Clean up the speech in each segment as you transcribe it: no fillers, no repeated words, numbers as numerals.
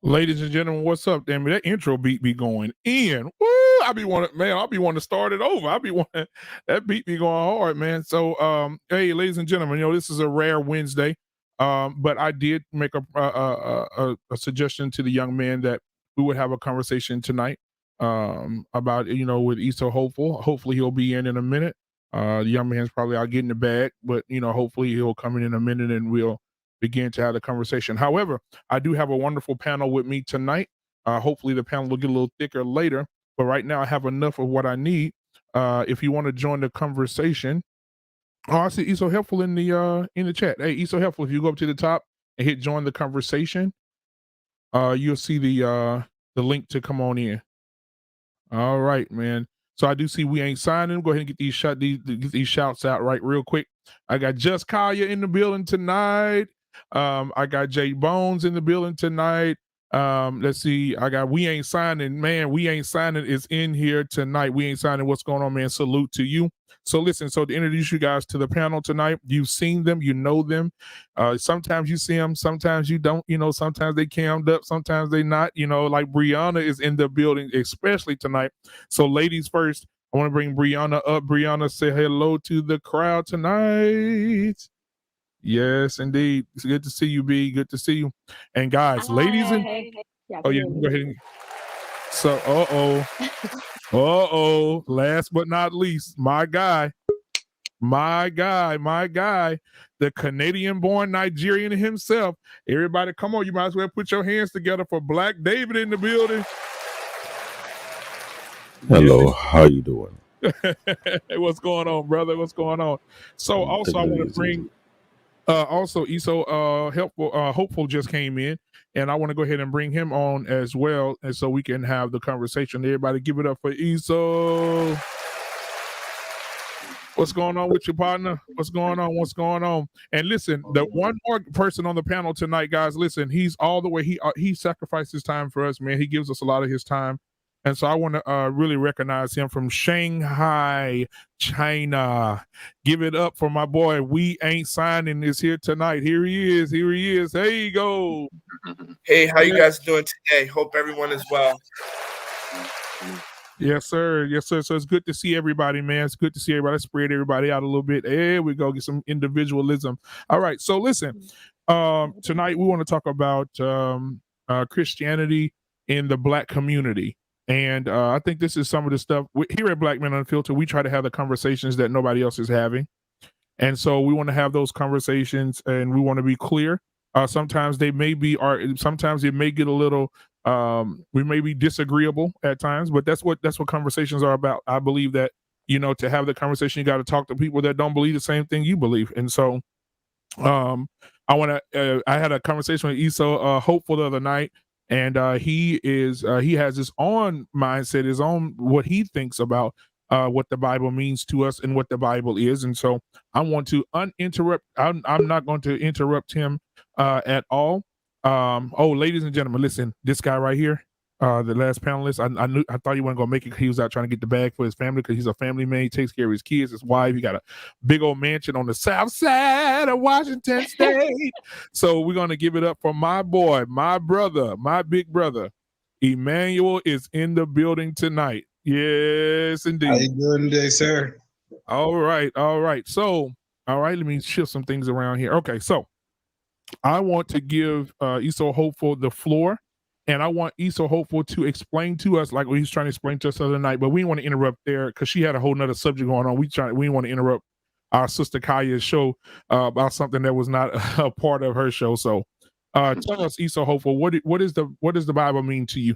Ladies and gentlemen, what's up? Damn it, that intro beat be going in. Woo! I'll be wanting to start it over. That beat be going hard, man. So, hey, ladies and gentlemen, this is a rare Wednesday. But I did make a suggestion to the young man that we would have a conversation tonight about with Issa Hopeful. Hopefully he'll be in a minute. The young man's probably out getting the bag, but hopefully he'll come in a minute and we'll begin to have the conversation. However, I do have a wonderful panel with me tonight. Hopefully the panel will get a little thicker later, but right now I have enough of what I need. If you want to join the conversation, I see Issa Helpful in the chat. Hey, Issa Helpful, if you go up to the top and hit join the conversation, you'll see the link to come on in. All right, man. So I do see we ain't signing. Go ahead and get these shouts out right real quick. I got Just Kaya in the building tonight. I got Jay Bones in the building tonight. Let's see. I got We Ain't Signing. Man, We Ain't Signing is in here tonight. We Ain't Signing. What's going on, man? Salute to you. So listen, to introduce you guys to the panel tonight, you've seen them, you know them. Sometimes you see them, sometimes you don't, sometimes they cammed up, sometimes they not, like Brianna is in the building, especially tonight. So ladies first, I want to bring Brianna up. Brianna, say hello to the crowd tonight. Yes, indeed. It's good to see you, B. Good to see you. And guys, ladies and go ahead. So, last but not least, my guy, the Canadian-born Nigerian himself. Everybody, come on, you might as well put your hands together for Black David in the building. Hello, how you doing? Hey, what's going on, brother? What's going on? So also I want to bring also Issa Hopeful just came in, and I want to go ahead and bring him on as well, and so we can have the conversation. Everybody give it up for Issa. What's going on with your partner? What's going on? And listen, the one more person on the panel tonight, guys, listen, he's all the way, he sacrificed his time for us, man. He gives us a lot of his time. And so I want to really recognize him from Shanghai, China. Give it up for my boy. We Ain't Signing is here tonight. Here he is. There you go. Hey, how you guys doing today? Hope everyone is well. Yes, sir. So it's good to see everybody, man. It's good to see everybody. Spread everybody out a little bit. There we go. Get some individualism. All right. So listen, tonight we want to talk about Christianity in the Black community. And I think this is some of the stuff here at Black Men Unfiltered. We try to have the conversations that nobody else is having. And so we want to have those conversations, and we want to be clear. Sometimes they may be, sometimes it may get a little, we may be disagreeable at times, but that's what conversations are about. I believe that, to have the conversation, you got to talk to people that don't believe the same thing you believe. And so I had a conversation with Issa Hopeful the other night. And he has his own mindset, his own what he thinks about what the Bible means to us and what the Bible is. And so I want to uninterrupt. I'm not going to interrupt him at all. Oh, ladies and gentlemen, listen, this guy right here, the last panelist, I thought he wasn't gonna make it. He was out trying to get the bag for his family because he's a family man. He takes care of his kids, his wife. He got a big old mansion on the south side of Washington State. So we're gonna give it up for my boy, my brother, my big brother. Emmanuel is in the building tonight. Yes, indeed. How you doing today, sir? All right, all right. So, all right, let me shift some things around here. Okay, so I want to give Esau Hopeful the floor, and I want Esau Hopeful to explain to us, like what he's trying to explain to us the other night, but we didn't want to interrupt there because she had a whole nother subject going on. We didn't want to interrupt our sister Kaya's show about something that was not a part of her show. So tell us, Esau Hopeful, what does the Bible mean to you?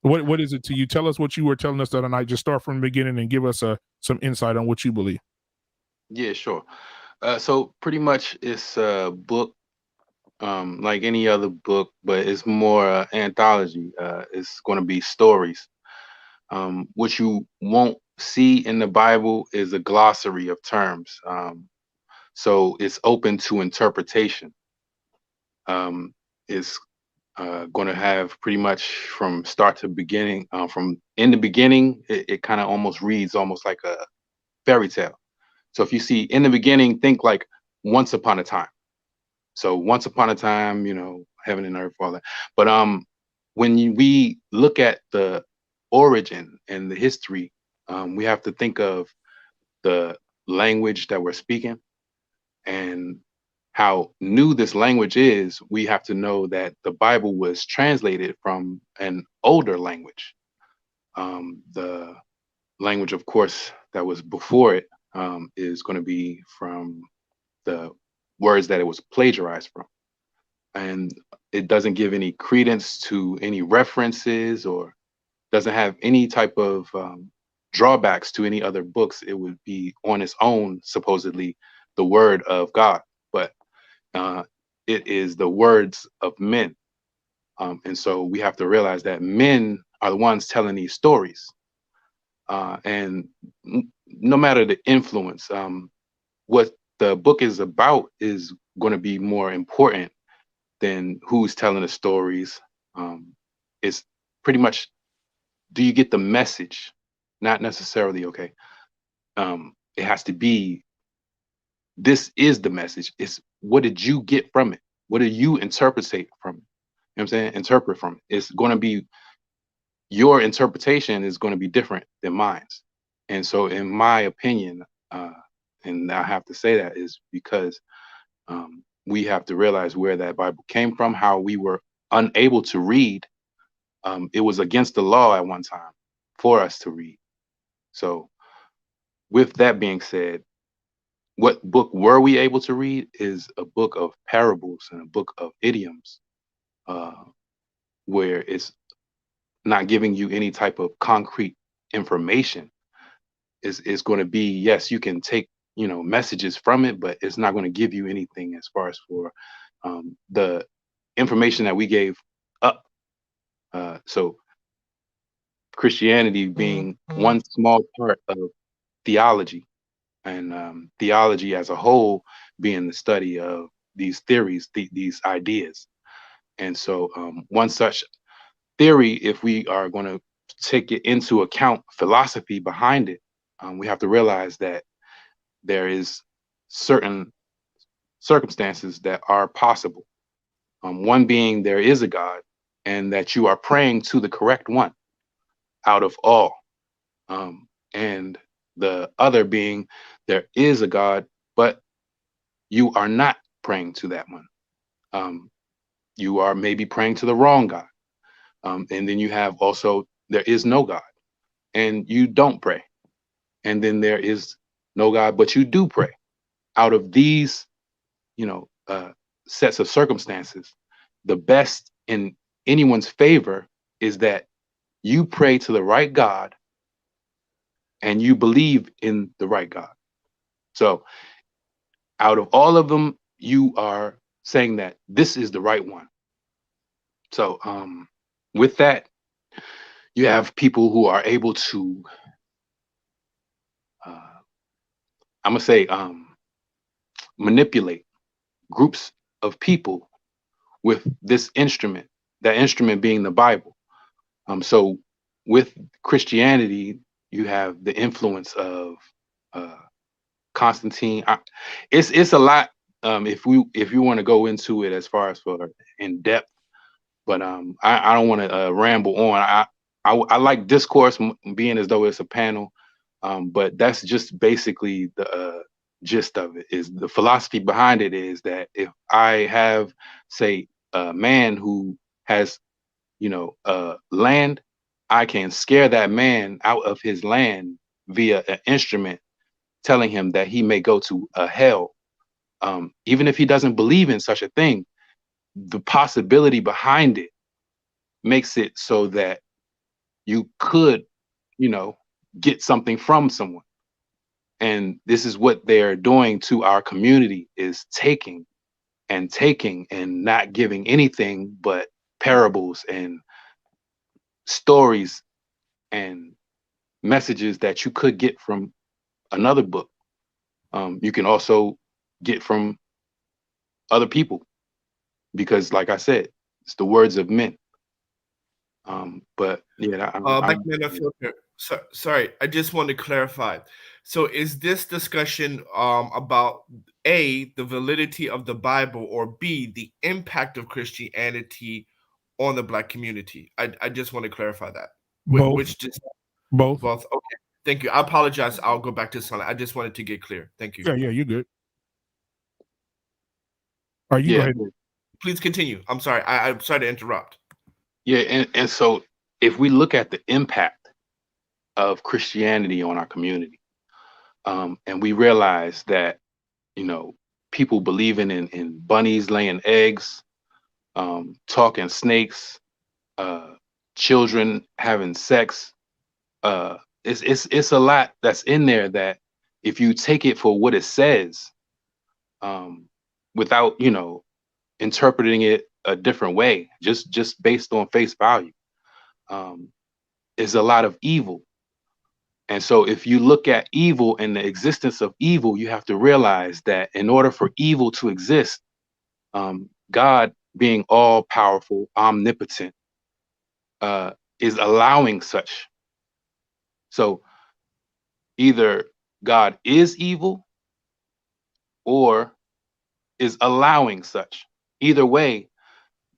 What is it to you? Tell us what you were telling us the other night. Just start from the beginning and give us some insight on what you believe. Yeah, sure. So pretty much it's a book like any other book, but it's more anthology. It's going to be stories. What you won't see in the Bible is a glossary of terms. So it's open to interpretation. It's going to have pretty much from start to beginning. From in the beginning, it kind of almost reads almost like a fairy tale. So if you see in the beginning, think like once upon a time. So once upon a time, heaven and earth, all that. But when we look at the origin and the history, we have to think of the language that we're speaking and how new this language is. We have to know that the Bible was translated from an older language. The language, of course, that was before it is going to be from the words that it was plagiarized from. And it doesn't give any credence to any references or doesn't have any type of drawbacks to any other books. It would be on its own, supposedly, the word of God, but it is the words of men. And so we have to realize that men are the ones telling these stories. And no matter the influence, what the book is about is going to be more important than who's telling the stories. It's pretty much, do you get the message? Not necessarily, okay. It has to be, this is the message. It's what did you get from it? What do you interpret from it? You know what I'm saying? Interpret from it. It's going to be, your interpretation is going to be different than mine. And so in my opinion, and I have to say that is because we have to realize where that Bible came from, how we were unable to read. It was against the law at one time for us to read. So with that being said, what book were we able to read is a book of parables and a book of idioms, where it's not giving you any type of concrete information. Is going to be, yes, you can take messages from it, but it's not going to give you anything as far as for the information that we gave up. So Christianity being one small part of theology, and theology as a whole being the study of these theories, these ideas. And so one such theory, if we are going to take it into account, philosophy behind it, we have to realize that there is certain circumstances that are possible. One being there is a God, and that you are praying to the correct one out of all. And the other being there is a God, but you are not praying to that one. You are maybe praying to the wrong God. And then you have also, there is no God, and you don't pray. And then there is no God, but you do pray. Out of these, sets of circumstances, the best in anyone's favor is that you pray to the right God and you believe in the right God. So out of all of them, you are saying that this is the right one. So with that, you have people who are able to, I'm gonna say, manipulate groups of people with this instrument, that instrument being the Bible. So with Christianity, you have the influence of Constantine. It's a lot. If you want to go into it as far as for in depth, but I don't want to ramble on. I like discourse being as though it's a panel, but that's just basically the gist of it. Is the philosophy behind it is that if I have, say, a man who has, land, I can scare that man out of his land via an instrument, telling him that he may go to a hell, even if he doesn't believe in such a thing. The possibility behind it makes it so that you could, get something from someone. And this is what they're doing to our community, is taking and not giving anything but parables and stories and messages that you could get from another book. You can also get from other people, because like I said, it's the words of men. But yeah, Black Men Unfiltered. Sorry, I just want to clarify. So, is this discussion about A, the validity of the Bible, or B, the impact of Christianity on the Black community? I just want to clarify that. Both. Both. Both. Okay. Thank you. I apologize. I'll go back to silent. I just wanted to get clear. Thank you. Yeah, you're good. Are you? Go ahead. Please continue. I'm sorry. I'm sorry to interrupt. Yeah, and so if we look at the impact of Christianity on our community, and we realize that, people believing in bunnies laying eggs, talking snakes, children having sex, it's a lot that's in there that if you take it for what it says, without, interpreting it a different way, just based on face value, is a lot of evil. And so if you look at evil and the existence of evil, you have to realize that in order for evil to exist, God, being all powerful, omnipotent, is allowing such. So either God is evil or is allowing such. Either way,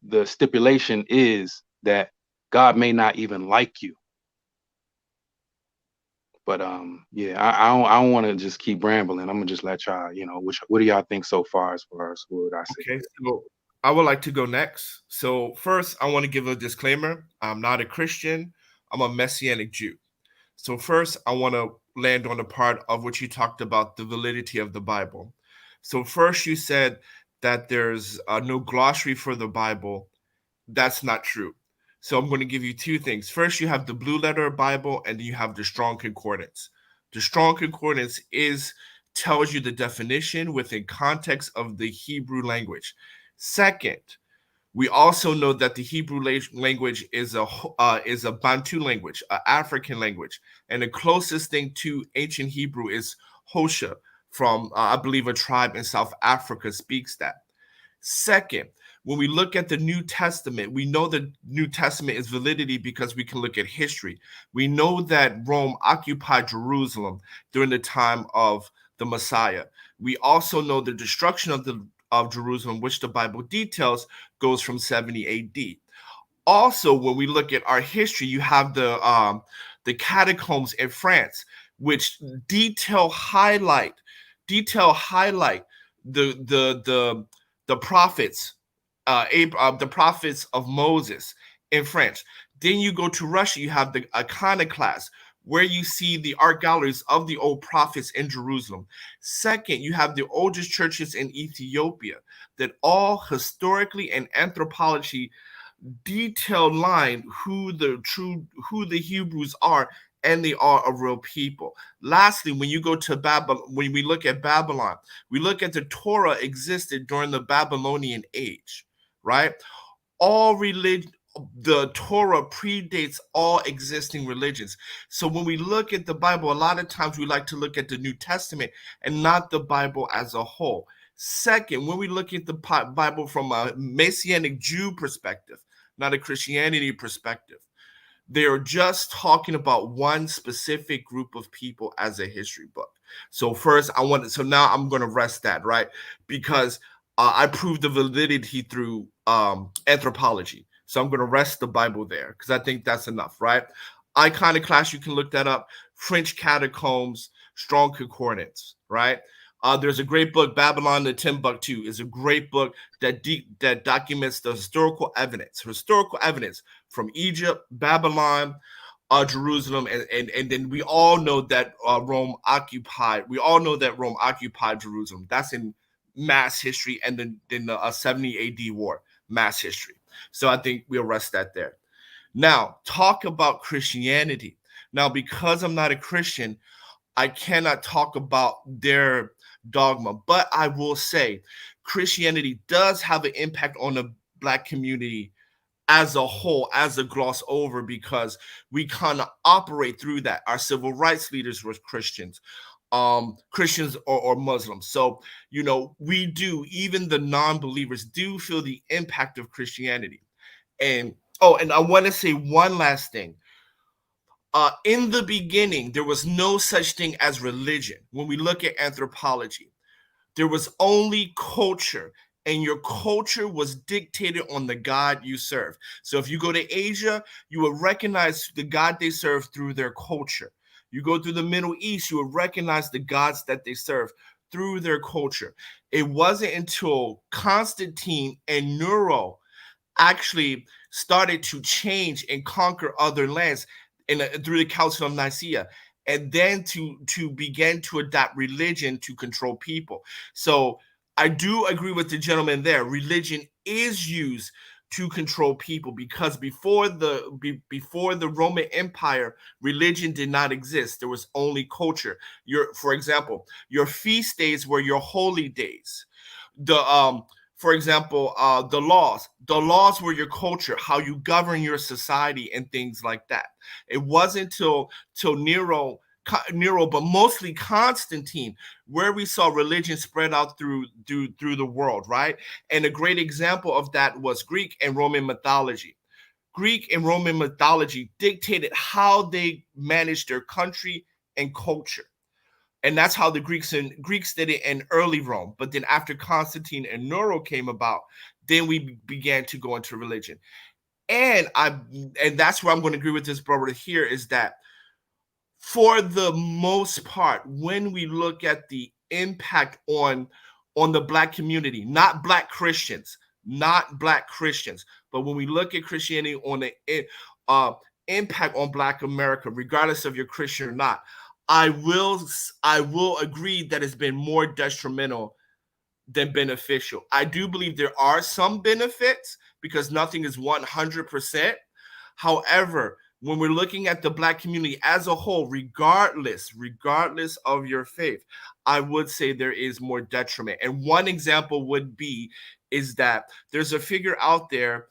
the stipulation is that God may not even like you. But yeah, I don't want to just keep rambling. I'm gonna just let y'all, what do y'all think so far as what I say? Okay, so I would like to go next. So first, I want to give a disclaimer. I'm not a Christian. I'm a Messianic Jew. So first, I want to land on the part of what you talked about, the validity of the Bible. So first, you said that there's no glossary for the Bible. That's not true. So I'm going to give you two things. First, you have the Blue Letter Bible, and then you have the Strong Concordance. The Strong Concordance tells you the definition within context of the Hebrew language. Second, we also know that the Hebrew language is a Bantu language, an African language, and the closest thing to ancient Hebrew is Hosha from, I believe, a tribe in South Africa speaks that. Second, when we look at the New Testament, we know the New Testament is validity because we can look at history. We know that Rome occupied Jerusalem during the time of the Messiah. We also know the destruction of Jerusalem, which the Bible details, goes from 70 AD. Also, when we look at our history, you have the catacombs in France, which detail highlight the prophets, the prophets of Moses in French. Then you go to Russia, you have the iconoclast, where you see the art galleries of the old prophets in Jerusalem. Second, you have the oldest churches in Ethiopia that all historically and anthropology detailed line who the Hebrews are, and they are a real people. Lastly, when you go to Babylon, when we look at Babylon, we look at the Torah existed during the Babylonian age, right? The Torah predates all existing religions. So when we look at the Bible, a lot of times we like to look at the New Testament and not the Bible as a whole. Second, when we look at the Bible from a Messianic Jew perspective, not a Christianity perspective, they are just talking about one specific group of people as a history book. So now I'm going to rest that, right? Because I proved the validity through anthropology. So I'm going to rest the Bible there because I think that's enough, right? Iconoclast, you can look that up. French catacombs, strong concordance, right? There's a great book, Babylon the Timbuktu, is a great book that documents the historical evidence from Egypt, Babylon, Jerusalem, and then we all know that Rome occupied. We all know that Rome occupied Jerusalem. That's in mass history, and then the 70 A.D. war, mass history. So I think we'll rest that there. Now, talk about Christianity. Now, because I'm not a Christian, I cannot talk about their dogma, but I will say Christianity does have an impact on the Black community as a whole, as a gloss over, because we kind of operate through that. Our civil rights leaders were Christians, Christians or Muslims. So, we do, even the non-believers do feel the impact of Christianity. And I want to say one last thing. In the beginning, there was no such thing as religion. When we look at anthropology, there was only culture, and your culture was dictated on the God you serve. So if you go to Asia, you will recognize the God they serve through their culture. You go through the Middle East, you will recognize the gods that they serve through their culture. It wasn't until Constantine and Nero actually started to change and conquer other lands through the Council of Nicaea, and then to begin to adopt religion to control people. So I do agree with the gentleman there. Religion is used to control people, because before the Roman Empire, religion did not exist. There was only culture. For example, your feast days were your holy days. For example, the laws were your culture, how you govern your society and things like that. It wasn't till Nero, but mostly Constantine, where we saw religion spread out through the world, right? And a great example of that was Greek and Roman mythology. Greek and Roman mythology dictated how they managed their country and culture. And that's how the Greeks did it in early Rome. But then after Constantine and Nero came about, then we began to go into religion. And that's where I'm going to agree with this brother here, is that for the most part, when we look at the impact on the Black community, not Black Christians, but when we look at Christianity on the impact on Black America, regardless of you're Christian or not, I will agree that it's been more detrimental than beneficial. I do believe there are some benefits, because nothing is 100%. However, when we're looking at the Black community as a whole, regardless of your faith, I would say there is more detriment. And one example is that there's a figure out there.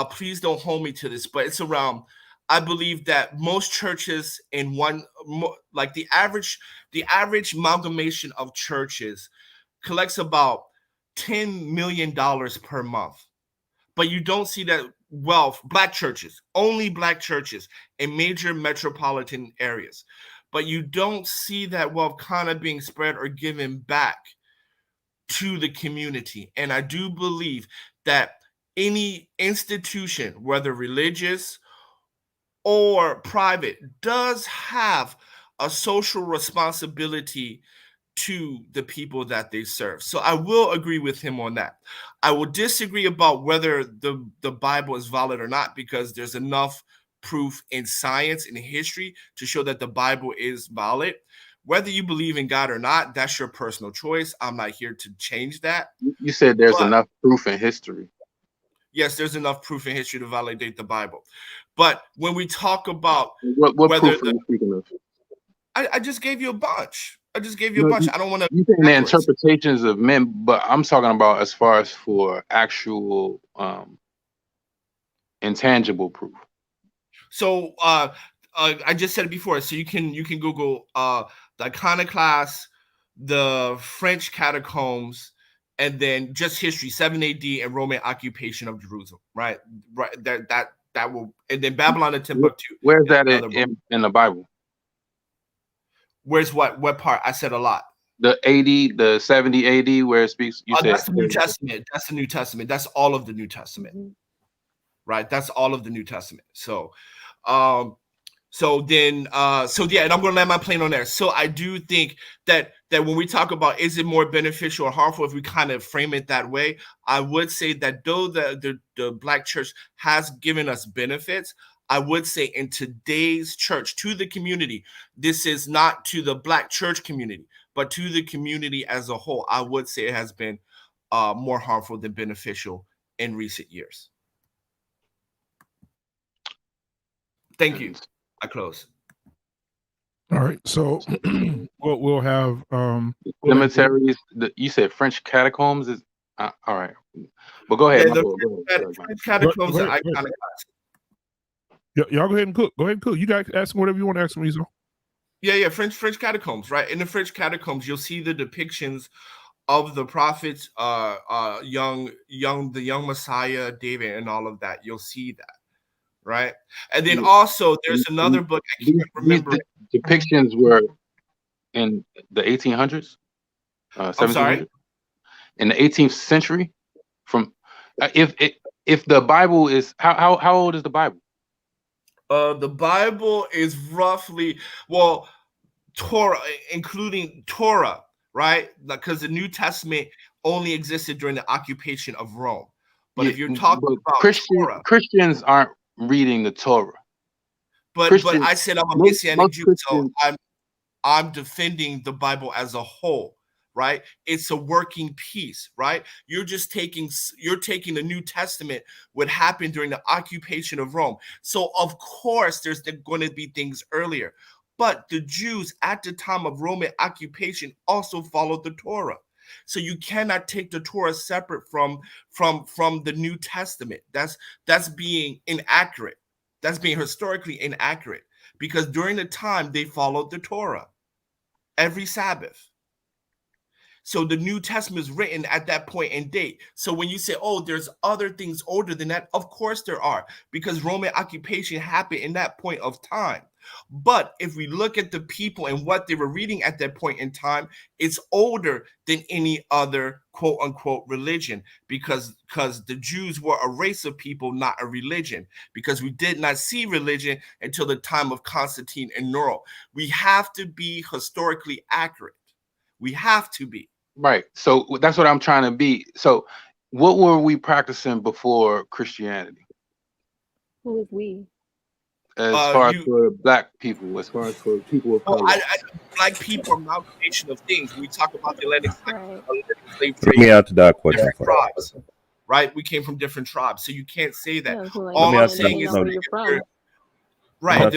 Please don't hold me to this, but it's around. I believe that most churches like the average amalgamation of churches collects about $10 million per month. But you don't see that wealth, only Black churches in major metropolitan areas. But you don't see that wealth kind of being spread or given back to the community. And I do believe that any institution, whether religious or private, does have a social responsibility to the people that they serve. So I will agree with him on that. I will disagree about whether the Bible is valid or not, because there's enough proof in science and history to show that the Bible is valid. Whether you believe in God or not, that's your personal choice. I'm not here to change that. You said there's enough proof in history. Yes, there's enough proof in history to validate the Bible. But when we talk about what proof are you speaking of? I just gave you a bunch. I don't want to. You saying the interpretations of men, but I'm talking about as far as for actual intangible proof. So I just said it before. So you can Google the iconoclast, the French catacombs, and then just history, 7 AD and Roman occupation of Jerusalem, right? Right. That will, and then Babylon and Timbuktu. Where's that in the Bible? Where's what part? I said a lot. The 80, the 70 AD, where it speaks. You said that's the New Testament. That's the New Testament. That's all of the New Testament, right? That's all of the New Testament. So, so then, and I'm gonna land my plane on there. So I do think that when we talk about is it more beneficial or harmful, if we kind of frame it that way, I would say that though the Black church has given us benefits, I would say in today's church, to the community, this is not to the Black church community, but to the community as a whole, I would say it has been more harmful than beneficial in recent years. Thank you. I close. All right, so we'll have cemeteries. You said French catacombs is all right, but go ahead. Yeah, the French catacombs are iconic. Y'all go ahead and cook. Go ahead and cook. You guys ask whatever you want to ask me, so. Yeah, French catacombs, right? In the French catacombs, you'll see the depictions of the prophets, the young Messiah, David, and all of that. You'll see that. Right, and then also there's another book I can't remember. These depictions were in the 1800s. I'm sorry. In the 18th century. From if the Bible is how old is the Bible? The Bible is roughly Torah, including Torah, right? Because the New Testament only existed during the occupation of Rome. But if you're talking about Torah, Christians aren't reading the Torah. But I said I'm a Messianic Jew, so I'm defending the Bible as a whole, right? It's a working piece, right? You're taking the New Testament, what happened during the occupation of Rome. So of course there's going to be things earlier, but the Jews at the time of Roman occupation also followed the Torah. So you cannot take the Torah separate from the New Testament. That's being inaccurate. That's being historically inaccurate, because during the time they followed the Torah every Sabbath. So the New Testament is written at that point and date. So when you say, oh, there's other things older than that, of course there are, because Roman occupation happened in that point of time. But if we look at the people and what they were reading at that point in time, it's older than any other quote unquote religion, because the Jews were a race of people, not a religion, because we did not see religion until the time of Constantine and Nero. We have to be historically accurate. We have to be. Right. So that's what I'm trying to be. So what were we practicing before Christianity? Who was we? As far as for Black people, as far as for people of color. Black people are an amalgamation of things. We talk about the Atlantic slave trade. Let me answer that question. Tribes, right? We came from different tribes, so you can't say that. Yeah, like, all I'm saying is right.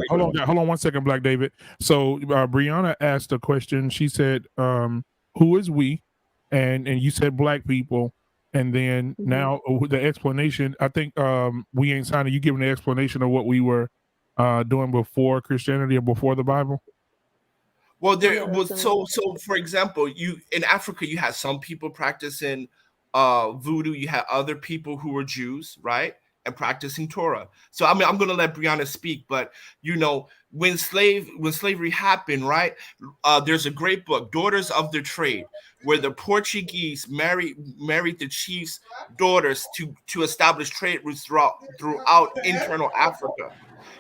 Hold on 1 second, Black David. So Brianna asked a question. She said, who is we? And you said Black people. And then now the explanation, I think we ain't signing. You giving the explanation of what we were doing before Christianity or before the Bible? Well, there was so for example, in Africa you had some people practicing voodoo. You had other people who were Jews, right, and practicing Torah. So I mean, I'm gonna let Brianna speak, but when slavery happened, right? There's a great book, Daughters of the Trade, where the Portuguese married the chief's daughters to establish trade routes throughout internal Africa.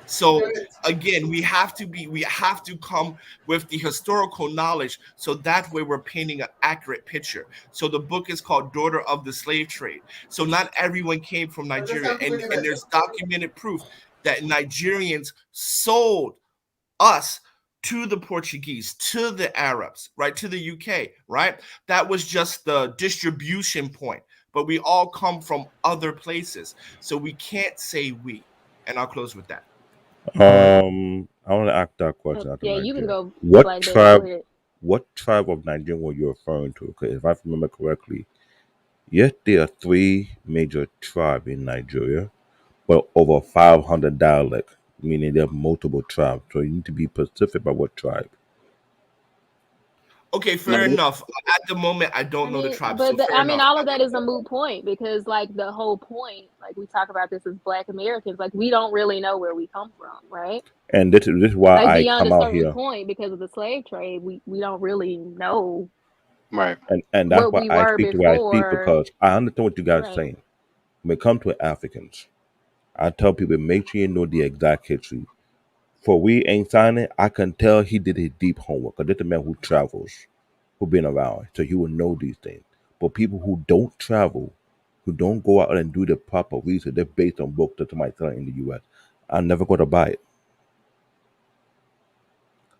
So again, we have to come with the historical knowledge, so that way we're painting an accurate picture. So the book is called Daughter of the Slave Trade. So not everyone came from Nigeria, and there's documented proof that Nigerians sold us to the Portuguese, to the Arabs, right, to the UK, right? That was just the distribution point, but we all come from other places, so we can't say we. And I'll close with that. I want to ask that question. Yeah, you can go. What tribe of Nigeria were you referring to? Because if I remember correctly, yes, there are 3 major tribes in Nigeria, but over 500 dialects, meaning there are multiple tribes. So you need to be specific about what tribe. Okay, No, fair enough. At the moment, I don't know the tribe, so fair I mean, enough. all of that is a moot point because, like, the whole point, like, we talk about this as Black Americans, like, we don't really know where we come from, right? And this is why Like, I beyond come a out certain here, point, because of the slave trade, we don't really know right. and that's what why we I were speak the way I speak, before, because I understand what you guys are right? saying. When it comes to Africans, I tell people make sure you know the exact history. For we ain't signing, I can tell he did his deep homework. Cause this a man who travels, who been around, so he will know these things. But people who don't travel, who don't go out and do the proper research, they're based on books that somebody selling in the U.S. I'm never going to buy it.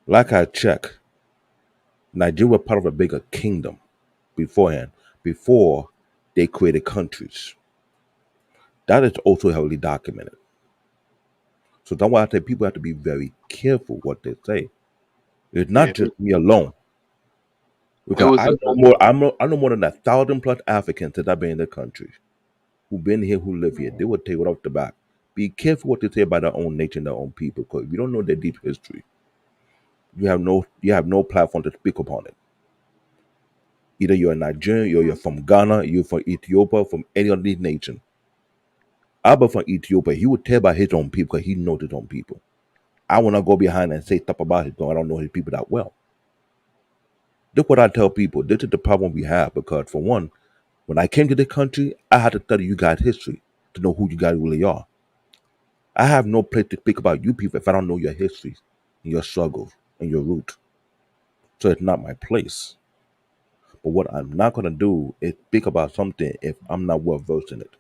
Like I check, Nigeria was part of a bigger kingdom beforehand, before they created countries. That is also heavily documented. So that's why I say people have to be very careful what they say. It's Yeah, not just me alone. it Because was. I know more than 1,000 plus Africans that I've been in the country who've been here, who live here. Right. They will take it off the back. Be careful what they say about their own nation, their own people, because if you don't know their deep history, you have no platform to speak upon it. Either you're a Nigerian, or you're from Ghana, you're from Ethiopia, from any of these nations. Abba from Ethiopia, he would tell about his own people because he knows his own people. I will not go behind and say stuff about his people. I don't know his people that well. Look what I tell people. This is the problem we have because, for one, when I came to the country, I had to study you guys' history to know who you guys really are. I have no place to speak about you people if I don't know your histories and your struggles and your root. So it's not my place. But what I'm not gonna do is speak about something if I'm not well versed in it.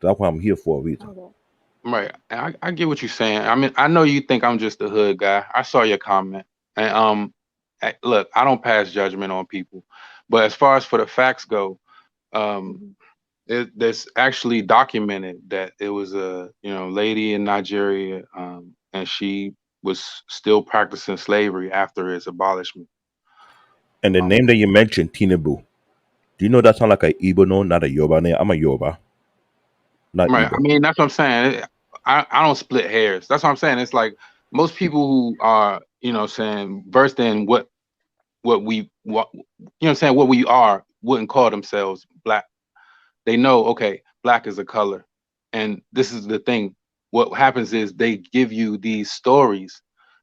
That's why I'm here for a reason. Okay. Right. I get what you're saying. I mean, I know you think I'm just a hood guy. I saw your comment. And look, I don't pass judgment on people. But as far as for the facts go, um, Mhm. there's actually documented that it was a lady in Nigeria, and she was still practicing slavery after its abolishment. And the Um, name that you mentioned, Tinubu, do you know that sound like a Igbo name, not a Yoruba name? I'm a Yoruba, not right. I Igbo. mean, that's what I'm saying. I don't split hairs. That's what I'm saying. It's like most people who are, saying versed in what we are wouldn't call themselves black. They know, okay, black is a color. And this is the thing. What happens is they give you these stories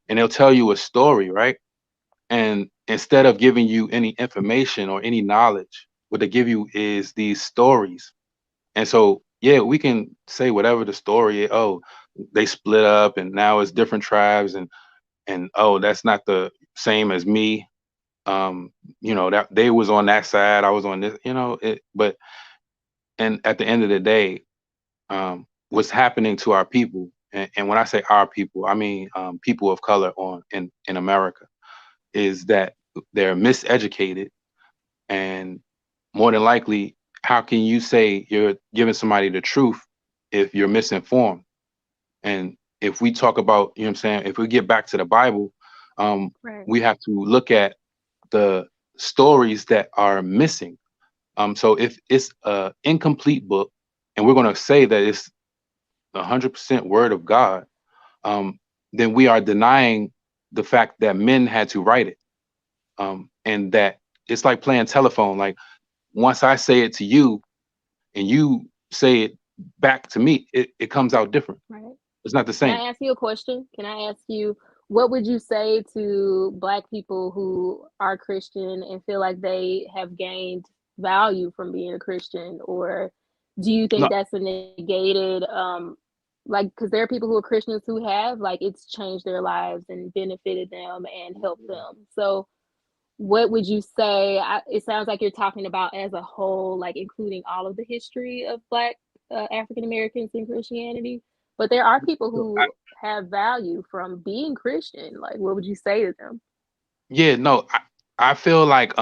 and they'll tell you a story, right? And instead of giving you any information or any knowledge, what they give you is these stories. And so, yeah, we can say whatever the story is. Oh, they split up and now it's different tribes, and oh, that's not the same as me. That they was on that side, I was on this, but and at the end of the day, what's happening to our people, and when I say our people, I mean people of color in America, is that they're miseducated, and more than likely, how can you say you're giving somebody the truth if you're misinformed? And if we talk about, what I'm saying, if we get back to the Bible, Right. we have to look at the stories that are missing. So if it's a incomplete book, and we're going to say that it's 100% word of God, um, then we are denying the fact that men had to write it, and that it's like playing telephone. Like once I say it to you, and you say it back to me, it comes out different. Right. It's not the Can same. I ask you a question? Can I ask you, what would you say to Black people who are Christian and feel like they have gained value from being a Christian? Or do you No, think that's a negated, like, because there are people who are Christians who have, like, it's changed their lives and benefited them and helped them. So what would you say? It sounds like you're talking about as a whole, like including all of the history of Black African Americans in Christianity. But there are people who have value from being Christian. Like, what would you say to them? yeah, no, I feel like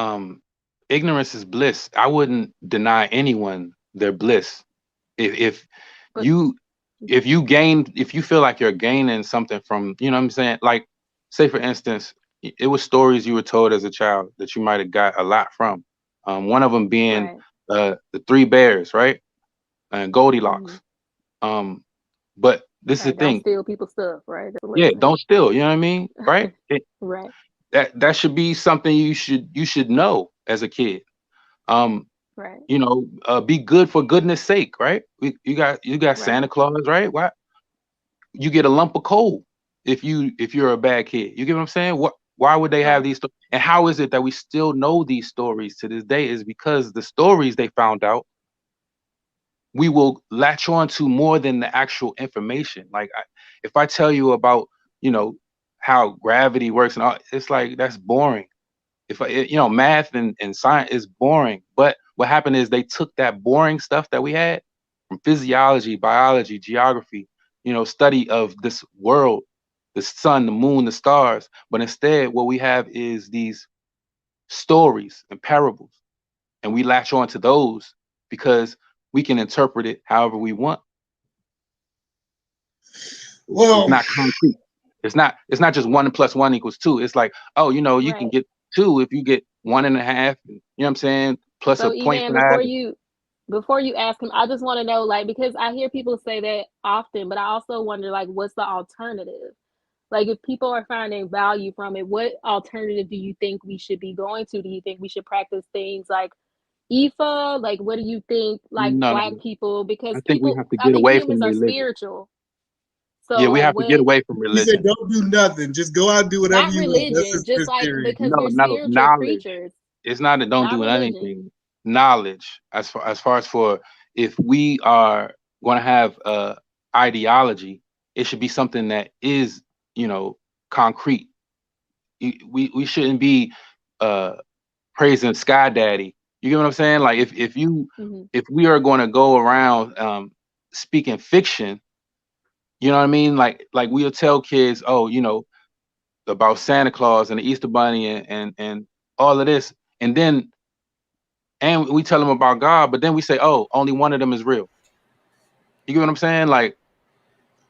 ignorance is bliss. I wouldn't deny anyone their bliss. If But you if you feel like you're gaining something from, what I'm saying, like say for instance, it was stories you were told as a child that you might have got a lot from. One of them being right. the three bears, right? And Hmm. Goldilocks. But this is the Right. Don't thing. steal people's stuff, right? That's a Yeah, lesson. don't steal, you know what I mean? Right? Right. that should be something you should know as a kid. Right. You know, be good for goodness sake, right? You got Right. Santa Claus, right? Why you get a lump of coal if you're a bad kid? You get what I'm saying? Why would they have Right. these? And how is it that we still know these stories to this day? Is because the stories they found out, we will latch on to more than the actual information. Like if I tell you about, you know, how gravity works and all, it's like that's boring. If you know, math and science is boring. But what happened is they took that boring stuff that we had from physiology, biology, geography, you know, study of this world, the sun, the moon, the stars. But instead, what we have is these stories and parables, and we latch on to those because we can interpret it however we want. Well, It's not concrete. It's not just 1 + 1 = 2. It's like, oh, you know, you can Right. get 2 if you get 1.5. You know what I'm saying? Plus a So, point Eman, five. before you ask him, I just want to know, like, because I hear people say that often, but I also wonder, like, what's the alternative? Like, if people are finding value from it, what alternative do you think we should be going to? Do you think we should practice things like Ifa? Like, what do you think, like No, Black no. people? I Because think we people, have to I get think away humans from are religion. spiritual. Yeah, So, we like, have to get what, away from he said, religion. "Don't do nothing. Just go out and do whatever not you want." That's religion, just his like, theory. because No, we're no, spiritual knowledge. creatures, It's not that don't not do religion. anything. Knowledge, as far as for, if we are going to have ideology, it should be something that is, you know, concrete. We shouldn't be praising Sky Daddy. You get what I'm saying? Like Hmm. if we are going to go around speaking fiction, you know what I mean? Like we'll tell kids, oh, you know, about Santa Claus and the Easter Bunny and all of this, and we tell them about God, but then we say, oh, only one of them is real. You get what I'm saying? Like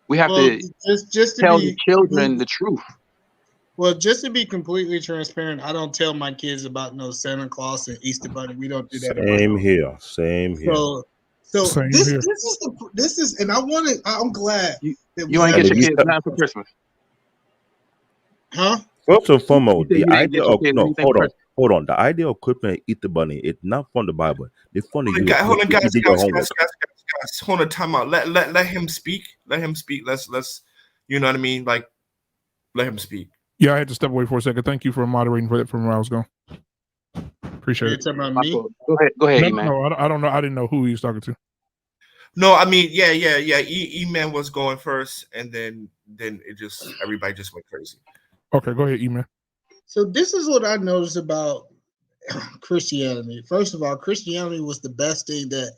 we have Well, to just to tell the be children the truth. well, just to be completely transparent, I don't tell my kids about no Santa Claus and Easter Bunny. We don't do that in my Same house. here. Same here. So Same this here. this is, and I'm glad You that you we ain't have And get if your you kids nothing for Christmas. huh? first and You foremost, said the you didn't idea get your of kids no, anything for Christmas. hold on. The idea of Christmas and eat the bunny, it's not from the Bible. It's from the Hold on, hold on, You guys, did your guys, homework. guys, guys, guys, guys. Hold on, time out. Let him speak. Let him speak. Let's, you know what I mean? Like, let him speak. Yeah, I had to step away for a second. Thank you for moderating for that from where I was going. Appreciate You're it. talking about My me? fault. Go ahead, man. No, I don't know. I didn't know who he was talking to. No, I mean, yeah. E-Man was going first, and then it just, everybody just went crazy. Okay, go ahead, E-Man. So this is what I noticed about Christianity. First of all, Christianity was the best thing that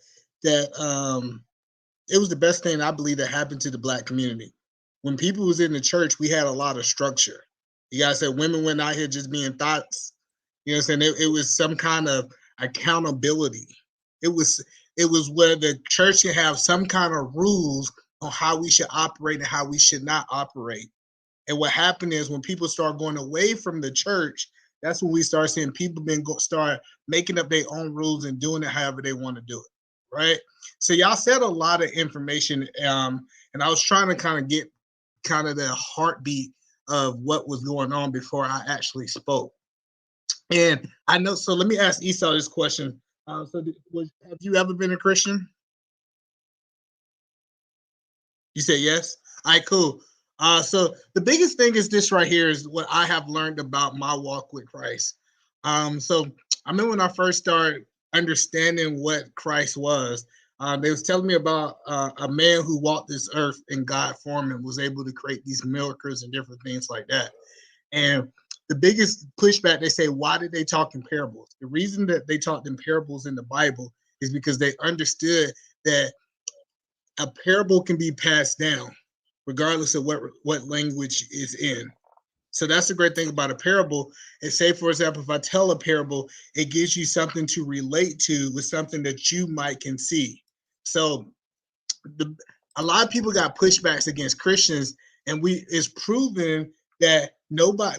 it was the best thing I believe that happened to the Black community. When people was in the church, we had a lot of structure. You guys said women went out here just being thoughts. You know what I'm saying? It was some kind of accountability. It was where the church should have some kind of rules on how we should operate and how we should not operate. And what happened is when people start going away from the church, that's when we start seeing people start making up their own rules and doing it however they want to do it, right? So y'all said a lot of information, and I was trying to kind of get kind of the heartbeat of what was going on before I actually spoke. And I know, so let me ask Esau this question. Have you ever been a Christian? You said yes? All right, cool. So the biggest thing is this right here is what I have learned about my walk with Christ. So I remember when I first started understanding what Christ was, they was telling me about a man who walked this earth in God form and was able to create these miracles and different things like that. And the biggest pushback, they say, why did they talk in parables? The reason that they talked in parables in the Bible is because they understood that a parable can be passed down regardless of what language is in. So that's the great thing about a parable. And say, for example, if I tell a parable, it gives you something to relate to with something that you might can see. So a lot of people got pushbacks against Christians, and it's proven that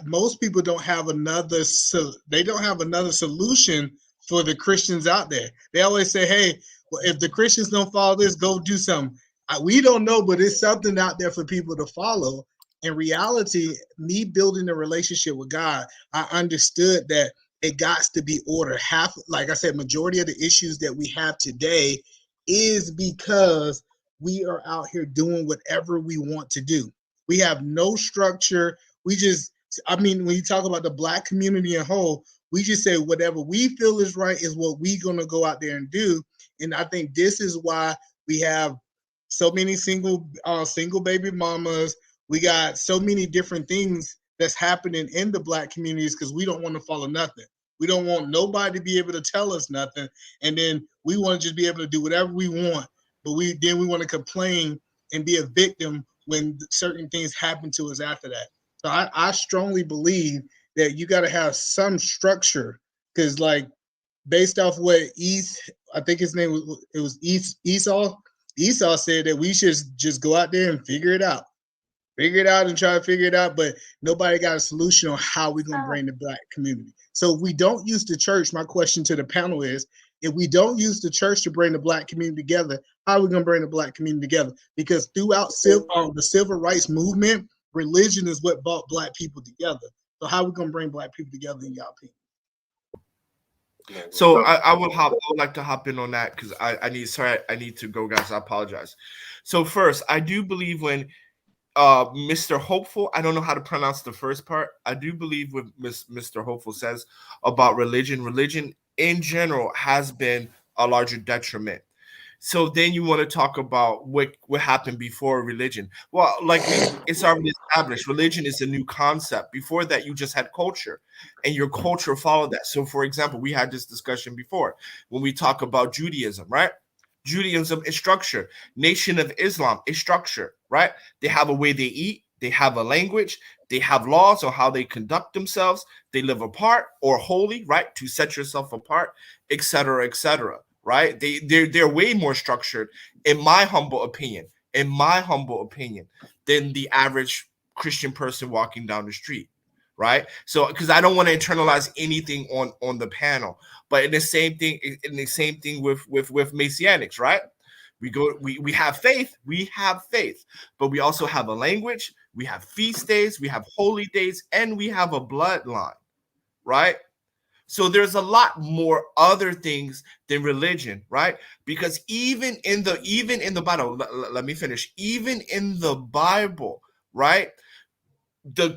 most people don't have another solution for the Christians out there. They always say, hey, well, if the Christians don't follow this, go do something. We don't know, but it's something out there for people to follow. In reality, me building a relationship with God, I understood that it got to be order. Half, like I said, majority of the issues that we have today is because we are out here doing whatever we want to do. We have no structure. We just, I mean, when you talk about the Black community in whole, we just say whatever we feel is right is what we're going to go out there and do. And I think this is why we have so many single baby mamas. We got so many different things that's happening in the Black communities because we don't want to follow nothing. We don't want nobody to be able to tell us nothing. And then we want to just be able to do whatever we want. But we want to complain and be a victim when certain things happen to us after that. So I strongly believe that you got to have some structure because, like, based off what I think his name was Esau. Esau said that we should just go out there and figure it out and try to figure it out, but nobody got a solution on how we're going to bring the Black community. So if we don't use the church, my question to the panel is, if we don't use the church to bring the Black community together, how are we going to bring the Black community together? Because throughout the civil rights movement, religion is what brought Black people together. So how are we going to bring Black people together in y'all opinion? So I would like to hop in on that because I need to go, guys. I apologize. So first, I do believe when Mr. Hopeful, I don't know how to pronounce the first part. I do believe what Mr. Hopeful says about religion in general has been a larger detriment. So then you want to talk about what happened before religion. Well, like it's already established, religion is a new concept. Before that, you just had culture, and your culture followed that. So, for example, we had this discussion before when we talk about Judaism, right? Judaism is structure. Nation of Islam is structure, right? They have a way they eat. They have a language. They have laws on how they conduct themselves. They live apart or holy, right? To set yourself apart, etc., etc. Right? They're way more structured, in my humble opinion, than the average Christian person walking down the street. Right? So, because I don't want to internalize anything on the panel, but in the same thing with Messianics, right? We have faith, but we also have a language, we have feast days, we have holy days, and we have a bloodline, right? So there's a lot more other things than religion, right? Because even in the Bible, let me finish. Even in the Bible, right? The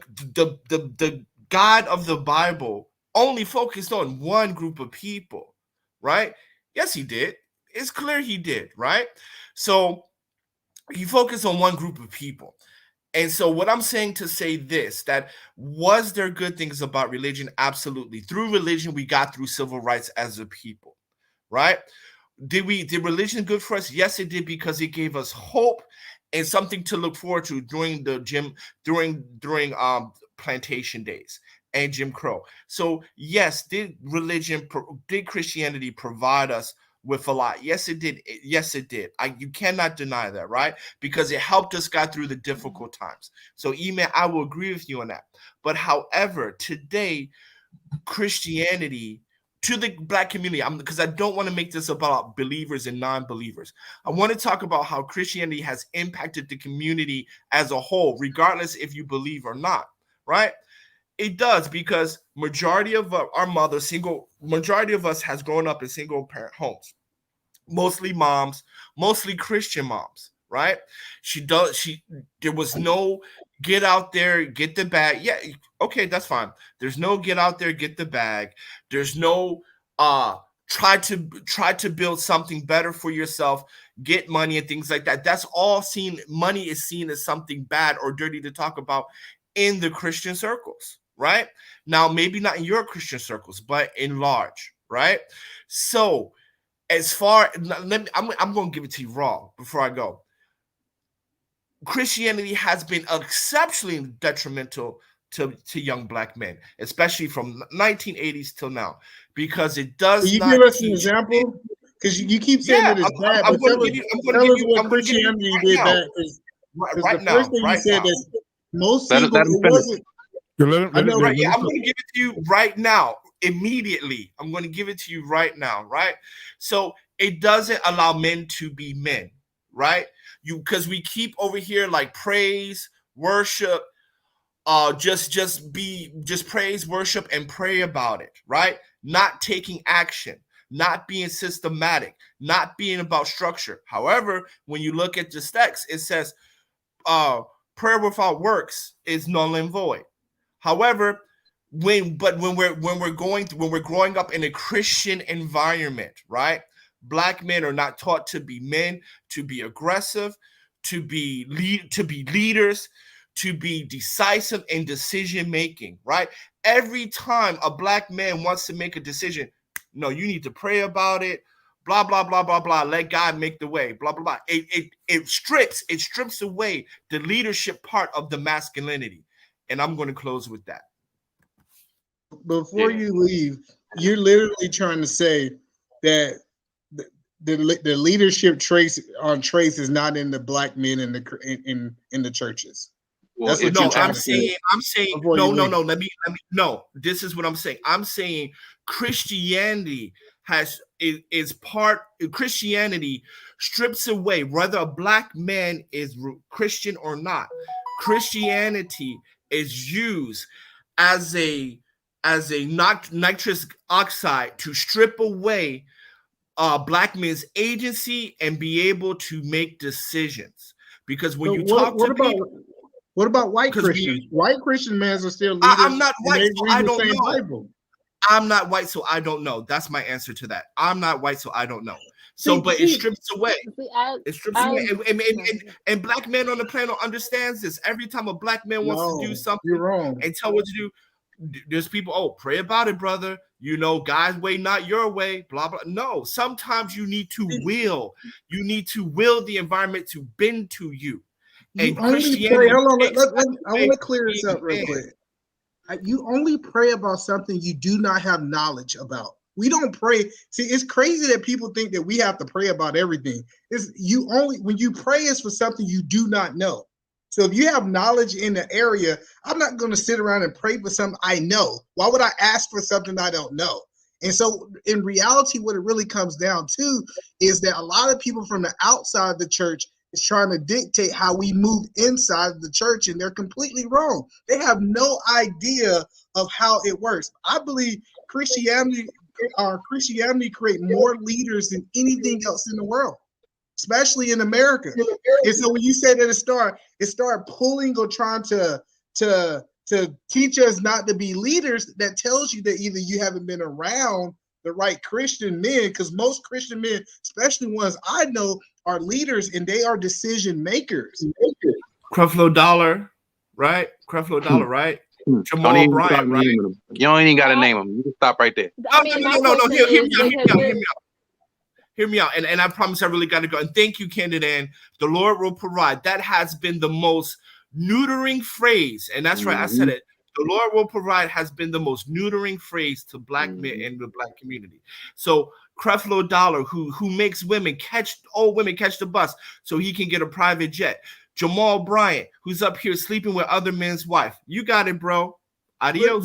God of the Bible only focused on one group of people, right? Yes, he did. It's clear he did, right? So he focused on one group of people. And so what I'm saying to say this, that was there good things about religion? Absolutely. Through religion, we got through civil rights as a people, right? Did religion good for us? Yes, it did, because it gave us hope and something to look forward to during plantation days and Jim Crow. So yes, did Christianity provide us with a lot? Yes, it did. Yes, it did. You cannot deny that, right? Because it helped us get through the difficult times. So, Eman, I will agree with you on that. But however, today, Christianity to the Black community, because I don't want to make this about believers and non-believers. I want to talk about how Christianity has impacted the community as a whole, regardless if you believe or not, right? It does, because majority of majority of us has grown up in single parent homes, mostly moms, mostly Christian moms, right? There was no get out there, get the bag. Yeah, okay, that's fine. There's no get out there, get the bag. There's no try to build something better for yourself, get money and things like that. That's all seen. Money is seen as something bad or dirty to talk about in the Christian circles, right? Now, maybe not in your Christian circles, but in large, right? So as far, I'm going to give it to you raw before I go. Christianity has been exceptionally detrimental to young Black men, especially from 1980s till now, because it does Can you not give us an teach. example? Because you keep saying that it's bad, but tell us what Christianity did bad. Because the first thing you said is most single, it wasn't. I'm going to give it to you right now, immediately. I'm going to give it to you right now, right? So it doesn't allow men to be men, right? Because we keep over here like praise, worship, just praise, worship, and pray about it, right? Not taking action, not being systematic, not being about structure. However, when you look at the text, it says prayer without works is null and void. However, when we're growing up in a Christian environment, right? Black men are not taught to be men, to be aggressive, to be leaders, to be decisive in decision making, right? Every time a black man wants to make a decision, no, you need to pray about it. Blah blah blah blah blah. Let God make the way. Blah blah blah. It strips away the leadership part of the masculinity, and I'm going to close with that. Before you leave, you're literally trying to say that the leadership trace is not in the black men in the churches. Well, That's what if you're No, trying I'm to say. saying Before you no. leave. Let me no. This is what I'm saying. I'm saying Christianity is part. Christianity strips away whether a black man is Christian or not. Christianity is used as a nitrous oxide to strip away black men's agency and be able to make decisions. Because when So you talk to people, what about white because Christians? White Christian men are still leaders. I'm not and white, they so read I the don't same know. Bible. I'm not white, so I don't know. That's my answer to that. I'm not white, so I don't know. So, but it strips away. It strips away. And black men on the planet understands this. Every time a black man wants to do something you're wrong. and tell what to do, there's people, oh, pray about it, brother. You know, God's way, not your way, blah, blah. No, sometimes you need to will. You need to will the environment to bend to you. You And only Christianity pray. Hold on, takes I want to clear this up real man. quick. You only pray about something you do not have knowledge about. We don't pray. See, it's crazy that people think that we have to pray about everything. It's you only when you pray is for something you do not know. So if you have knowledge in the area, I'm not going to sit around and pray for something I know. Why would I ask for something I don't know? And so in reality, what it really comes down to is that a lot of people from the outside of the church is trying to dictate how we move inside of the church, and they're completely wrong. They have no idea of how it works. I believe Christianity create more leaders than anything else in the world, especially in America. And so when you say that it started pulling or trying to teach us not to be leaders, that tells you that either you haven't been around the right Christian men, because most Christian men, especially ones I know, are leaders and they are decision makers. Creflo Dollar, right? Creflo Dollar, right? Jamal Bryant, right? You don't even got to name them. You can stop right there. No. Hear me out. And I promise I really got to go. And thank you, Candid. And the Lord will provide. That has been the most neutering phrase. And that's right. I said it. The Lord will provide has been the most neutering phrase to black men in the black community. So Creflo Dollar, who makes old women catch the bus so he can get a private jet. Jamal Bryant, who's up here sleeping with other men's wife. You got it, bro. Adios.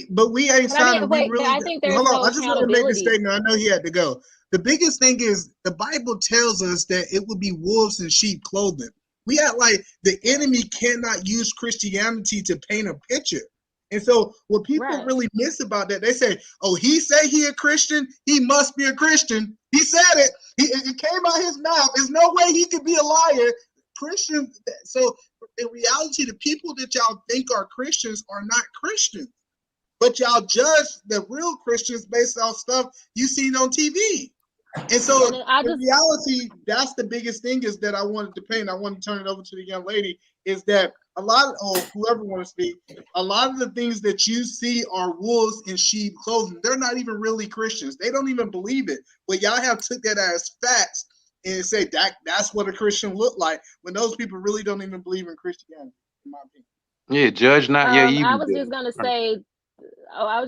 But we ain't signing. I think there's no I just want to make a accountability. statement. I know he had to go. The biggest thing is the Bible tells us that it would be wolves in sheep clothing. We act like the enemy cannot use Christianity to paint a picture. And so what people really miss about that, they say, oh, he say he a Christian, he must be a Christian. He said it. It came out his mouth. There's no way he could be a liar. Christian. So in reality, the people that y'all think are Christians are not Christians. But y'all judge the real Christians based off stuff you seen on TV. And so in reality, that's the biggest thing is that I wanted to paint. I want to turn it over to the young lady, is that a lot of whoever want to speak, a lot of the things that you see are wolves in sheep clothing. They're not even really Christians. They don't even believe it. But y'all have took that as facts and say that's what a Christian look like, when those people really don't even believe in Christianity, in my opinion. Yeah, judge not. I was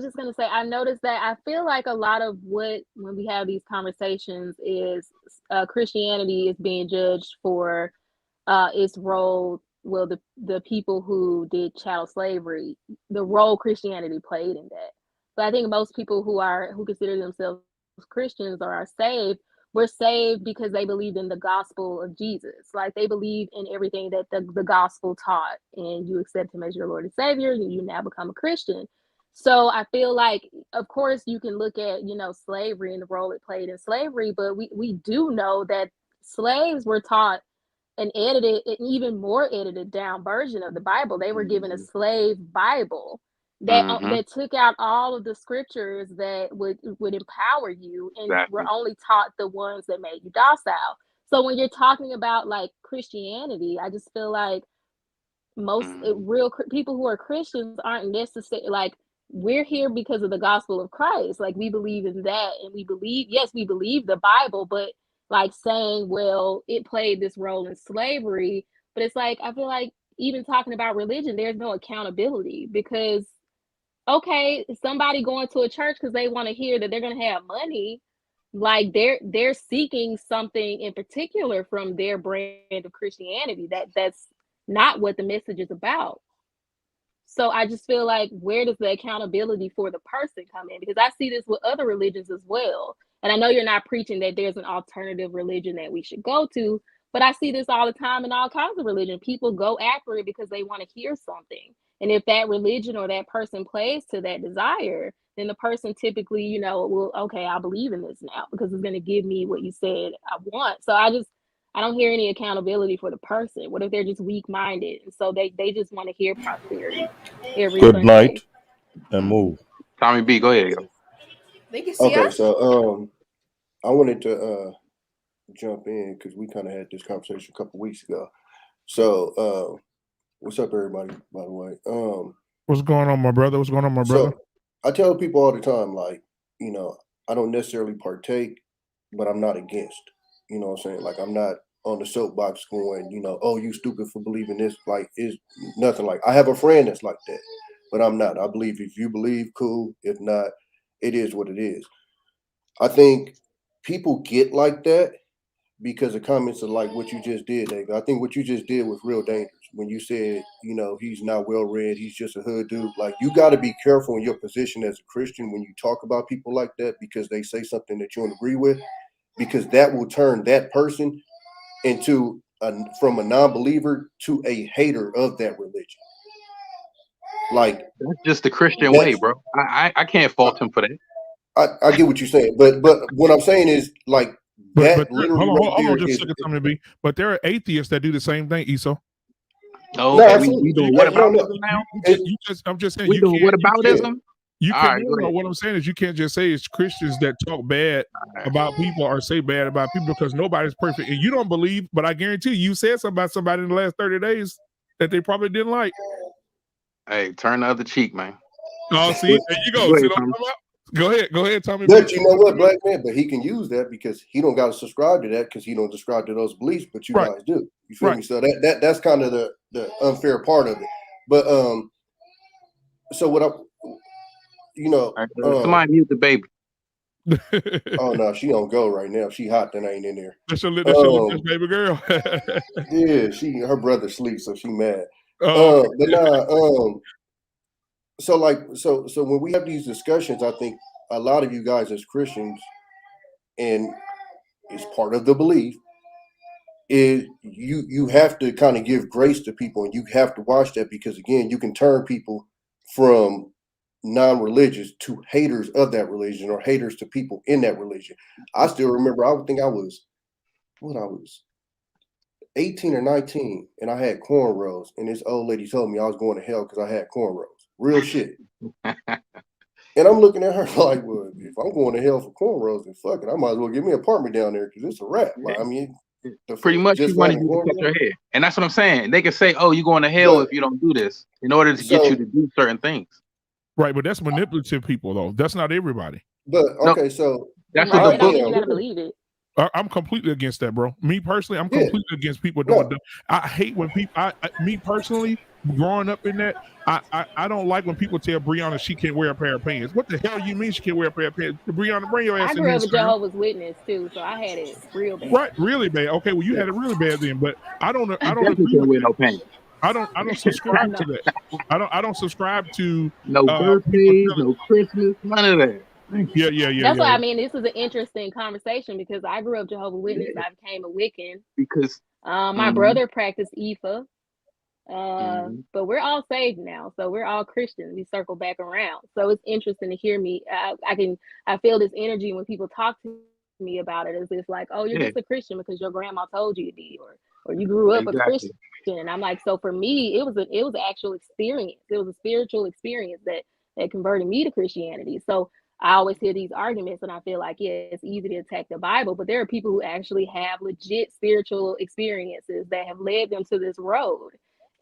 just gonna say, I noticed that I feel like a lot of when we have these conversations is Christianity is being judged for its role. Well, the people who did chattel slavery, the role Christianity played in that. But I think most people who consider themselves Christians or are saved were saved because they believed in the gospel of Jesus. Like they believed in everything that the gospel taught, and you accept him as your Lord and Savior, and you now become a Christian. So I feel like, of course, you can look at, slavery and the role it played in slavery, but we do know that slaves were taught an even more edited down version of the Bible. They were given a slave Bible that took out all of the scriptures that would empower you, and were only taught the ones that made you docile. So when you're talking about like Christianity, I just feel like most real people who are Christians aren't necessarily like, we're here because of the gospel of Christ. Like we believe in that, and we believe the Bible, but like saying, well, it played this role in slavery. But it's like, I feel like even talking about religion, there's no accountability, because okay, somebody going to a church because they want to hear that they're going to have money, like they're seeking something in particular from their brand of Christianity that's not what the message is about. So I just feel like, where does the accountability for the person come in? Because I see this with other religions as well. And I know you're not preaching that there's an alternative religion that we should go to, but I see this all the time in all kinds of religion. People go after it because they want to hear something. And if that religion or that person plays to that desire, then the person typically, will, okay, I believe in this now because it's going to give me what you said I want. So I don't hear any accountability for the person. What if they're just weak-minded, and so they just want to hear prosperity every Good Sunday? night and move. Tommy B, go ahead. They can see Okay, us. so I wanted to jump in because we kind of had this conversation a couple weeks ago. So what's up, everybody? By the way, What's going on, my brother? What's going on, my brother? so I tell people all the time, like, I don't necessarily partake, but I'm not against. You know what I'm saying? Like, I'm not on the soapbox going, oh, you stupid for believing this. Like, it's nothing like. I have a friend that's like that, but I'm not. I believe if you believe, cool. If not, it is what it is. I think people get like that because the comments are like what you just did, David. I think what you just did was real dangerous when you said, he's not well read, he's just a hood dude. Like, you got to be careful in your position as a Christian when you talk about people like that, because they say something that you don't agree with, because that will turn that person into from a non-believer to a hater of that religion. Like, that's just the Christian way, bro. I can't fault him for that. I get what you're saying, but what I'm saying is, like, But literally hold on just a second, Tommy B. But there are atheists that do the same thing, Esau. Oh, No, okay, absolutely. we doing Like, whataboutism now? I'm just saying, We doing whataboutism? You All can't. right, go ahead. What I'm saying is, you can't just say it's Christians that talk bad about people or say bad about people, because nobody's perfect, and you don't believe. But I guarantee you said something about somebody in the last 30 days that they probably didn't like. Hey, turn the other cheek, man. Oh, see, there you go. Go See ahead, what I'm talking about? Go ahead, Tommy. But you know what, black man? But he can use that because he don't got to subscribe to that, because he don't subscribe to those beliefs, but you guys do. You feel me? So that's kind of the unfair part of it. But so what somebody mute the baby. Oh no, she don't go right now. She hot, then ain't in there. That's your baby girl. Yeah, her brother sleeps, so she mad. But nah, so when we have these discussions, I think a lot of you guys as Christians, and it's part of the belief, is you have to kind of give grace to people, and you have to watch that, because again, you can turn people from non-religious to haters of that religion, or haters to people in that religion. I still remember, I would think I was 18 or 19, and I had cornrows, and this old lady told me I was going to hell because I had cornrows. Real shit. And I'm looking at her like, well, if I'm going to hell for cornrows, then fuck it, I might as well give me an apartment down there, because it's a wrap. Like, I mean, pretty much she wanted you to cut your hair. And that's what I'm saying. They can say, oh, you're going to hell if you don't do this, in order to get you to do certain things. Right, but that's manipulative people, though. That's not everybody. But okay, so that's what the book. You gotta believe it. I'm completely against that, bro. Me personally, I'm completely against people doing that. I hate when people. Me personally, growing up in that, I don't like when people tell Brianna she can't wear a pair of pants. What the hell you mean she can't wear a pair of pants? Brianna, bring your ass in here. I grew up with Jehovah's Witness too, so I had it real bad. Right, really bad. Okay, well you had it really bad then, but I don't agree with no pants. I don't subscribe to that. I don't subscribe to no birthdays, no Christmas, none of that. Yeah. That's why I mean this is an interesting conversation because I grew up Jehovah's Witness. I became a Wiccan. Because My brother practiced Ifa. But we're all saved now, so we're all Christians. We circle back around, so it's interesting to hear me. I feel this energy when people talk to me about it. It's like, oh, you're yeah, just a Christian because your grandma told you to be, or you grew up a exactly. Christian. And I'm like, so for me, it was an actual experience. It was a spiritual experience that converted me to Christianity. So I always hear these arguments, and I feel like, yeah, it's easy to attack the Bible, but there are people who actually have legit spiritual experiences that have led them to this road.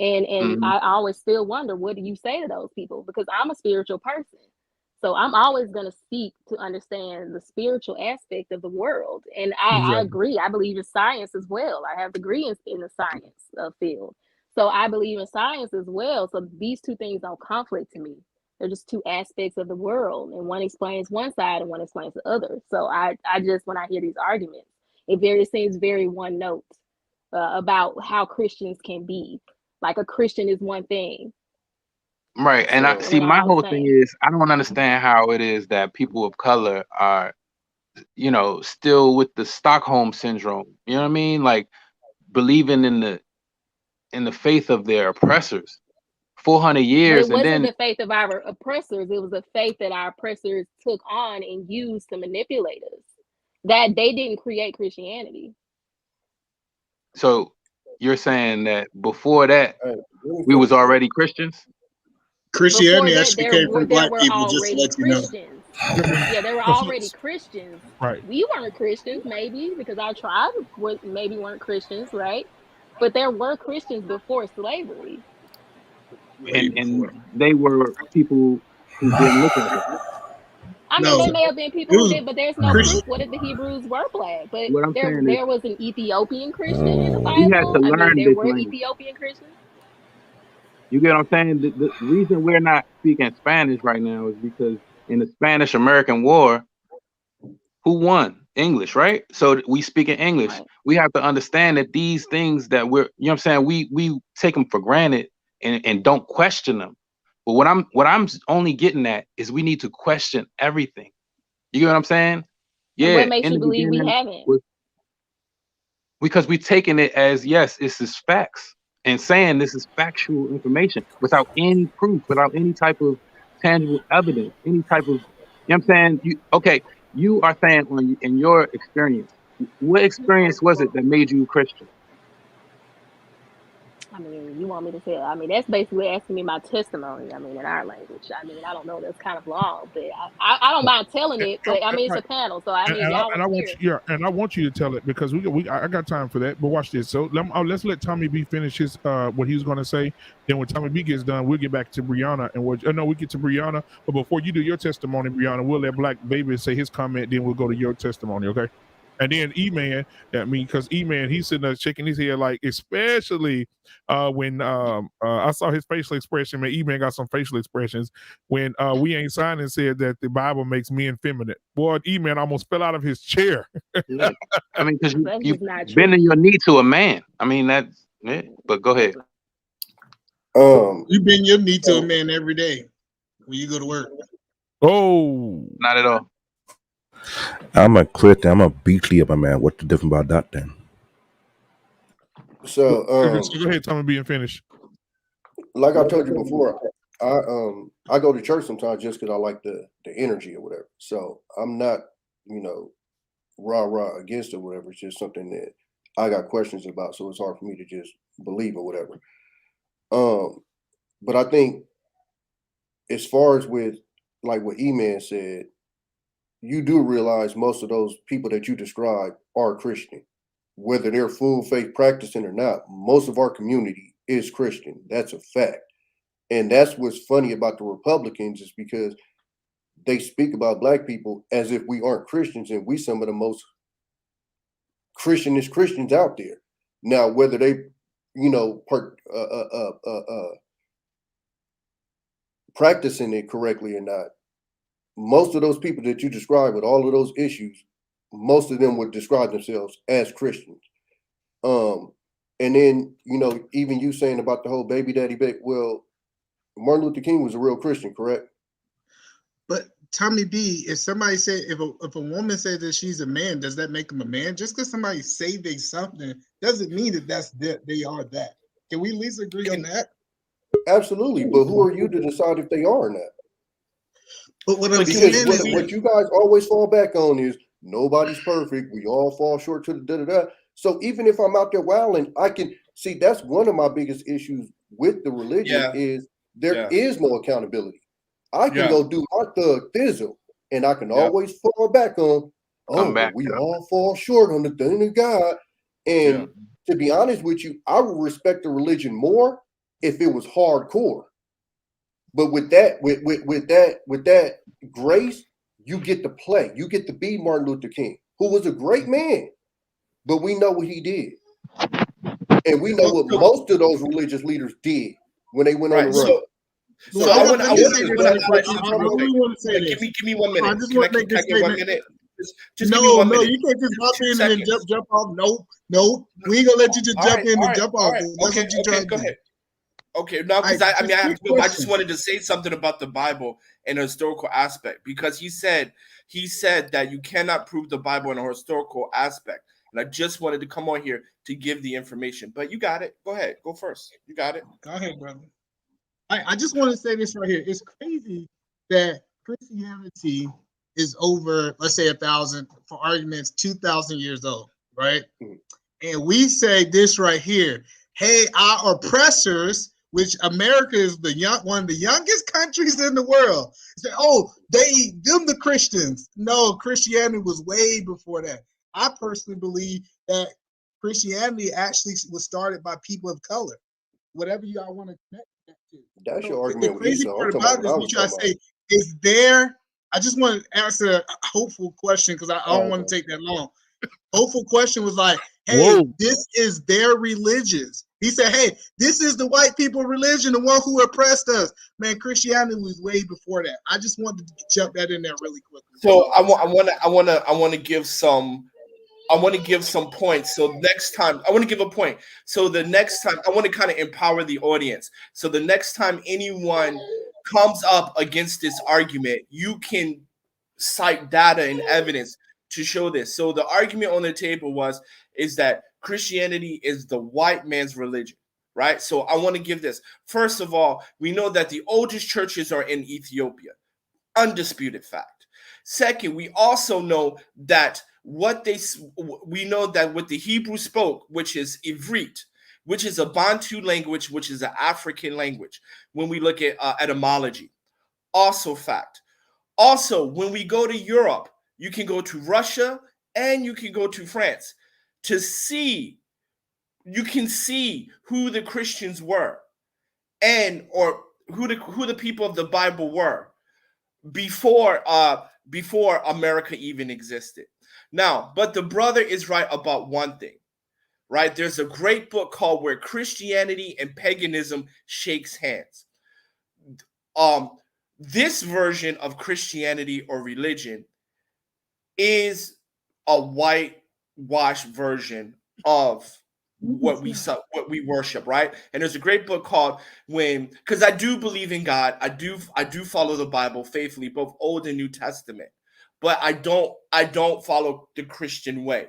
And I always still wonder, what do you say to those people? Because I'm a spiritual person. So I'm always going to seek to understand the spiritual aspect of the world. And I Exactly. agree. I believe in science as well. I have degrees in the science field. So I believe in science as well. So these two things don't conflict to me. They're just two aspects of the world. And one explains one side and one explains the other. So I just, when I hear these arguments, it seems very one note about how Christians can be. Like a Christian is one thing. Right. And I So see we're not my all the whole thing same. is I don't understand how it is that people of color are, still with the Stockholm syndrome. You know what I mean? Like believing in the faith of their oppressors. 400 But it years and wasn't then the faith of our oppressors. It was the faith that our oppressors took on and used to manipulate us. That they didn't create Christianity. so you're saying that before that Hey, really we quick. was already Christians? Before Christianity that, actually came from there black were people, just to already let you know. Christians. I mean, Yeah, there were so- already Christians. right. We weren't Christians, maybe, because our tribe maybe weren't Christians, right? But there were Christians before slavery. Way And before. they were people who didn't look like us. I mean, No, they may have been people it who was did, but there's no proof. Christian. What if the Hebrews were black? But What I'm saying is there was an Ethiopian Christian in the we had to Bible. I mean, learn there this were language. Ethiopian Christians. You get what I'm saying? The reason we're not speaking Spanish right now is because in the Spanish American War, who won? English, right? So we speak in English. Right. We have to understand that these things that what I'm saying, we take them for granted and don't question them. But what I'm only getting at is we need to question everything. You get what I'm saying? And what Yeah, makes in you the believe we beginning haven't? because we're taking it as yes, this is facts and saying this is factual information without any proof, without any type of tangible evidence, any type of, you know what I'm saying? You are saying in your experience, what experience was it that made you a Christian? I mean, you want me to tell? I mean, that's basically asking me my testimony. I mean, in our language. I mean, I don't know. That's kind of long, but I don't mind telling it. But I mean, it's Right. a panel, so I mean, y'all And want I to want hear it. you, and I want you to tell it because I got time for that. But watch this. So let's let Tommy B finish his what he was going to say. Then when Tommy B gets done, we'll get back to Brianna and what. No, we get to Brianna. But before you do your testimony, Brianna, we'll let Black Baby say his comment. Then we'll go to your testimony. Okay. And then E-Man, because E-Man, he's sitting there shaking his head like, especially when I saw his facial expression. Man, E-Man got some facial expressions when we ain't signed and said that the Bible makes men feminine. Boy, E-Man almost fell out of his chair. Yeah. I mean, because That's you just not true. bending your knee to a man. I mean, that's yeah, but go ahead. You bend your knee to a man every day when you go to work. Oh, Not at all. I'm a Christian. I'm a beatly of a man. What's the difference about that then? So go ahead, Tommy B, and finish. like I told you before, I go to church sometimes just because I like the energy or whatever. So I'm not, rah against it or whatever. It's just something that I got questions about. So it's hard for me to just believe or whatever. But I think as far as with like what E-Man said, you do realize most of those people that you describe are Christian, whether they're full faith practicing or not. Most of our community is Christian. That's a fact. And that's what's funny about the Republicans is because they speak about black people as if we aren't Christians, and we some of the most Christianist Christians out there. Now, whether they, practicing it correctly or not, most of those people that you describe with all of those issues, most of them would describe themselves as Christians. And then, even you saying about the whole baby daddy, well, Martin Luther King was a real Christian, correct? But Tommy B, if somebody say if a woman says that she's a man, does that make them a man? Just because somebody say they something doesn't mean that they are that. Can we at least agree on that? Absolutely, but who are you to decide if they are or not? But what I'm Because saying is what you guys always fall back on is nobody's perfect. We all fall short to the da-da-da. So even if I'm out there wilding, I can see that's one of my biggest issues with the religion is there is no accountability. I can go do my thug thizzle, and I can always fall back on, but we all fall short on the thing of God. And to be honest with you, I would respect the religion more if it was hardcore. But with that grace, you get to play. You get to be Martin Luther King, who was a great man, but we know what he did, and we know what most of those religious leaders did when they went on the road. So I want to say this. Give me 1 minute. I just want to make this statement. 1 minute? Just give me 1 minute. No, you can't just hop in and then jump off. No, we ain't gonna let you just jump in and jump off. That's what you trying to do. Okay, no, because I just wanted to say something about the Bible and a historical aspect, because he said that you cannot prove the Bible in a historical aspect, and I just wanted to come on here to give the information. But you got it. Go ahead. Go first. You got it. Go ahead, brother. I just want to say this right here. It's crazy that Christianity is over, let's say 1,000, for arguments, 2,000 years old, right? And we say this right here. Hey, our oppressors, which America is one of the youngest countries in the world, say, them the Christians. No, Christianity was way before that. I personally believe that Christianity actually was started by people of color. Whatever y'all want to connect that to. That's your argument with Esau. I'm talking about what you guys say is there. I just want to answer a hopeful question because I don't want to take that long. Hopeful question was like, hey, this is their religions. He said, hey, this is the white people religion, the one who oppressed us. Man, Christianity was way before that. I just wanted to jump that in there really quickly. So I want to give some points. So next time I want to give a point. So the next time I want to kind of empower the audience. So the next time anyone comes up against this argument, you can cite data and evidence to show this. So the argument on the table is that Christianity is the white man's religion, right? So I want to give this. First of all, we know that the oldest churches are in Ethiopia. Undisputed fact. Second, we also know that what the Hebrew spoke, which is Ivrit, which is a Bantu language, which is an African language, when we look at etymology. Also fact. Also, when we go to Europe, you can go to Russia and you can go to France to see, you can see who the Christians were or who the people of the Bible were before America even existed. Now, but the brother is right about one thing, right? There's a great book called Where Christianity and Paganism Shakes Hands. This version of Christianity or religion is a whitewashed version of what we worship, right? And there's a great book called because I do believe in God. I do follow the Bible faithfully, both Old and New Testament. But I don't follow the Christian way.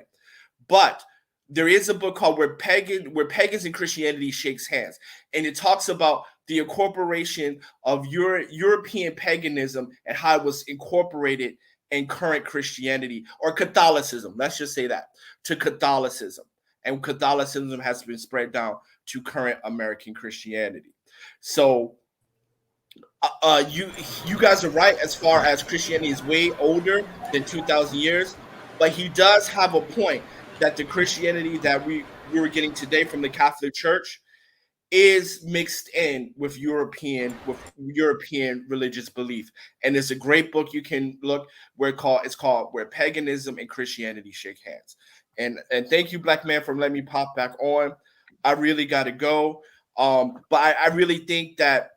But there is a book called Where Pagans and Christianity Shakes Hands, and it talks about the incorporation of European paganism and how it was incorporated in current Christianity or Catholicism. Let's just say that to Catholicism, and Catholicism has been spread down to current American Christianity. So you guys are right as far as Christianity is way older than 2,000 years, but he does have a point that the Christianity that we were getting today from the Catholic Church is mixed in with European religious belief. And there's a great book you can look it's called Where Paganism and Christianity Shake Hands. And thank you, Black Man, for letting me pop back on. I really got to go. But I really think that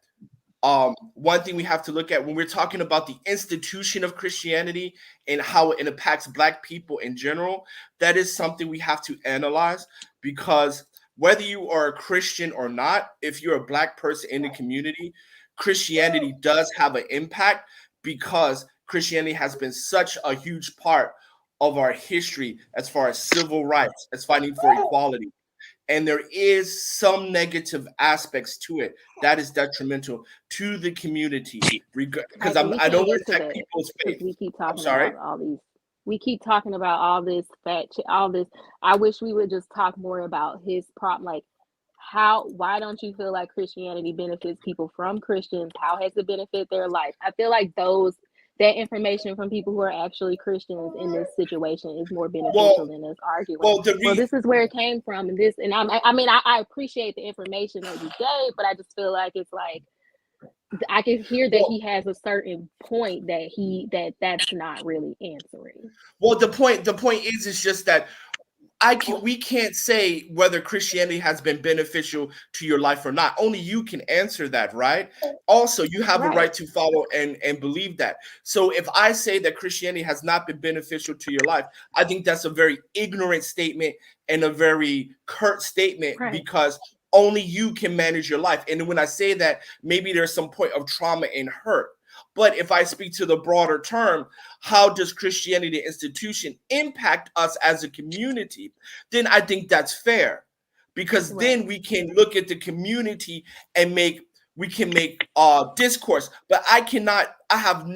one thing we have to look at when we're talking about the institution of Christianity and how it impacts Black people in general, that is something we have to analyze, because whether you are a Christian or not, if you're a Black person in the community, Christianity does have an impact because Christianity has been such a huge part of our history as far as civil rights, as fighting for equality. And there is some negative aspects to it that is detrimental to the community. Because I don't want to attack people's faith. We keep talking about all these. We keep talking about all this all this. I wish we would just talk more about his problem. Like, why don't you feel like Christianity benefits people from Christians? How has it benefited their life? I feel like that information from people who are actually Christians in this situation is more beneficial than us arguing. Well, this is where it came from, and I appreciate the information that you gave, but I just feel like it's like I can hear that he has a certain point that that's not really answering. Well, the point is just that we can't say whether Christianity has been beneficial to your life or not. Only you can answer that, right? Also, you have a right to follow and believe that. So if I say that Christianity has not been beneficial to your life, I think that's a very ignorant statement and a very curt statement, because only you can manage your life. And when I say that, maybe there's some point of trauma and hurt. But if I speak to the broader term, how does Christianity institution impact us as a community? Then I think that's fair, because then we can look at the community and make discourse. But I have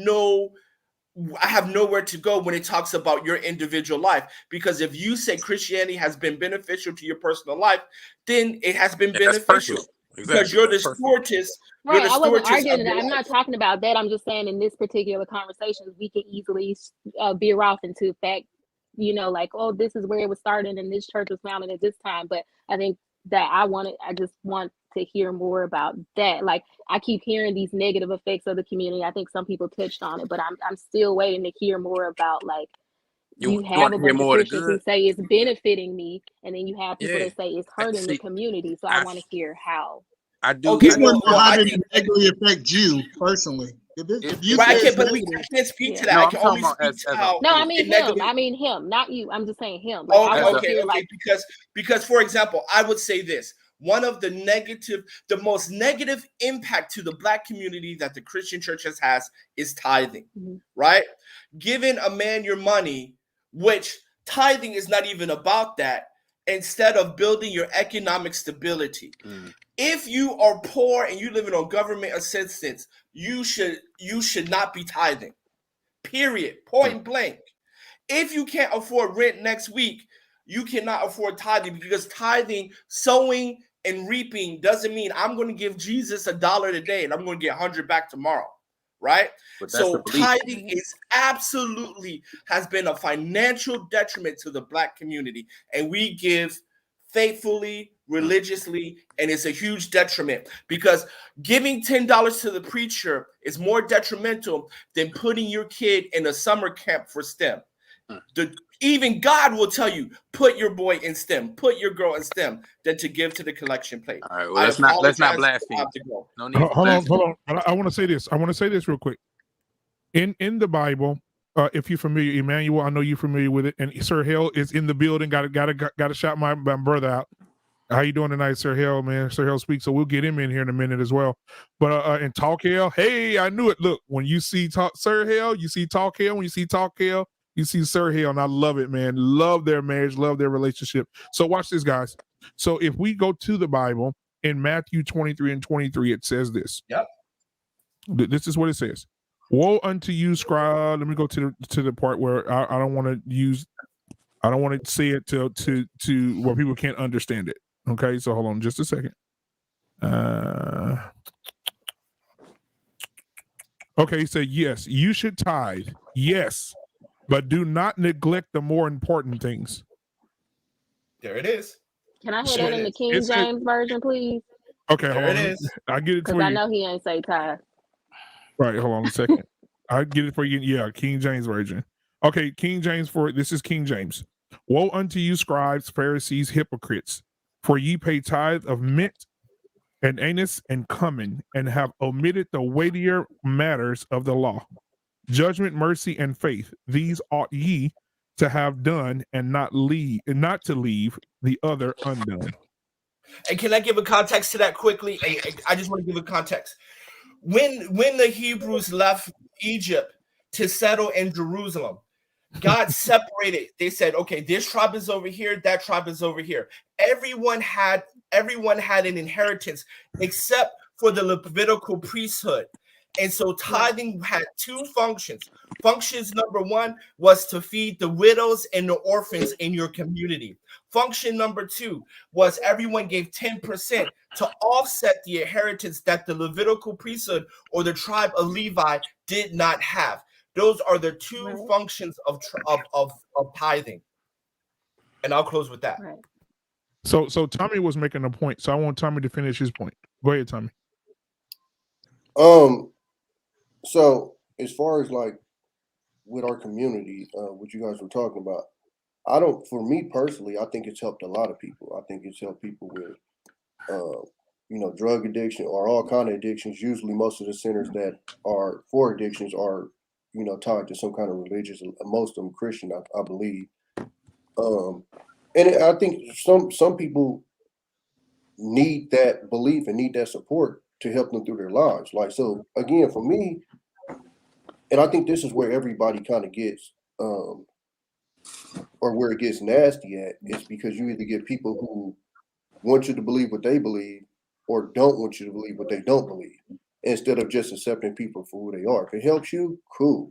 nowhere to go when it talks about your individual life, because if you say Christianity has been beneficial to your personal life, then it has been beneficial. Because you're the stewardess. Right, I wasn't arguing that. I'm not talking about that. I'm just saying in this particular conversation, we can easily veer off into the fact, like, oh, this is where it was started and this church was founded at this time. But I think that I just want to hear more about that. Like, I keep hearing these negative effects of the community. I think some people touched on it, but I'm still waiting to hear more about, like, you have a bunch of Christians who say it's benefiting me, and then you have people that say it's hurting the community. So I want to hear how. I do. Okay, how did it negatively affect you personally? I can't speak to that. I can only speak to how. No, I mean him. I mean him, not you. I'm just saying him. Like, because for example, I would say this. One of the most negative impact to the Black community that the Christian church has is tithing, right? Giving a man your money, which tithing is not even about that, instead of building your economic stability. If you are poor and you living on government assistance, you should not be tithing. Period. Point blank. If you can't afford rent next week, you cannot afford tithing, because tithing, sowing, and reaping doesn't mean I'm going to give Jesus $1 today and I'm going to get 100 back tomorrow, right? So tithing is absolutely has been a financial detriment to the Black community, and we give faithfully, religiously, and it's a huge detriment, because giving $10 to the preacher is more detrimental than putting your kid in a summer camp for STEM. Even God will tell you, put your boy in STEM, put your girl in STEM, than to give to the collection plate. All right, well, let's not blaspheme. No need. Hold on. I want to say this. real quick. In the Bible, if you're familiar, Emmanuel, I know you're familiar with it, and Sir Hale is in the building. Got to shout my brother out. How you doing tonight, Sir Hale, man? Sir Hale speaks, so we'll get him in here in a minute as well. But in Talk Hale, hey, I knew it. Look, when you see Sir Hale, you see Talk Hale. When you see Talk Hale, you see Sir Hale, and I love it, man. Love their marriage, love their relationship. So watch this, guys. So if we go to the Bible in Matthew 23:23, it says this. Yep. This is what it says. Woe unto you, scribe. Let me go to the part where I don't want to say it to where people can't understand it. Okay, so hold on just a second. Okay, he said, yes, you should tithe. Yes, but do not neglect the more important things. There it is. Can I hear that in the King James version, please? Okay, hold on. It is. I get it for you. Because I know he ain't say tithe. Right, hold on a second. I get it for you. Yeah, King James version. Okay, King James this is King James. Woe unto you, scribes, Pharisees, hypocrites, for ye pay tithe of mint and anise and cumin, and have omitted the weightier matters of the law, judgment, mercy, and faith. These ought ye to have done, and not to leave the other undone. And can I give a context to that quickly? I just want to give a context. When the Hebrews left Egypt, to settle in Jerusalem. God separated. They said, okay, this tribe is over here, that tribe is over here. Everyone had an inheritance except for the Levitical priesthood. And so tithing had two functions. Functions number one was to feed the widows and the orphans in your community. Function number two was everyone gave 10% to offset the inheritance that the Levitical priesthood or the tribe of Levi did not have. Those are the two functions of tithing. And I'll close with that. Right. So Tommy was making a point. So I want Tommy to finish his point. Go ahead, Tommy. So as far as like with our community, what you guys were talking about, for me personally, I think it's helped a lot of people. I think it's helped people with, drug addiction or all kind of addictions. Usually most of the centers that are for addictions are, tied to some kind of religious, most of them Christian, I believe. And I think some people need that belief and need that support to help them through their lives. Like, so again, for me, and I think this is where everybody kind of gets, or where it gets nasty at, is because you either get people who want you to believe what they believe or don't want you to believe what they don't believe, instead of just accepting people for who they are. If it helps you, cool.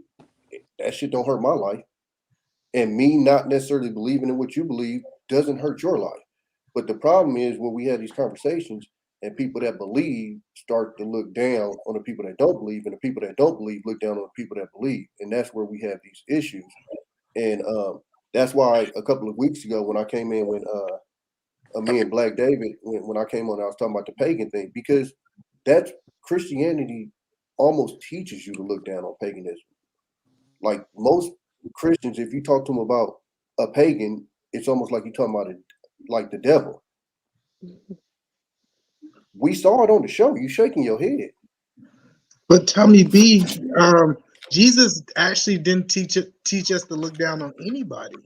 That shit don't hurt my life. And me not necessarily believing in what you believe doesn't hurt your life. But the problem is when we have these conversations and people that believe start to look down on the people that don't believe, and the people that don't believe look down on the people that believe. And that's where we have these issues. And that's why a couple of weeks ago when I came in with me and Black David, when I came on, I was talking about the pagan thing, because that's Christianity almost teaches you to look down on paganism. Like most Christians, if you talk to them about a pagan, it's almost like you're talking about it like the devil. We saw it on the show. You shaking your head. But Tommy B, Jesus actually didn't teach us to look down on anybody.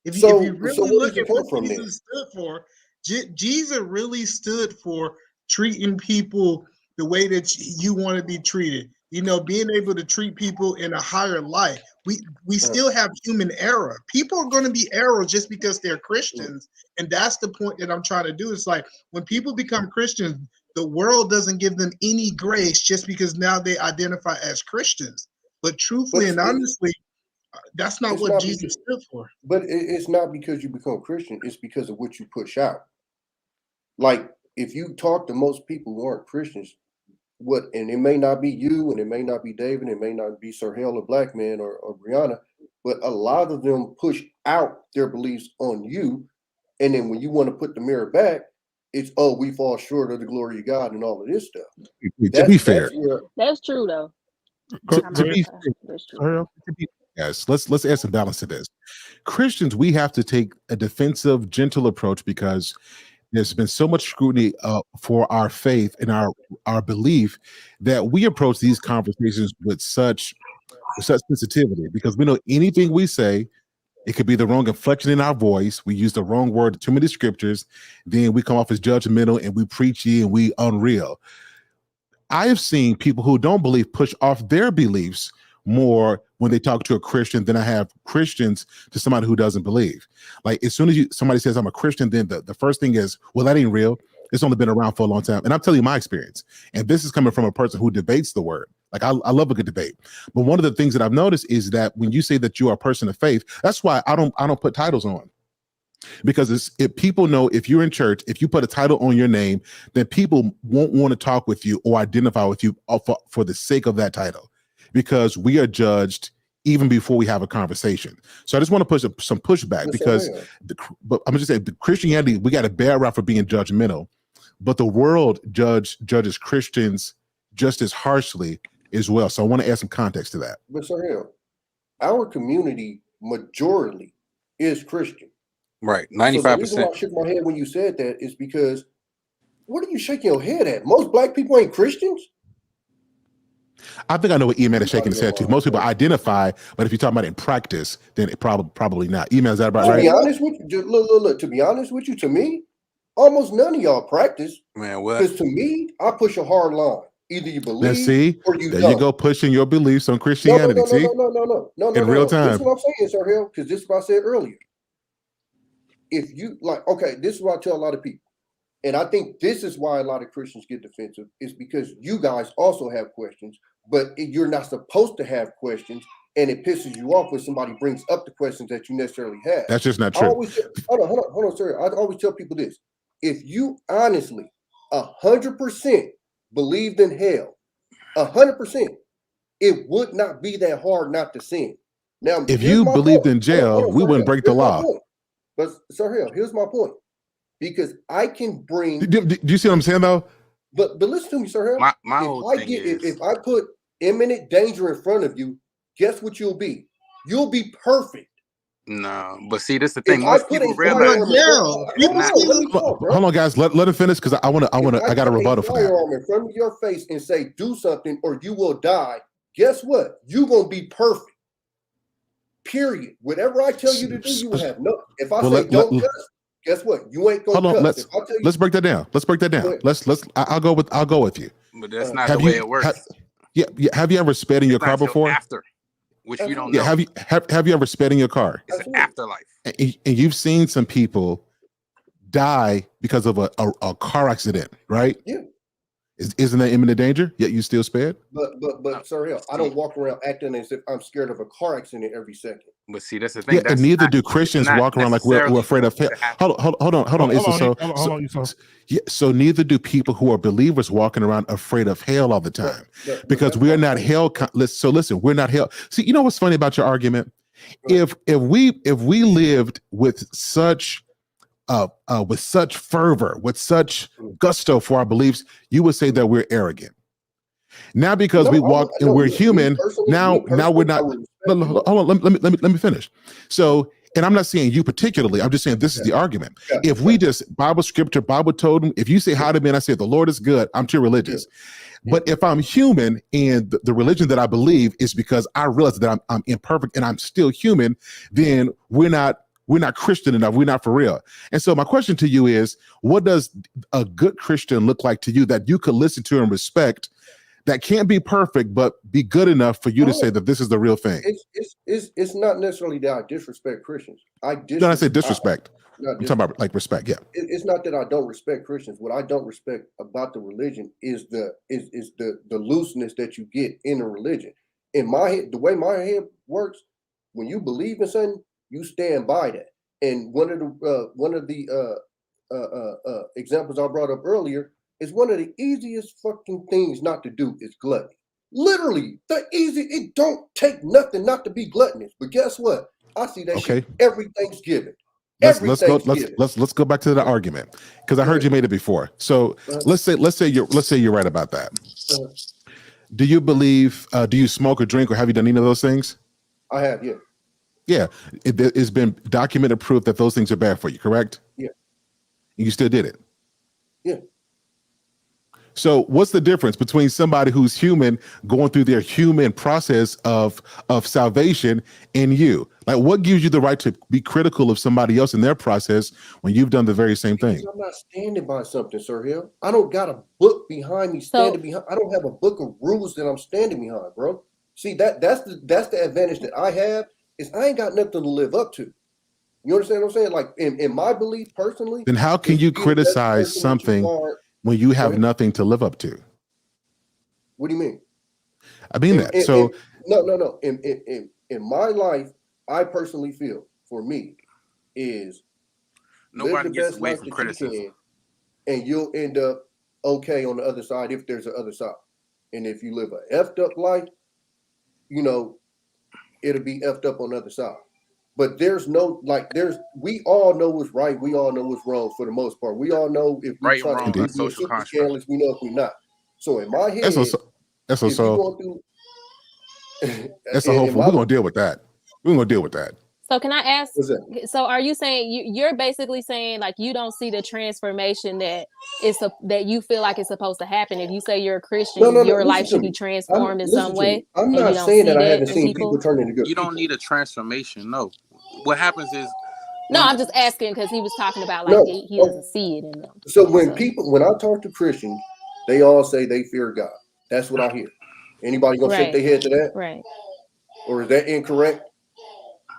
If you really look at what Jesus stood for, Jesus really stood for treating people the way that you want to be treated. Being able to treat people in a higher light. We still have human error. People are going to be errors just because they're Christians. And that's the point that I'm trying to do. It's like when people become Christians, the world doesn't give them any grace just because now they identify as Christians. But truthfully and honestly, that's not what Jesus stood for. But it's not because you become Christian. It's because of what you push out. Like if you talk to most people who aren't Christians, and it may not be you, and it may not be David, it may not be Sir Hale or Black Man or Brianna, but a lot of them push out their beliefs on you. And then when you want to put the mirror back, it's, we fall short of the glory of God and all of this stuff. To be fair, that's true though. Yes, let's add some balance to this. Christians, we have to take a defensive, gentle approach because there's been so much scrutiny for our faith and our belief that we approach these conversations with such sensitivity, because we know anything we say, it could be the wrong inflection in our voice. We use the wrong word, too many scriptures. Then we come off as judgmental and we preachy and we unreal. I have seen people who don't believe push off their beliefs more when they talk to a Christian than I have Christians to somebody who doesn't believe. Like as soon as somebody says I'm a Christian, then the first thing is, well, that ain't real. It's only been around for a long time. And I'm telling you my experience. And this is coming from a person who debates the word. Like I love a good debate. But one of the things that I've noticed is that when you say that you are a person of faith, that's why I don't put titles on. Because if people know, if you're in church, if you put a title on your name, then people won't want to talk with you or identify with you for the sake of that title. Because we are judged even before we have a conversation. So I just want to push some pushback because, but I'm just saying, the Christianity, we got a bad rap for being judgmental, but the world judges Christians just as harshly as well. So I want to add some context to that. But Sir, our community majority is Christian. Right, 95%. So the reason why I shook my head when you said that is because, what are you shaking your head at? Most Black people ain't Christians. I think I know what E-Man is shaking his head to. Most people identify, but if you're talking about it in practice, then it probably not. E-Man, is that about right? To be honest with you, look. To be honest with you, to me, almost none of y'all practice. Man, what? Because to me, I push a hard line. Either you Now, believe see, or you there don't. you go, pushing your beliefs on No, Christianity. See, in real This time. is what I'm saying, Sir Hill, because this is what I said earlier. If you like, okay, this is what I tell a lot of people, and I think this is why a lot of Christians get defensive, is because you guys also have questions, but you're not supposed to have questions, and it pisses you off when somebody brings up the questions that you necessarily have. That's just not I true. always hold on, sir. I always tell people this: if you honestly 100% believed in hell, 100%, it would not be that hard not to sin. Now, If here's you my believed point. in jail, we Sir wouldn't Hill. break the Here's my law. point. But Sir Hill, here's my point. Because I can bring. Do you see what I'm saying though? But listen to me, Sir Hill. My whole thing is, if I put imminent danger in front of you, guess what you'll be? You'll be perfect. no, but see, this is the thing. If I Most put people a realize. firearm let me talk, bro. Hold on, guys. Let him finish because I got a rebuttal for that. Firearm in front of your face and say, do something or you will die. Guess what? You're gonna be perfect. Period. Whatever I tell you to do, you will have no. If I say don't cuss, guess what? You ain't gonna hold on, cuss. Let's break that down. Let's break that down. I'll go with you. But that's not the way it works. Have you ever sped in your car before? After, which you don't know. Have you ever sped in your car? It's an afterlife. And you've seen some people die because of a car accident, right? Yeah. Isn't that imminent danger? Yet you still spared? But Sir Hill, I don't walk around acting as if I'm scared of a car accident every second. But see, that's the thing. Yeah, and neither do Christians walk around like we're afraid of hell. Hold on. So neither do people who are believers walking around afraid of hell all the time, because we are not hell. So listen, we're not hell. See, you know what's funny about your argument? If we lived with such fervor, with such gusto for our beliefs, you would say that we're arrogant. Now, because we walk and we're human, now we're not. Hold on, let me finish. So, and I'm not saying you particularly, I'm just saying this is the argument. If we just Bible scripture, Bible told him, if you say hi to me and I say the Lord is good, I'm too religious. But if I'm human and the religion that I believe is because I realize that I'm imperfect and I'm still human, then we're not Christian enough. We're not for real. And so my question to you is, what does a good Christian look like to you that you could listen to and respect, that can't be perfect, but be good enough for you to say that this is the real thing? It's not necessarily that I disrespect Christians. I say disrespect. I'm talking about like respect. Yeah. It's not that I don't respect Christians. What I don't respect about the religion is the looseness that you get in a religion. In my head, the way my head works, when you believe in something, you stand by that. And one of the examples I brought up earlier is one of the easiest fucking things not to do is gluttony. Literally, it don't take nothing not to be gluttonous. But guess what? I see that shit every Thanksgiving. Let's go back to the argument, because I heard you made it before. So let's say you're right about that. Do you believe? Do you smoke or drink, or have you done any of those things? I have, yeah. Yeah, it's been documented proof that those things are bad for you, correct? Yeah. You still did it? Yeah. So what's the difference between somebody who's human going through their human process of salvation and you? Like, what gives you the right to be critical of somebody else in their process when you've done the very same thing? I'm not standing by something, Sir Hill. I don't got a book behind me standing behind. I don't have a book of rules that I'm standing behind, bro. See, that's the advantage that I have, is I ain't got nothing to live up to. You understand what I'm saying? Like in my belief personally. Then how can you criticize something when you have nothing to live up to? What do you mean? I mean No. In my life, I personally feel, for me, is nobody gets away from criticism, and you'll end up okay on the other side if there's an other side. And if you live a effed up life, it'll be effed up on the other side. But we all know what's right. We all know what's wrong for the most part. We all know if we're trying to be super scandalous, we know if we're not. So in my head, that's hopeful. We're gonna deal with that. So can I ask? So are you saying you're basically saying like you don't see the transformation that you feel like it's supposed to happen? If you say you're a Christian, your life should be transformed in some way. I'm not saying that I haven't seen people turn into good. You don't need a transformation. No, what happens is. No, I'm just asking because he was talking about like he doesn't see it in them. So when I talk to Christians, they all say they fear God. That's what I hear. Anybody gonna shake their head to that? Right. Or is that incorrect?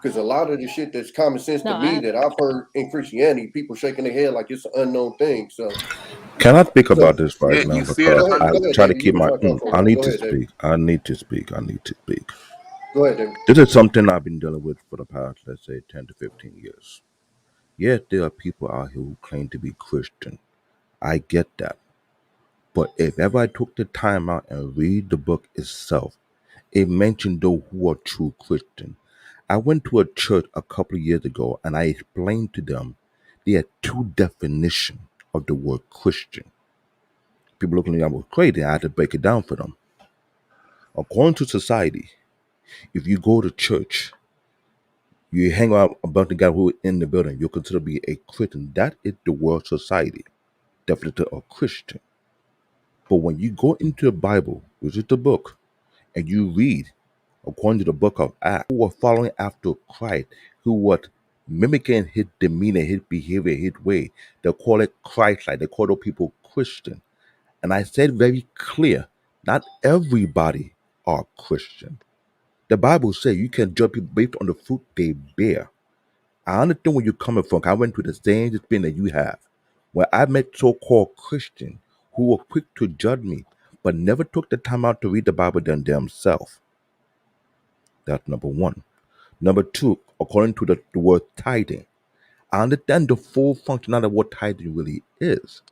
Because a lot of the shit that's common sense to me that I've heard in Christianity, people shaking their head like it's an unknown thing. So can I speak about this right now? You see it Because I try to David. keep my. I need Go to ahead, speak. I need to speak. I need to speak. Go ahead, David. This is something I've been dealing with for the past, let's say, 10 to 15 years. Yet there are people out here who claim to be Christian. I get that. But if ever I took the time out and read the book itself, it mentioned those who are true Christian. I went to a church a couple of years ago and I explained to them there are two definitions of the word Christian. People looking at me, I was crazy. I had to break it down for them. According to society, if you go to church, you hang out a bunch of guys who are in the building, you're considered to be a Christian. That is the world society, definition of Christian. But when you go into the Bible, which is the book, and you read, according to the book of Acts, who were following after Christ, who were mimicking his demeanor, his behavior, his way, they call it Christ-like. They call those people Christian. And I said very clear, not everybody are Christian. The Bible says you can judge people based on the fruit they bear. I understand where you're coming from. I went through the same experience that you have, where I met so-called Christians who were quick to judge me, but never took the time out to read the Bible themselves. That's number one. Number two, according to the word tithing, I understand the full functionality of what tithing really is.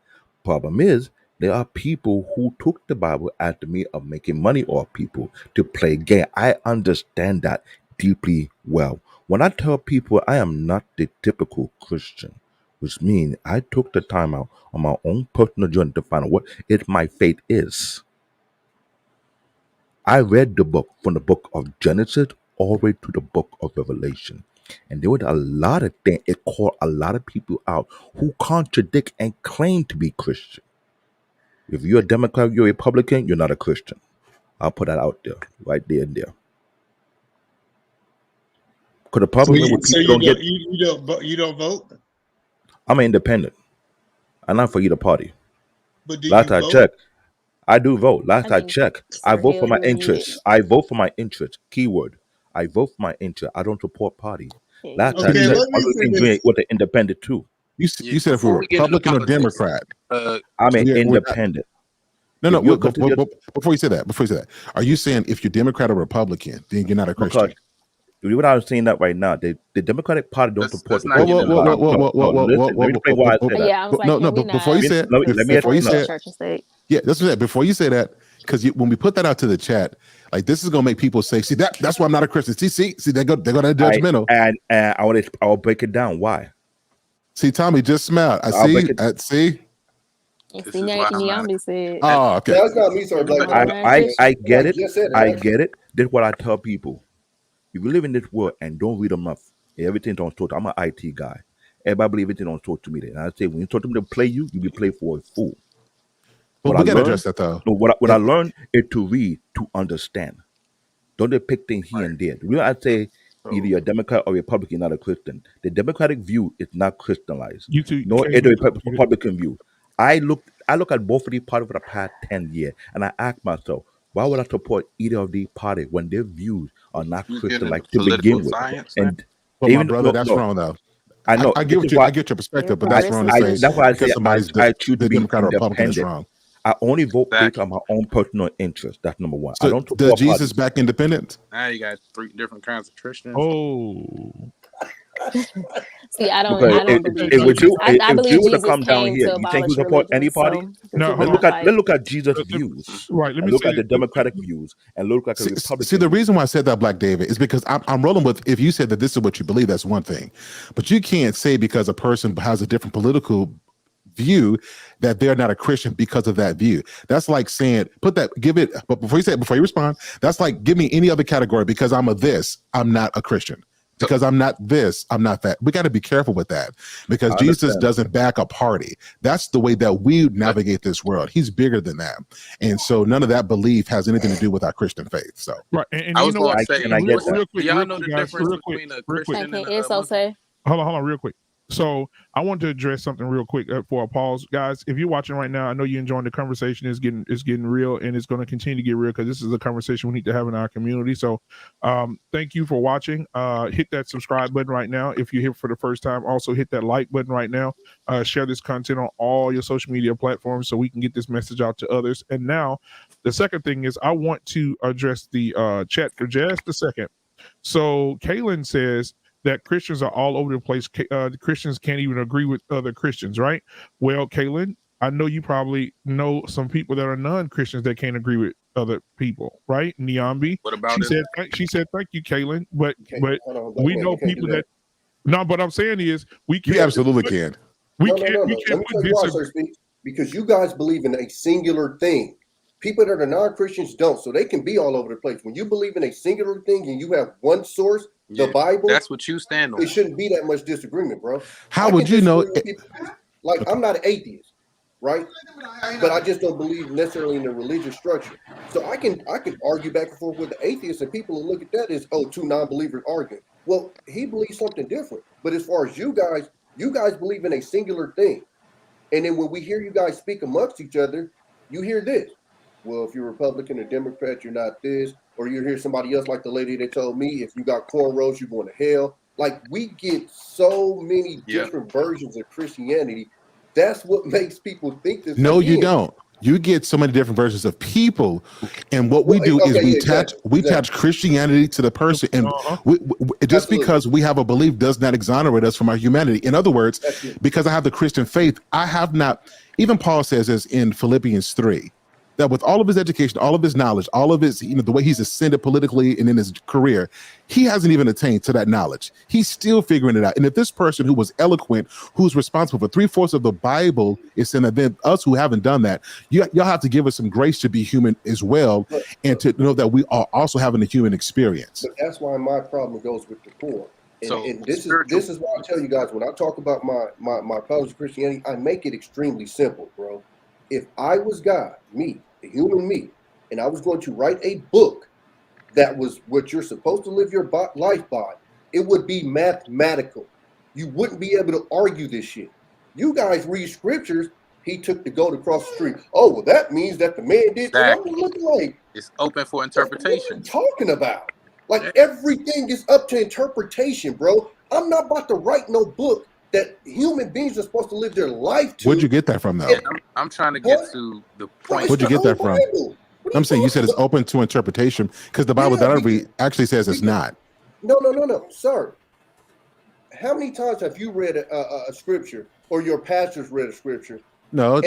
Problem is, there are people who took the Bible as the means of making money off people to play game. I understand that deeply well. When I tell people I am not the typical Christian, which means I took the time out on my own personal journey to find out what my faith is. I read the book from the book of Genesis all the way to the book of Revelation. And there were a lot of things, it called a lot of people out who contradict and claim to be Christian. If you're a Democrat, you're a Republican, you're not a Christian. I'll put that out there, right there and there. Because the problem is when people you don't vote? I'm an independent. I'm not for either party. But do Last you I vote? checked, I do vote. Last I checked, I vote for my Hillary interests. I vote for my interests. Keyword. I vote for my interest. I don't support party. Last I Okay, checked, let me I'm say doing this. with the independent too. You said if we're Before we get into Republican or politics, Democrat. I'm an Yeah, we're not- independent. No, If you go but to the- before you say that, are you saying if you're Democrat or Republican, then you're not a Christian? Because without saying that right now, the Democratic Party don't support let's the not get Christian into party. Listen, let me explain why I say that. Yeah, I was like, can we before you not? said, Let me Before you explain. said church and state. yeah, that's what I said. Before you say that, because when we put that out to the chat, like this is gonna make people say, see that's why I'm not a Christian. See, they go that judgmental. And I will break it down. Why? See, Tommy just smiled. I'll break it. See. And This see, is why I'm not. Nyambi said, Oh, okay. That's not me, sorry, Black. I get it. Just said it, I actually. get it. This is what I tell people. If you live in this world and don't read enough, everything's on social. I'm an IT guy. Everybody believe everything on social media. And I say, when you talk to them to play you, you be played for a fool. Well, we got to address that though. No, what I learned is to read, to understand. Don't they pick things here and there? The reason I say either you're a Democrat or Republican, not a Christian. The Democratic view is not Christianized. You too. No, it's a Republican view. I look at both of these parties for the past 10 years, and I ask myself, why would I support either of these parties when their views are not You Christian get like into to begin political with? science, And Well, my brother, that's wrong though. I know. I get your perspective, but that's wrong to say. That's why I say I choose to be Democrat or Republican is independent. wrong. I only vote based on my own personal interest. That's number one. So I don't does support Jesus parties. back independent? Now you got 3 different kinds of Christians. Oh. see, I don't Because believe if Jesus. I you believe were to Jesus come down came here, to you think abolish you support any religion. party? So No, Let's look at Jesus' views. Right. Let me Look say at the this. Democratic views and look at the Republican. See, the reason why I said that, Black David, is because I'm rolling with, if you said that this is what you believe, that's one thing. But you can't say because a person has a different political view that they're not a Christian because of that view. That's like saying, but before you respond, that's like, give me any other category because I'm a this, I'm not a Christian. Because I'm not this, I'm not that. We got to be careful with that because Jesus doesn't back a party. That's the way that we navigate this world. He's bigger than that. And so none of that belief has anything to do with our Christian faith. So right. And I you was know going what? to say, and I get that. Real quick, y'all real know quick, the guys, difference real quick, between a real quick. Christian and can a Enso Muslim? say? Hold on, real quick. So I want to address something real quick for a pause, guys. If you're watching right now, I know you're enjoying the conversation. It's getting real, and it's going to continue to get real because this is a conversation we need to have in our community. So, thank you for watching. Hit that subscribe button right now if you're here for the first time. Also, hit that like button right now. Share this content on all your social media platforms so we can get this message out to others. And now, the second thing is I want to address the chat for just a second. So, Kaylin says that Christians are all over the place. Christians can't even agree with other Christians, right? Well, Kaylin, I know you probably know some people that are non-Christians that can't agree with other people, right? Niambi. What about She said, thank you, Kaylin. But Hold on, we man, know you can't people do that. No, but I'm saying is we can't. You absolutely can. We No. can't. We Let can't me put tell you why, disagree. Sir Speaks. Because you guys believe in a singular thing. People that are non-Christians don't, so they can be all over the place. When you believe in a singular thing and you have one source, the Yeah, Bible, that's what you stand on. it shouldn't be that much disagreement, bro. How I would can you know? disagree with people. Like, I'm not an atheist, right? But I just don't believe necessarily in the religious structure. So I can argue back and forth with the atheists, and people will look at that as, oh, two non-believers arguing. Well, he believes something different. But as far as you guys believe in a singular thing. And then when we hear you guys speak amongst each other, you hear this. Well, if you're Republican or Democrat, you're not this. Or you hear somebody else like the lady that told me, if you got cornrows, you're going to hell. Like, we get so many different versions of Christianity. That's what makes people think this. No, you don't. You get so many different versions of people, and what we do is we attach Christianity to the person, and just because we have a belief does not exonerate us from our humanity. In other words, because I have the Christian faith, I have not. Even Paul says this in Philippians 3. That with all of his education, all of his knowledge, all of his, the way he's ascended politically and in his career, he hasn't even attained to that knowledge. He's still figuring it out. And if this person who was eloquent, who's responsible for 3/4 of the Bible is saying that, then us who haven't done that, y'all have to give us some grace to be human as well, and to know that we are also having a human experience. But that's why my problem goes with the poor. And this is why I tell you guys, when I talk about my college of Christianity, I make it extremely simple, bro. If I was God, me, the human me, and I was going to write a book that was what you're supposed to live your life by, it would be mathematical. You wouldn't be able to argue this shit. You guys read scriptures, he took the goat across the street. Oh, well, that means that the man did. Exactly. And I'm looking like, it's open for interpretation. What are you talking about? Like, everything is up to interpretation, bro. I'm not about to write no book that human beings are supposed to live their life to. Where'd you get that from, though? I'm trying to get to the point. Where'd you get that from? I'm saying you said it's open to interpretation, because the Bible that I read actually says it's not. No, sir. How many times have you read a scripture, or your pastor's read a scripture? No.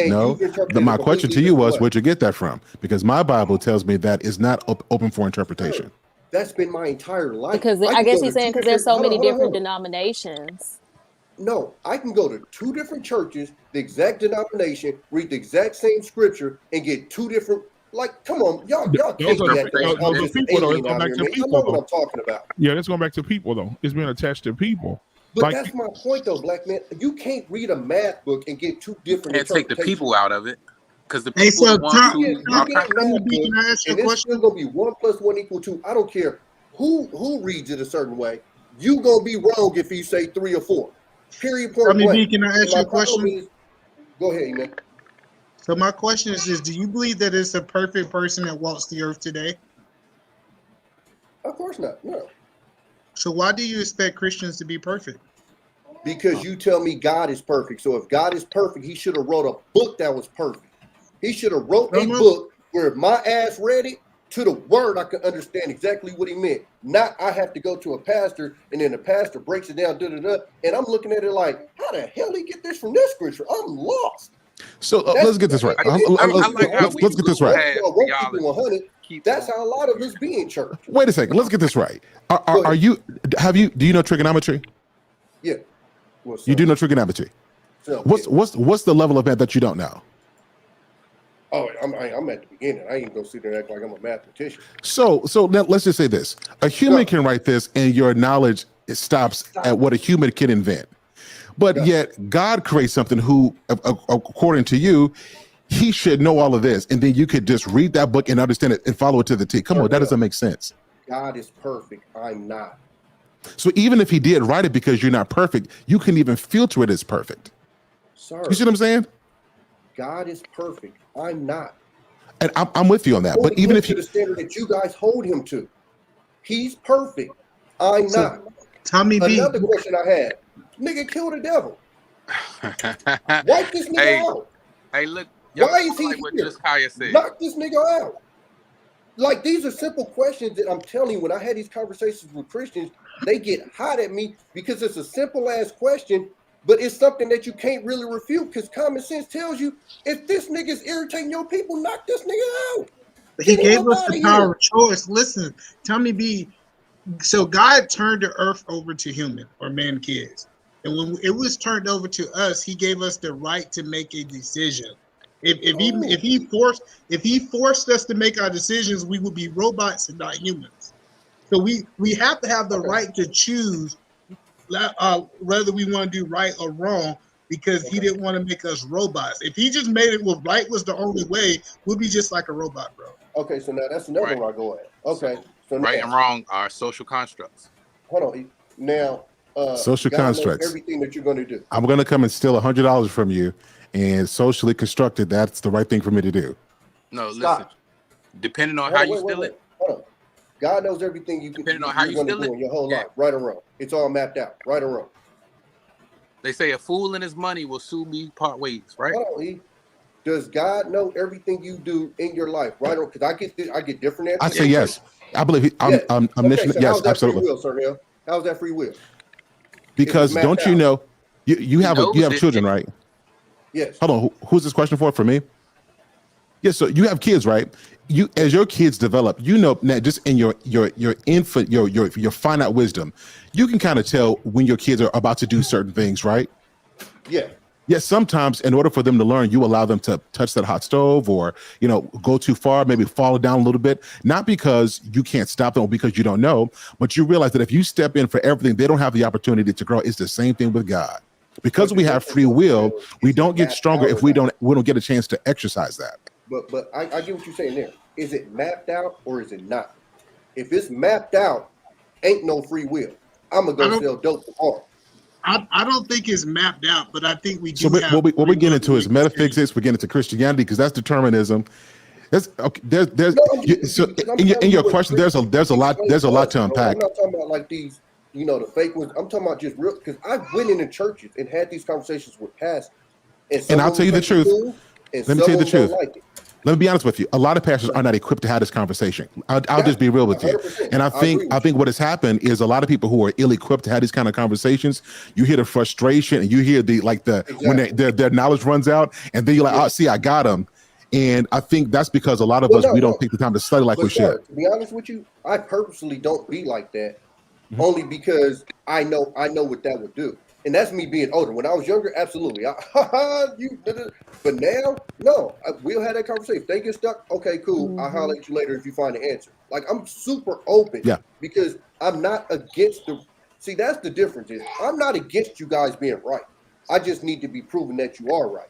My question to you was, where'd you get that from? Because my Bible tells me that is not open for interpretation. That's been my entire life. Because I guess he's saying because there's so many different denominations. No, I can go to 2 different churches, the exact denomination, read the exact same scripture, and get 2 different. Like, come on, y'all can't do that. I'm just an alien out here, man. I know what I'm talking about. Yeah, that's going back to people, though. It's being attached to people. But that's my point, though, black man. You can't read a math book and get 2 different. Can't take the people out of it, because the people want to. And it's still gonna be 1 + 1 = 2. I don't care who reads it a certain way. You gonna be wrong if you say 3 or 4. Period. Point blank. Can I ask you a question? Go ahead, man. So my question is this: do you believe that it's a perfect person that walks the earth today? Of course not. No. So why do you expect Christians to be perfect? Because you tell me God is perfect. So if God is perfect, he should have wrote a book that was perfect. He should have wrote a book where if my ass read it to the word, I could understand exactly what he meant. Not I have to go to a pastor and then the pastor breaks it down, and I'm looking at it like, how the hell did he get this from this scripture? I'm lost. So let's get this right. Let's get this right. That's how a lot of us be in church. Wait a second. Let's get this right. Do you know trigonometry? Yeah. You do know trigonometry. What's the level of math that you don't know? Oh, I'm at the beginning. I ain't gonna sit there and act like I'm a mathematician. So now let's just say this: a human can write this, and your knowledge stops at what a human can invent. But yet God creates something who, according to you, he should know all of this, and then you could just read that book and understand it and follow it to the T. Come on, that doesn't make sense. God is perfect. I'm not. So even if he did write it because you're not perfect, you can even filter it as perfect. Sir, You see what I'm saying? God is perfect. I'm not. And I'm with you on that. But even if to you, the standard that you guys hold him to, he's perfect. I'm not. Tommy B. Another question I had: nigga, kill the devil. Wipe this nigga out. Hey, look. Why is he like what here? just Kaya said. Knock this nigga out. Like, these are simple questions that I'm telling you, when I had these conversations with Christians, they get hot at me because it's a simple ass question, but it's something that you can't really refute because common sense tells you if this nigga's irritating your people, knock this nigga out. He gave us the power of choice. Listen, Tommy B. So God turned the earth over to human or man kids. And when it was turned over to us, he gave us the right to make a decision. If he forced us to make our decisions, we would be robots and not humans. So we have to have the right to choose whether we want to do right or wrong, because he didn't want to make us robots. If he just made it right was the only way, we'll be just like a robot, bro. Okay, so now that's another one I go at. Okay, so Right now, and wrong are social constructs. Hold on. Now, social God knows constructs. everything that you're going to do. I'm going to come and steal $100 from you, and socially constructed, that's the right thing for me to do. No, Stop. listen. Depending on how you steal it. Hold on. God knows everything you're going to do in your whole life, right or wrong. It's all mapped out, right or wrong. They say a fool and his money will soon be part ways, right? Hold on, E. Does God know everything you do in your life, right? Or because I get different answers. I say yes. I believe I'm omniscient. So yes, how's that absolutely. free will, Sir Hill? How's that free will? Because don't you know, you have children, right? Yes. Hold on. Who's this question for? For me? Yes. So you have kids, right? You, as your kids develop, you know, now just in your infant, your finite wisdom, you can kind of tell when your kids are about to do certain things, right? Yeah. Yes, sometimes in order for them to learn, you allow them to touch that hot stove or, you know, go too far, maybe fall down a little bit, not because you can't stop them or because you don't know, but you realize that if you step in for everything, they don't have the opportunity to grow. It's the same thing with God. Because we have free will, we don't get stronger if we don't get a chance to exercise that. But I get what you're saying there. Is it mapped out or is it not? If it's mapped out, ain't no free will. I'm gonna go sell dope tomorrow. I don't think it's mapped out, but I think we do. So what we get into is metaphysics. We get into Christianity because that's determinism. There's in your question. There's a lot to unpack. I'm not talking about like these, you know, the fake ones. I'm talking about just real, because I've went into churches and had these conversations with pastors, and I'll tell you the truth. Let me tell you the truth. Let me be honest with you. A lot of pastors are not equipped to have this conversation. I'll just be real with you. And I think what has happened is a lot of people who are ill-equipped to have these kind of conversations, you hear the frustration and you hear when their knowledge runs out, and then you're like, oh, see, I got them. And I think that's because a lot of us, we don't take the time to study like we should. To be honest with you, I purposely don't be like that, only because I know what that would do. And that's me being older. When I was younger, absolutely. But now, no. We'll have that conversation. If they get stuck, okay, cool. I'll holler at you later if you find the answer. Like, I'm super open. Yeah. Because I'm not against the... See, that's the difference. Is I'm not against you guys being right. I just need to be proven that you are right.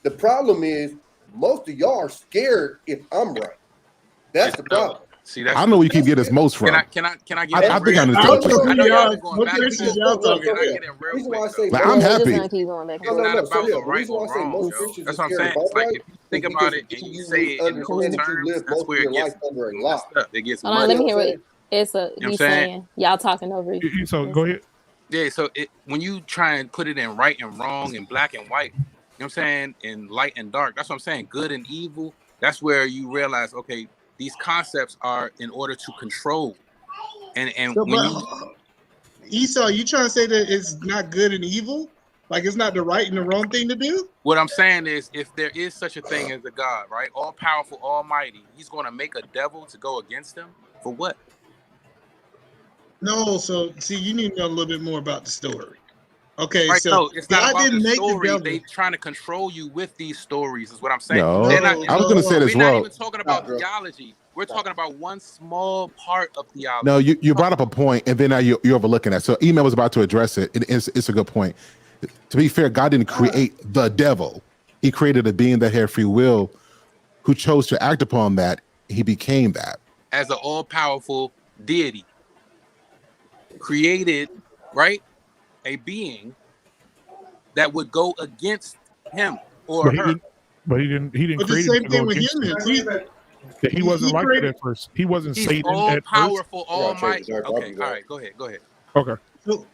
The problem is, most of y'all are scared if I'm right. That's the problem. See, that's I know where you keep getting this most from. Can I get I think I understand. I know y'all going back. I'm happy. It's not about the right or wrong, Joe. That's what I'm saying. It's like if you think about it and you say it in those terms, that's where it gets messed up. It gets let me hear it. He's saying. Y'all talking over you. So go ahead. Yeah, so when you try and put it in right and wrong and black and white, you know what I'm saying, in light and dark, that's what I'm saying, good and evil, that's where you realize, okay, these concepts are in order to control. And so, when you Esau, you trying to say that it's not good and evil? Like it's not the right and the wrong thing to do? What I'm saying is, if there is such a thing as a God, right, all powerful, almighty, he's going to make a devil to go against him for what? No, so see, you need to know a little bit more about the story. Okay, right, so it's not about didn't the make story. the devil. They trying to control you with these stories, is what I'm saying. No, not, I was going to say this. We're not even talking about theology. We're talking about one small part of theology. No, you brought up a point, and then now you're overlooking that. So Email was about to address it. It's a good point. To be fair, God didn't create the devil. He created a being that had free will, who chose to act upon that. He became that as an all-powerful deity. created, right, a being that would go against him or But he her. didn't. But he didn't But the create him same to go thing with against him. humans. He wasn't like that created. at first. He wasn't He's Satan all at first. powerful, I gotta change almighty. the dark, I'll Okay, be all back. right, go ahead. Okay.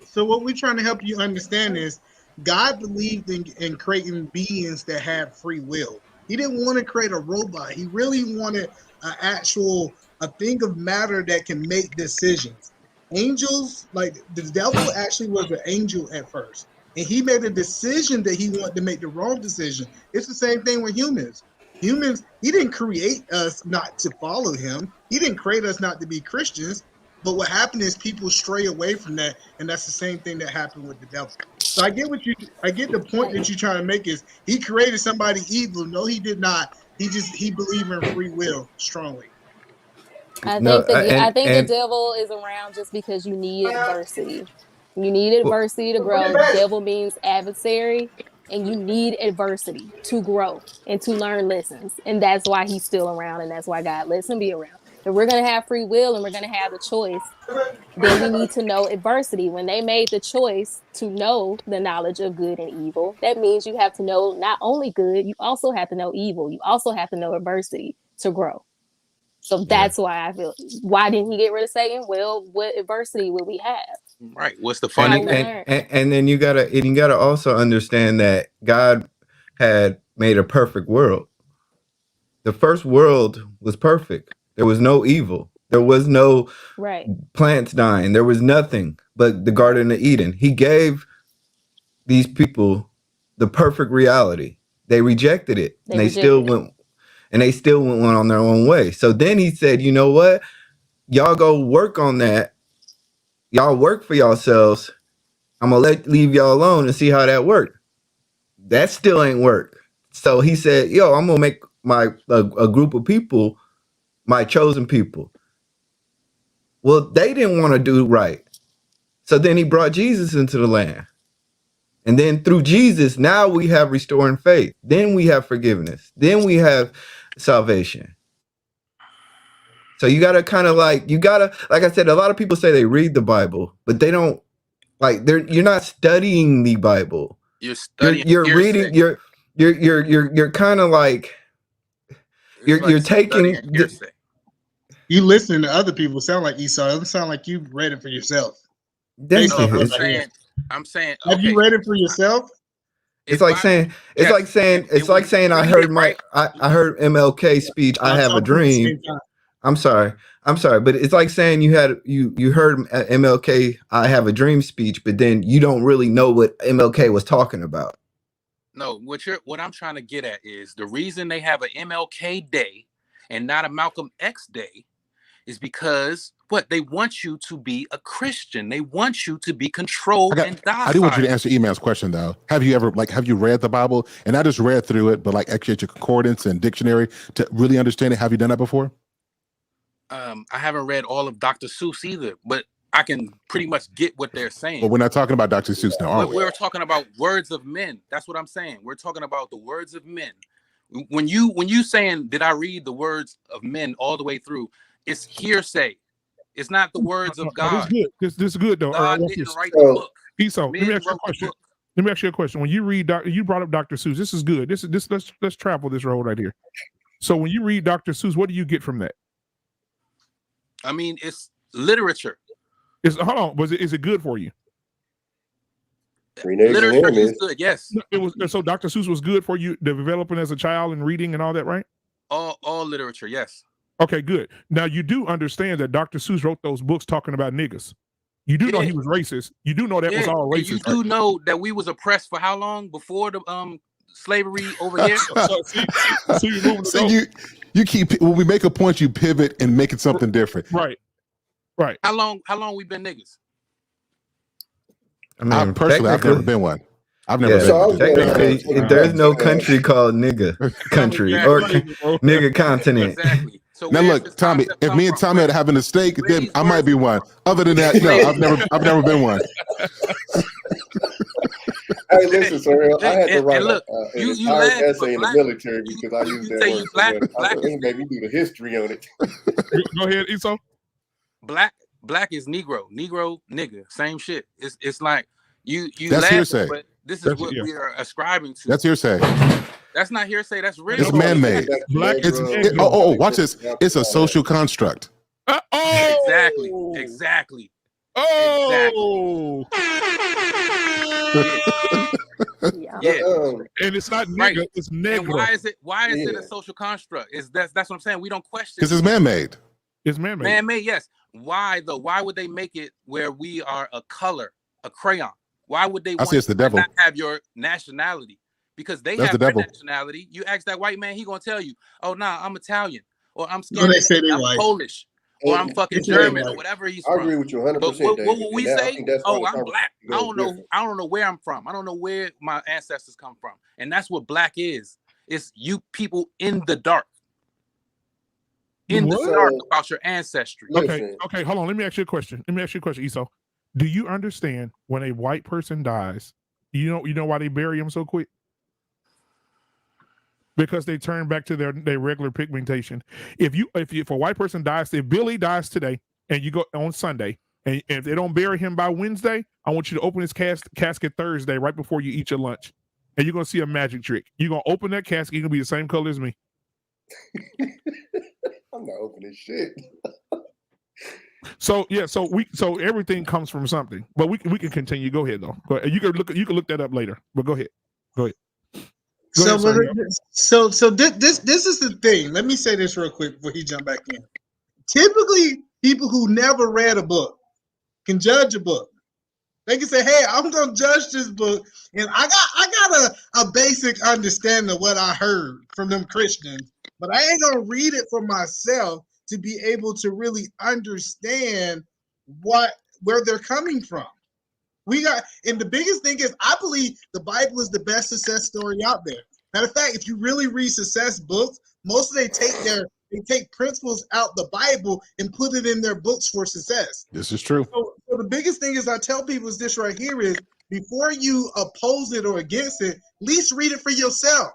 So what we're trying to help you understand is God believed in creating beings that had free will. He didn't want to create a robot. He really wanted a thing of matter that can make decisions. Angels, like the devil actually was an angel at first. And he made a decision that he wanted to make the wrong decision. It's the same thing with humans. Humans, he didn't create us not to follow him. He didn't create us not to be Christians. But what happened is people stray away from that, and that's the same thing that happened with the devil. So I get the point that you're trying to make is he created somebody evil. No, he did not. He believed in free will strongly. I No, think the and devil is around just because you need adversity. You need well, adversity to grow. Devil means adversary, and you need adversity to grow and to learn lessons. And that's why he's still around, and that's why God lets him be around. If we're gonna have free will and we're gonna have the choice, then we need to know adversity. When they made the choice to know the knowledge of good and evil, that means you have to know not only good, you also have to know evil. You also have to know adversity to grow. So that's why I feel, why didn't he get rid of Satan? Well, what adversity would we have? Right. What's the How funny we thing? learn. and then you gotta also understand that God had made a perfect world. The first world was perfect. There was no evil. There was no Right. plants dying. There was nothing but the Garden of Eden. He gave these people the perfect reality. They rejected it. They rejected it. They still went on their own way. So then he said, you know what? Y'all go work on that. Y'all work for yourselves. I'm gonna leave y'all alone and see how that worked. That still ain't work. So he said, yo, I'm gonna make a group of people my chosen people. Well, they didn't want to do right. So then he brought Jesus into the land. And then through Jesus, now we have restoring faith. Then we have forgiveness. Then we have salvation. So you gotta like I said, a lot of people say they read the Bible, but they don't you're not studying the Bible. You're studying. You're reading. You're kind of like you're taking. Hearsay. You listen to other people sound like Esau. It doesn't sound like you read it for yourself. That's No, it. I'm saying. Have you read it for yourself? It's like saying I heard MLK speech. I have a dream. I'm sorry, but it's like saying you heard MLK I have a dream speech, but then you don't really know what MLK was talking about. No, what I'm trying to get at is the reason they have an MLK Day and not a Malcolm X Day is because they want you to be a Christian. They want you to be controlled and docile. I do want you to answer Eman's question though. Have you read the Bible and not just read through it, but actually at your concordance and dictionary to really understand it? Have you done that before? I haven't read all of Dr. Seuss either, but I can pretty much get what they're saying. But we're not talking about Dr. Seuss now, are we? We're talking about words of men. That's what I'm saying. We're talking about the words of men. When you saying, did I read the words of men all the way through? It's hearsay. It's not the words of God. This is good though. God didn't write the book. Esau, let me ask you a question. When you read, you brought up Dr. Seuss. This is good. Let's travel this road right here. So when you read Dr. Seuss, what do you get from that? I mean, it's literature. Is it good for you? Literature is good. Yes. It was. So Dr. Seuss was good for you developing as a child and reading and all that, right? All literature. Yes. Okay, good. Now you do understand that Dr. Seuss wrote those books talking about niggas. You do know he was racist. You do know that was all racist. You do know that we was oppressed for how long before the slavery over here? You keep, when we make a point, you pivot and make it something different. Right. How long we been niggas? I mean, personally, I've never been one. I've never been one. There's no country called nigga country or nigga continent. Exactly. So now look, Tommy, if me and Tommy are having a steak, then I might be one. Other than that, no, I've never been one. Hey, listen, sir, I had to write an entire essay in the military because I used that word. I said, hey, maybe do the history on it. Go ahead, Esau. black is Negro, nigga, same shit. It's like you That's laugh, hearsay. but this is That's- what yeah. we are ascribing to. That's hearsay. That's not hearsay. That's real. It's man-made. Black It's Negro. watch this. It's a social construct. Exactly. Exactly. Oh. Yeah. Yeah. And it's not Right. nigga, it's And negro. why is it Yeah. a social construct? That's what I'm saying. We don't question Because it's man-made. It's man-made. man-made, yes. Why though? Why would they make it where we are a color, a crayon? Why would they I say it's the devil. not have your nationality? Because they That's have the their devil. nationality. You ask that white man, he gonna tell you, "Oh, nah, I'm Italian, or I'm No, they say Scandinavian, they I'm white. Polish, or I'm fucking They say they German, or white. whatever he's I from." agree with you 100%. But what David, will we and I say? think that's why Oh, the I'm black. I conversation don't goes know. different. I don't know where I'm from. I don't know where my ancestors come from, and that's what black is. It's you people in the dark, in the What? dark about your ancestry. Listen, Okay, hold on. Let me ask you a question. Esau. Do you understand when a white person dies, you know why they bury him so quick? Because they turn back to their regular pigmentation. If a white person dies, if Billy dies today and you go on Sunday, and if they don't bury him by Wednesday, I want you to open his casket Thursday right before you eat your lunch. And you're gonna see a magic trick. You're gonna open that casket, you're gonna be the same color as me. I'm not opening shit. So everything comes from something. But we can continue. Go ahead though. Go ahead. You can look that up later. But go ahead. Go ahead. So, Go ahead, this is the thing. Let me say this real quick before he jump back in. Typically, people who never read a book can judge a book. They can say, "Hey, I'm gonna judge this book, and I got a basic understanding of what I heard from them Christians, but I ain't gonna read it for myself to be able to really understand where they're coming from." And the biggest thing is, I believe the Bible is the best success story out there. Matter of fact, if you really read success books, most of they take principles out the Bible and put it in their books for success. This is true. So the biggest thing is I tell people is this right here is before you oppose it or against it, at least read it for yourself.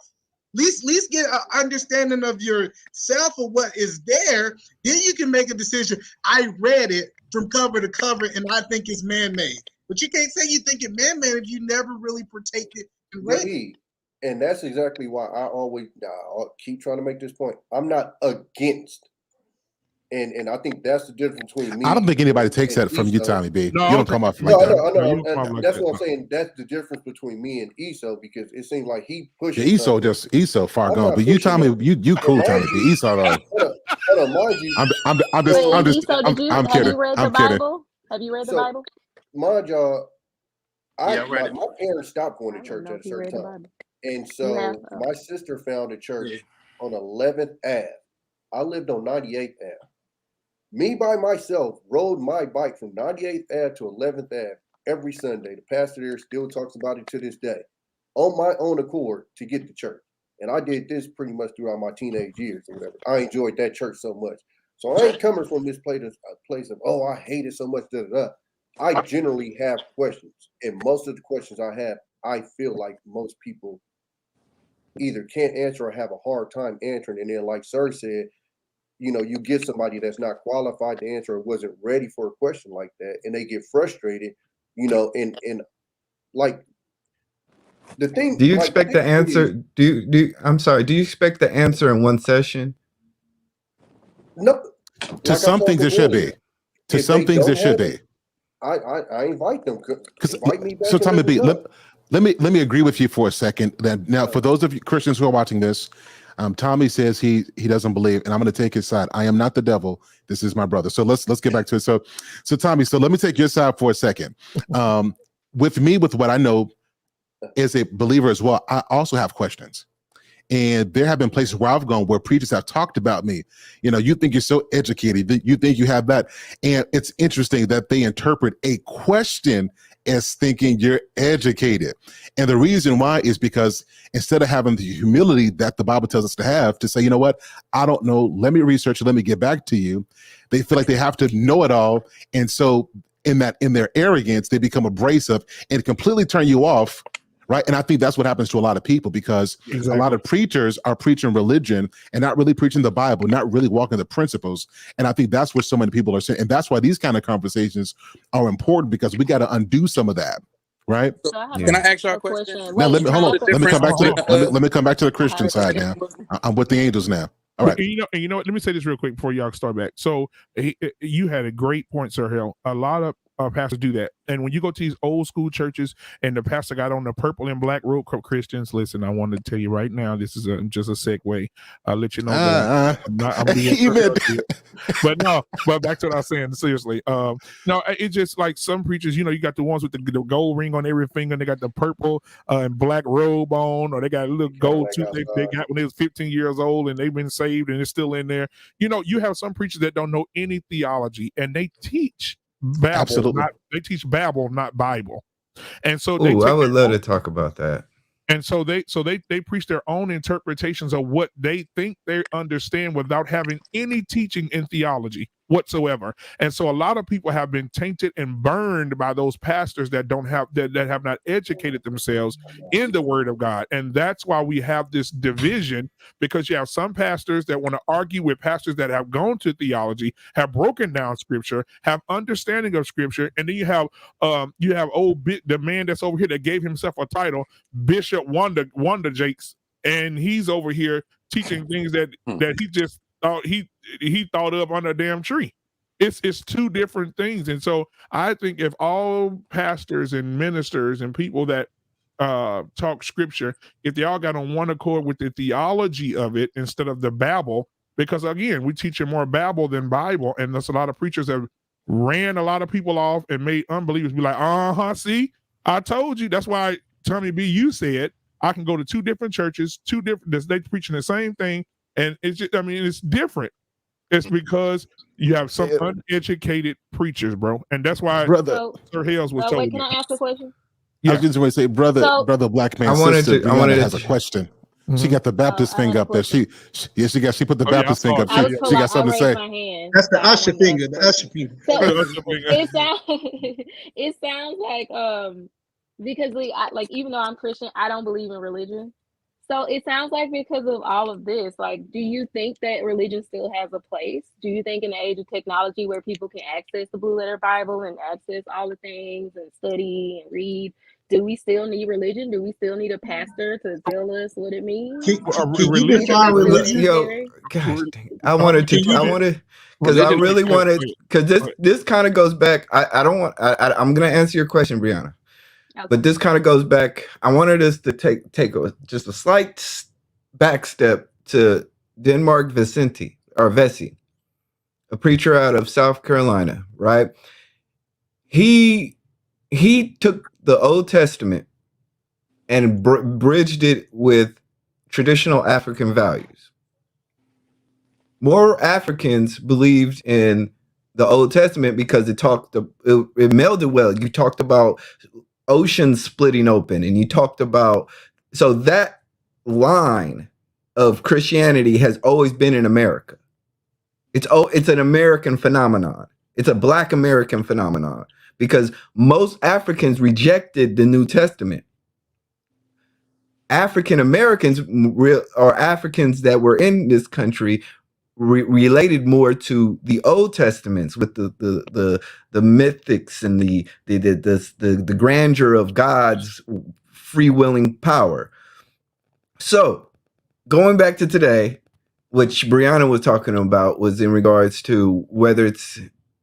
At least get an understanding of yourself of what is there. Then you can make a decision. I read it from cover to cover and I think it's man-made. But you can't say you think it's man-made if you never really partake it and read it. And that's exactly why I'll keep trying to make this point. I'm not against. And I think that's the difference between me. I don't think anybody takes and that from you, Esau. Tommy B. No, You don't come off like No, that. I know. you don't come off like That's that. what I'm saying. That's the difference between me and Esau because it seems like he pushes. Yeah, Esau far I'm gone. not But you, pushing Tommy, him. you cool, Tommy B. Esau, though. Hold on, mind you. I'm Wait, just Esau, I'm have kidding. you read I'm the kidding. Bible? Have you read the So, Bible? mind y'all, Yeah, I read it. my parents stopped going I to don't church know at if a you certain read the time. Bible. And You so have? my sister found a church Yeah. on 11th Ave. I lived on 98th Ave. Me by myself rode my bike from 98th Ave to 11th Ave every Sunday. The pastor there still talks about it to this day on my own accord to get to church. And I did this pretty much throughout my teenage years or whatever. I enjoyed that church so much. So I ain't coming from this place of, oh, I hate it so much, da, da, da. I generally have questions. And most of the questions I have, I feel like most people either can't answer or have a hard time answering. And then like Sir said, you get somebody that's not qualified to answer or wasn't ready for a question like that, and they get frustrated, and like the thing. Do you like, expect the answer? I'm sorry. Do you expect the answer in one session? No. To some things it should be. To some things it should be. I invite them. Invite me back. So Tommy B, let me agree with you for a second. That now, for those of you Christians who are watching this, Tommy says he doesn't believe, and I'm going to take his side. I am not the devil. This is my brother. So let's get back to it. So Tommy, so let me take your side for a second. With me, with what I know as a believer as well, I also have questions. And there have been places where I've gone where preachers have talked about me. You think you're so educated, you think you have that. And it's interesting that they interpret a question as thinking you're educated. And the reason why is because instead of having the humility that the Bible tells us to have, to say, you know what, I don't know, let me research, let me get back to you. They feel like they have to know it all. And so in their arrogance, they become abrasive and completely turn you off right? And I think that's what happens to a lot of people, because a lot of preachers are preaching religion and not really preaching the Bible, not really walking the principles. And I think that's what so many people are saying. And that's why these kind of conversations are important, because we got to undo some of that, right? So I have Can I ask y'all a a question? question. Now Wait, let me hold on. can I Let me come back to Hold let me come back to the Christian a side now. I'm with the angels now. All right. And you know what? Let me say this real quick before y'all start back. So you had a great point, Sir Hill. A lot of pastors do that. And when you go to these old school churches and the pastor got on the purple and black robe, Christians, listen, I want to tell you right now, this is just a segue. I'll let you know that I'm being even but back to what I was saying, seriously. No, it's just like some preachers, you know, you got the ones with the gold ring on every finger, and they got the purple and black robe on, or they got a little gold tooth they got when they was 15 years old and they've been saved and it's still in there. You know, you have some preachers that don't know any theology and they teach Babel. Absolutely. They teach Babel, not Bible. And so Ooh, I would love to talk about that. And so they preach their own interpretations of what they think they understand without having any teaching in theology whatsoever. And so a lot of people have been tainted and burned by those pastors that don't have that have not educated themselves in the word of God. And that's why we have this division, because you have some pastors that want to argue with pastors that have gone to theology, have broken down scripture, have understanding of scripture, and then you have the man that's over here that gave himself a title, Bishop Wonder Jakes, and he's over here teaching things that he just thought he thought of under a damn tree. It's two different things. And so I think if all pastors and ministers and people that talk scripture, if they all got on one accord with the theology of it instead of the Babel, because again, we teach more Babel than Bible, and there's a lot of preachers that ran a lot of people off and made unbelievers be like, see, I told you. That's why Tommy B, you said I can go to two different churches, they preaching the same thing, and it's just, I mean, it's different. It's because you have some uneducated preachers, bro, and that's why Sir Hales was told. Wait, can I ask a question? I was just going to say, brother black man, sister Brianna has a question. Mm-hmm. She got the Baptist finger up there. She put the Baptist finger up. She got something to say. That's the usher finger. The usher finger. So it sounds like because like even though I'm Christian, I don't believe in religion. So it sounds like because of all of this, like, do you think that religion still has a place? Do you think in the age of technology where people can access the Blue Letter Bible and access all the things and study and read, do we still need religion? Do we still need a pastor to tell us what it means? Can you define religion? Yo, gosh dang. I wanted, because this kind of goes back. I'm going to answer your question, Brianna. Okay. But this kind of goes back. I wanted us to take just a slight back step to Denmark Vesey, a preacher out of South Carolina, right? He took the Old Testament and bridged it with traditional African values. More Africans believed in the Old Testament because it melded well. You talked about oceans splitting open, and you talked about, so that line of Christianity has always been in America. It's an American phenomenon. It's a Black American phenomenon because most Africans rejected the New Testament. African Americans or Africans that were in this country related more to the Old Testaments with the mythics and the grandeur of God's free-willing power. So going back to today, which Brianna was talking about was in regards to whether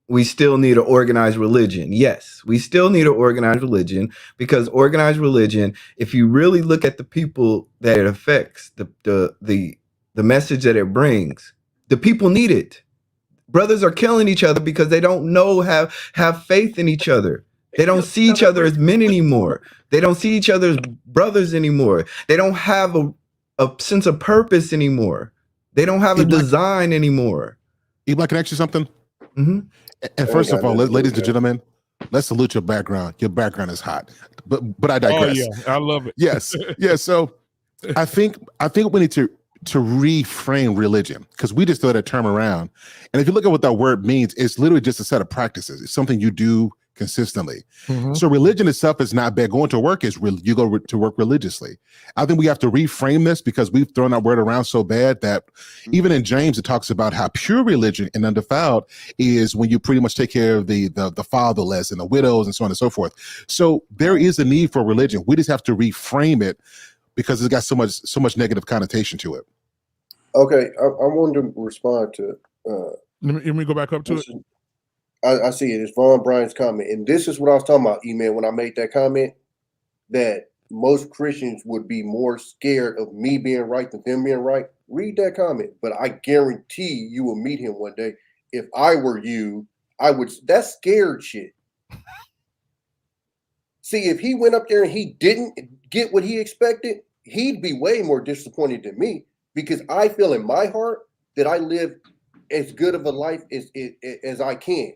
we still need an organized religion. Yes, we still need an organized religion, because organized religion, if you really look at the people that it affects, the message that it brings, the people need it. Brothers are killing each other because they don't have faith in each other. They don't see each other as men anymore. They don't see each other as brothers anymore. They don't have a sense of purpose anymore. They don't have a design anymore. Ebla, can I ask you something? Mm-hmm. And first of all, ladies and gentlemen, let's salute your background. Your background is hot. But I digress. Oh yeah, I love it. Yes. Yeah. So I think we need to reframe religion, because we just throw that term around. And if you look at what that word means, it's literally just a set of practices. It's something you do consistently. Mhm. So religion itself is not bad. Going to work is you go to work religiously. I think we have to reframe this because we've thrown that word around so bad that even in James, it talks about how pure religion and undefiled is when you pretty much take care of the fatherless and the widows and so on and so forth. So there is a need for religion. We just have to reframe it because it's got so much negative connotation to it. Okay, I wanted to respond to. Let me go back up to it. I see it. It's Vaughn Bryan's comment, and this is what I was talking about, E-Man, when I made that comment that most Christians would be more scared of me being right than them being right. Read that comment, but I guarantee you will meet him one day. If I were you, I would. That's scared shit. See, if he went up there and he didn't get what he expected, he'd be way more disappointed than me because I feel in my heart that I live as good of a life as I can.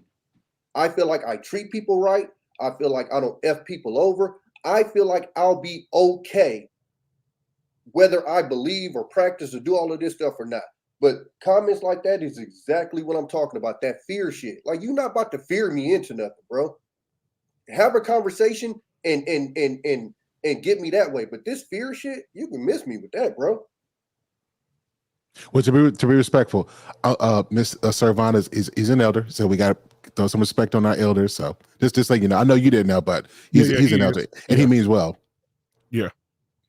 I feel like I treat people right. I feel like I don't F people over. I feel like I'll be okay whether I believe or practice or do all of this stuff or not. But comments like that is exactly what I'm talking about. That fear shit. Like, you're not about to fear me into nothing, bro. Have a conversation and get me that way. But this fear shit, you can miss me with that, bro. Well, to be respectful, Miss Servant is an elder, so we got to throw some respect on our elders. So just like, you know, I know you didn't know, but he's an elder, and he means well. Yeah.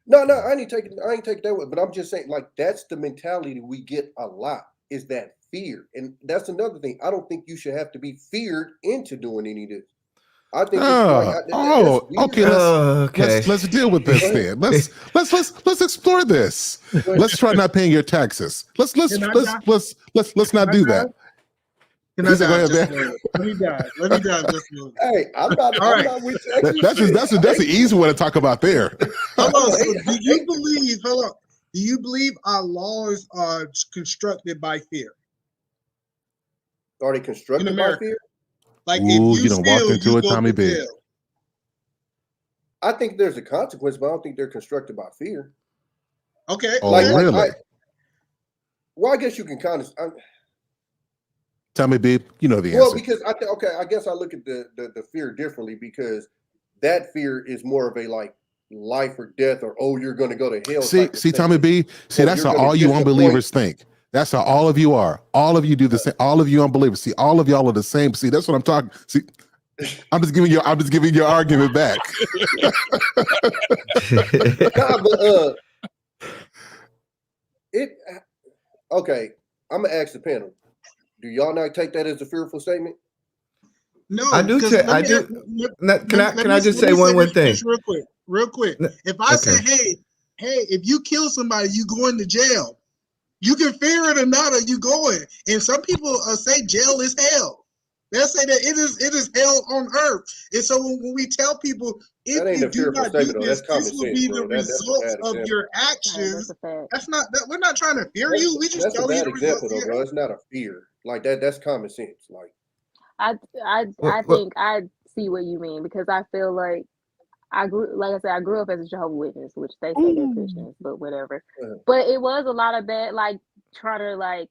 No, I ain't taking that way. But I'm just saying, like, that's the mentality we get a lot, is that fear. And that's another thing. I don't think you should have to be feared into doing any of this. I think okay. Let's deal with this then. Let's explore this. Let's try not paying your taxes. Let's not do that. Can I dive just a little? Let me dive just a little. Hey, I'm not with you. That's an easy one to talk about there. Hold on. So do you believe our laws are constructed by fear? Are they constructed by fear? Like, if you don't walk into it, Tommy B. I think there's a consequence, but I don't think they're constructed by fear. Okay. Oh, really? Well, I guess you can kind of. Tommy B, you know the answer. Well, because I guess I look at the fear differently, because that fear is more of a like life or death, or you're going to go to hell. See, Tommy B. See, that's how all you unbelievers think. That's how all of you are. All of you do the same. All of you unbelievers. See, all of y'all are the same. See, that's what I'm talking. See, I'm just giving your argument back. Okay. I'm gonna ask the panel. Do y'all not take that as a fearful statement? No, I do. Can I just say one thing? Real quick. If I say, hey, if you kill somebody, you going to jail. You can fear it or not, or you going. And some people say jail is hell. They'll say that it is hell on earth. And so when we tell people, if you do not do this, this will be the results of your actions. That's not. We're not trying to fear you. We just tell you the results. Though, bro. It's not a fear like that. That's common sense. Like, I think I see what you mean, because I feel like I grew up as a Jehovah's Witness, which they say they're Christians, but whatever. But it was a lot of that, like, trying to, like,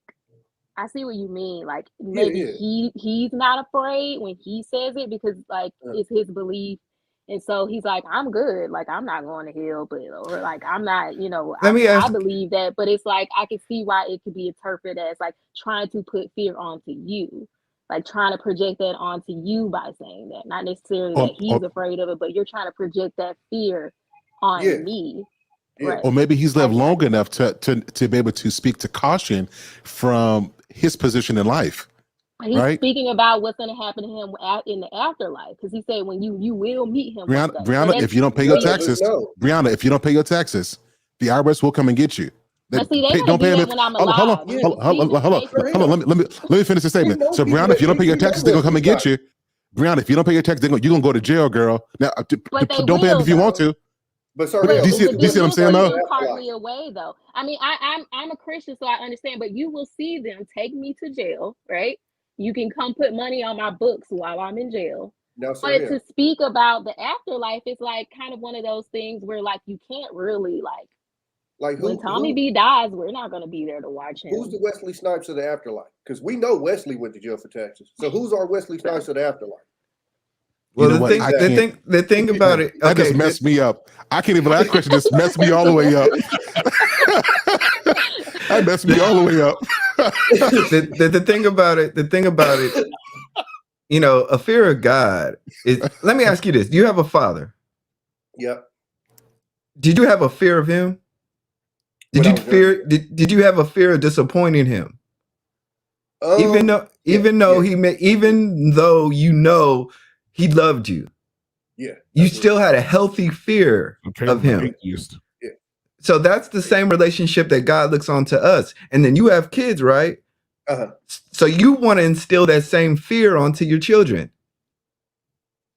I see what you mean. Like, maybe he's not afraid when he says it, because, like, it's his belief. And so he's like, I'm good. Like, I'm not going to hell, or like, I'm not, I believe that. But it's like, I can see why it could be interpreted as like trying to put fear onto you. Like, trying to project that onto you by saying that, not necessarily that he's afraid of it, but you're trying to project that fear on me. Yeah. Right. Or maybe he's lived long enough to be able to speak to caution from his position in life. He's speaking about what's going to happen to him in the afterlife, because he said when you will meet him. Brianna, if you don't pay your taxes, Brianna, if you don't pay your taxes, the IRS will come and get you. But see, they don't pay them when I'm alive. Hold on. Let me finish the statement. So, Brianna, if you don't pay your taxes, they're gonna come and get you. Brianna, if you don't pay your taxes, you're gonna go to jail, girl. Now, don't pay them if you want to. But sorry, do you see what I'm saying, though? Partly away, though. I mean, I'm a Christian, so I understand. But you will see them take me to jail, right? You can come put money on my books while I'm in jail. But to speak about the afterlife, it's like kind of one of those things where, like, you can't really when Tommy B dies, we're not going to be there to watch him. Who's the Wesley Snipes of the afterlife? Because we know Wesley went to jail for taxes. So who's our Wesley Snipes of the afterlife? Well, know what? I can't. the thing about it, That just okay, messed me up. I can't even. That question just messed me all the way up. That messed me all the way up. the thing about it, you know, a fear of God is. Let me ask you this: do you have a father? Yep. Did you have a fear of him? Did When I you was fear? younger. Did you have a fear of disappointing him? Even though you know he loved you, yeah, you absolutely. still had a healthy fear of him. Yeah. So that's the same relationship that God looks on to us. And then you have kids, right? Uh-huh. So you want to instill that same fear onto your children.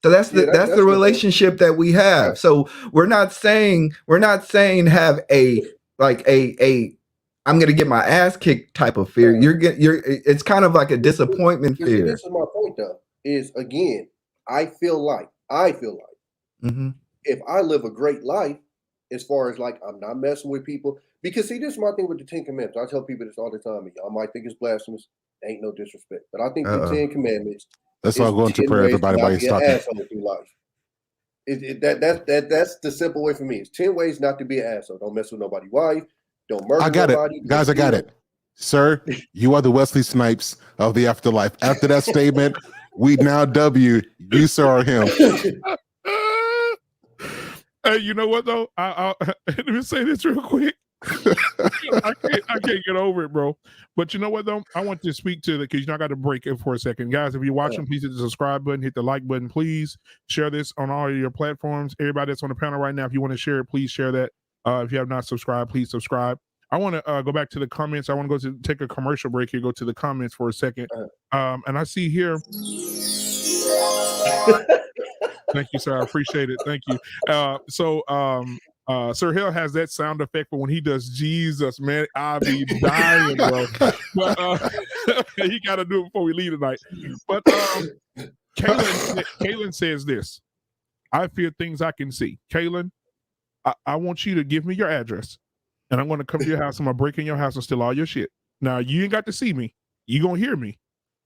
So that's the relationship that we have. Right. So we're not saying have a I'm gonna get my ass kicked type of fear. It's kind of like a disappointment fear. See, this is my point though, is again, I feel like mm-hmm. if I live a great life, as far as like I'm not messing with people, because see, this is my thing with the 10 Commandments. I tell people this all the time, and y'all might think it's blasphemous, ain't no disrespect. But I think the 10 Commandments. Let's all go into prayer, everybody, while he's talking. Asshole through life. That's the simple way for me. It's 10 ways not to be an asshole. Don't mess with nobody's wife. Don't murder nobody. Guys, I got it. Sir, you are the Wesley Snipes of the afterlife. After that statement, we now W. You, sir, are him. Hey, you know what though? Let me say this real quick. I can't get over it, bro. But you know what though? I want to speak to because I got to break it for a second, guys. If you're watching, please hit the subscribe button, hit the like button, please share this on all your platforms. Everybody that's on the panel right now, if you want to share it, please share that. If you have not subscribed, please subscribe. I want to go back to the comments. I want to go to take a commercial break here. Go to the comments for a second. And I see here. Thank you, sir. I appreciate it. Thank you. Sir Hill has that sound effect for when he does Jesus, man. I'll be dying, bro. But he got to do it before we leave tonight. But Kaylin says this. I fear things I can see. Kaylin, I want you to give me your address, and I'm going to come to your house. I'm going to break in your house and steal all your shit. Now, you ain't got to see me. You're going to hear me.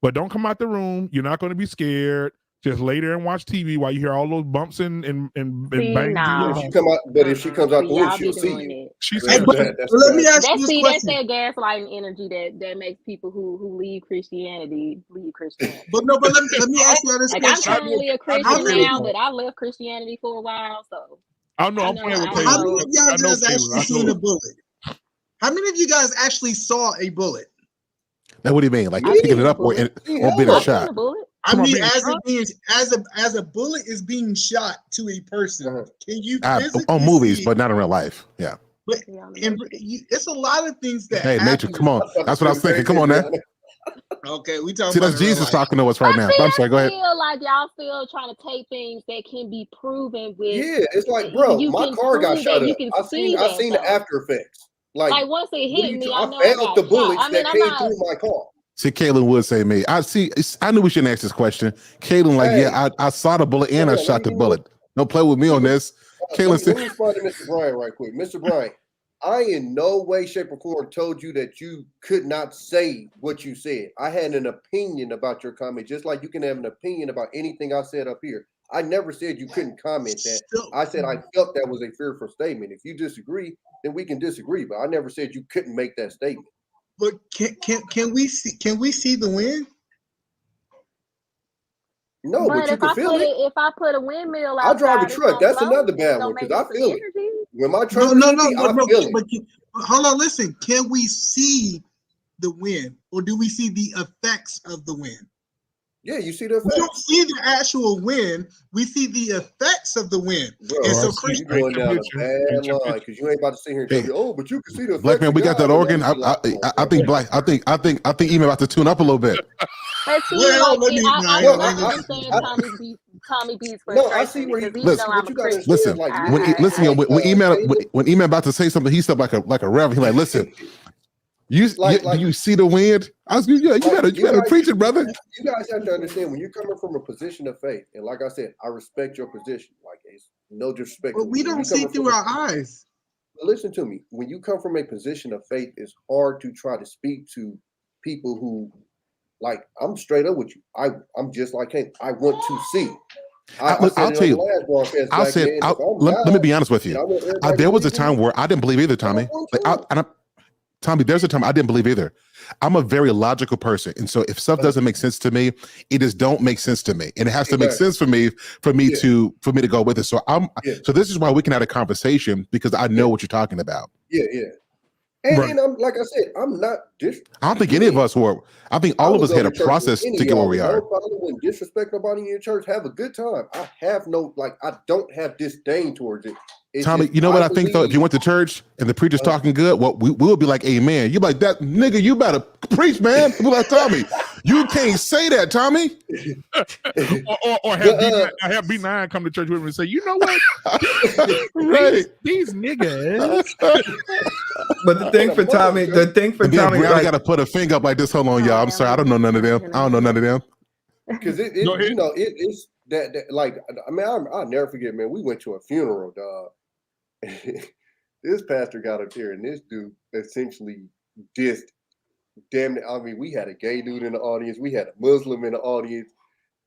But don't come out the room. You're not going to be scared. Just lay there and watch TV while you hear all those bumps and bangs. No. If she comes out the room, she'll see you. Let me ask you this question. That's that gaslighting energy that makes people who leave Christianity leave Christianity. But let me ask you this like question. I'm currently a Christian now, but I left Christianity for a while, so. I know. I'm playing with How many of y'all guys actually seen a bullet? How many of you guys actually saw a bullet? Now, what do you mean? Like picking it up or being a shot? I mean, as a bullet is being shot to a person, can you physically on movies, but not in real life? Yeah. But it's a lot of things that. Hey, Matrix, come on. That's what I was thinking. Come on, man. Okay, we talking. See, that's Jesus talking to us right now. I'm sorry. Go ahead. I feel like y'all still trying to take things that can be proven with. Yeah, it's like, bro, my car got shot up. I seen the after effects. Like once it hit me, I felt the bullets that came through my car. See, Kaylin would say me. I knew we shouldn't ask this question. Kaylin, I saw the bullet and I shot the bullet. Don't play with me on this. Kaylin said. Let me respond to Mr. Bryan right quick. Mr. Bryan, I in no way, shape, or form told you that you could not say what you said. I had an opinion about your comment, just like you can have an opinion about anything I said up here. I never said you couldn't comment that. I said I felt that was a fearful statement. If you disagree, then we can disagree. But I never said you couldn't make that statement. But can we see the wind? No, but you can feel it. If I put a windmill outside, I drive a truck. That's another bad one because I feel it. When my truck I feel it. Hold on, listen. Can we see the wind, or do we see the effects of the wind? Yeah, you see the effects. We don't see the actual wind. We see the effects of the wind. Bro, and so Chris, you're going down a bad line because you ain't about to sit here and tell me, oh, but you can see the effects. Black man, we got that organ. I think even about to tune up a little bit. I understand Tommy B's frustration. No, I see where you listen. When Email about to say something, he stepped like a reverend. He like, listen. Do you see the wind? You better preach it, brother. You guys have to understand when you're coming from a position of faith, and like I said, I respect your position. Like it's no disrespect. But we don't see through our eyes. Listen to me. When you come from a position of faith, it's hard to try to speak to people who, like, I'm straight up with you. I'm just like him. I want to see. I said I'll it tell on the you. last broadcast, I'll Black say, man. If I'm let me God, be honest with and you. I want everybody There to was a believe time me, where I didn't believe either, I Tommy. want Like, to. Tommy, there's a time I didn't believe either. I'm a very logical person, and so if stuff doesn't make sense to me, it just don't make sense to me, and it has to make Exactly. sense for me Yeah. to go with it. So Yeah. so this is why we can have a conversation, because I know Yeah. what you're talking about. Yeah, yeah. And, Right. and I'm like I said, I'm not I don't think any of us were. I think all I of will us go had to a church with process any to of get where y'all we and are. don't follow and disrespect nobody in your church. Have a good time. I have no I don't have disdain towards it. It's Tommy, just you know what I think though? If believe- you went to church and the preacher's talking good, we will be like, amen. You're like, that nigga, you better preach, man. We're like, Tommy, you can't say that, Tommy. or have B9 come to church with me and say, you know what? Right. These niggas. But the thing for Tommy, And then Tommy, Brianna like, got to put a finger up like this. Hold on, y'all. I'm sorry. I don't know none of them. I don't know none of them. Because it's that like, I mean, I'll never forget, man. We went to a funeral, dog. This pastor got up there and this dude essentially dissed. Damn it. I mean, we had a gay dude in the audience, we had a Muslim in the audience,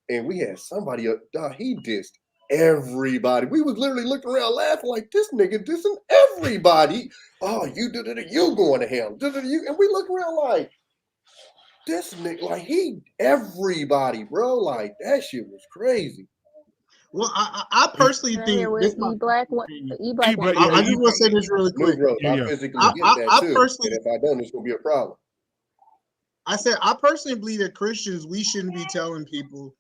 and we had somebody up, dog. He dissed everybody. We was literally looking around laughing like, this nigga dissing everybody. Oh, you going to hell. And we look around like, this nigga, like everybody, bro. Like that shit was crazy. Well, I personally think this E Black one. I just want to say this really quick. I physically get that too. Personally, and if I don't, it's gonna be a problem. I said I personally believe that Christians, we shouldn't be telling people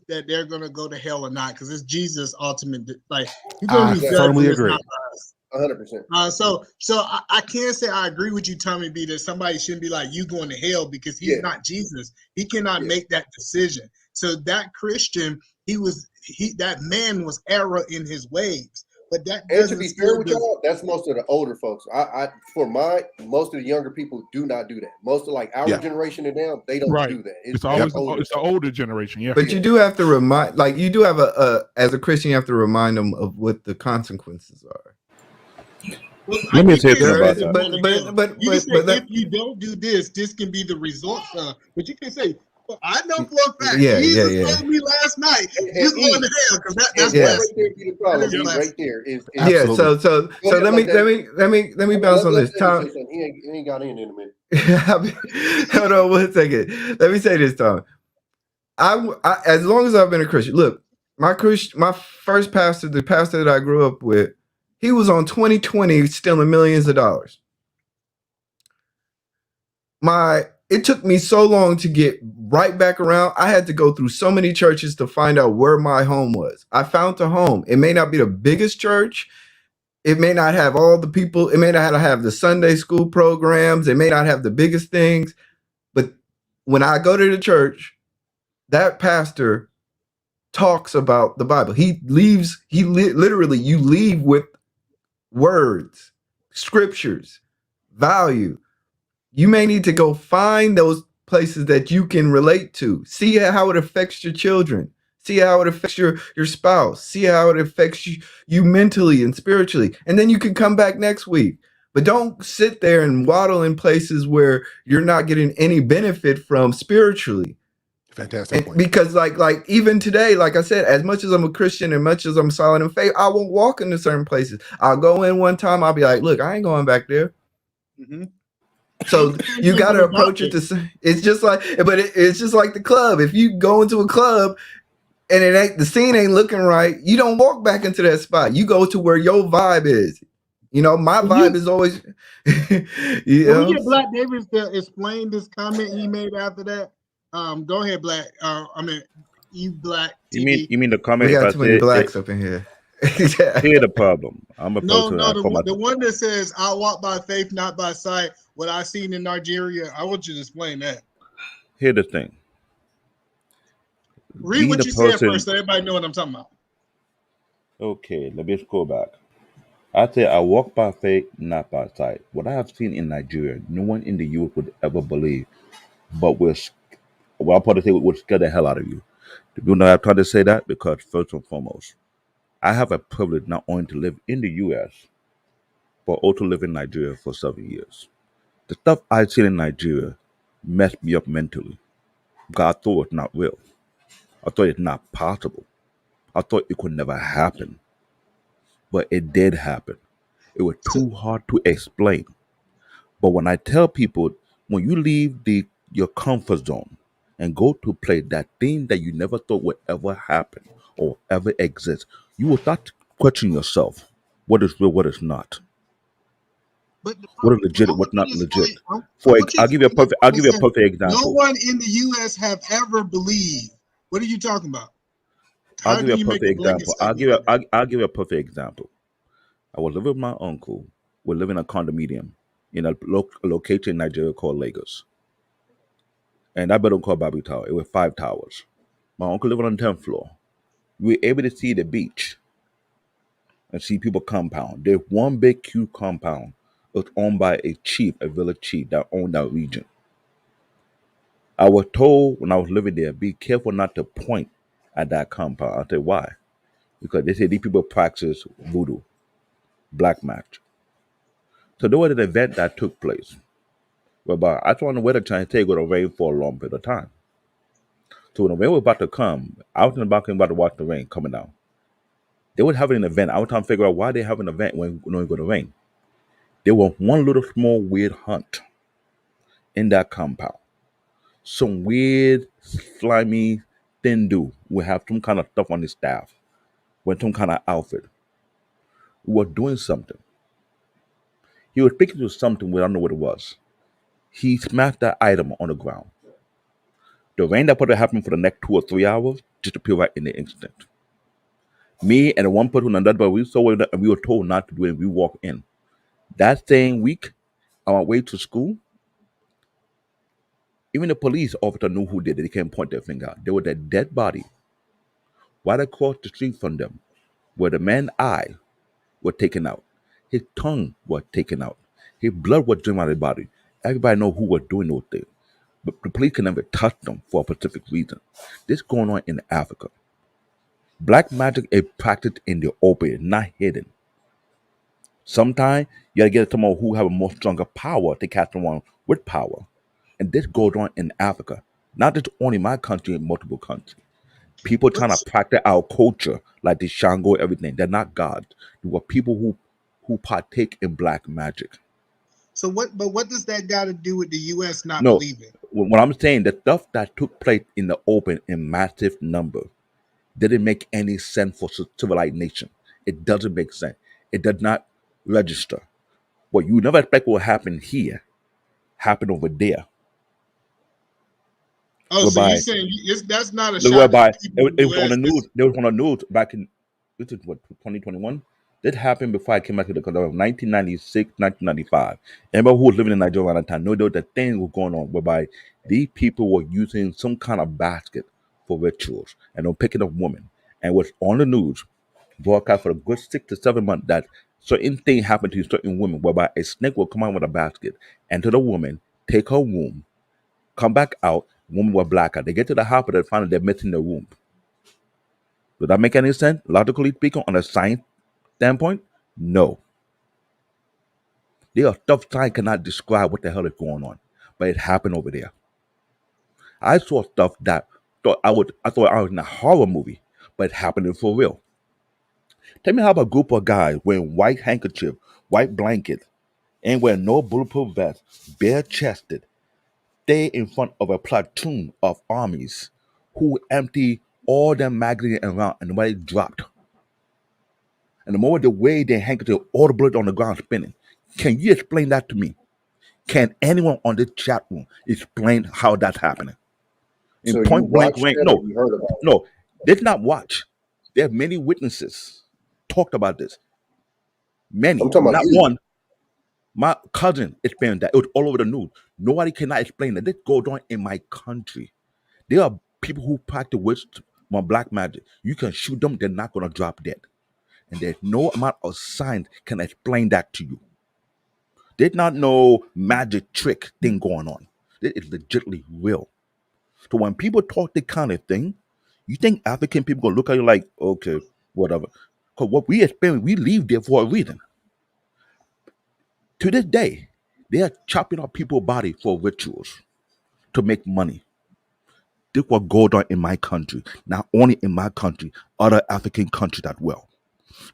that they're gonna go to hell or not, because it's Jesus' ultimate. Like, he's gonna be firmly judged, agree. not by us. 100%. So I can't say I agree with you, Tommy B, that somebody shouldn't be like, you going to hell, because he's not Jesus. He cannot make that decision. So that Christian, that man was error in his ways. But that and to be fair with y'all, that's most of the older folks. Most of the younger people do not do that. Most of like our generation and them, they don't do that. It's always it's the older generation. Yeah. But you do have to remind, like, you do have as a Christian, you have to remind them of what the consequences are. Well, Let me say something about that. But if you don't do this can be the result. But you can say, well, I know for a fact Jesus told me last night you're going to hell, because that's right there be the problem. Right there is So let me bounce on this. Tom, he ain't got in a minute. Hold on 1 second. Let me say this, Tom. I as long as I've been a Christian, look, my first pastor, the pastor that I grew up with, he was on 2020 stealing millions of dollars. It took me so long to get right back around. I had to go through so many churches to find out where my home was. I found a home. It may not be the biggest church. It may not have all the people. It may not have the Sunday school programs. It may not have the biggest things. But when I go to the church, that pastor talks about the Bible. Literally, you leave with words, scriptures, value. You may need to go find those places that you can relate to. See how it affects your children. See how it affects your spouse. See how it affects you mentally and spiritually. And then you can come back next week. But don't sit there and waddle in places where you're not getting any benefit from spiritually. Fantastic point. Because like even today, like I said, as much as I'm a Christian and much as I'm solid in faith, I won't walk into certain places. I'll go in one time, I'll be like, look, I ain't going back there. Mm-hmm. So you got to approach it it's just like, but it's just like the club. If you go into a club and the scene ain't looking right, you don't walk back into that spot. You go to where your vibe is. You know, my vibe is always. Can we get Black Davis to explain this comment he made after that? Go ahead, Black. Black. TV. You mean the comment? We got too many blacks up in here. Here's the problem. I'm a the one that says, "I walk by faith, not by sight." What I seen in Nigeria, I want you to explain that. Here's the thing. Read what you said first, so everybody know what I'm talking about. Okay, let me scroll back. I say, I walk by faith, not by sight. What I have seen in Nigeria, no one in the youth would ever believe, but I'm probably say would scare the hell out of you. Do you know I'm trying to say that? Because first and foremost, I have a privilege not only to live in the U.S., but also live in Nigeria for 7 years. The stuff I've seen in Nigeria messed me up mentally. God thought it's not real. I thought it's not possible. I thought it could never happen, but it did happen. It was too hard to explain. But when I tell people, when you leave your comfort zone and go to play that thing that you never thought would ever happen or ever exist, you will start to question yourself. What is real? What is not? But What is but legit? I want What you not to legit? explain. I want you to I'll give you a explain that perfect. part I'll that give you a said, perfect no example. one in the U.S. have ever believed. What are you talking about? I'll How give do you a you make perfect a blanket example. I'll statement give you. like that? I'll give you a perfect example. I was living with my uncle. We're living in a condominium in a location in Nigeria called Lagos, and that building called Babu Tower. It was 5 towers. My uncle lived on the 10th floor. We were able to see the beach and see people compound. There's one big cute compound. It was owned by a chief, a village chief that owned that region. I was told when I was living there, be careful not to point at that compound. I'll tell you why. Because they say these people practice voodoo, black magic. So there was an event that took place whereby I told the weather trying to take it rain for a long period of time. So when the rain was about to come, I was in the balcony about to watch the rain coming down. They were having an event. I was trying to figure out why they have an event when it's going to rain. There was one little small weird hunt in that compound. Some weird, slimy, thin dude would have some kind of stuff on his staff, with some kind of outfit. He was doing something. He was speaking to something, we don't know what it was. He smashed that item on the ground. The rain that probably happened for the next 2 or 3 hours disappeared right in the instant. Me and the one person on that, but we saw it and we were told not to do it. We walked in. That same week, on our way to school, even the police officer knew who did it. They can't point their finger out. There was a dead body right across the street from them, where the man's eye was taken out. His tongue was taken out. His blood was drained out of his body. Everybody know who was doing those things. But the police can never touch them for a specific reason. This going on in Africa. Black magic is practiced in the open, not hidden. Sometimes you gotta get someone who have a more stronger power to catch someone with power. And this goes on in Africa. Not just only my country, in multiple countries. People trying to What's practice our culture like the Shango, everything. They're not gods. They were people who partake in black magic. so what? But what does that got to do with the U.S. not No, believing? what I'm saying, the stuff that took place in the open in massive number didn't make any sense for civilized nation. It doesn't make sense. It does not register. What you never expect will happen here, happen over there. Oh, so you're Whereby saying that's not a Look, shot at whereby the people in it the was on U.S. the news. There was on the news back in this is what 2021. That happened before I came back to the country. 1996, 1995. Anybody who was living in Nigeria around that time know that things were going on whereby these people were using some kind of basket for rituals and they were picking up women and was on the news broadcast for a good 6 to 7 months that certain thing happened to certain women whereby a snake will come out with a basket enter the woman, take her womb, come back out, woman were blacker. They get to the hospital and find out they're missing the womb. Does that make any sense? Logically speaking, on a science standpoint, no. There are stuff science cannot describe what the hell is going on, but it happened over there. I saw stuff that I thought I was in a horror movie, but it happened for real. Tell me how about a group of guys wearing white handkerchief, white blanket, and wearing no bulletproof vest, bare chested, stay in front of a platoon of armies who empty all their magazines around and nobody dropped. And the moment they wave their handkerchief, all the blood on the ground spinning. Can you explain that to me? Can anyone on this chat room explain how that's happening? In So you point blank watched range, that or no, you heard about it? no, they did not watch. There are many witnesses talked about this. I'm Many, talking about not you. one. My cousin explained that. It was all over the news. Nobody cannot explain that. This goes on in my country. There are people who practice witch my black magic. You can shoot them, they're not gonna drop dead. And there's no amount of science can explain that to you. There's not no magic trick thing going on. It is legitimately real. So when people talk the kind of thing, you think African people gonna look at you like, okay, whatever. Because what we experience, we leave there for a reason. To this day, they are chopping up people's body for rituals to make money. This what goes on in my country, not only in my country, other African countries as well.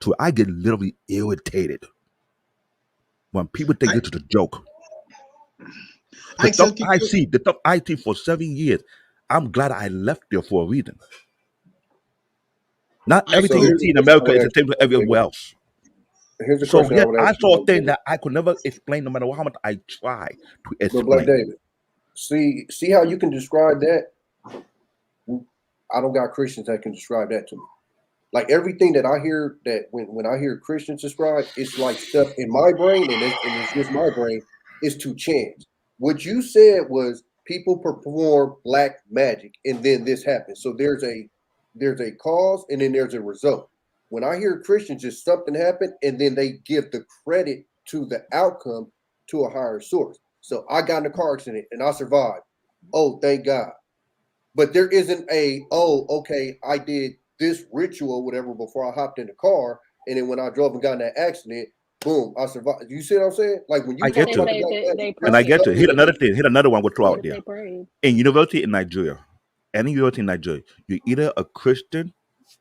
So I get literally irritated when people think this is a joke. The So stuff I see for 7 years, I'm glad I left there for a reason. Not I everything So you here's see the in question I America would is the ask same you, as everywhere else. Here's the So question I yes, would I ask you, saw Black things David. that I could never explain, no matter how much I try to But Black explain. David, see how you can describe that? I don't got Christians that can describe that to me. Like everything that I hear, that when I hear Christians describe, it's like stuff in my brain, and it's just my brain, is to chance. What you said was people perform black magic, and then this happens. So there's a cause, and then there's a result. When I hear Christians, just something happened, and then they give the credit to the outcome to a higher source. So I got in a car accident and I survived. Oh, thank God. But there isn't okay, I did this ritual, whatever, before I hopped in the car, and then when I drove and got in that accident, boom, I survived. You see what I'm saying? Like when you I But talk get they you. about the say black that magic, they And I it's get prayed. you. stuff that Here's another one we'll throw What out if they there. prayed? In university in Nigeria, any university in Nigeria, you're either a Christian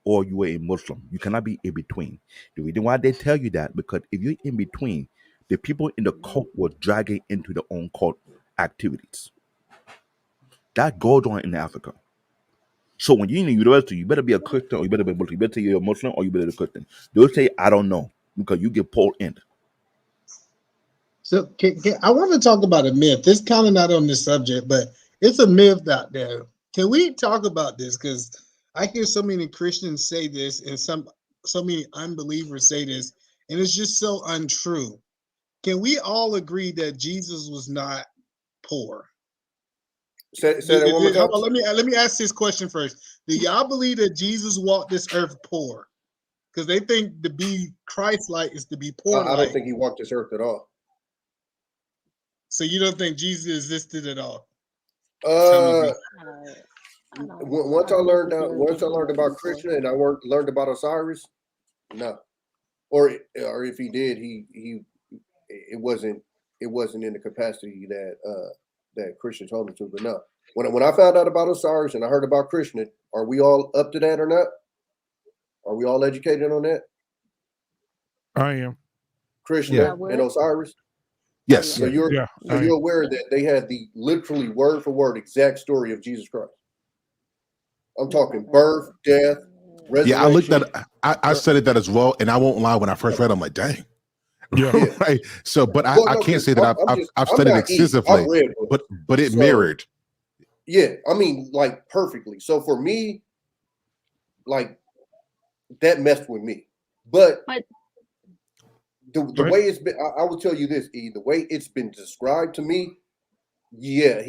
or you are a Muslim. You cannot be in between. The reason why they tell you that, because if you're in between, the people in the cult will drag it into their own cult activities. That goes on in Africa. So when you're in the university, you better be a Christian or you better be Muslim. You better say you're a Muslim or you better be a Christian. Don't say I don't know, because you get pulled in. So I want to talk about a myth. It's kind of not on this subject, but it's a myth out there. Can we talk about this? Because I hear so many Christians say this, and so many unbelievers say this, and it's just so untrue. Can we all agree that Jesus was not poor? say that one more time. Hold on, let me ask this question first. Do y'all believe that Jesus walked this earth poor? Because they think to be Christ-like is to be I don't poor-like. think he walked this earth at all. So you don't think Jesus existed at all? Uh, I don't. once I I learned necessarily once think I he learned walked about before. Krishna and I learned about Osiris, no. Or if he did, it wasn't in the capacity that Krishna told him to. But no, when I found out about Osiris and I heard about Krishna, are we all up to that or not? Are we all educated on that? I am. Krishna Yeah. and Osiris. Yes. So you're Yeah, so I you're am. aware that they had the literally word for word exact story of Jesus Christ. I'm talking birth, death, Yeah, I looked resurrection. at I studied that as well, and I won't lie. When I first read, it, I'm like, dang. Yeah. Yeah. Right. So, but Well, I no, can't 'cause say that I'm I've I'm studied not Eve. I've extensively, read books. but it So mirrored. yeah, I mean, like perfectly. So for me, like that messed with me. But But the Go ahead. way it's been, I will tell you this, E, the way it's been described to me, yeah,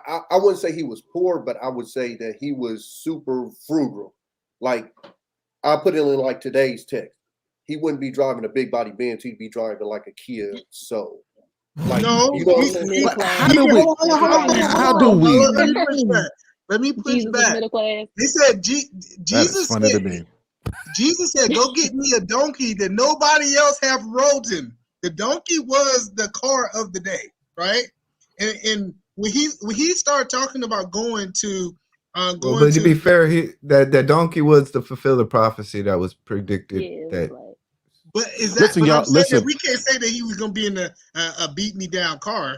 I wouldn't say he was poor, but I would say that he was super frugal. Like I put it in like today's text. He wouldn't be driving a big body Benz, he'd be driving like a Kia Soul. Like, No, you know what I'm Jesus was saying? middle But class. how do we? Let's be honest. How do we? Let me push back. Let me push Jesus was back. middle class. They said That is Jesus funny to said me. Jesus said, "Go get me a donkey that nobody else have rode him." The donkey was the car of the day, right? And when he started talking about going to Well, but to be fair, that donkey was to fulfill the prophecy that was predicted. Yeah, it was That like. But is that? Listen, But I'm y'all. saying that Listen. we can't say that he was going to be in a beat me down car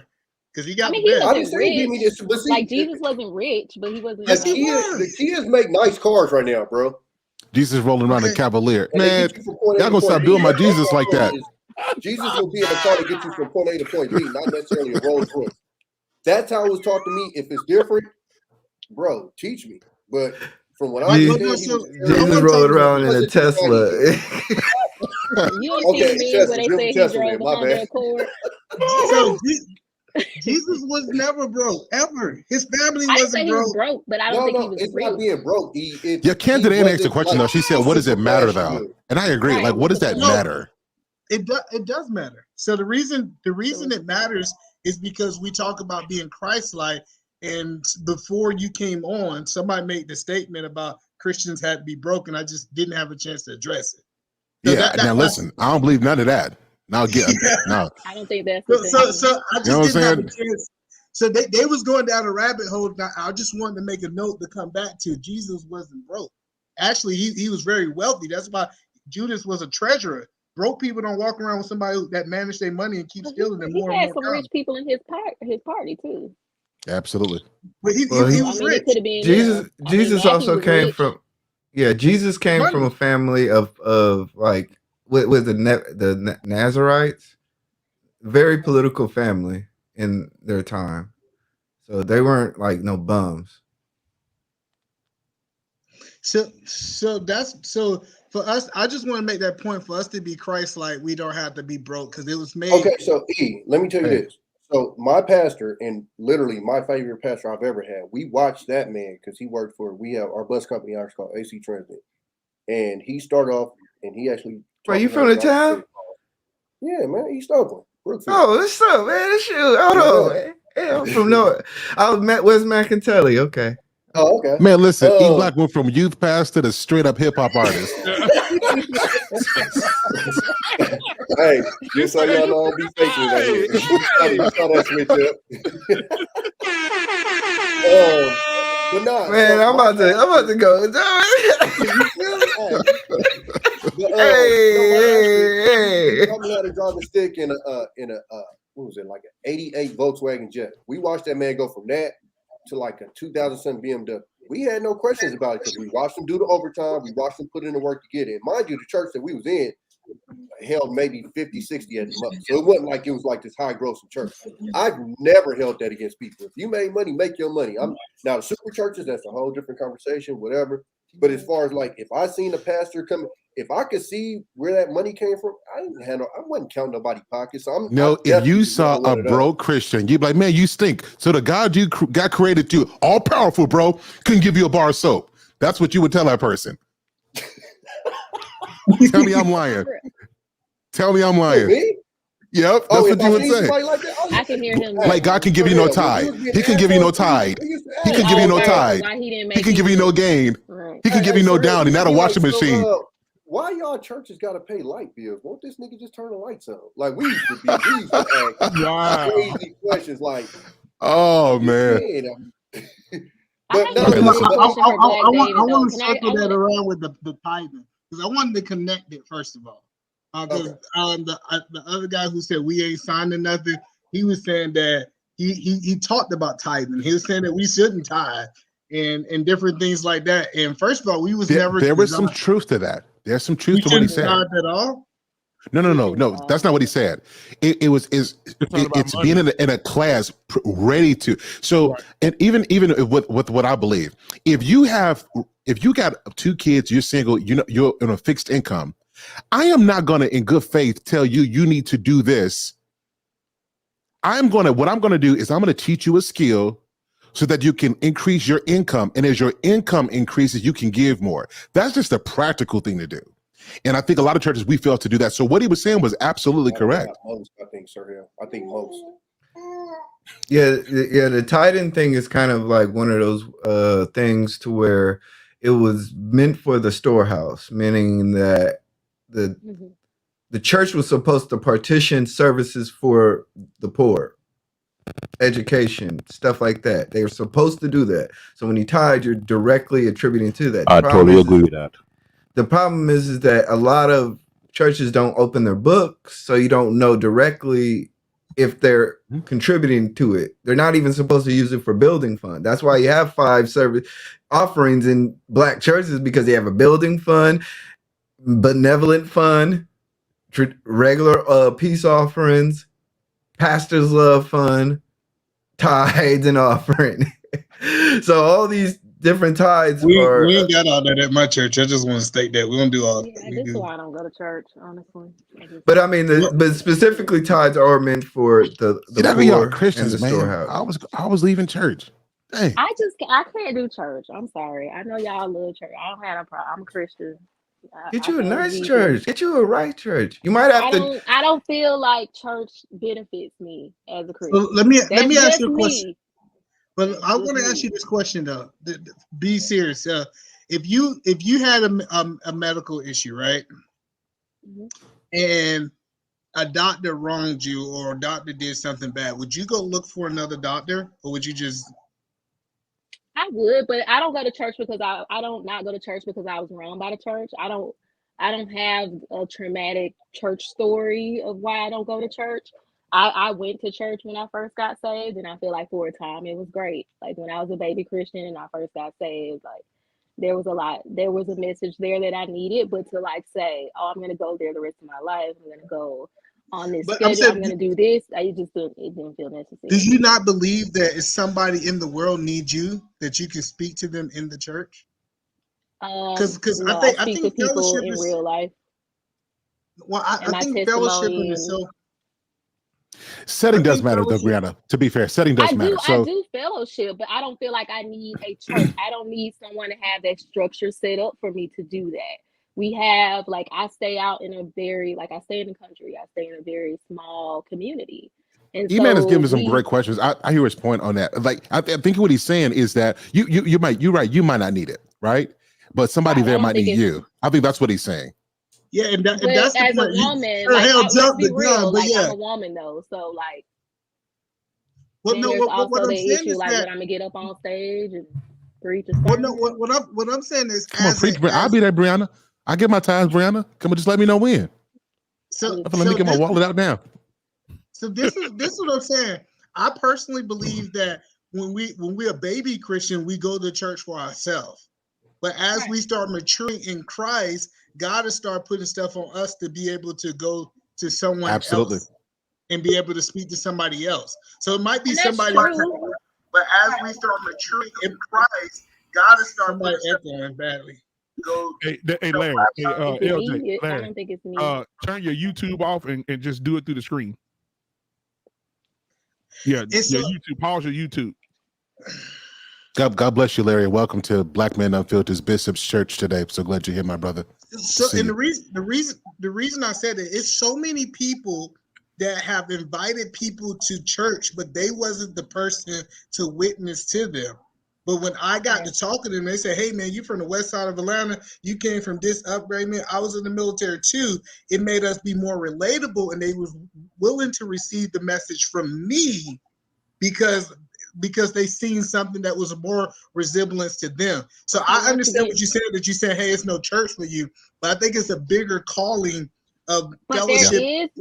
because he I got mean, the he best. I didn't wasn't say he beat me rich. this, but see, Like Jesus wasn't rich, but he wasn't. Yes, he the was. kids make nice cars right now, bro. Jesus rolling around in Okay. Cavalier. And they Man, get you from point A y'all to gonna point stop B. doing my That's Jesus what like I'm saying that. is Jesus will be in a car to get you from point A to point B, not necessarily a Rolls Royce. That's how it was taught to me. If it's different, bro, teach me. But from what I But no, understand, he so was I Jesus want to talk rolling about he around in this. a wasn't the shiny toy. Tesla. You ain't seen the Okay, meme where Tesla, they different said he Tesla, drove man. a My Honda bad. Accord. So Jesus was never broke ever. His family I didn't say wasn't he was broke. broke, but I don't No, think he no, was it's not rich. being broke. Yeah, He Candidate Ann asked a wasn't question like though. She said, "What does super it matter though?" fashionable. And I agree. Right. Like, what What's does the that point? matter? It does matter. So the reason So it matters is because we talk about being Christ-like, and before you came on, somebody made the statement about Christians had to be broken. I just didn't have a chance to address it. So Yeah. Now listen, I don't believe none of that. Now again, no. I don't think that's the so thing. I You know just what I'm didn't have a saying? chance. So they was going down a rabbit hole. I just wanted to make a note to come back to. Jesus wasn't broke. Actually, he was very wealthy. That's why Judas was a treasurer. Broke people don't walk around with somebody that manage their money and keep stealing them He more and had more some power. rich people in his party too. Absolutely. But he Well, was It rich. could have been Jesus Matthew also was came rich. from Jesus came from a Money. family of like with the Nazarites, very political family in their time. So they weren't like no bums. So that's so for us. I just want to make that point for us to be Christ-like. We don't have to be broke because it was made. Okay, so let me tell you Hey. this. So my pastor, and literally my favorite pastor I've ever had, we watched that man because he worked for, we have our bus company ours called AC Transit, and he started off and he actually. Wait, you taught from me the how to drive a town? stick. Yeah, man, East Oakland, Brookfield. Oh, what's up, man? Shoot, hold on. Hey, I'm from North. I was met West Macantelli. Okay. Oh, okay. Man, listen, E Black went from youth pastor to straight up hip hop artist. Hey, just so y'all know, I'll be faking that here. You saw that switch up. But nah, Man, so I'm about to go. He taught me how to drive a stick in a what was it, like an 88 Volkswagen Jet. We watched that man go from that to like a 2007 BMW. We had no questions about it because we watched him do the overtime. We watched him put in the work to get it. Mind you, the church that we was in held maybe 50, 60 at the most. So it wasn't like it was like this high grossing church. I've never held that against people. If you made money, make your money. Now the super churches, that's a whole different conversation, whatever. But as far as like, if I seen a pastor come, if I could see where that money came from, I wasn't counting nobody's pockets. So if you saw a broke Christian, you'd be like, man, you stink. So the God you got created to, all powerful, bro, couldn't give you a bar of soap. That's what you would tell that person. Tell me I'm lying. Tell me I'm lying. Me? Yep, that's what you would say. Like that, I can hear him. Like God can give you no tithe. He can give you no tithe. He can give you no tithe. He can give you no gain. He can give you no down, and not a washing machine. Why y'all churches gotta pay light bills? Won't this nigga just turn the lights on? Like we used to ask crazy questions like, oh man. I want to circle that around with the tithing because I wanted to connect it first of all. Because the other guy who said we ain't signing nothing, he was saying that he talked about tithing. He was saying that we shouldn't tithe and different things like that. And first of all, we was never. There was some truth to that. There's some truth to what he said. Tithe at all? No. That's not what he said. It's being in a class ready to. So, and even with what I believe, if you got 2 kids, you're single, you're in a fixed income. I am not going to, in good faith, tell you need to do this. What I'm going to do is I'm going to teach you a skill so that you can increase your income. And as your income increases, you can give more. That's just a practical thing to do. And I think a lot of churches, we fail to do that. So what he was saying was absolutely correct. I think, sir. I think most. Yeah, the tithing thing is kind of like one of those things to where it was meant for the storehouse, meaning that the church was supposed to partition services for the poor, education, stuff like that. They were supposed to do that. So when you tithe, you're directly attributing to that. I totally agree with that. The problem is that a lot of churches don't open their books, so you don't know directly if they're contributing to it. They're not even supposed to use it for building fund. That's why you have 5 service offerings in Black churches, because they have a building fund, benevolent fund, regular peace offerings, pastor's love fund, tithes and offering. So all these different tithes we ain't got all that at my church. I just want to state that we don't do all. Yeah, this is why I don't go to church, honestly. But I mean, but specifically tithes are meant for the poor Christians, and the man. storehouse. I was leaving church. Dang. I can't do church. I'm sorry. I know y'all love church. I don't have a problem. I'm a Christian. Get you a nice church. Get you a right church. You might have to. I don't feel like church benefits me as a Christian. So let me ask you a me. question. But I want to ask you this question though. Be serious. If you had a medical issue, right, and a doctor wronged you or a doctor did something bad, would you go look for another doctor, or would you just? I would, but I don't go to church because I don't not go to church because I was wronged by the church. I don't have a traumatic church story of why I don't go to church. I went to church when I first got saved, and I feel like for a time it was great. Like when I was a baby Christian and I first got saved, like there was a message there that I needed, but to like say, oh, I'm gonna go there the rest of my life, I'm gonna go on this But I'm schedule, I'm saying, gonna do this, it didn't feel do necessary. you not believe that if somebody in the world needs you, that you can speak to them in the church? Because No, I I speak to think people fellowship in is, real life, well, and I my think fellowship in testimony, and itself. I Setting does think matter, though, fellowship. Brianna. To be fair, setting does matter. I So do fellowship, but I don't feel like I need a church. I don't need someone to have that structure set up for me to do that. We have like I stay out in a very I stay in the country. I stay in a very small community, and E-Man is so giving some great questions. I hear his point on that. Like I think what he's saying is that you're right. You might not need it, right? But somebody right. I there don't might think need it's. you. I think that's what he's saying. Yeah, and But that's the as a point. woman, Her hell let's jumped be the gun, real. but Like yeah. I'm a woman though, so like Well, then no, there's what also I'm the saying issue is like that, when I'm gonna get up on stage and preach a well, no, sermon. what I'm saying is Come on, preach. I'll be there, Brianna. I get my tithes, Brianna. Come on, just let me know when. Let me get my wallet out now. So this is what I'm saying. I personally believe that when we're a baby Christian, we go to church for ourselves. But as we start maturing in Christ, God has started putting stuff on us to be able to go to someone Absolutely. else and be able to speak to somebody else. So it might be And that's somebody, true. but as we start maturing in Christ, God has started putting stuff echoing badly. Go. Hey, Larry. Hey, Is it LJ. me? I Larry. don't think it's me. Turn your YouTube off and just do it through the screen. Yeah, your YouTube. Pause your YouTube. God bless you, Larry. Welcome to Black Men Unfiltered's Bishop's Church today. So glad you're here, my brother. So, and the reason I said it is so many people that have invited people to church, but they wasn't the person to witness to them. But when I got to talking to them, they said, "Hey, man, you from the west side of Atlanta. You came from this upbringing. I was in the military too." It made us be more relatable, and they was willing to receive the message from me because they seen something that was more resemblance to them. So I understand what you said, that you said, hey, it's no church for you, but I think it's a bigger calling of fellowship.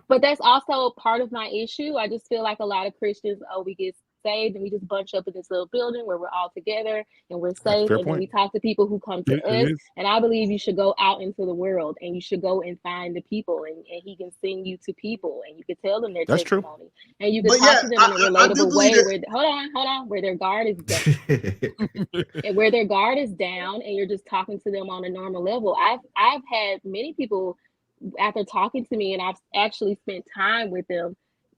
But that's also part of my issue. I just feel like a lot of Christians, we get saved and we just bunch up in this little building where we're all together and we're safe, and then we talk to people who come to us. And I believe you should go out into the world and you should go and find the people, and he can send you to people and you can tell them their testimony. True. And you can talk to them in a relatable way where hold on, where their guard is down. And where their guard is down and you're just talking to them on a normal level. I've had many people after talking to me, and I've actually spent time with them,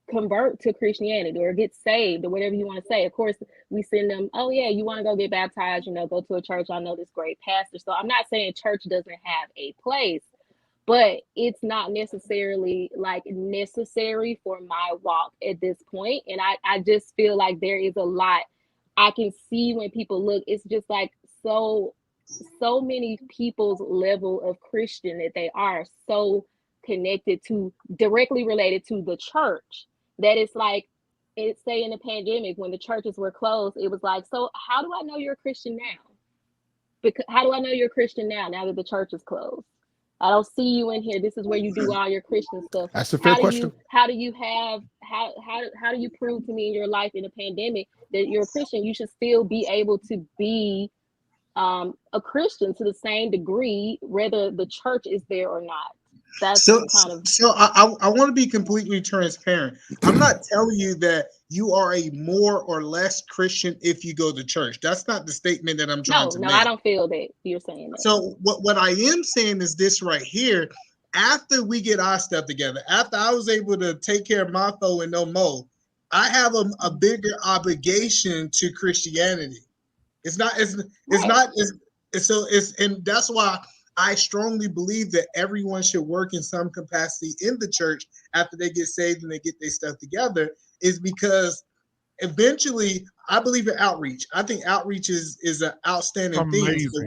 convert to Christianity or get saved or whatever you want to say. Of course, we send them, oh yeah, you want to go get baptized, go to a church. I know this great pastor. So I'm not saying church doesn't have a place, but it's not necessarily necessary for my walk at this point. And I just feel like there is a lot I can see when people look. It's just like so many people's level of Christian that they are so connected to, directly related to the church, that it's like, it's say in the pandemic when the churches were closed, it was like, so how do I know you're a Christian now? Because how do I know you're a Christian now that the church is closed? I don't see you in here. This is where you do all your Christian stuff. That's a fair question. How do you prove to me in your life in a pandemic that you're a Christian? You should still be able to be a Christian to the same degree, whether the church is there or not. That's so I want to be completely transparent. I'm not telling you that you are a more or less Christian if you go to church. That's not the statement that I'm trying to make. No, I don't feel that you're saying that. So what I am saying is this right here. After we get our stuff together, after I was able to take care of my foe and no more, I have a bigger obligation to Christianity. And that's why I strongly believe that everyone should work in some capacity in the church after they get saved and they get their stuff together, is because eventually I believe in outreach. I think outreach is an outstanding thing. So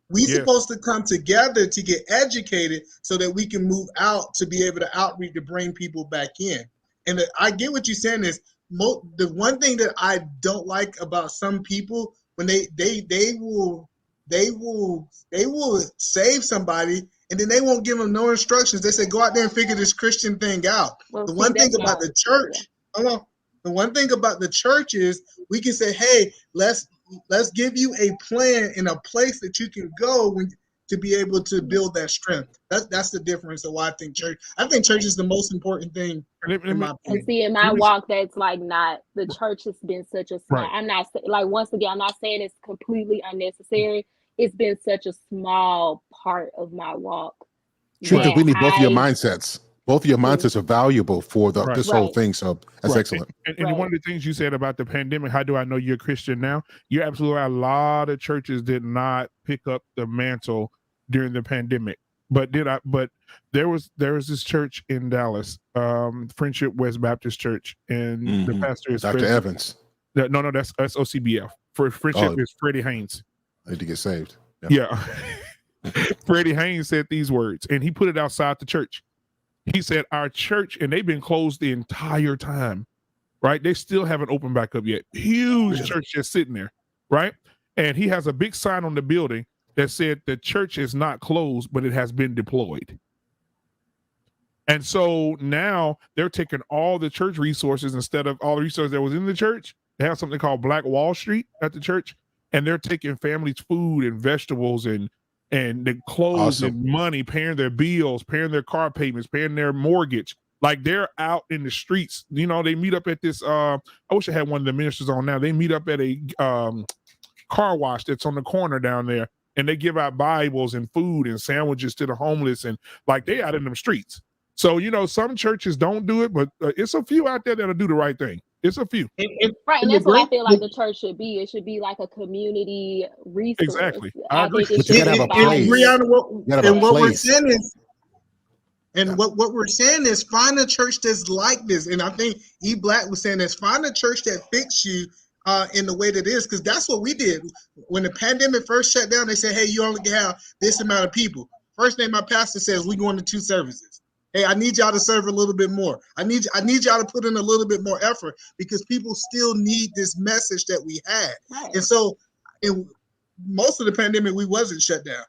We Yes. supposed to come together to get educated so that we can move out to be able to outreach to bring people back in. And I get what you're saying is the one thing that I don't like about some people when they will save somebody and then they won't give them no instructions. They say go out there and figure this Christian thing out. Well, The see, one thing that's about not- the church, hold on. The one thing about the church is we can say, hey, let's give you a plan in a place that you can go to be able to build that strength. That's the difference of why I think church. I think church is the most important thing in my And opinion. see, in my walk, that's like not the church has been such a small. Right. I'm not like once again, I'm not saying it's completely unnecessary. It's been such a small part of my walk. Truth is, that we need both of your I- mindsets. Both of your mindsets are valuable for Right. this whole Right. thing. So that's Right. excellent. And one of the things you said about the pandemic, how do I know you're a Christian now? You're absolutely right. A lot of churches did not pick up the mantle during the pandemic. But there was this church in Dallas, Friendship West Baptist Church, and the pastor is Dr. Evans. No, that's OCBF. For Friendship is Freddie Haynes. I need to get saved. Yeah. Freddie Haynes said these words, and he put it outside the church. He said, our church, and they've been closed the entire time, right? They still haven't opened back up yet. Huge church just sitting there, right? And he has a big sign on the building that said the church is not closed, but it has been deployed. And so now they're taking all the church resources instead of all the resources that was in the church. They have something called Black Wall Street at the church, and they're taking families' food and vegetables and the clothes and money, paying their bills, paying their car payments, paying their mortgage. Like they're out in the streets. You know, they meet up at this. I wish I had one of the ministers on now. They meet up at a car wash that's on the corner down there, and they give out Bibles and food and sandwiches to the homeless, and like they out in them streets. So, you know, some churches don't do it, but it's a few out there that'll do the right thing. It's a few. Right, and that's what I feel like the church should be. It should be like a community resource. Exactly. I agree. think it But you should gotta be have a place. Brianna, what we're saying is, and what we're saying is, find a church that's like this. And I think E. Black was saying this: find a church that fits you in the way that is, because that's what we did when the pandemic first shut down. They said, "Hey, you only can have this amount of people." First thing my pastor says, "We going to 2 services." Hey, I need y'all to serve a little bit more. I need y'all to put in a little bit more effort because people still need this message that we had. Right. And so, in most of the pandemic, we wasn't shut down.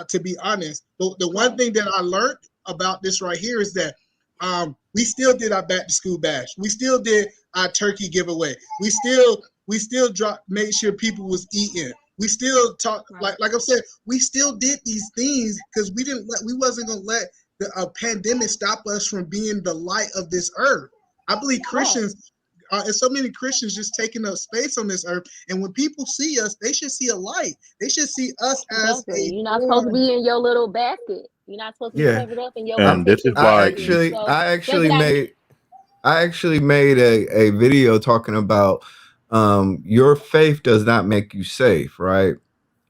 To be honest, the one thing that I learned about this right here is that we still did our back to school bash. We still did our turkey giveaway. We still made sure people was eating. We still talk like I said. We still did these things because we wasn't gonna let a pandemic stop us from being the light of this earth. I believe Christians, and so many Christians just taking up space on this earth. And when people see us, they should see a light. They should see us as You're not supposed to be in your little basket. You're not supposed to be covered up in your and this is why I actually made a video talking about your faith does not make you safe, right?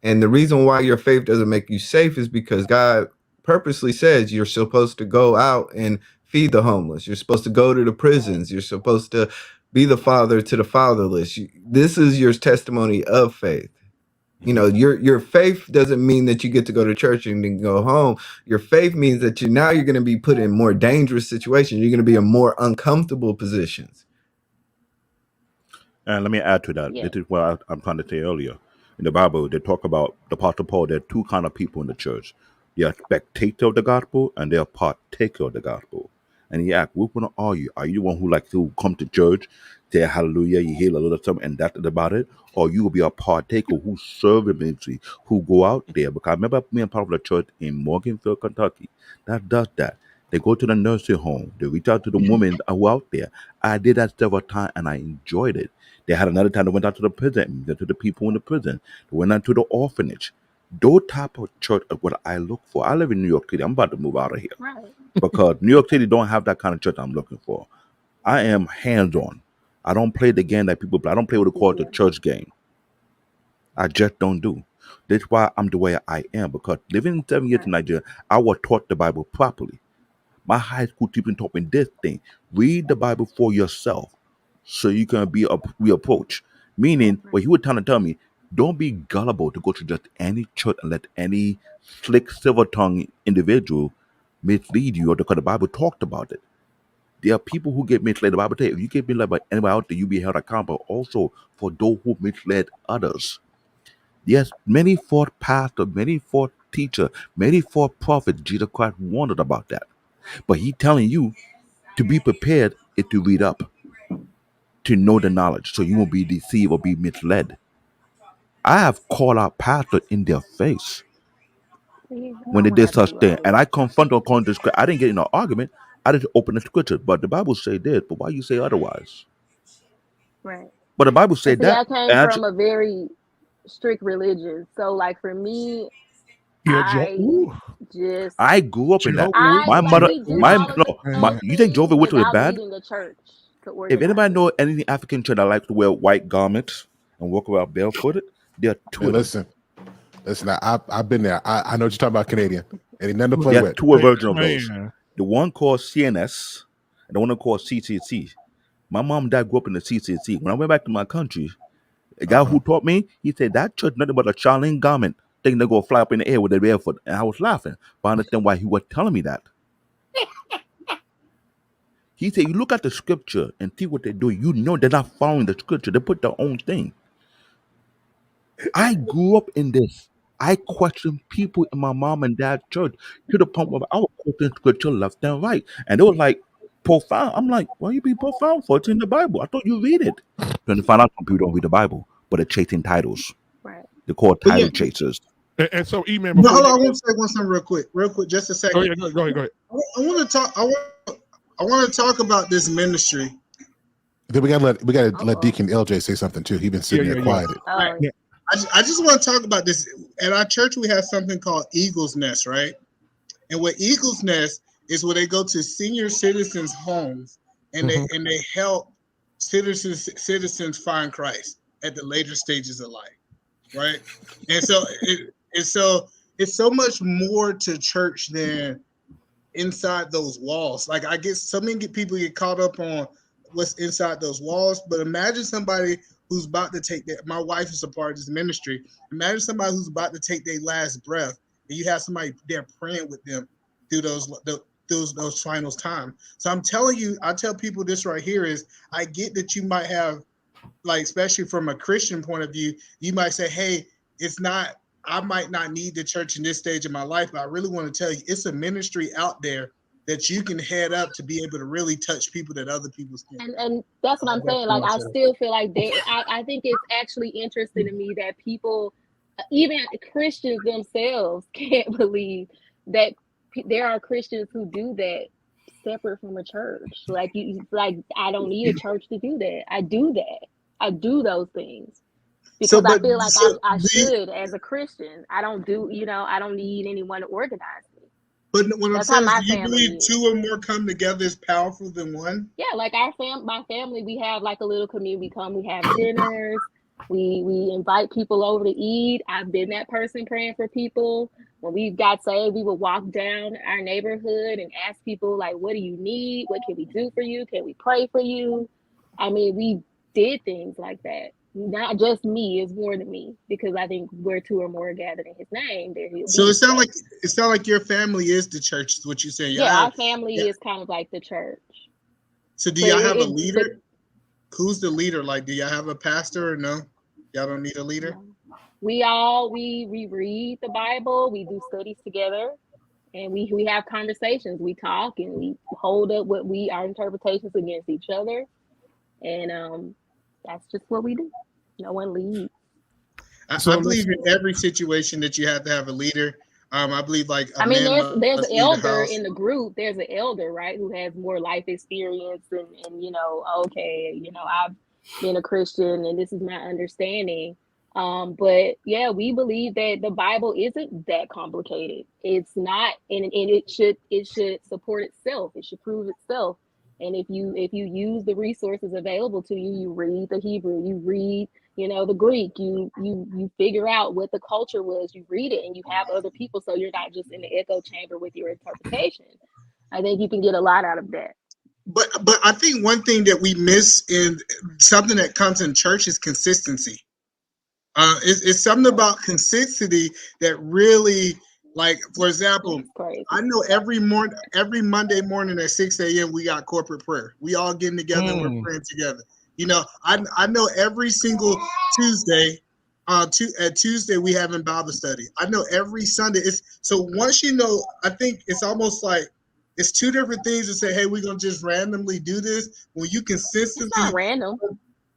And the reason why your faith doesn't make you safe is because God purposely says you're supposed to go out and feed the homeless. You're supposed to go to the prisons. You're supposed to be the father to the fatherless. This is your testimony of faith. You know, your faith doesn't mean that you get to go to church and then go home. Your faith means that you're going to be put in more dangerous situations. You're going to be in more uncomfortable positions. And let me add to that. This is what I'm trying to say earlier. In the Bible, they talk about the Apostle Paul. There are 2 kind of people in the church. They are spectator of the gospel and they are partaker of the gospel. And he asked, which one are you? Are you the one who like to come to church, say hallelujah, you hear a little something, and that's about it? Or you will be a partaker who serve the ministry, who go out there? Because I remember being part of the church in Morganville, Kentucky, that does that. They go to the nursing home. They reach out to the women who are out there. I did that several times and I enjoyed it. They had another time they went out to the prison, to the people in the prison. They went out to the orphanage. Those type of church is what I look for. I live in New York City. I'm about to move out of here. Right. Because New York City don't have that kind of church I'm looking for. I am hands-on. I don't play the game that people play. I don't play what they call the church game. I just don't do. That's why I'm the way I am. Because living 7 years in Nigeria, I was taught the Bible properly. My high school teacher taught me this thing. Read the Bible for yourself so you can be reapproached. Meaning, what he was trying to tell me, Don't be gullible to go to just any church and let any slick silver tongue individual mislead you, or because the Bible talked about it. There are people who get misled. The Bible tells you, if you get misled by anybody out there, you be held accountable also for those who misled others. Yes, many false pastors, many false teachers, many false prophets, Jesus Christ warned about that. But he telling you to be prepared is to read up, to know the knowledge, so you won't be deceived or be misled. I have called out pastors in their face See, when I they want did to such do thing, all and this. I confront them according to scripture. I didn't get in an argument. I didn't open the scripture, but the Bible say this. But why you say otherwise? Right. But the Bible And said see, that. I came And from a very strict religion. So like for me, Yeah, Joe. I Ooh, just I grew up in that. Jehovah I My Witness. like mother, we do my all of no, all my. the Man. You think things Jehovah Witness was without bad? leaving the church to If organize anybody it. know any African church that like to wear white garments and walk around barefooted, there are two Man, of them. listen. I've been there. I know what you're talking about, Canadian. Ain't nothing to play There are with. two versions of those. Man. The one called CNS and the one called CCC. My mom and dad grew up in the CCC. When I went back to my country, the guy who taught me, he said that church nothing but a Charlene garment, thinking they're gonna fly up in the air with their barefoot. And I was laughing, but I understand why he was telling me that. He said, you look at the scripture and see what they're doing. You know they're not following the scripture. They put their own thing. I grew up in this. I questioned people in my mom and dad's church to the point where I was quoting scripture left and right. And they were like, profound. I'm like, why you be profound for? It's in the Bible. I thought you read it. Then to find out some people don't read the Bible, but they're chasing titles. Right. They're called But yeah, title chasers. And so, E-Man, no, before hold you on, I go, want to say one something real quick, just a go second. ahead, go ahead. I want to talk. I want to talk about this ministry. Then we gotta let Uh-oh. Deacon LJ say something too. He been sitting there Yeah. quiet. Oh, Yeah. I just want to talk about this. At our church, we have something called Eagle's Nest, right? And what Eagle's Nest is where they go to senior citizens' homes and they help citizens find Christ at the later stages of life, right? And so it's so much more to church than inside those walls. Like I guess so many people get caught up on what's inside those walls, but imagine somebody who's about to take that. My wife is a part of this ministry. Imagine somebody who's about to take their last breath, and you have somebody there praying with them through those final time. So I'm telling you, I tell people this right here is I get that you might have, like, especially from a Christian point of view, you might say, hey, it's not, I might not need the church in this stage of my life, but I really want to tell you it's a ministry out there that you can head up to be able to really touch people that other people can't. and that's what I'm saying. Like I still feel like I think it's actually interesting to me that people, even Christians themselves, can't believe that there are Christians who do that separate from a church. Like I don't need a church to do that. I do that. I do those things So, because I but feel like so I should as a Christian. I don't I don't need anyone to organize me. But what I'm That's how saying is, my do you family believe is. two or more come together is powerful than one? Yeah, like my family, we have like a little community. We have dinners. We invite people over to eat. I've been that person praying for people. When we got saved, we would walk down our neighborhood and ask people like, what do you need? What can we do for you? Can we pray for you? I mean, we did things like that. Not just me, it's more than me, because I think where two or more gathered in his name, there he'll So be. it sounds like your family is the church, is what you're saying. Yeah, our family is kind of like the church. So do y'all have a leader? Who's the leader? Like, do y'all have a pastor or no? Y'all don't need a leader? We read the Bible, we do studies together, and we have conversations. We talk and we hold up our interpretations against each other. And that's just what we do. No one leads. I believe in every situation that you have to have a leader. I believe like there's an elder in the group. There's an elder, right, who has more life experience and okay, I've been a Christian and this is my understanding. But yeah, we believe that the Bible isn't that complicated. It's not, and it should support itself. It should prove itself. And if you use the resources available to you, you read the Hebrew, you read the Greek, you figure out what the culture was, you read it, and you have other people, so you're not just in the echo chamber with your interpretation. I think you can get a lot out of that. But I think one thing that we miss in something that comes in church is consistency. It's something about consistency that really, like, for example, That's crazy. I know every Monday morning at 6 a.m. we got corporate prayer. We all getting together and we're praying together. You know, I know every single Tuesday, at Tuesday we having Bible study. I know every Sunday. So once you know, I think it's almost like it's two different things to say, hey, we're gonna just randomly do this. When you It's consistently, not random.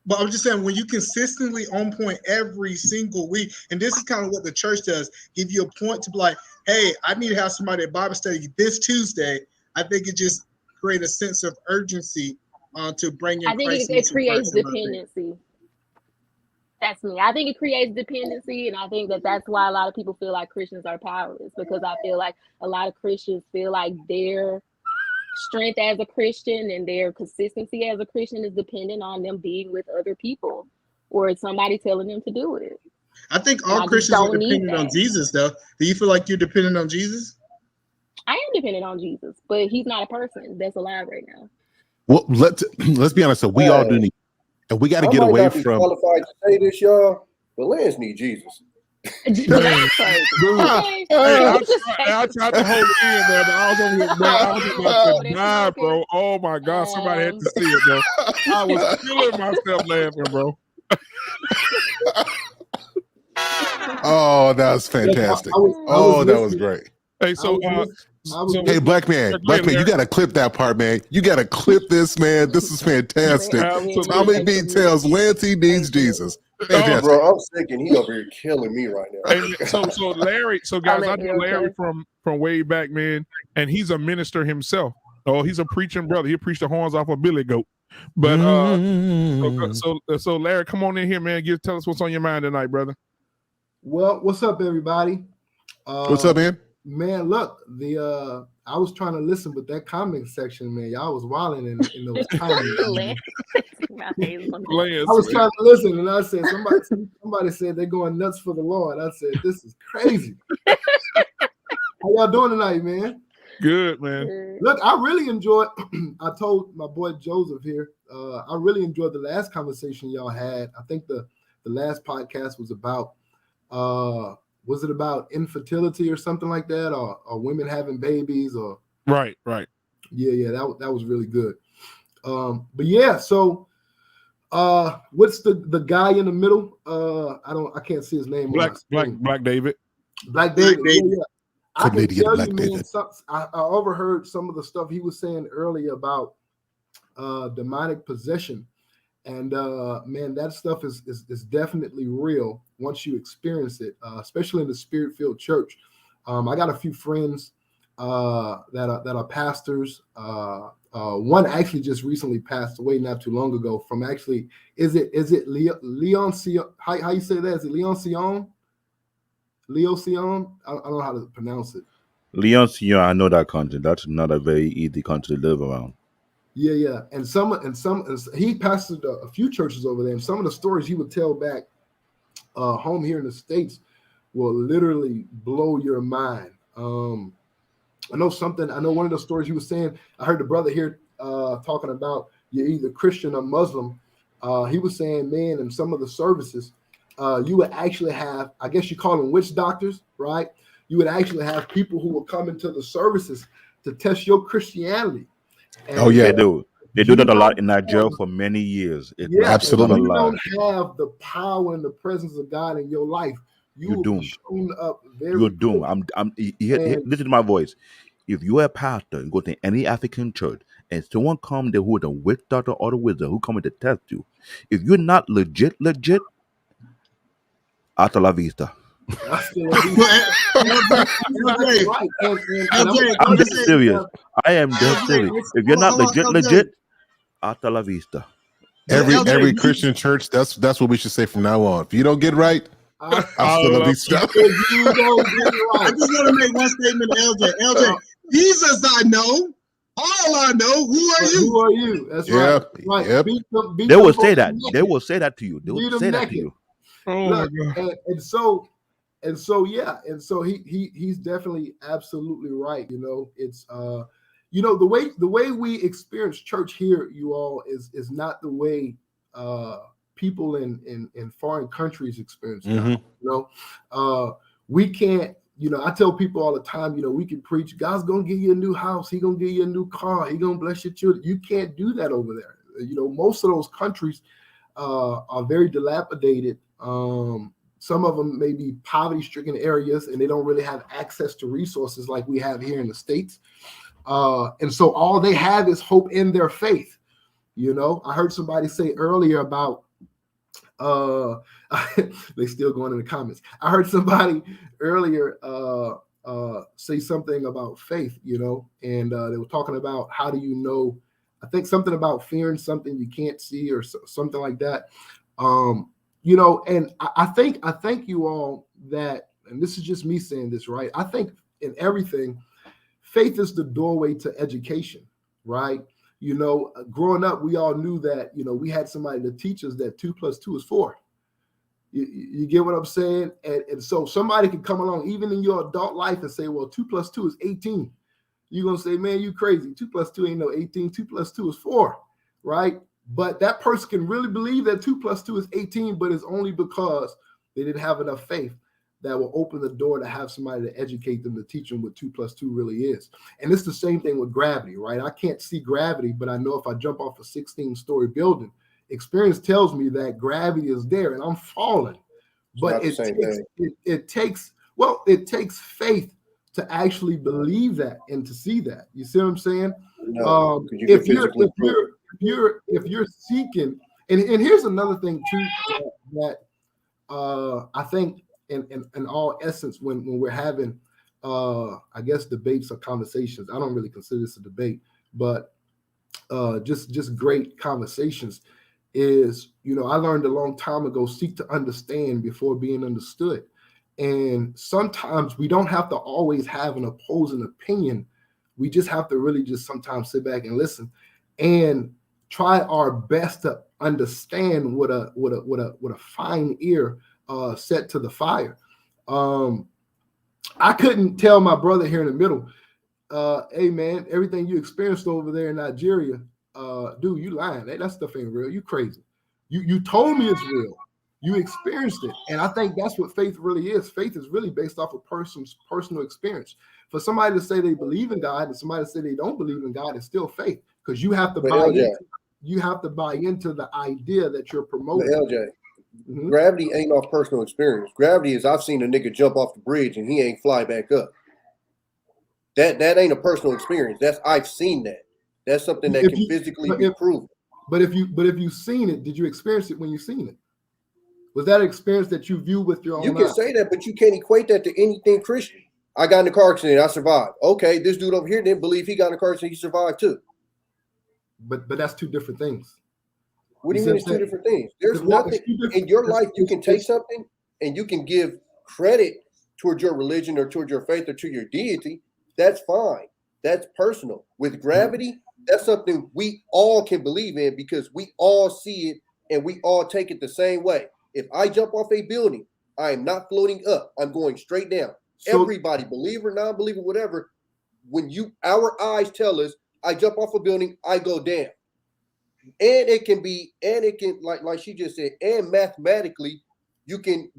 but I'm just saying, when you consistently on point every single week, and this is kind of what the church does, give you a point to be like, hey, I need to have somebody at Bible study this Tuesday. I think it just create a sense of urgency to bring in I think Christ it into creates Christ in my opinion. dependency. That's me. I think it creates dependency, and I think that's why a lot of people feel like Christians are powerless, because I feel like a lot of Christians feel like their strength as a Christian and their consistency as a Christian is dependent on them being with other people or somebody telling them to do it. I think And all I just Christians are don't need dependent on that. Jesus, though. Do you feel like you're dependent on Jesus? I am dependent on Jesus, but he's not a person that's alive right now. Well, let's be honest. So we all do need, and we got to I get might away not be from. qualified to say this, y'all, but Lance need Jesus. Well, that's crazy. Okay. I tried to hold it in there, but I was over here, man. I was about Oh, to that's die, smoking. bro. Oh my God, somebody had to see it, bro. I was killing myself laughing, bro. Oh, that was fantastic. I was Oh, that was listening. great. Hey, so Hey, black man, you got to clip that part, man. You got to clip this, man. This is fantastic. Absolutely. Tommy B tells Lance he needs Jesus. Fantastic. Bro, I'm sick and he over here killing me right now. And so Larry, so guys, I know Larry from way back, man, and he's a minister himself. Oh, he's a preaching brother. He preached the horns off a billy goat. But so Larry, come on in here, man. Tell us what's on your mind tonight, brother. Well, what's up, everybody? What's up, man? Man, look, I was trying to listen, but that comment section, man, y'all was wilding in those comments. I was trying to listen, and I said, somebody said they're going nuts for the Lord. I said, this is crazy. How y'all doing tonight, man? Good, man. Look, I really enjoyed. I told my boy Joseph here. I really enjoyed the last conversation y'all had. I think the last podcast was about. Was it about infertility or something like that, or women having babies, or right? Yeah, that was really good. But yeah, so what's the guy in the middle? I can't see his name. Black David. Black David. Yeah. I can Canadian tell Black you, David. man. I overheard some of the stuff he was saying earlier about demonic possession. And man, that stuff is definitely real once you experience it, especially in the Spirit-filled church. I got a few friends that are pastors. One actually just recently passed away not too long ago from actually, is it Leon Sion? How you say that? Is it Leon Sion? Leo Sion? I don't know how to pronounce it. Leon Sion, I know that country. That's not a very easy country to live around. Yeah, and he pastored a few churches over there, and some of the stories he would tell back home here in the States will literally blow your mind. I know one of the stories he was saying. I heard the brother here talking about you're either Christian or Muslim. He was saying, man, in some of the services, you would actually have, I guess you call them witch doctors, right? You would actually have people who will come into the services to test your Christianity. And yeah, they do that a lot in Nigeria for many years. Absolutely. You don't have the power and the presence of God in your life. You're doomed. You're doomed. Listen to my voice. If you are a pastor and go to any African church and someone come there who is a witch doctor or the wizard who come to test you, if you're not legit, hasta la vista. I'm dead serious. I am dead serious. If you're not legit, hasta la vista. Every Christian church, that's what we should say from now on. If you don't get right, hasta la vista. I just want to make one statement to LJ. Jesus, I know. All I know. Who are you? Who are you? That's right. Yep. They will say that. They will say that to you. They will say that to you. Oh my God. And so he's definitely absolutely right. You know, it's the way we experience church here, you all, is not the way people in foreign countries experience Mhm. God. You know, we can't. You know, I tell people all the time. You know, we can preach. God's gonna give you a new house. He gonna give you a new car. He gonna bless your children. You can't do that over there. You know, most of those countries are very dilapidated. Some of them may be poverty-stricken areas, and they don't really have access to resources like we have here in the States. And so all they have is hope in their faith. You know, I heard somebody say earlier about they still going in the comments. I heard somebody earlier say something about faith, you know, and they were talking about how do you know, I think something about fearing something you can't see or something like that. You know, and I think you all that, and this is just me saying this, right? I think in everything, faith is the doorway to education, right? You know, growing up, we all knew that, you know, we had somebody to teach us that 2 + 2 is 4. You get what I'm saying? And so somebody can come along, even in your adult life, and say, well, 2 + 2 is 18. You're going to say, man, you crazy. 2 + 2 ain't no 18. 2 + 2 is 4, right? But that person can really believe that 2 + 2 is 18, but it's only because they didn't have enough faith that will open the door to have somebody to educate them, to teach them what 2 + 2 really is. And it's the same thing with gravity, right? I can't see gravity, but I know if I jump off a 16-story building, experience tells me that gravity is there and I'm falling. But it takes faith to actually believe that and to see that. You see what I'm saying? No, If you're seeking, and here's another thing too that I think in all essence when we're having I guess debates or conversations, I don't really consider this a debate, but just great conversations, is, you know, I learned a long time ago, seek to understand before being understood. And sometimes we don't have to always have an opposing opinion. We just have to really just sometimes sit back and listen and try our best to understand what a fine ear set to the fire. I couldn't tell my brother here in the middle, hey man, everything you experienced over there in Nigeria, dude, you lying. That stuff ain't real. You crazy. You told me it's real. You experienced it. And I think that's what faith really is. Faith is really based off a person's personal experience. For somebody to say they believe in God and somebody to say they don't believe in God, is still faith, because you have to buy into the idea that you're promoting. But LJ, gravity ain't off personal experience. Gravity is, I've seen a nigga jump off the bridge and he ain't fly back up. That ain't a personal experience. I've seen that. That's something that can physically be proven. But if you've seen it, did you experience it when you seen it? Was that an experience that you view with your own eyes? You can say that, but you can't equate that to anything Christian. I got in a car accident, I survived. Okay, this dude over here didn't believe he got in a car accident, he survived too. But that's two different things. What do you mean it's two different things? There's nothing in your life you can take something and you can give credit towards your religion or towards your faith or to your deity. That's fine. That's personal. With gravity, that's something we all can believe in because we all see it and we all take it the same way. If I jump off a building, I am not floating up. I'm going straight down. So, everybody, believer, non-believer, whatever, when our eyes tell us, I jump off a building, I go down. And it can like she just said, and mathematically, you can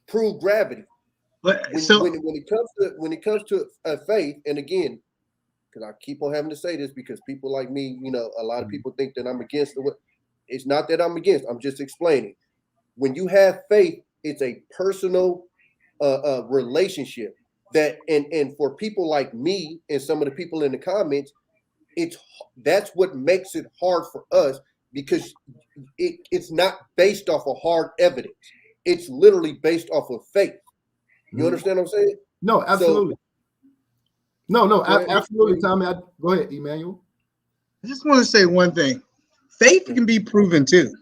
prove gravity. But when it comes to faith, and again, because I keep on having to say this because people like me, a lot of people think that I'm against it. It's not that I'm against. I'm just explaining. When you have faith, it's a personal relationship that, and for people like me and some of the people in the comments, that's what makes it hard for us because it's not based off of hard evidence. It's literally based off of faith. You understand what I'm saying? No, absolutely. Absolutely, Tommy. Go ahead, Emmanuel. I just want to say one thing. Faith can be proven too.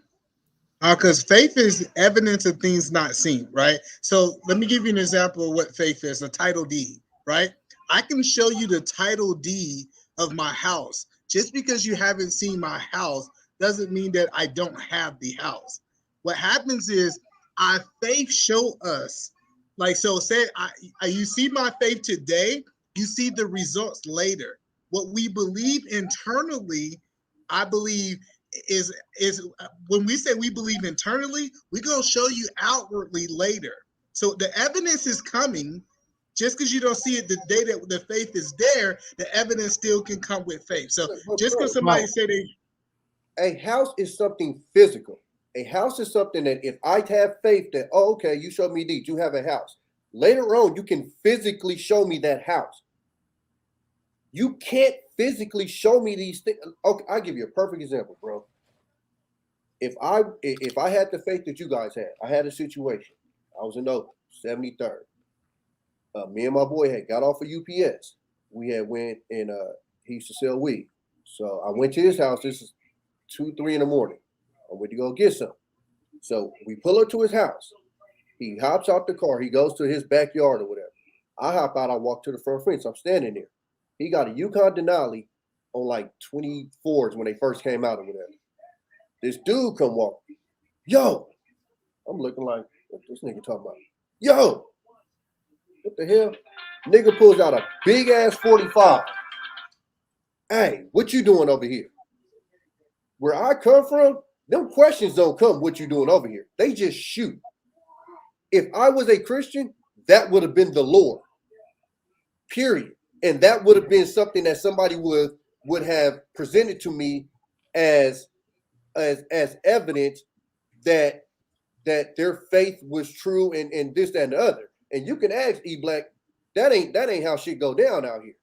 Because faith is evidence of things not seen, right? So let me give you an example of what faith is, a title deed, right? I can show you the title deed of my house. Just because you haven't seen my house doesn't mean that I don't have the house. What happens is our faith show us, like, so say you see my faith today, you see the results later. What we believe internally, I believe is when we say we believe internally, we're gonna show you outwardly later. So the evidence is coming. Just because you don't see it the day that the faith is there, the evidence still can come with faith. So But just bro, because somebody say they a house is something physical. A house is something that if I have faith that, oh, okay, you showed me deeds, you have a house. Later on, you can physically show me that house. You can't physically show me these things. Okay, I'll give you a perfect example, bro. If I had the faith that you guys had, I had a situation. I was in Oakland, 73rd. Me and my boy had got off of UPS. We had went and he used to sell weed. So I went to his house. This is 2, 3 in the morning. I went to go get some. So we pull up to his house. He hops out the car. He goes to his backyard or whatever. I hop out. I walk to the front fence. I'm standing there. He got a Yukon Denali on like 24s when they first came out or whatever. This dude come walk. Yo, I'm looking like, what this nigga talking about? Yo, what the hell? Nigga pulls out a big ass 45. Hey, what you doing over here? Where I come from, them questions don't come, what you doing over here? They just shoot. If I was a Christian, that would have been the Lord. Period. And that would have been something that somebody would have presented to me as evidence that their faith was true and this, that, and the other. And you can ask E Black, that ain't how shit go down out here.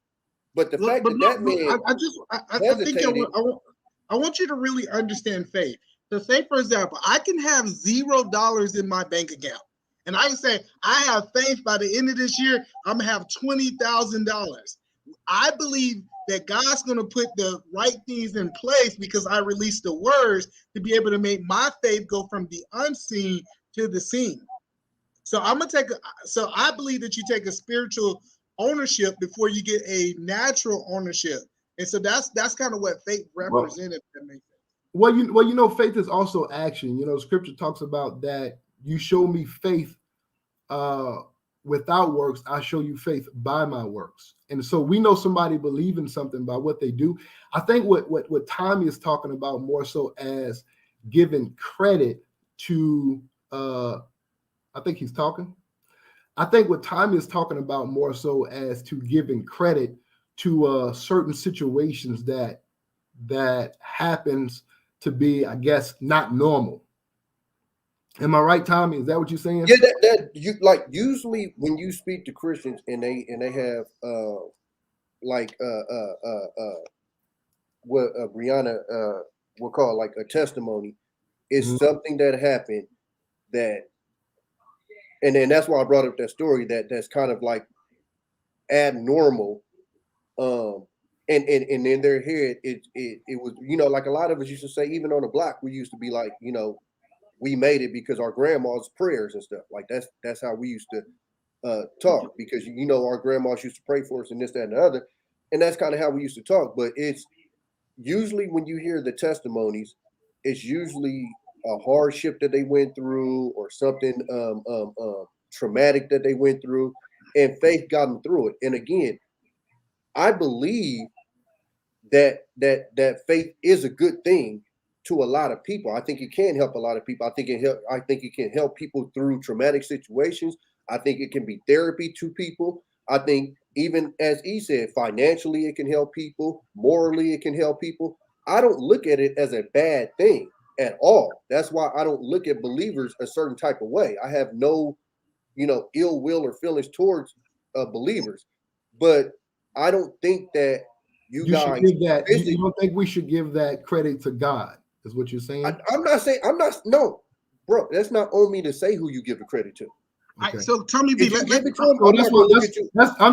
But the fact that man I want you to really understand faith. So say, for example, I can have $0 in my bank account. And I can say, I have faith by the end of this year, I'm going to have $20,000. I believe that God's going to put the right things in place because I released the words to be able to make my faith go from the unseen to the seen. So I believe that you take a spiritual ownership before you get a natural ownership. And so that's kind of what faith represented to me. Well, you know, faith is also action. You know, scripture talks about that you show me faith without works, I show you faith by my works. And so we know somebody believing something by what they do. I think what Tommy is talking about more so as giving credit to I think he's talking. I think what Tommy is talking about more so as to giving credit to certain situations that happens to be, I guess, not normal. Am I right, Tommy? Is that what you're saying? Yeah, that you like usually when you speak to Christians and they have what Brianna will call like a testimony, is something that happened that, and then that's why I brought up that story that's kind of like abnormal. And in their head, it was, you know, like a lot of us used to say, even on the block, we used to be like, you know, we made it because our grandma's prayers and stuff. Like that's how we used to talk, because you know our grandmas used to pray for us and this, that, and the other. And that's kind of how we used to talk. But it's usually when you hear the testimonies, it's usually a hardship that they went through or something traumatic that they went through, and faith got them through it. And again, I believe that faith is a good thing to a lot of people. I think it can help a lot of people. I think it can help people through traumatic situations. I think it can be therapy to people. I think even as he said, financially it can help people, morally it can help people. I don't look at it as a bad thing at all. That's why I don't look at believers a certain type of way. I have no, you know, ill will or feelings towards believers, but I don't think that you guys should give that. You don't think we should give that credit to God? Is what you're saying? I'm not saying. No, bro. That's not on me to say who you give the credit to. Okay. So tell me, I'm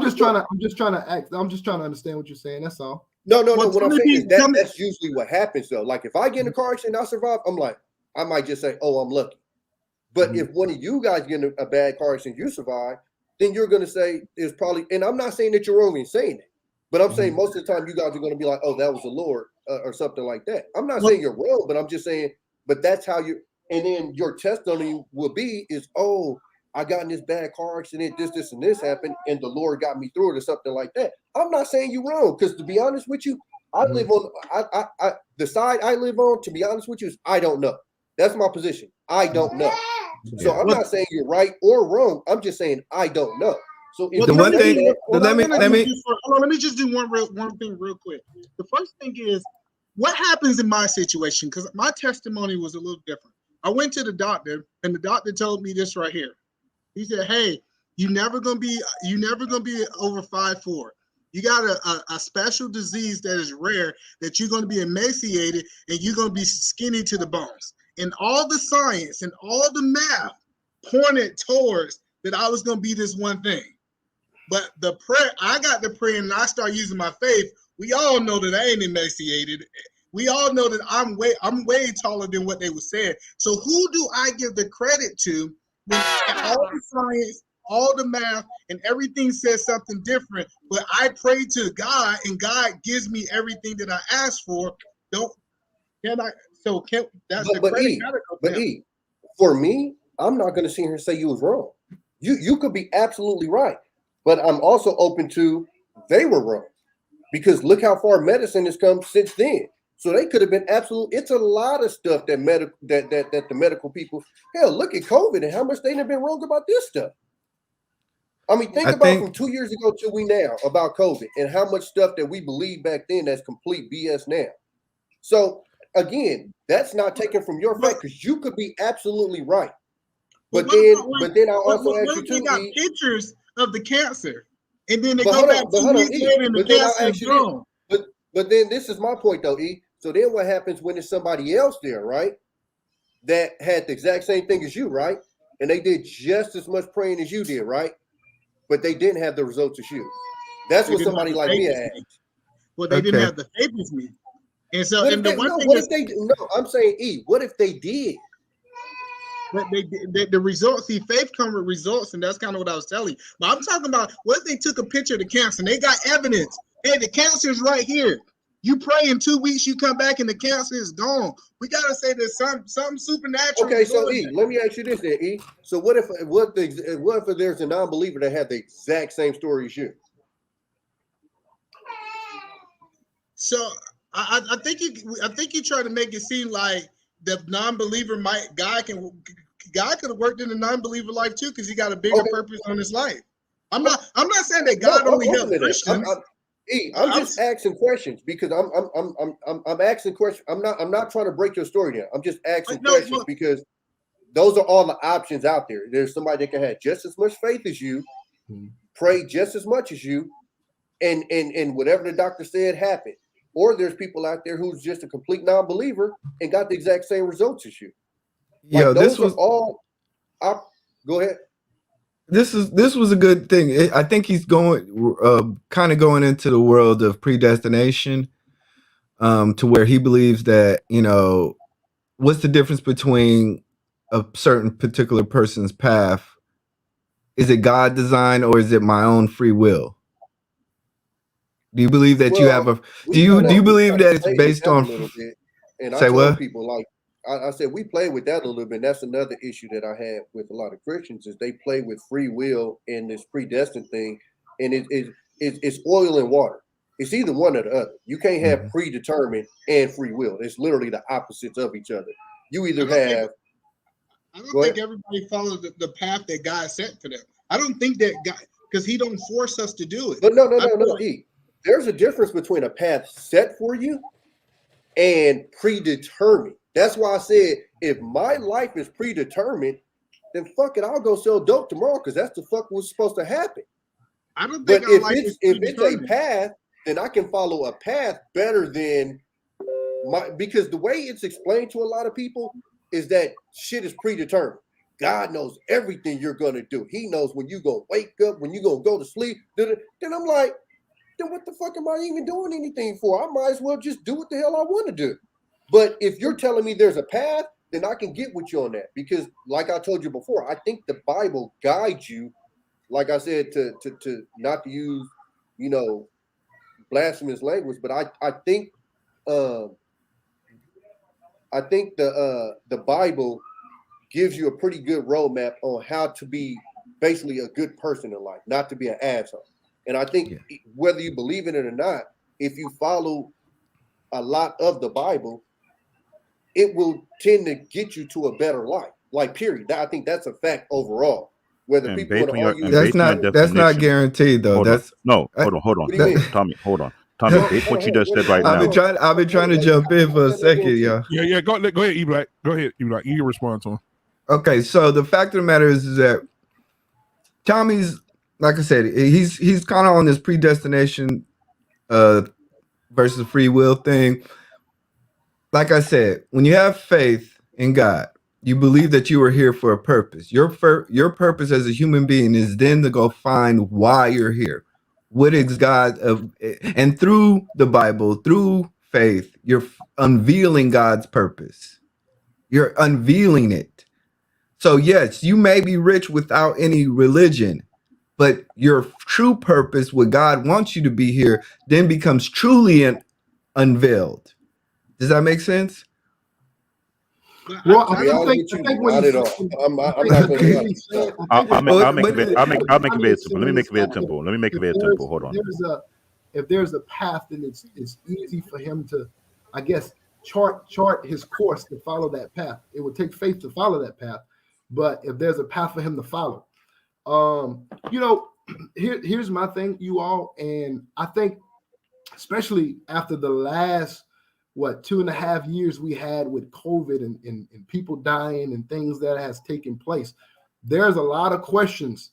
just trying to understand what you're saying. That's all. No. What I'm saying is that's usually what happens though. Like if I get in a car accident and I survive, I'm like, I might just say, oh, I'm lucky. But if one of you guys get in a bad car accident, you survive, then you're going to say it's probably, and I'm not saying that you're wrong in saying it, but I'm saying most of the time you guys are going to be like, oh, that was the Lord or something like that. I'm not saying you're wrong, but I'm just saying, but that's how you, and then your testimony will be is, oh, I got in this bad car accident, this, and this happened, and the Lord got me through it or something like that. I'm not saying you're wrong, because to be honest with you, I live on the side I live on, to be honest with you, is I don't know. That's my position. I don't know. So I'm not saying you're right or wrong. I'm just saying I don't know. So if The you one say thing- that, let me just do one thing real quick. The first thing is what happens in my situation, because my testimony was a little different. I went to the doctor, and the doctor told me this right here. He said, "Hey, you're never gonna be over 5'4". You got a special disease that is rare, that you're gonna be emaciated and you're gonna be skinny to the bones." And all the science and all the math pointed towards that I was gonna be this one thing. But the prayer, I got the prayer and I start using my faith. We all know that I ain't emaciated. We all know that I'm way taller than what they were saying. So who do I give the credit to when all the science, all the math, and everything says something different? But I pray to God, and God gives me everything that I ask for. For me, I'm not going to sit here and say you was wrong. You could be absolutely right, but I'm also open to they were wrong, because look how far medicine has come since then. So they could have been absolute. It's a lot of stuff that the medical people. Hell, look at COVID and how much they have been wrong about this stuff. I mean, think about from 2 years ago to we now about COVID and how much stuff that we believed back then that's complete BS now. So again, that's not taken from your fact, because you could be absolutely right. But then I also ask you too, got pictures of the cancer, and then they but go back 2 weeks later and the cancer is gone. But then this is my point though, E. So then what happens when there's somebody else there, right? That had the exact same thing as you, right? And they did just as much praying as you did, right? But they didn't have the results as you. That's what somebody like me asked. Well, they didn't have the faith as me. And so, I'm saying, E, what if they did? But the results, see, faith come with results, and that's kind of what I was telling you. But I'm talking about, what if they took a picture of the cancer and they got evidence? Hey, the cancer is right here. You pray in 2 weeks, you come back and the cancer is gone. We gotta say there's something supernatural. Okay, so E, let me ask you this then, E. So what if there's a non-believer that had the exact same story as you? So I think you try to make it seem like the non-believer God could have worked in the non-believer life too, because he got a bigger purpose on his life. I'm not saying that God only helps Christians. I'm just asking questions because I'm asking questions. I'm not trying to break your story down. I'm just asking questions because those are all the options out there. There's somebody that can have just as much faith as you, pray just as much as you, and whatever the doctor said happened. Or there's people out there who's just a complete non-believer and got the exact same results as you. Yeah, those are all. Go ahead. This was a good thing. I think he's going kind of going into the world of predestination, to where he believes that, what's the difference between a certain particular person's path? Is it God design or is it my own free will? Do you believe that you have a? Do you believe that it's based on? And I told people, like I said, we play with that a little bit. And that's another issue that I have with a lot of Christians is they play with free will and this predestined thing, and it's oil and water. It's either one or the other. You can't have predetermined and free will. It's literally the opposites of each other. You either have. I don't think everybody follows the path that God set for them. I don't think that God, because He don't force us to do it. But no. E, there's a difference between a path set for you and predetermined. That's why I said, if my life is predetermined, then fuck it, I'll go sell dope tomorrow because that's the fuck what's supposed to happen. I don't think. But if it's a path, then I can follow a path better than because the way it's explained to a lot of people is that shit is predetermined. God knows everything you're gonna do. He knows when you're gonna wake up, when you're gonna go to sleep. Then I'm like, then what the fuck am I even doing anything for? I might as well just do what the hell I want to do. But if you're telling me there's a path, then I can get with you on that. Because like I told you before, I think the Bible guides you, like I said, to not to use, blasphemous language, but I think the Bible gives you a pretty good roadmap on how to be basically a good person in life, not to be an asshole. And I think whether you believe in it or not, if you follow a lot of the Bible, it will tend to get you to a better life. Like, period. I think that's a fact overall. Whether And people want based to on your argue and with That's based on your it, not definition, guaranteed though. hold on. That's No, I, hold on, what do you mean? Tommy. Well, Based hold what on, you hold on. just said right Hold now. on. I've been trying to jump in for a second, Yeah. y'all. Yeah. Go ahead, E-Black. Go ahead, E-Black. You can respond to him. Okay, so the fact of the matter is that Tommy's, like I said, he's kind of on this predestination versus free will thing. Like I said, when you have faith in God, you believe that you are here for a purpose. Your purpose as a human being is then to go find why you're here. What is God of, and through the Bible, through faith, you're unveiling God's purpose. You're unveiling it. So yes, you may be rich without any religion, but your true purpose, what God wants you to be here, then becomes truly unveiled. Does that make sense? Well, To be honest with I you, think when not he's at all. saying, I'm I not think gonna what lie. he's saying, I I'll, think I'll what make Well, I'll make it but very, what I'll make I'll make it Tommy very is simple. Let me saying make is it very that simple. Let me make it very if simple. Hold on. there's a path, then it's easy for him to, I guess, chart his course to follow that path. It would take faith to follow that path, but if there's a path for him to follow, you know, here's my thing, you all, and I think especially after the last 2.5 years we had with COVID and people dying and things that has taken place, there's a lot of questions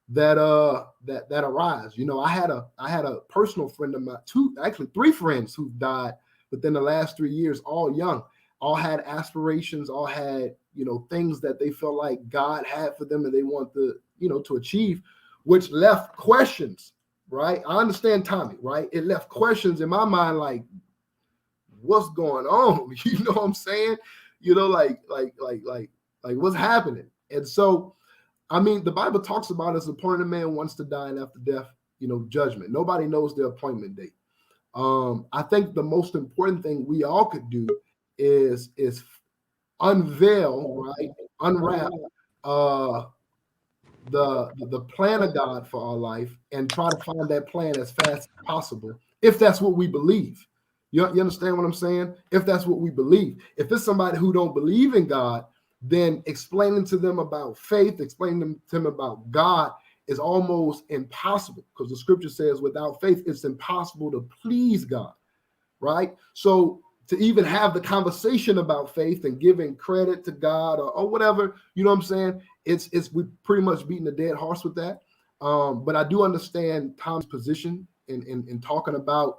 that that arise. You know, I had a personal friend of mine, three friends who died within the last 3 years, all young, all had aspirations, all had, you know, things that they felt like God had for them and they want to achieve, which left questions. Right, I understand Tommy. Right, it left questions in my mind, like, what's going on? You know what I'm saying? You know, like what's happening? And so, I mean, the Bible talks about as appointed man wants to die, and after death, you know, judgment. Nobody knows the appointment date. I think the most important thing we all could do is unveil, right, unwrap the plan of God for our life and try to find that plan as fast as possible, if that's what we believe. You understand what I'm saying? If that's what we believe. If it's somebody who don't believe in God, then explaining to them about faith, explaining to them about God is almost impossible, because the scripture says without faith, it's impossible to please God, right? So to even have the conversation about faith and giving credit to God or whatever, you know what I'm saying? We pretty much beating a dead horse with that. But I do understand Tom's position in talking about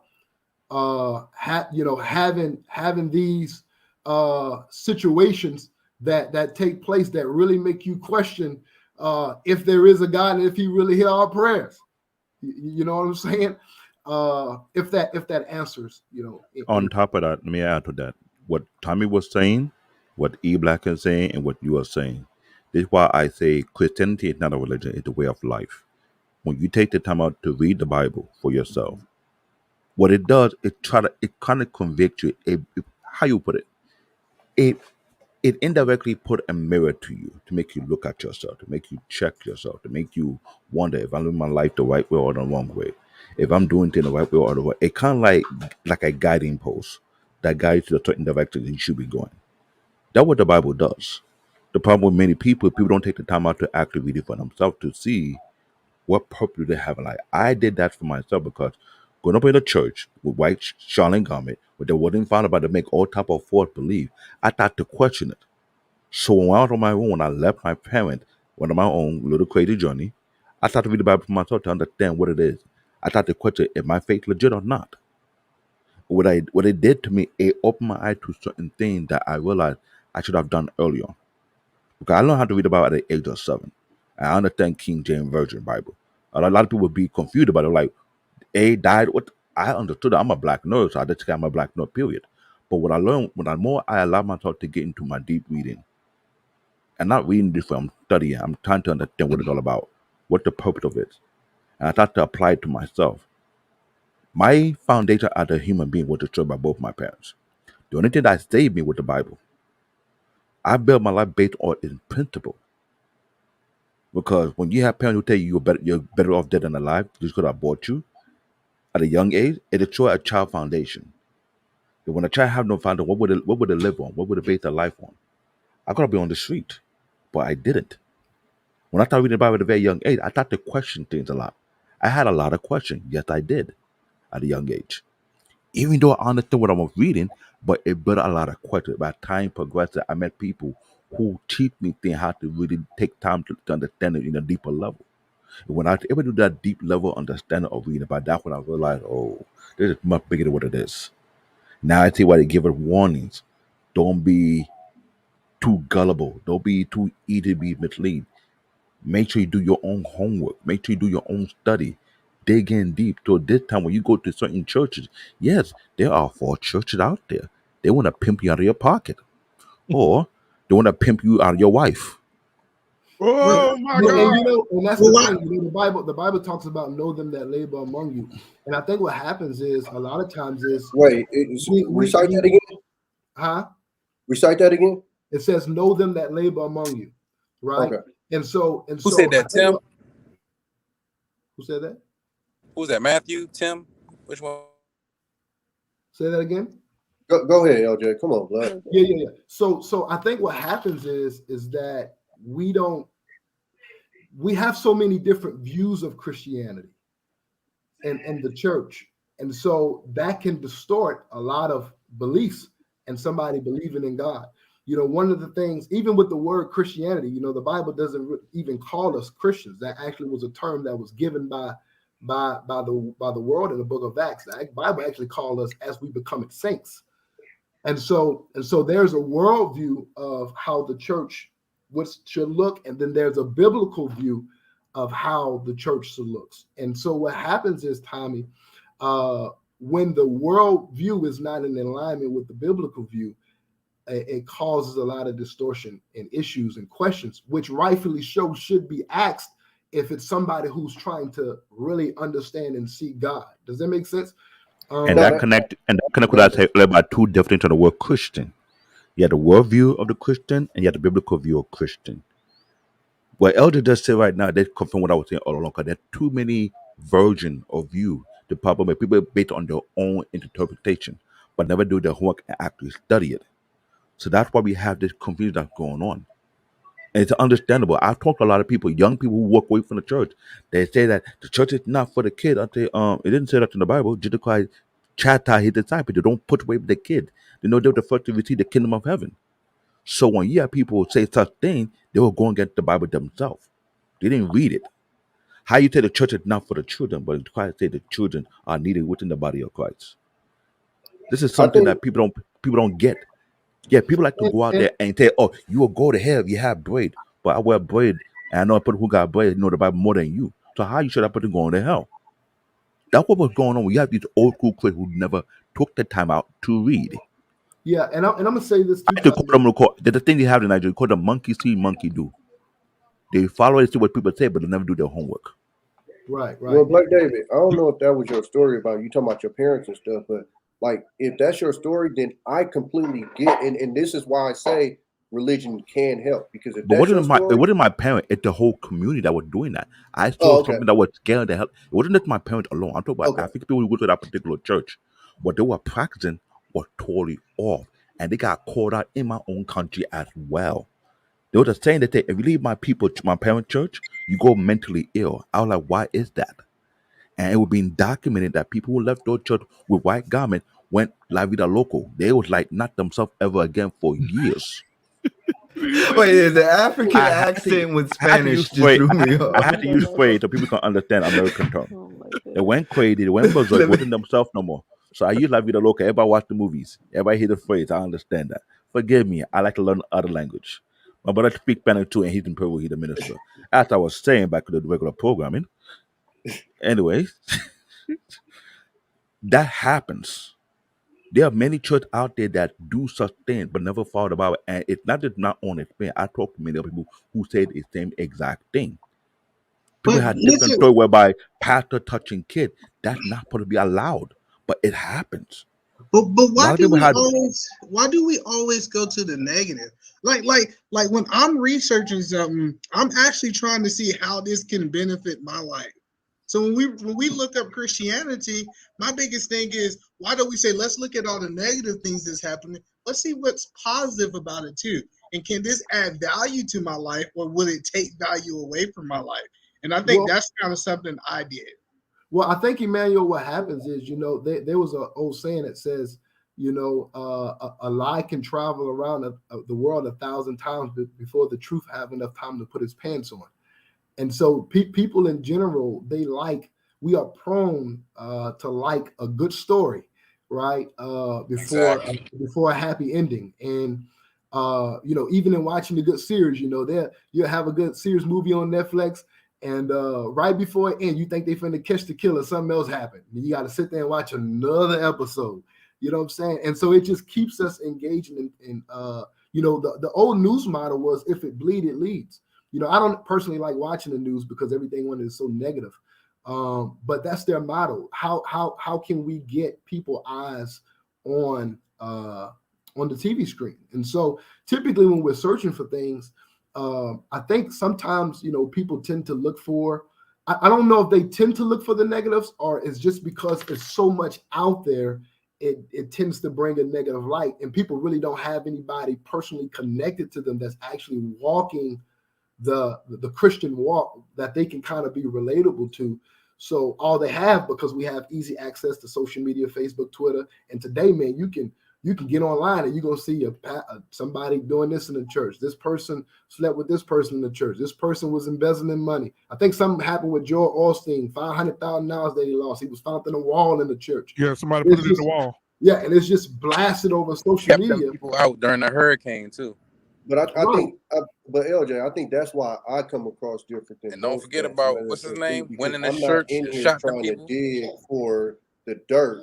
having these situations that take place that really make you question if there is a God and if he really hear our prayers. You know what I'm saying? If that answers, you know. On top of that, let me add to that. What Tommy was saying, what E Black is saying, and what you are saying. This is why I say Christianity is not a religion, it's a way of life. When you take the time out to read the Bible for yourself, what it does, it kind of convict you. How you put it? It it indirectly put a mirror to you to make you look at yourself, to make you check yourself, to make you wonder if I'm living my life the right way or the wrong way, if I'm doing things the right way or the wrong. It kind of like a guiding post that guides you to a certain direction you should be going. That's what the Bible does. The problem with many people don't take the time out to actually read it for themselves to see what purpose do they have in life. I did that for myself because growing up in a church with white Charlene garment, where they wasn't found about to make all type of false belief, I thought to question it. So when I was on my own, when I left my parents, went on my own little crazy journey, I started to read the Bible for myself to understand what it is. I started to question if my faith legit or not. What it did to me, it opened my eye to certain things that I realized I should have done earlier. Because I learned how to read the Bible at the age of 7. And I understand King James Version Bible. A lot of people would be confused about it, like, A died. What I understood, I'm a black nerd, so I just say I'm a black nerd, period. But what I learned, I allowed myself to get into my deep reading, and not reading this I'm studying, I'm trying to understand what it's all about, what the purpose of it is. And I started to apply it to myself. My foundation as a human being was destroyed by both my parents. The only thing that saved me was the Bible. I built my life based on its principle. Because when you have parents who tell you you're better off dead than alive, just because I bought you at a young age, it destroys a child foundation. When a child have no father, what would they live on? What would they base their life on? I gotta be on the street, but I didn't. When I started reading the Bible at a very young age, I started to question things a lot. I had a lot of questions. Yes, I did at a young age. Even though I understood what I was reading, but it brought a lot of questions. By time progressed, I met people who teach me things how to really take time to understand it in a deeper level. And when I was able to do that deep level understanding of reading about that, when I realized, oh, this is much bigger than what it is. Now I see why they give it warnings. Don't be too gullible. Don't be too easy to be misled. Make sure you do your own homework. Make sure you do your own study. Dig in deep. So this time when you go to certain churches, yes, there are false churches out there. They want to pimp you out of your pocket. Or they want to pimp you out of your wife. Well, Oh my well, God. And that's well, the why- thing. The Bible talks about know them that labor among you. And I think what happens is a lot of times is Wait, recite that again. huh? Recite that again. It says know them that labor among you, right? Okay. And so Who said that? Tim? Who said that? Who's that? Matthew? Tim? Which one? Say that again. Go ahead, LJ. Come on, blood. Yeah. So I think what happens is that we have so many different views of Christianity and the church. And so that can distort a lot of beliefs and somebody believing in God. You know, one of the things, even with the word Christianity, you know, the Bible doesn't even call us Christians. That actually was a term that was given by the world in the book of Acts. The Bible actually called us as we become saints. And so there's a worldview of how the church should look, and then there's a biblical view of how the church should look. And so what happens is, Tommy, when the world view is not in alignment with the biblical view, it causes a lot of distortion and issues and questions, which rightfully should be asked if it's somebody who's trying to really understand and see God. Does that make sense? And that connect with that about two different to the word Christian. You have the worldview of the Christian and you have the biblical view of Christian. What Elder does say right now, they confirm what I was saying all along, because there are too many versions of view. The problem is people based on their own interpretation, but never do their homework and actually study it. So that's why we have this confusion that's going on. And it's understandable. I've talked to a lot of people, young people who walk away from the church. They say that the church is not for the kid. I say, it didn't say that in the Bible. Jesus Christ chastised his disciples. They don't put away the kid. They know they're the first to receive the kingdom of heaven. So when you have people say such things, they will go against the Bible themselves. They didn't read it. How you say the church is not for the children, but Christ said the children are needed within the body of Christ. This is something that people don't get. Yeah, people like to go out there and say, "Oh, you will go to hell if you have bread." But I wear bread, and I know a person who got bread know the Bible more than you. So how you should that person going to hell? That's what was going on. We have these old school Christians who never took the time out to read. Yeah, and I'm gonna say this too. The thing they have in Nigeria called the monkey see, monkey do. They follow and see what people say, but they never do their homework. Right. Well, Blake David, I don't know if that was your story about you talking about your parents and stuff, but like if that's your story, then I completely get, and this is why I say religion can help, because if But that's your story, it wasn't my parent, it's the whole community that was doing that. I saw something that was scared to help. It wasn't just my parents alone. I'm talking about African people who go to that particular church. What they were practicing was totally off. And they got called out in my own country as well. They were just saying that if you leave my parent church, you go mentally ill. I was like, why is that? And it was being documented that people who left their church with white garment went La Vida Loco. They was like not themselves ever again for years. Wait, the African accent with Spanish just threw me off. I had to use phrase so people can understand American term. They went crazy. They went berserk. Wasn't themselves no more. So I use La Vida Loca. Everybody watch the movies. Everybody hear the phrase. I understand that. Forgive me. I like to learn other language. My brother speaks Spanish too, and he's in Peru. He's the minister. As I was saying back to the regular programming. Anyway, that happens. There are many churches out there that do such things but never follow the Bible. And it's not just not on experience. I talked to many other people who said the same exact thing. People had different stories whereby pastor touching kid. That's not supposed to be allowed. But it happens. But why do we always go to the negative? Like when I'm researching something, I'm actually trying to see how this can benefit my life. So when we look up Christianity, my biggest thing is, why don't we say, let's look at all the negative things that's happening. Let's see what's positive about it too. And can this add value to my life, or will it take value away from my life? And I think that's kind of something I did. Well, I think, Emmanuel, what happens is, there was an old saying that says, a lie can travel around the world 1,000 times before the truth have enough time to put its pants on. And so people in general, we are prone to like a good story, right? Before a happy ending. And even in watching a good series, you'll have a good series movie on Netflix, and right before it ends, you think they finna catch the killer, something else happened. And you got to sit there and watch another episode. You know what I'm saying? And so it just keeps us engaging in the old news model was, if it bleed, it leads. I don't personally like watching the news because everything on it is so negative. But that's their motto. How can we get people eyes on the TV screen? And so typically when we're searching for things, I think sometimes people tend to look for. I don't know if they tend to look for the negatives, or it's just because there's so much out there. It tends to bring a negative light, and people really don't have anybody personally connected to them that's actually walking the Christian walk that they can kind of be relatable to. So all they have, because we have easy access to social media, Facebook, Twitter, and today, man, you can get online and you're gonna see somebody doing this in the church. This person slept with this person in the church. This person was embezzling money. I think something happened with Joel Osteen, $500,000 that he lost. He was found in a wall in the church. Yeah, somebody put it in the wall. Yeah, and it's just blasted over social Kept media. them people out during the hurricane too. But I think, but LJ, I think that's why I come across different than. And don't most forget cats, about man, what's his because name, went in the I'm not church in and here shot them trying to people. dig for the dirt.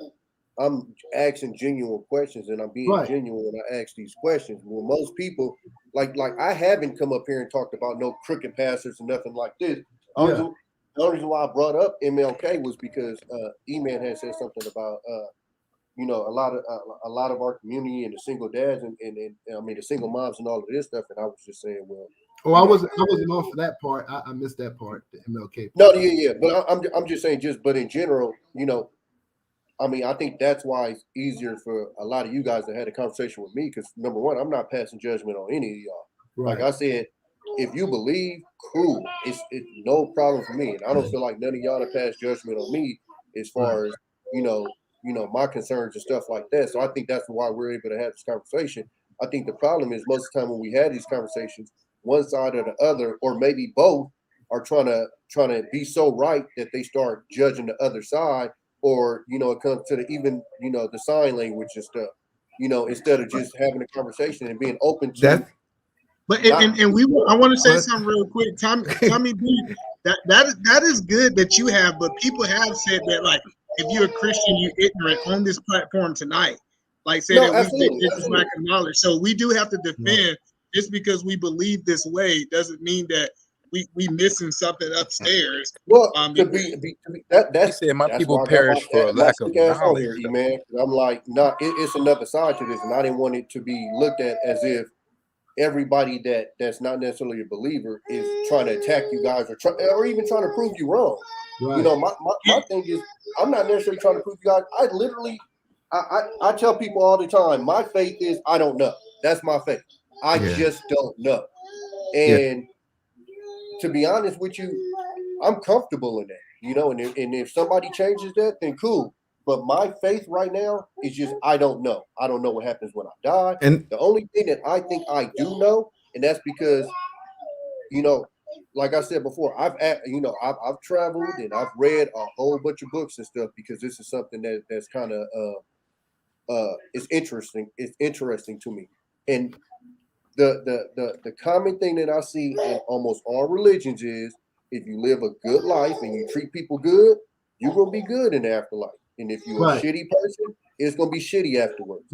I'm asking genuine questions, and I'm being genuine when I ask these questions. Well, most people, like I haven't come up here and talked about no crooked pastors and nothing like this. The only reason why I brought up MLK was because E-Man had said something about a lot of our community and the single dads and I mean the single moms and all of this stuff. And I was just saying, well, I wasn't on for that part. I missed that part, the MLK part. No, yeah. But I'm just saying, but in general, I mean, I think that's why it's easier for a lot of you guys to have a conversation with me, because number one, I'm not passing judgment on any of y'all. Right. Like I said, if you believe, cool, it's no problem for me, and I don't feel like none of y'all to pass judgment on me as far as my concerns and stuff like that. So I think that's why we're able to have this conversation. I think the problem is most of the time when we have these conversations, one side or the other, or maybe both, are trying to be so right that they start judging the other side. Or, it comes to the sign language and stuff, instead of just having a conversation and being open to. I want to say something real quick. Tommy B, that is good that you have, but people have said that, like, if you're a Christian, you're ignorant on this platform tonight. Like, say that this is lack of knowledge. So we do have to defend. Just because we believe this way doesn't mean that we missing something upstairs. Well, that's said my people why perish for a lack of knowledge. Here, man. I'm like, it's another side to this, and I didn't want it to be looked at as if everybody that's not necessarily a believer is trying to attack you guys or even trying to prove you wrong. Right. My thing is, I'm not necessarily trying to prove you guys. I literally, I tell people all the time, my faith is I don't know. That's my faith. I just don't know, and. To be honest with you, I'm comfortable in that, and if somebody changes that, then cool. But my faith right now is just, I don't know. I don't know what happens when I die. And the only thing that I think I do know, and that's because, like I said before, I've traveled and I've read a whole bunch of books and stuff, because this is something that's kind of it's interesting. It's interesting to me. And the common thing that I see in almost all religions is, if you live a good life and you treat people good, you're gonna be good in the afterlife. And if you're a shitty person, it's gonna be shitty afterwards.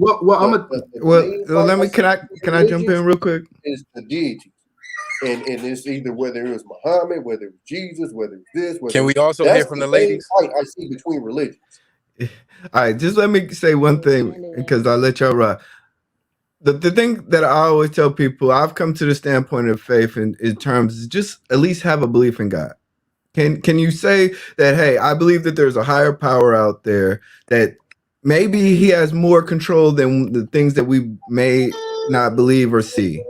Can I jump in real quick? Is the deities, and it's either whether it was Muhammad, whether it was Jesus, whether it's this. Can we also hear from the ladies? I see between religions. All right, just let me say one thing, because I'll let y'all ride. The thing that I always tell people, I've come to the standpoint of faith in terms of just at least have a belief in God. Can you say that, hey, I believe that there's a higher power out there that maybe he has more control than the things that we may not believe or see?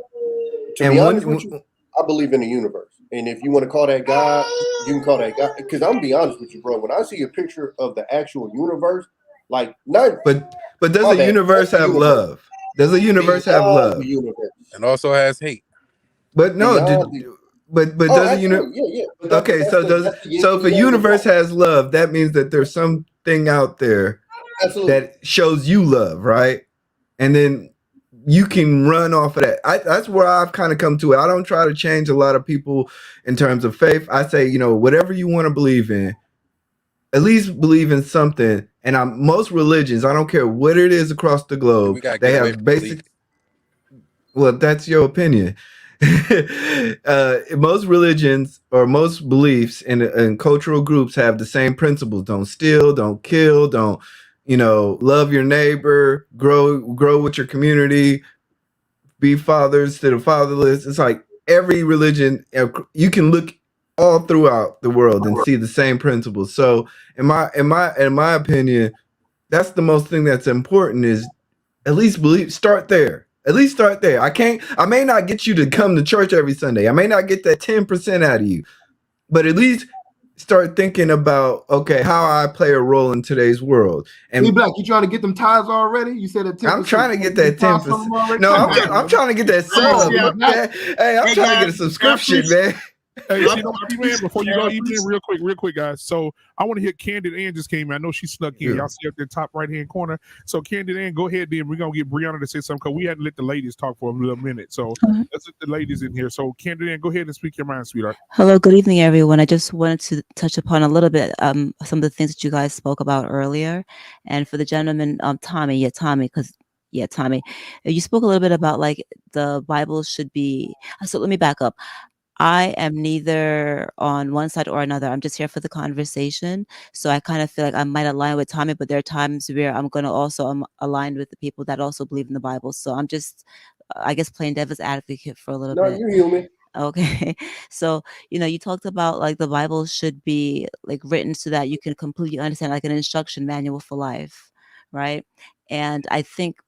To be honest with you, I believe in the universe. And if you want to call that God, you can call that God. Because I'm gonna be honest with you, bro. When I see a picture of the actual universe, like not but does the universe have love? Does the universe have love? The universe. And also has hate. But no, but does the universe? Yeah. Okay, so if a universe has love, that means that there's something out there that shows you love, right? And then you can run off of that. That's where I've kind of come to it. I don't try to change a lot of people in terms of faith. I say, whatever you want to believe in, at least believe in something. And most religions, I don't care what it is across the globe, they have basic. Well, that's your opinion. Most religions or most beliefs and cultural groups have the same principles. Don't steal, don't kill, don't, love your neighbor, grow with your community, be fathers to the fatherless. It's like every religion, you can look all throughout the world and see the same principles. So in my opinion, that's the most thing that's important is at least start there. At least start there. I may not get you to come to church every Sunday. I may not get that 10% out of you, but at least start thinking about, okay, how I play a role in today's world. And Black, you trying to get them tithes already? You said that 10%. I'm trying to get that 10%. No, I'm trying to get that sub. Hey, I'm trying to get a subscription, man. Hey, E-Man, before you go, E-Man, real quick, guys. So I want to hear Candid Ann just came in. I know she snuck in. Y'all see up there top right-hand corner. So Candid Ann, go ahead then. We're going to get Brianna to say something because we hadn't let the ladies talk for a little minute. So let's let the ladies in here. So Candid Ann, go ahead and speak your mind, sweetheart. Hello, good evening, everyone. I just wanted to touch upon a little bit some of the things that you guys spoke about earlier. And for the gentleman, Tommy, you spoke a little bit about like the Bible should be. So let me back up. I am neither on one side or another. I'm just here for the conversation. So I kind of feel like I might align with Tommy, but there are times where I'm going to also align with the people that also believe in the Bible. So I'm just, I guess, playing devil's advocate for a little bit. No, you're human. Okay. So, you talked about like the Bible should be like written so that you can completely understand, like an instruction manual for life. Right. And I think,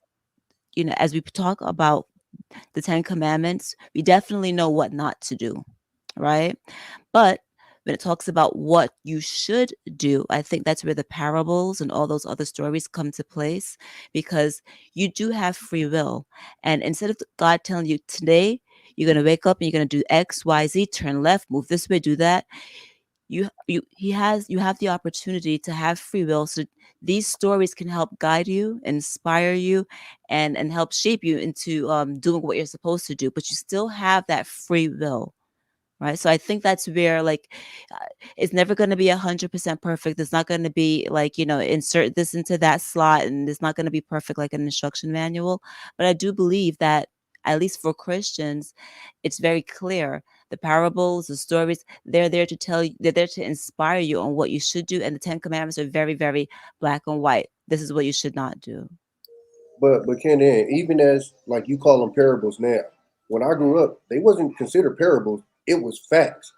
as we talk about the 10 Commandments, we definitely know what not to do, right? But when it talks about what you should do, I think that's where the parables and all those other stories come to place, because you do have free will. And instead of God telling you today, you're going to wake up and you're going to do X, Y, Z, turn left, move this way, do that. You have the opportunity to have free will, so these stories can help guide you, inspire you, and help shape you into doing what you're supposed to do, but you still have that free will, right? So I think that's where it's never going to be 100% perfect. It's not going to be like, insert this into that slot, and it's not going to be perfect like an instruction manual. But I do believe that, at least for Christians, it's very clear. The parables, the stories, they're there to tell you, they're there to inspire you on what you should do. And the 10 Commandments are very, very black and white. This is what you should not do. But Ken, even as like you call them parables now, when I grew up, they wasn't considered parables. It was facts.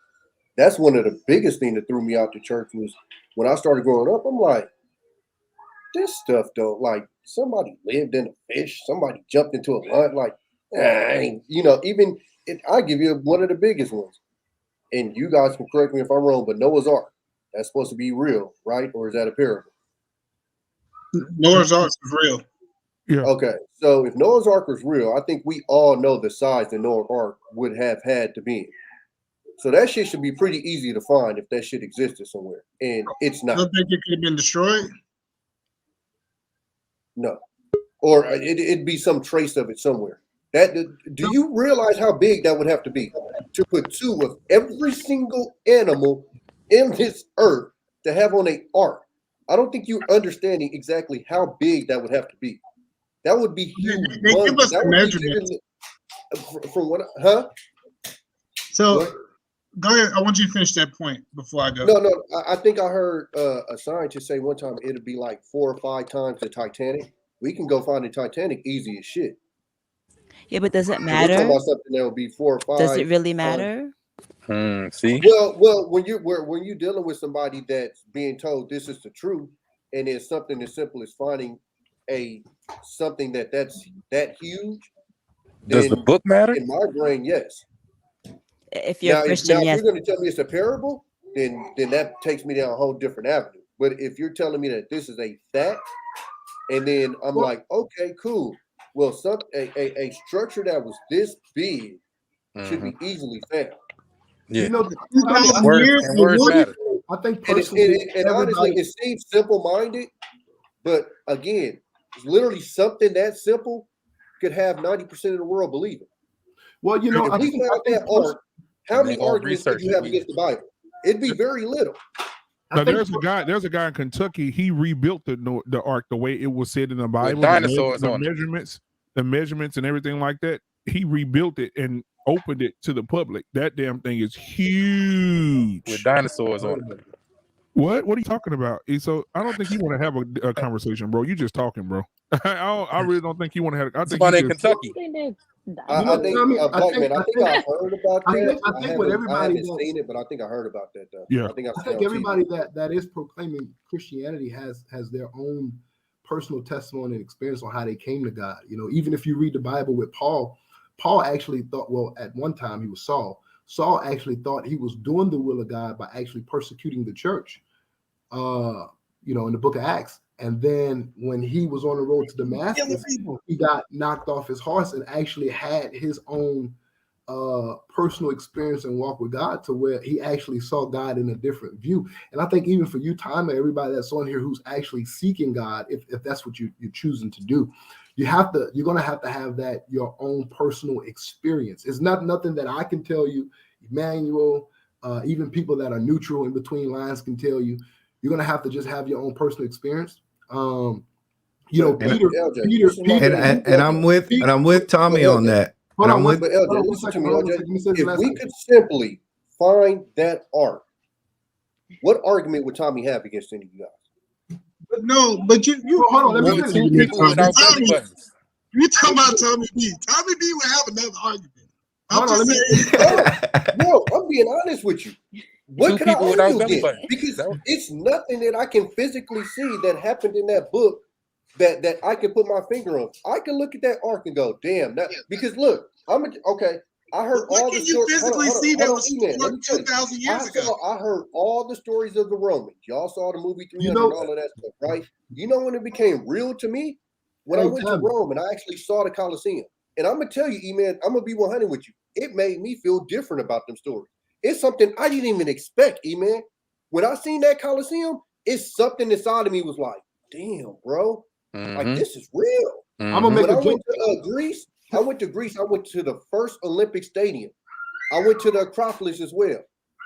That's one of the biggest things that threw me out the church was when I started growing up. I'm like, this stuff don't, like, somebody lived in a fish, somebody jumped into a lion, like, even I give you one of the biggest ones, and you guys can correct me if I'm wrong, but Noah's Ark, that's supposed to be real, right? Or is that a parable? Noah's Ark is real. Yeah. Okay, so if Noah's Ark was real, I think we all know the size that Noah's Ark would have had to be. So that shit should be pretty easy to find if that shit existed somewhere, and it's not. You don't think it could have been destroyed? No, or it'd be some trace of it somewhere. Do you realize how big that would have to be to put two of every single animal in this earth to have on an ark? I don't think you're understanding exactly how big that would have to be. That would be huge. They give us the measurements. From what, huh? So what? Go ahead. I want you to finish that point before I go. No. I think I heard a scientist say one time it'd be like 4 or 5 times the Titanic. We can go find the Titanic easy as shit. Yeah, but does it matter? We're talking about something that would be 4 or 5. Does it really matter? See, Well, when you're dealing with somebody that's being told this is the truth, and it's something as simple as finding something that's that huge, does the then book matter? in my brain, yes. If you're a Now, Christian, if yes. you're going to tell me it's a parable, then that takes me down a whole different avenue. But if you're telling me that this is a fact, and then I'm like, okay, cool. Well, a structure that was this big should be easily found. Yeah, You know, Tommy, 2,000 words years. and words matter. I think And, personally, and honestly, everybody. it seems simple-minded, but again, literally something that simple could have 90% of the world believe it. Well, you know, If I we think found that art, how And they many gonna arguments would research you it. have against the Bible? It'd be very little. Now I think there's a guy in Kentucky. He rebuilt the ark the way it was said in the Bible. dinosaurs on it. The measurements and everything like that. He rebuilt it and opened it to the public. That damn thing is huge. with dinosaurs on it. What are you talking about? So I don't think you want to have a conversation, bro. You just talking, bro. I really don't think you want to have. I think Somebody you in just, Kentucky. I think, Tommy, Black man, I think I've heard about that. I think with I everybody haven't seen it, but I think I heard about that though. Yeah. I think I've I seen think it on everybody TV. that is proclaiming Christianity has their own personal testimony and experience on how they came to God. You know, even if you read the Bible with Paul actually thought, well, at one time he was Saul. Saul actually thought he was doing the will of God by actually persecuting the church. You know, in the book of Acts. And then when he was on the road to Damascus, he got knocked off his horse and actually had his own personal experience and walk with God to where he actually saw God in a different view. And I think even for you, Tyler, everybody that's on here who's actually seeking God, if that's what you're choosing to do, you're gonna have to have that your own personal experience. It's nothing that I can tell you, Emmanuel, even people that are neutral in between lines can tell you. You're gonna have to just have your own personal experience. You know, Peter, and I'm with Tommy on that. Hold on, but LJ, listen to me, LJ. If we could simply find that ark, what argument would Tommy have against any of you guys? But you hold on. Let me Two people without belly buttons. You talking about Tommy B? Tommy B would have another argument. I'm just saying. No, I'm being honest with you. What could I argue against? Because it's nothing that I can physically see that happened in that book that I can put my finger on. I can look at that ark and go, damn, that because look, okay. I heard all the stories. What can you physically see that was 2,000 years ago? I heard all the stories of the Romans. Y'all saw the movie 300 and all of that stuff, right? You know when it became real to me? When I went to Rome and I actually saw the Colosseum. And I'm going to tell you, E-Man, I'm going to be 100 with you. It made me feel different about them stories. It's something I didn't even expect, E-Man. When I seen that Colosseum, it's something inside of me was like, damn, bro. Like, this is real. I'm gonna make when a I went to Greece, I went to the first Olympic stadium. I went to the Acropolis as well.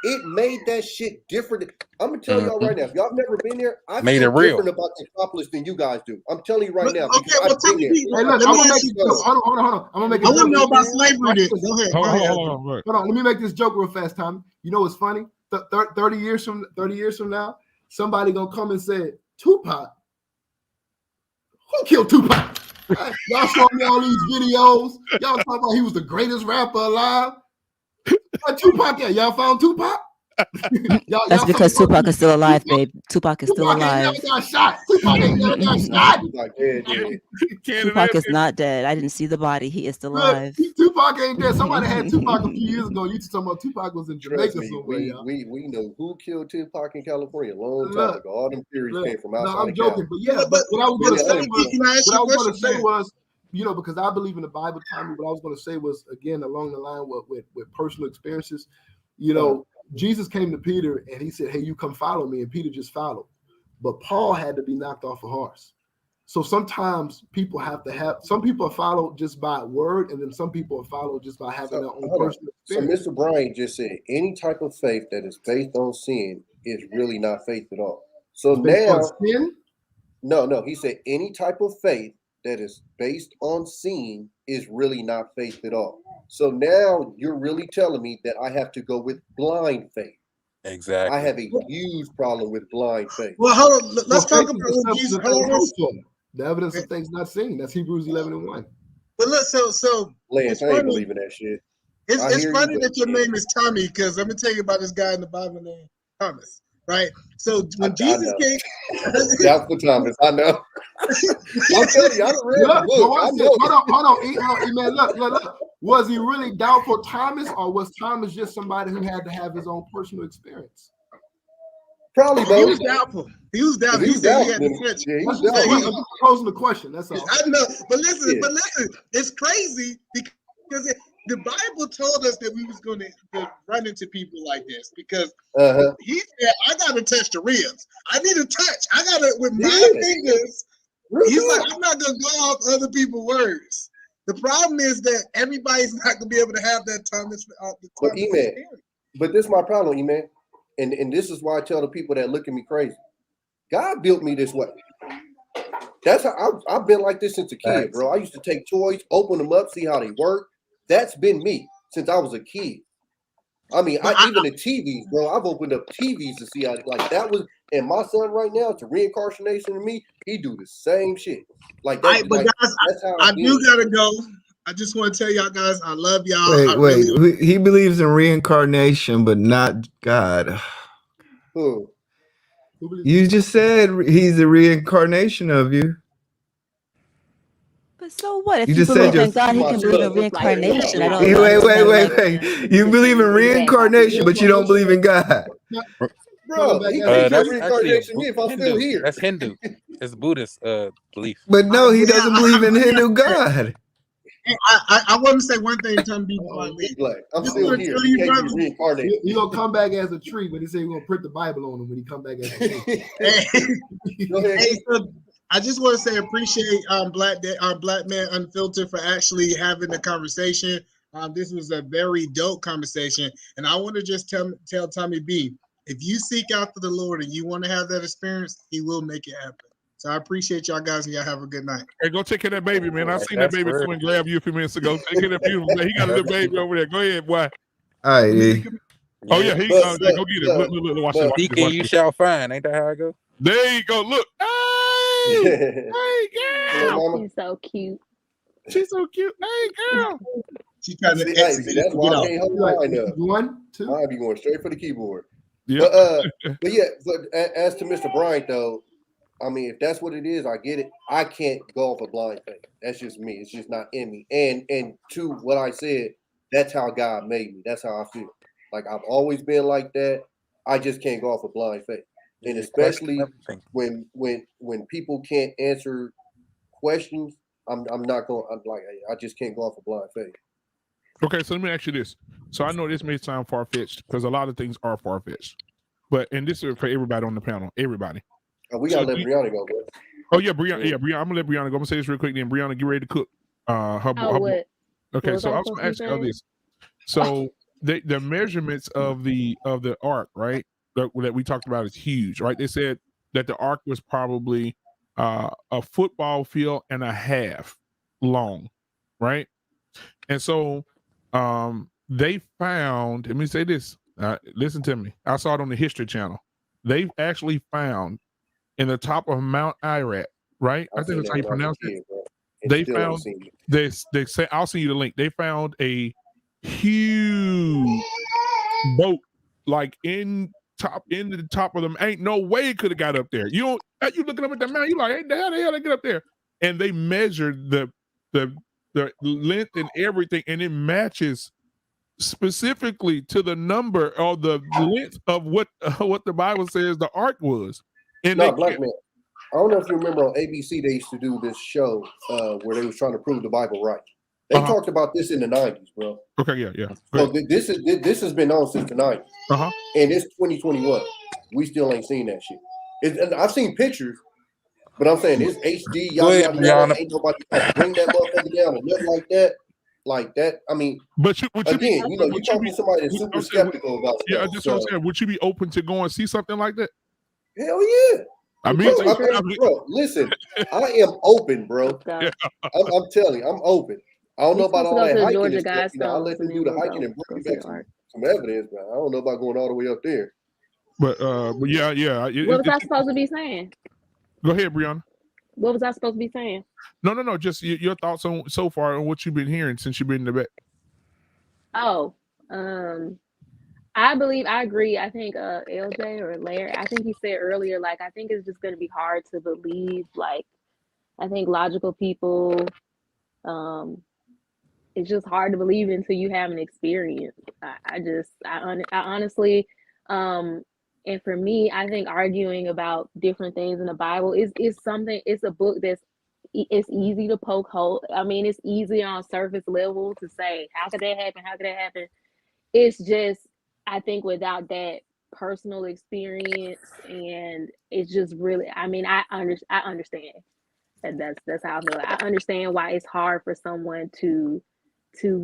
It made that shit different. I'm gonna tell y'all right now, if y'all have never been there, I feel different about the Acropolis than you guys do. I'm telling you right now. Okay, well, tell me. Hold on. I'm gonna make. I want to know about slavery. Go ahead. Hold on. Let me make this joke real fast, Tommy. You know what's funny? 30 years from now, somebody gonna come and say, Tupac. Who killed Tupac? Y'all show me all these videos. Y'all talking about he was the greatest rapper alive. Tupac, y'all found Tupac? That's because Tupac is still alive, babe. Tupac is still alive. Tupac ain't never got shot. Tupac ain't never got shot. Tupac is not dead. I didn't see the body. He is still alive. Tupac ain't dead. Somebody had Tupac a few years ago. You talking about Tupac was in Jamaica somewhere. We know who killed Tupac in California a long time ago. All them theories came from outside. No, I'm joking, but yeah. But what I was going to say was, you know, because I believe in the Bible, Tommy. What I was going to say was again along the line with personal experiences. You know, Jesus came to Peter and he said, "Hey, you come follow me," and Peter just followed. But Paul had to be knocked off a horse. So sometimes people some people are followed just by word, and then some people are followed just by having their own personal experience. So Mr. Bryan just said any type of faith that is based on sin is really not faith at all. So now, no, he said any type of faith that is based on sin is really not faith at all. So now you're really telling me that I have to go with blind faith. Exactly. I have a huge problem with blind faith. Well, hold on. Let's talk about what Jesus. The evidence of things not seen. That's Hebrews 11:1. But look, so Lance, I ain't believing that shit. It's hear funny you, that your name is Tommy, because let me tell you about this guy in the Bible named Thomas, right? So when Jesus came, Doubtful Thomas, I know. I'm telling you, I don't read the Look, book. watch I this. know. Hold on, man. Look. Was he really doubtful Thomas, or was Thomas just somebody who had to have his own personal experience? Probably he both. was doubtful. He was doubtful. He He was said he doubtful. had to touch. Yeah, he was I'm doubtful. just posing the question. That's all. I know, but listen, Yeah. it's crazy because the Bible told us that we was going to run into people like this, because he said, "I got to touch the ribs. I need to touch. I got to with my fingers." He's like, "I'm not going to go off other people's words." The problem is that everybody's not going to be able to have that Thomas. But but this is my problem, E-Man. And this is why I tell the people that look at me crazy. God built me this way. That's how I've been like this since a kid, bro. I used to take toys, open them up, see how they work. That's been me since I was a kid. I mean, even the TVs, bro. I've opened up TVs to see how, like, that was. And my son right now, it's a reincarnation of me. He do the same shit. Like that. But like, guys, that's how I do gotta go. I just want to tell y'all guys, I love y'all. Wait. He believes in reincarnation, but not God. Who? You just said he's a reincarnation of you. But so what? If You you just said believe in God, he can believe in reincarnation. I don't understand. Wait. You believe in reincarnation, but you don't believe in God. Bro, he can't that's reincarnation actually me if I'm Hindu. still here. That's Hindu. It's Buddhist belief. But no, he doesn't believe in Hindu God. I want to say one thing, Tom B. I'm still here. He can't be reincarnated. He gonna come back as a tree, but he said he's gonna print the Bible on him when he come back as a tree. Go ahead. So I just want to say appreciate Black Man Unfiltered for actually having the conversation. This was a very dope conversation, and I want to just tell Tommy B, if you seek after the Lord and you want to have that experience, He will make it happen. So I appreciate y'all guys, and y'all have a good night. Hey, go take care of that baby, man. I seen that That's baby real. come and grab you a few minutes ago. Take care of that beautiful baby. He got a little baby over there. Go ahead, boy. All right. Oh yeah, he go get it. Look, watch this. Seeking you shall find. Ain't that how I go? There you go. Look. Hey, girl. She's so cute. She's so cute. Hey, girl. She kind of that's why I can't hold mine up. 1, 2. I'll be going straight for the keyboard. Yep. But yeah, but as to Mr. Bryant though, I mean, if that's what it is, I get it. I can't go off a blind faith. That's just me. It's just not in me. And to what I said, that's how God made me. That's how I feel. Like I've always been like that. I just can't go off a blind faith. And especially when people can't answer questions, I'm not going. I'm like, I just can't go off a blind faith. Okay, so let me ask you this. So I know this may sound far-fetched because a lot of things are far-fetched, and this is for everybody on the panel. Everybody. We gotta let Brianna go. Bro. Oh yeah, Brianna. Yeah, Brianna. I'm gonna let Brianna go. I'm gonna say this real quick. Then Brianna, get ready to cook. What? Okay, so I was gonna ask you this. So the measurements of the ark, right? That we talked about is huge, right? They said that the ark was probably a football field and a half long, right? And so they found. Let me say this. Listen to me. I saw it on the History Channel. They actually found in the top of Mount Ararat, right? I think that's how you pronounce it. They found this. They say, I'll send you the link. They found a huge boat, like in the top of them. Ain't no way it could have got up there. You looking up at the mountain. You like, hey, how the hell they get up there? And they measured the length and everything, and it matches specifically to the number or the length of what the Bible says the ark was. And Black man. I don't know if you remember on ABC, they used to do this show where they was trying to prove the Bible right. They talked about this in the 90s, bro. Okay, yeah. So this has been on since the 90s. And it's 2021. We still ain't seen that shit. And I've seen pictures, but I'm saying it's HD. Yada. Ain't nobody bring that motherfucker down or nothing like that. Like that, I mean, but you're talking to somebody that's super skeptical about stuff. Yeah, that's what I'm saying. Would you be open to go and see something like that? Hell yeah. I mean, bro, listen, I am open, bro. I'm telling you, I'm open. I don't know about all that hiking and stuff. I'll let them do the hiking and bring back some evidence, but I don't know about going all the way up there. But yeah. What was I supposed to be saying? Go ahead, Brianna. What was I supposed to be saying? No. Just your thoughts on so far on what you've been hearing since you've been in the back. Oh, I believe I agree. I think LJ or Larry, I think he said earlier, like I think it's just gonna be hard to believe. Like I think logical people, um, it's just hard to believe until you have an experience. I honestly, um, and for me, I think arguing about different things in the Bible is something. It's a book that's it's easy to poke hole. I mean, it's easy on surface level to say, how could that happen? How could that happen? It's just, I think without that personal experience, and it's just really, I mean, I understand. And that's how I feel. I understand why it's hard for someone to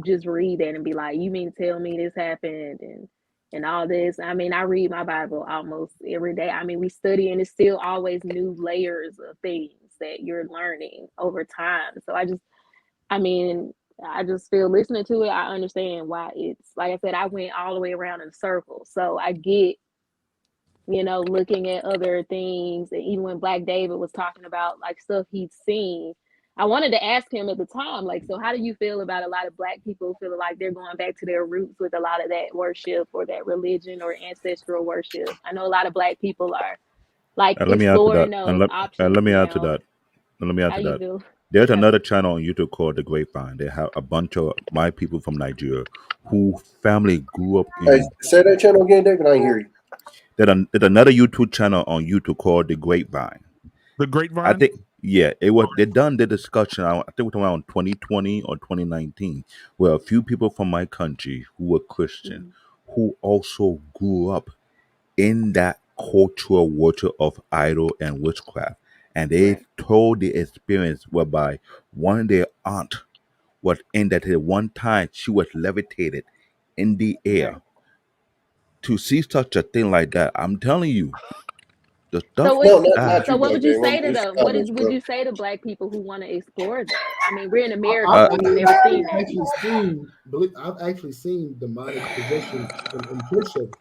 just read that and be like, you mean to tell me this happened and all this. I mean, I read my Bible almost every day. I mean, we study and it's still always new layers of things that you're learning over time. So I mean, I just feel listening to it, I understand why it's like I said, I went all the way around in a circle. So I get, looking at other things. And even when Black David was talking about like stuff he'd seen, I wanted to ask him at the time, like, so how do you feel about a lot of Black people feeling like they're going back to their roots with a lot of that worship or that religion or ancestral worship? I know a lot of Black people are like And let me add to that. exploring those And options let me add to now. that. And let me add How to do you that. feel? There's Yeah. another channel on YouTube called The Grapevine. They have a bunch of my people from Nigeria who family grew up Hey, in. say that channel again, David. I ain't hear you. There's another YouTube channel on YouTube called The Grapevine. The I Grapevine. think, yeah, it was. They done the discussion. I think it was around 2020 or 2019, where a few people from my country who were Christian, who also grew up in that cultural worship of idol and witchcraft, and they Right. told the experience whereby one of their aunt was in that at one time she was levitated in the air. Right. To see such a thing like that, I'm telling you, the So stuff what? No, they not So you, what Black would you David. say to It's them? comments, Would bro. you say to Black people who want to explore that? I mean, we're in I've America, uh, but we've never seen that actually before. I've actually seen demonic possession in church services.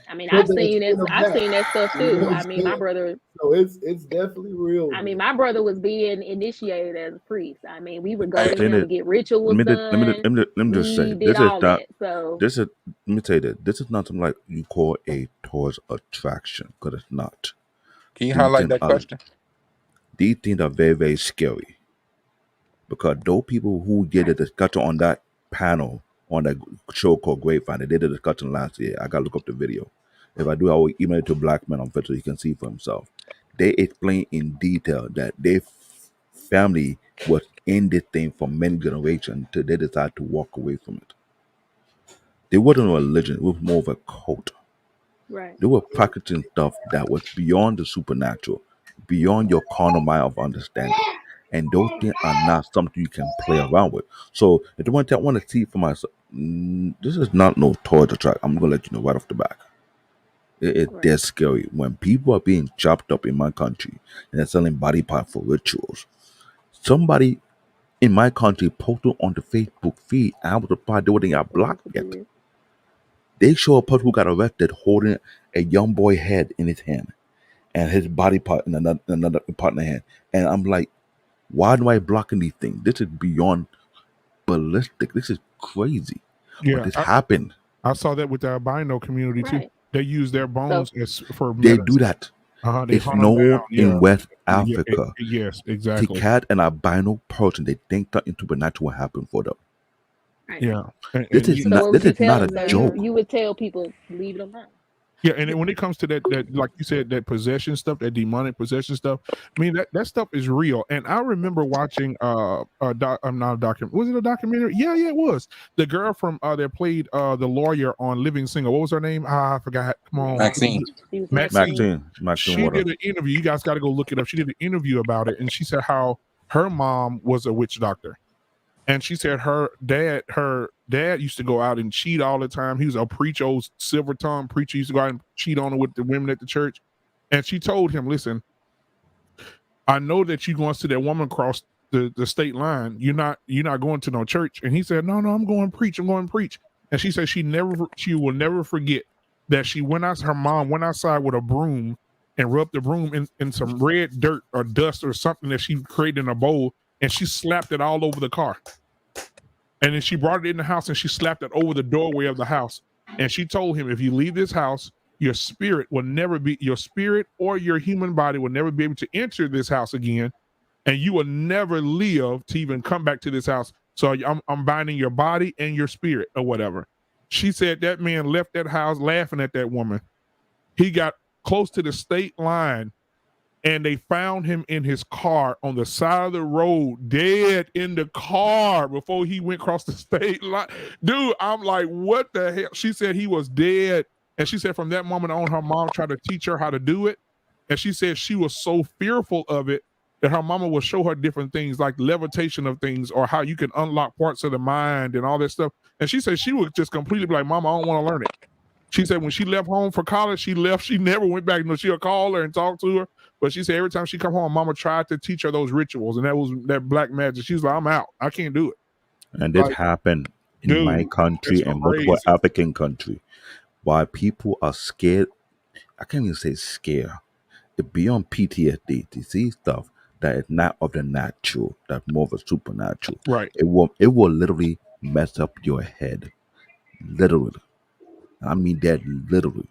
I mean, To the extent of I've that, seen that stuff you know too. what I'm I mean, my saying? brother. So it's definitely real, I mean, man. my brother was being initiated as a priest. I mean, we would go the to Hey, thing him is, to get rituals done. let me just say, We did all that. So this is let me tell you that this is not something like you call a tourist attraction, because it's not. can you These highlight things that are question? these things are very, very scary, because those people who did the right, discussion on that panel on that show called Grapevine, they did the discussion last year. I gotta look up the video. If I do, I will email it to Black Man on Facebook so he can see for himself. They explain in detail that their family was in this thing for many generations till they decided to walk away from it. They wasn't a religion, it was more of a cult. right, They were practicing stuff that was beyond the supernatural, beyond your carnal mind of understanding. And those things are not something you can play around with. So if the one thing I want to see for myself, this is not no toy to track. I'm gonna let you know right off the back. It's right. dead scary when people are being chopped up in my country and they're selling body parts for rituals. Somebody in my country posted on the Facebook feed, and I was surprised they wouldn't got Well, that's blocked what yet. you They show a person who got arrested holding a young boy head in his hand and his body part in another part in the hand. And I'm like, why am I blocking these things? This is beyond ballistic. This is crazy. But Yeah, this happened. I saw that with the albino community too. right. They use their So bones as for They do medicine. that. They It's hunt them down. known Yeah, in West yeah, Africa yes, to exactly. catch an albino person. They think that supernatural will happen for them. right. Yeah, This is So not. what would This you is tell not them? a So joke. you would tell people leave it alone. yeah. And then when it comes to that, like you said, that possession stuff, that demonic possession stuff. I mean, that stuff is real. And I remember watching I'm not a document. Was it a documentary? Yeah, it was. The girl from that played the lawyer on Living Single. What was her name? I forgot. Come on, Maxine. She was Maxine. Maxine She Water. did an interview. You guys got to go look it up. She did an interview about it, and she said how her mom was a witch doctor, and she said her dad used to go out and cheat all the time. He was a preacher, old silver tongue preacher. He used to go out and cheat on her with the women at the church, and she told him, "Listen, I know that you're going to see that woman cross the state line. You're not going to no church." And he said, "No, I'm going to preach. I'm going to preach." And she said she will never forget that her mom went outside with a broom and rubbed the broom in some red dirt or dust or something that she created in a bowl, and she slapped it all over the car. And then she brought it in the house and she slapped it over the doorway of the house. And she told him, if you leave this house, your spirit or your human body will never be able to enter this house again. And you will never live to even come back to this house. So I'm binding your body and your spirit or whatever. She said that man left that house laughing at that woman. He got close to the state line and they found him in his car on the side of the road, dead in the car before he went across the state line. Dude, I'm like, what the hell? She said he was dead. And she said from that moment on, her mom tried to teach her how to do it. And she said she was so fearful of it that her mama would show her different things like levitation of things or how you can unlock parts of the mind and all that stuff. And she said she would just completely be like, Mama, I don't want to learn it. She said when she left home for college, she never went back. She'll call her and talk to her. But she said every time she come home, Mama tried to teach her those rituals. And that was that black magic. She's like, I'm out. I can't do it. And this happened in my country and multiple African country. Why people are scared. I can't even say scared. It's beyond PTSD to see stuff that is not of the natural, that's more of a supernatural. Right. It will literally mess up your head. Literally. I mean that literally.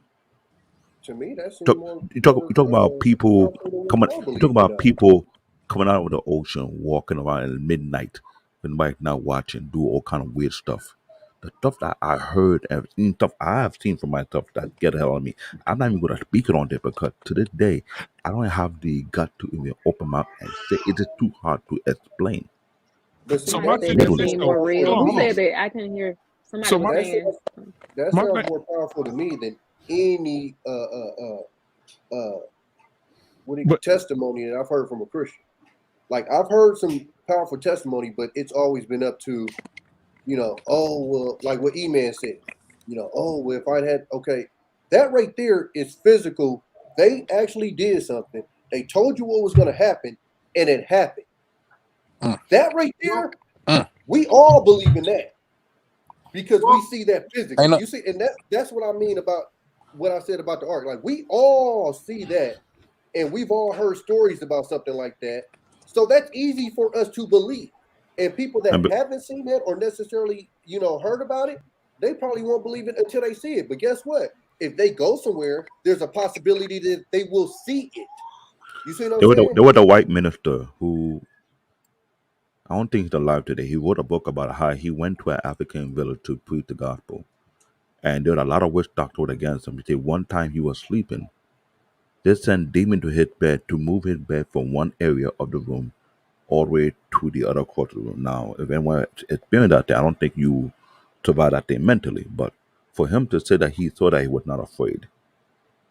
To me, that's you talk about people coming. You talk about people coming out of the ocean, walking around at midnight, and like not watching, do all kind of weird stuff. The stuff that I heard and stuff I have seen from myself that get the hell out of me. I'm not even going to speak it on there because to this day I don't have the gut to even open my mouth and say it is too hard to explain. But see, So that my thing is this, seem though. more real. Hold Who on. said that? I couldn't hear. Somebody So was my- saying. that sounds more powerful to me than any testimony that I've heard from a Christian. Like I've heard some powerful testimony, but it's always been up to, oh well, like what E-Man said, oh well, if I'd had that right there is physical. They actually did something. They told you what was going to happen, and it happened. That right there, we all believe in that because we see that physically. You see, and that's what I mean about what I said about the ark. Like we all see that, and we've all heard stories about something like that. So that's easy for us to believe. And people that haven't seen that or necessarily, heard about it, they probably won't believe it until they see it. But guess what? If they go somewhere, there's a possibility that they will see it. You see what I'm saying? There was a white minister who, I don't think he's alive today. He wrote a book about how he went to an African village to preach the gospel. And there were a lot of witch doctors against him. He said one time he was sleeping. They sent demon to his bed to move his bed from one area of the room all the way to the other quarter of the room. Now, if anyone experienced that thing, I don't think you survive that thing mentally. But for him to say that he thought that he was not afraid,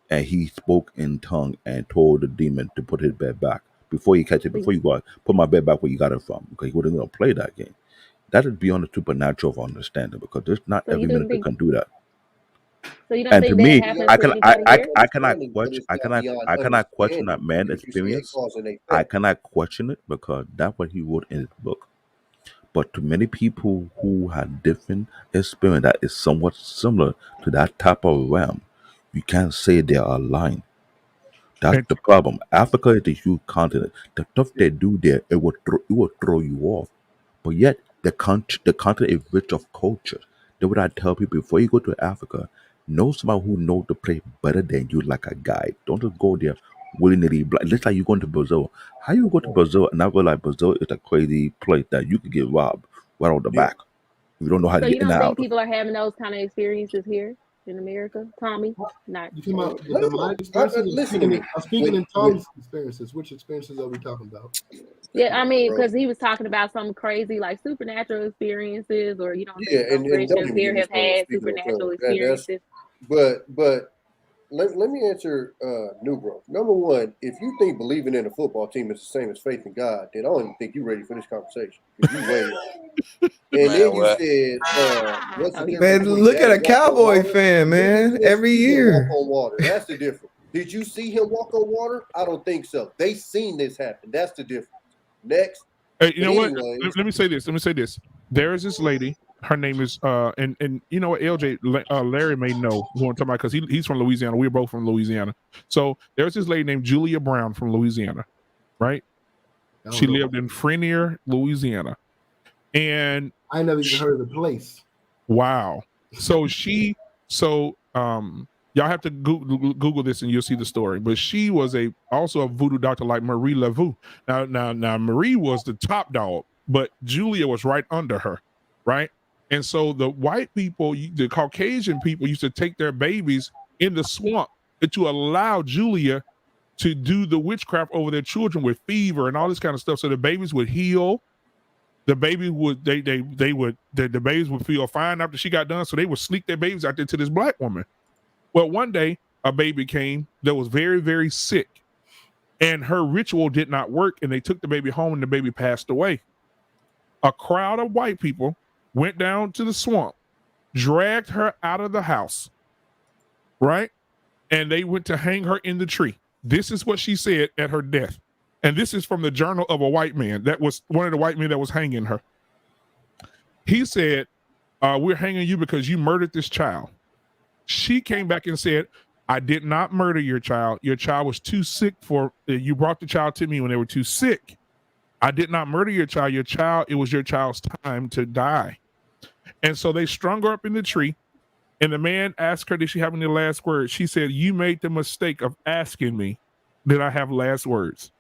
and he spoke in tongue and told the demon to put his bed back before you catch it, before you go out, put my bed back where you got it from, because he wasn't going to play that game. That is beyond the supernatural of understanding, because there's not every minister can do that. So you don't And think to me, that happens I cannot question that man's experience. I cannot question it because that's what he wrote in his book. But to many people who had different experience that is somewhat similar to that type of realm, you can't say they are lying. That's the problem. Africa is a huge continent. The stuff they do there, it will throw you off. But yet the continent is rich of culture. That's what I tell people before you go to Africa, know somebody who knows the place better than you, like a guide. Don't just go there willy-nilly. Just like you going to Brazil. How you go to Brazil and I realize Brazil is a crazy place that you could get robbed right on the back. You don't know how to So get you in don't and think out. people are having those kind of experiences here in America, Tommy? Not. You talking about the mind experiences? I'm speaking in Tommy's experiences. Which experiences are we talking about? Yeah, I mean, because he was talking about some crazy like supernatural experiences, or you don't think some and don't Christians even here get me have started had speaking on supernatural tongues. experiences. But let me answer New Growth. Number one, if you think believing in a football team is the same as faith in God, then I don't even think you're ready for this conversation. You way off. And then you said, what's the difference Man, between look at a Daddy walk on Cowboy water? fan, man. Every year. Walk on water. That's the difference. Did you see him walk on water? I don't think so. They seen this happen. That's the difference. Next. Hey, you know what? Let me say this. There is this lady. Her name is and you know what, LJ Larry may know who I'm talking about because he's from Louisiana. We're both from Louisiana. So there's this lady named Julia Brown from Louisiana, right? She lived in Frenier, Louisiana. And I never even heard of the place. Wow. So y'all have to Google this and you'll see the story. But she was also a voodoo doctor like Marie Laveau. Now Marie was the top dog, but Julia was right under her, right? And so the white people, the Caucasian people, used to take their babies in the swamp to allow Julia to do the witchcraft over their children with fever and all this kind of stuff, so the babies would heal. The baby would the babies would feel fine after she got done, so they would sneak their babies out there to this black woman. Well, one day a baby came that was very, very sick, and her ritual did not work, and they took the baby home, and the baby passed away. A crowd of white people went down to the swamp, dragged her out of the house, right? And they went to hang her in the tree. This is what she said at her death. And this is from the journal of a white man. That was one of the white men that was hanging her. He said, we're hanging you because you murdered this child. She came back and said, I did not murder your child. Your child was too sick you brought the child to me when they were too sick. I did not murder your child. It was your child's time to die. And so they strung her up in the tree. And the man asked her, did she have any last words? She said, you made the mistake of asking me, did I have last words?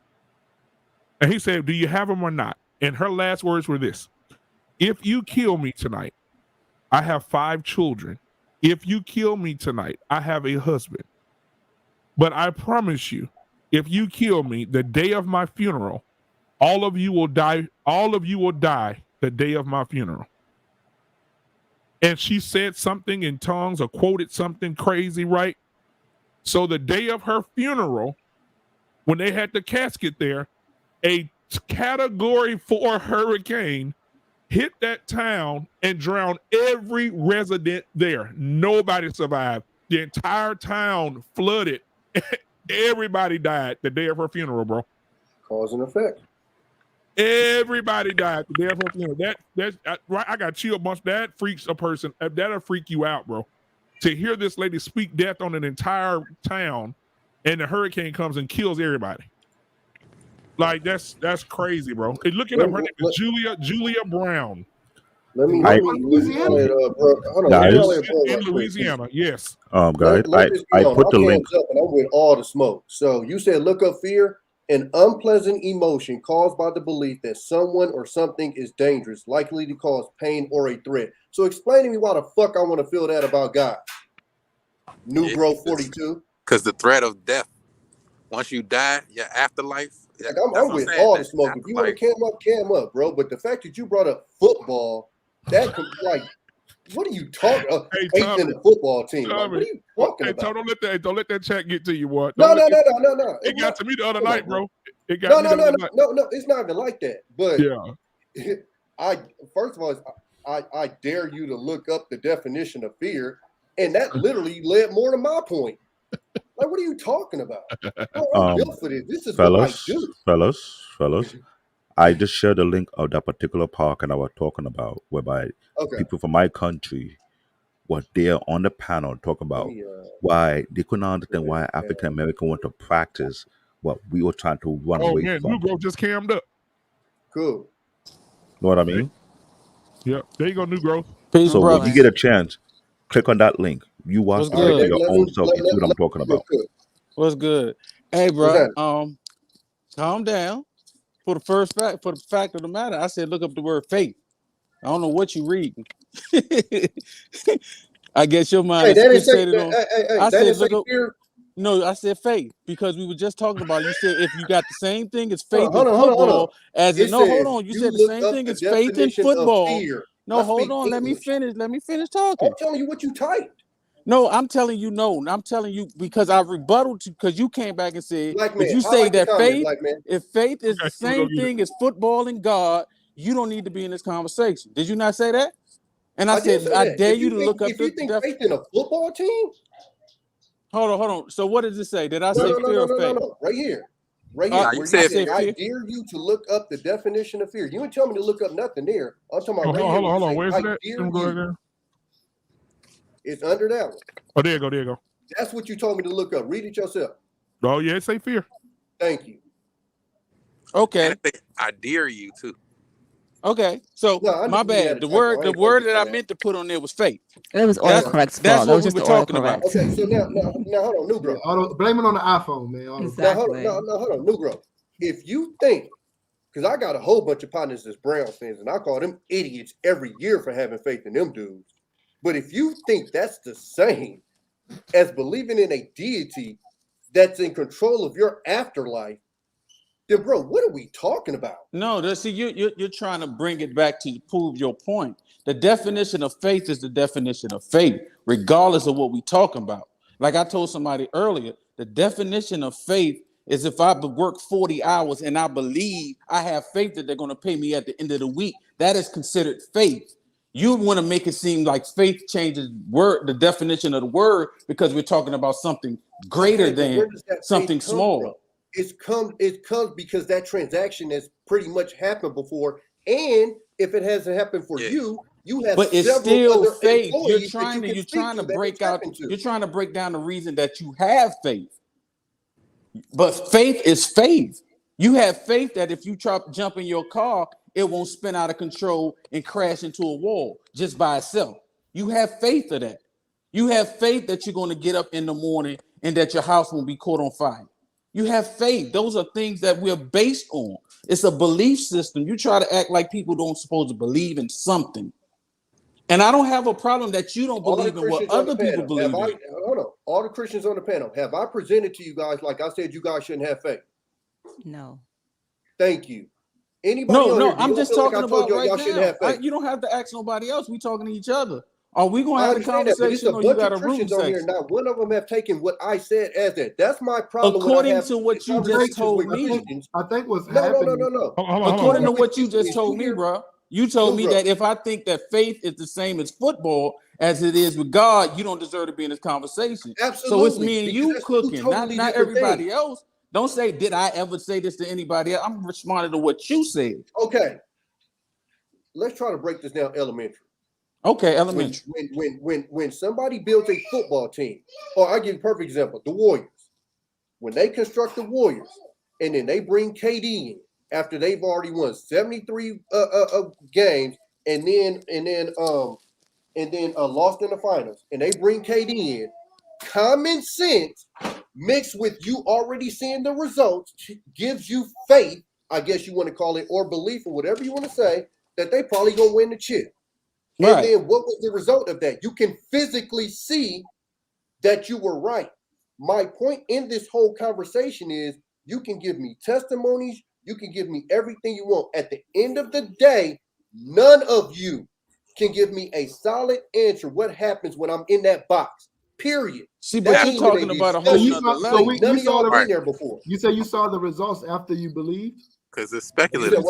And he said, do you have them or not? And her last words were this: if you kill me tonight, I have 5 children. If you kill me tonight, I have a husband. But I promise you, if you kill me the day of my funeral, all of you will die. All of you will die the day of my funeral. And she said something in tongues or quoted something crazy, right? So the day of her funeral, when they had the casket there, a Category 4 hurricane hit that town and drowned every resident there. Nobody survived. The entire town flooded. Everybody died the day of her funeral, bro. Cause and effect. Everybody died the day of her funeral. That's right. I got chill bumps. That freaks a person. That'll freak you out, bro. To hear this lady speak death on an entire town, and the hurricane comes and kills everybody. Like that's crazy, bro. And looking up, her name is Julia Brown. Let me Louisiana. Hold on, Guys. In Louisiana, yes. Guys, I put the link. Up and I'm with all the smoke. So you said look up fear, an unpleasant emotion caused by the belief that someone or something is dangerous, likely to cause pain or a threat. So explain to me why the fuck I want to feel that about God. New Growth 42. Because the threat of death. Once you die, your afterlife. Like I'm with all the smoke. If you want to cam up, bro. But the fact that you brought up football, that like, what are you talking about? Faith in the football team. Like, what are you talking about? Don't let that chat get to you, boy. No. It got to me the other night, bro. It got no. It's not even like that. But yeah, first of all, I dare you to look up the definition of fear, and that literally led more to my point. Like, what are you talking about? I'm built for this. This is what I do. Fellas. I just shared the link of that particular park, and I was talking about whereby people from my country were there on the panel talking about why they couldn't understand why African American want to practice what we were trying to run away from. New Growth just cammed up. Cool. Know what I mean? Yep. There you go, New Growth. Peace, so brother. when you get a chance, click on that link. You watch it for your own self. You see what I'm talking about. What's good? Hey, bro. Calm down. For the fact of the matter, I said look up the word faith. I don't know what you reading. I guess your mind is fixated on. I said look up. No, I said faith because we were just talking about it. You said if you got the same thing as faith in football as it. No, hold on. You said the same thing as faith in football. No, hold on. Let me finish talking. I'm telling you what you typed. No, I'm telling you no. I'm telling you because I rebutted because you came back and said if you say that faith, if faith is the same thing as football and God, you don't need to be in this conversation. Did you not say that? And I said I dare you to look up. If you think faith in a football team, hold on. So what does it say? Did I say fear or faith? No. Right here. I dare you to look up the definition of fear. You didn't tell me to look up nothing there. I'm talking about hold on. Where's that? It's under that one. Oh, there you go. That's what you told me to look up. Read it yourself. Oh, yeah, say fear. Thank you. Okay. I dare you to. Okay, so No, my bad. The word that I meant to put on there was faith. It was autocorrect's fault. That's That what was we just were the talking about. autocorrect. Okay, so now hold on, Negro. Yeah, blame it on the iPhone, man. Exactly. Now hold on, Negro. If you think, because I got a whole bunch of partners that's Browns fans, and I call them idiots every year for having faith in them dudes. But if you think that's the same as believing in a deity that's in control of your afterlife, then bro, what are we talking about? No, see, you're trying to bring it back to prove your point. The definition of faith is the definition of faith, regardless of what we're talking about. Like I told somebody earlier, the definition of faith is if I work 40 hours and I believe, I have faith that they're going to pay me at the end of the week. That is considered faith. You want to make it seem like faith changes the definition of the word because we're talking about something greater than something small. From? It comes because that transaction has pretty much happened before, and if it hasn't happened for you have. But it's several still other faith. You're employees trying that to can speak break that out. happened to. You're trying to break down the reason that you have faith. But faith is faith. You have faith that if you jump in your car, it won't spin out of control and crash into a wall just by itself. You have faith of that. You have faith that you're going to get up in the morning and that your house won't be caught on fire. You have faith. Those are things that we're based on. It's a belief system. You try to act like people don't supposed to believe in something. And I don't have a problem that you don't believe in what other people believe in. Hold on. All the Christians on the panel, have I presented to you guys, like I said, you guys shouldn't have faith? No. Thank you. Anybody No, I'm just talking about right y'all shouldn't have faith? You don't have to ask nobody else. We talking to each other. Are we going to have a That, conversation but or you it's a got bunch a of Christians room on here. section? Not one of them have taken what I said as that. That's my problem. According to what you just told me. I think what's happening. No. According to what you just told me, bro. You told me bro. that if I think that faith is the same as football as it is with God, you don't deserve to be in this conversation. Absolutely. So it's me and you cooking, totally not everybody things. else. Don't say, did I ever say this to anybody else? I'm responding to what you said. Okay. Let's try to break this down elementary. Okay, elementary. When somebody builds a football team, or I'll give you a perfect example, the Warriors. When they construct the Warriors and then they bring KD in after they've already won 73 games and then lost in the finals, and they bring KD in, common sense mixed with you already seeing the results gives you faith, I guess you want to call it, or belief, or whatever you want to say, that they probably gonna win the chip. Right. And then what was the result of that? You can physically see that you were right. My point in this whole conversation is you can give me testimonies, you can give me everything you want. At the end of the day, none of you can give me a solid answer what happens when I'm in that box. Period. See, but you're talking about a whole nother level. None of y'all have been there before. You say you saw the results after you believed? Because it's speculative.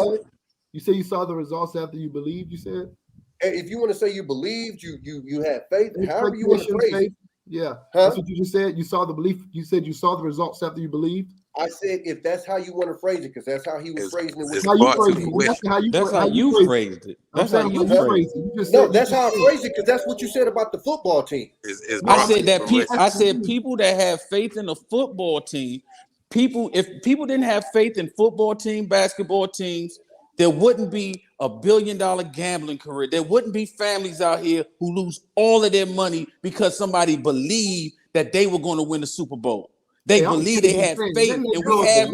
You say you saw the results after you believed, you said? If you want to say you believed, you had faith, however you want to phrase it. Yeah, that's what you just said. You saw the belief. You said you saw the results after you believed. I said if that's how you want to phrase it, because that's how he was phrasing it. That's how you phrased it. That's how you phrased it. No, that's how I phrased it, because that's what you said about the football team. I said that I said people that have faith in the football team, if people didn't have faith in football team, basketball teams, there wouldn't be $1 billion gambling career. There wouldn't be families out here who lose all of their money because somebody believed that they were going to win the Super Bowl. They believe they had faith, and we have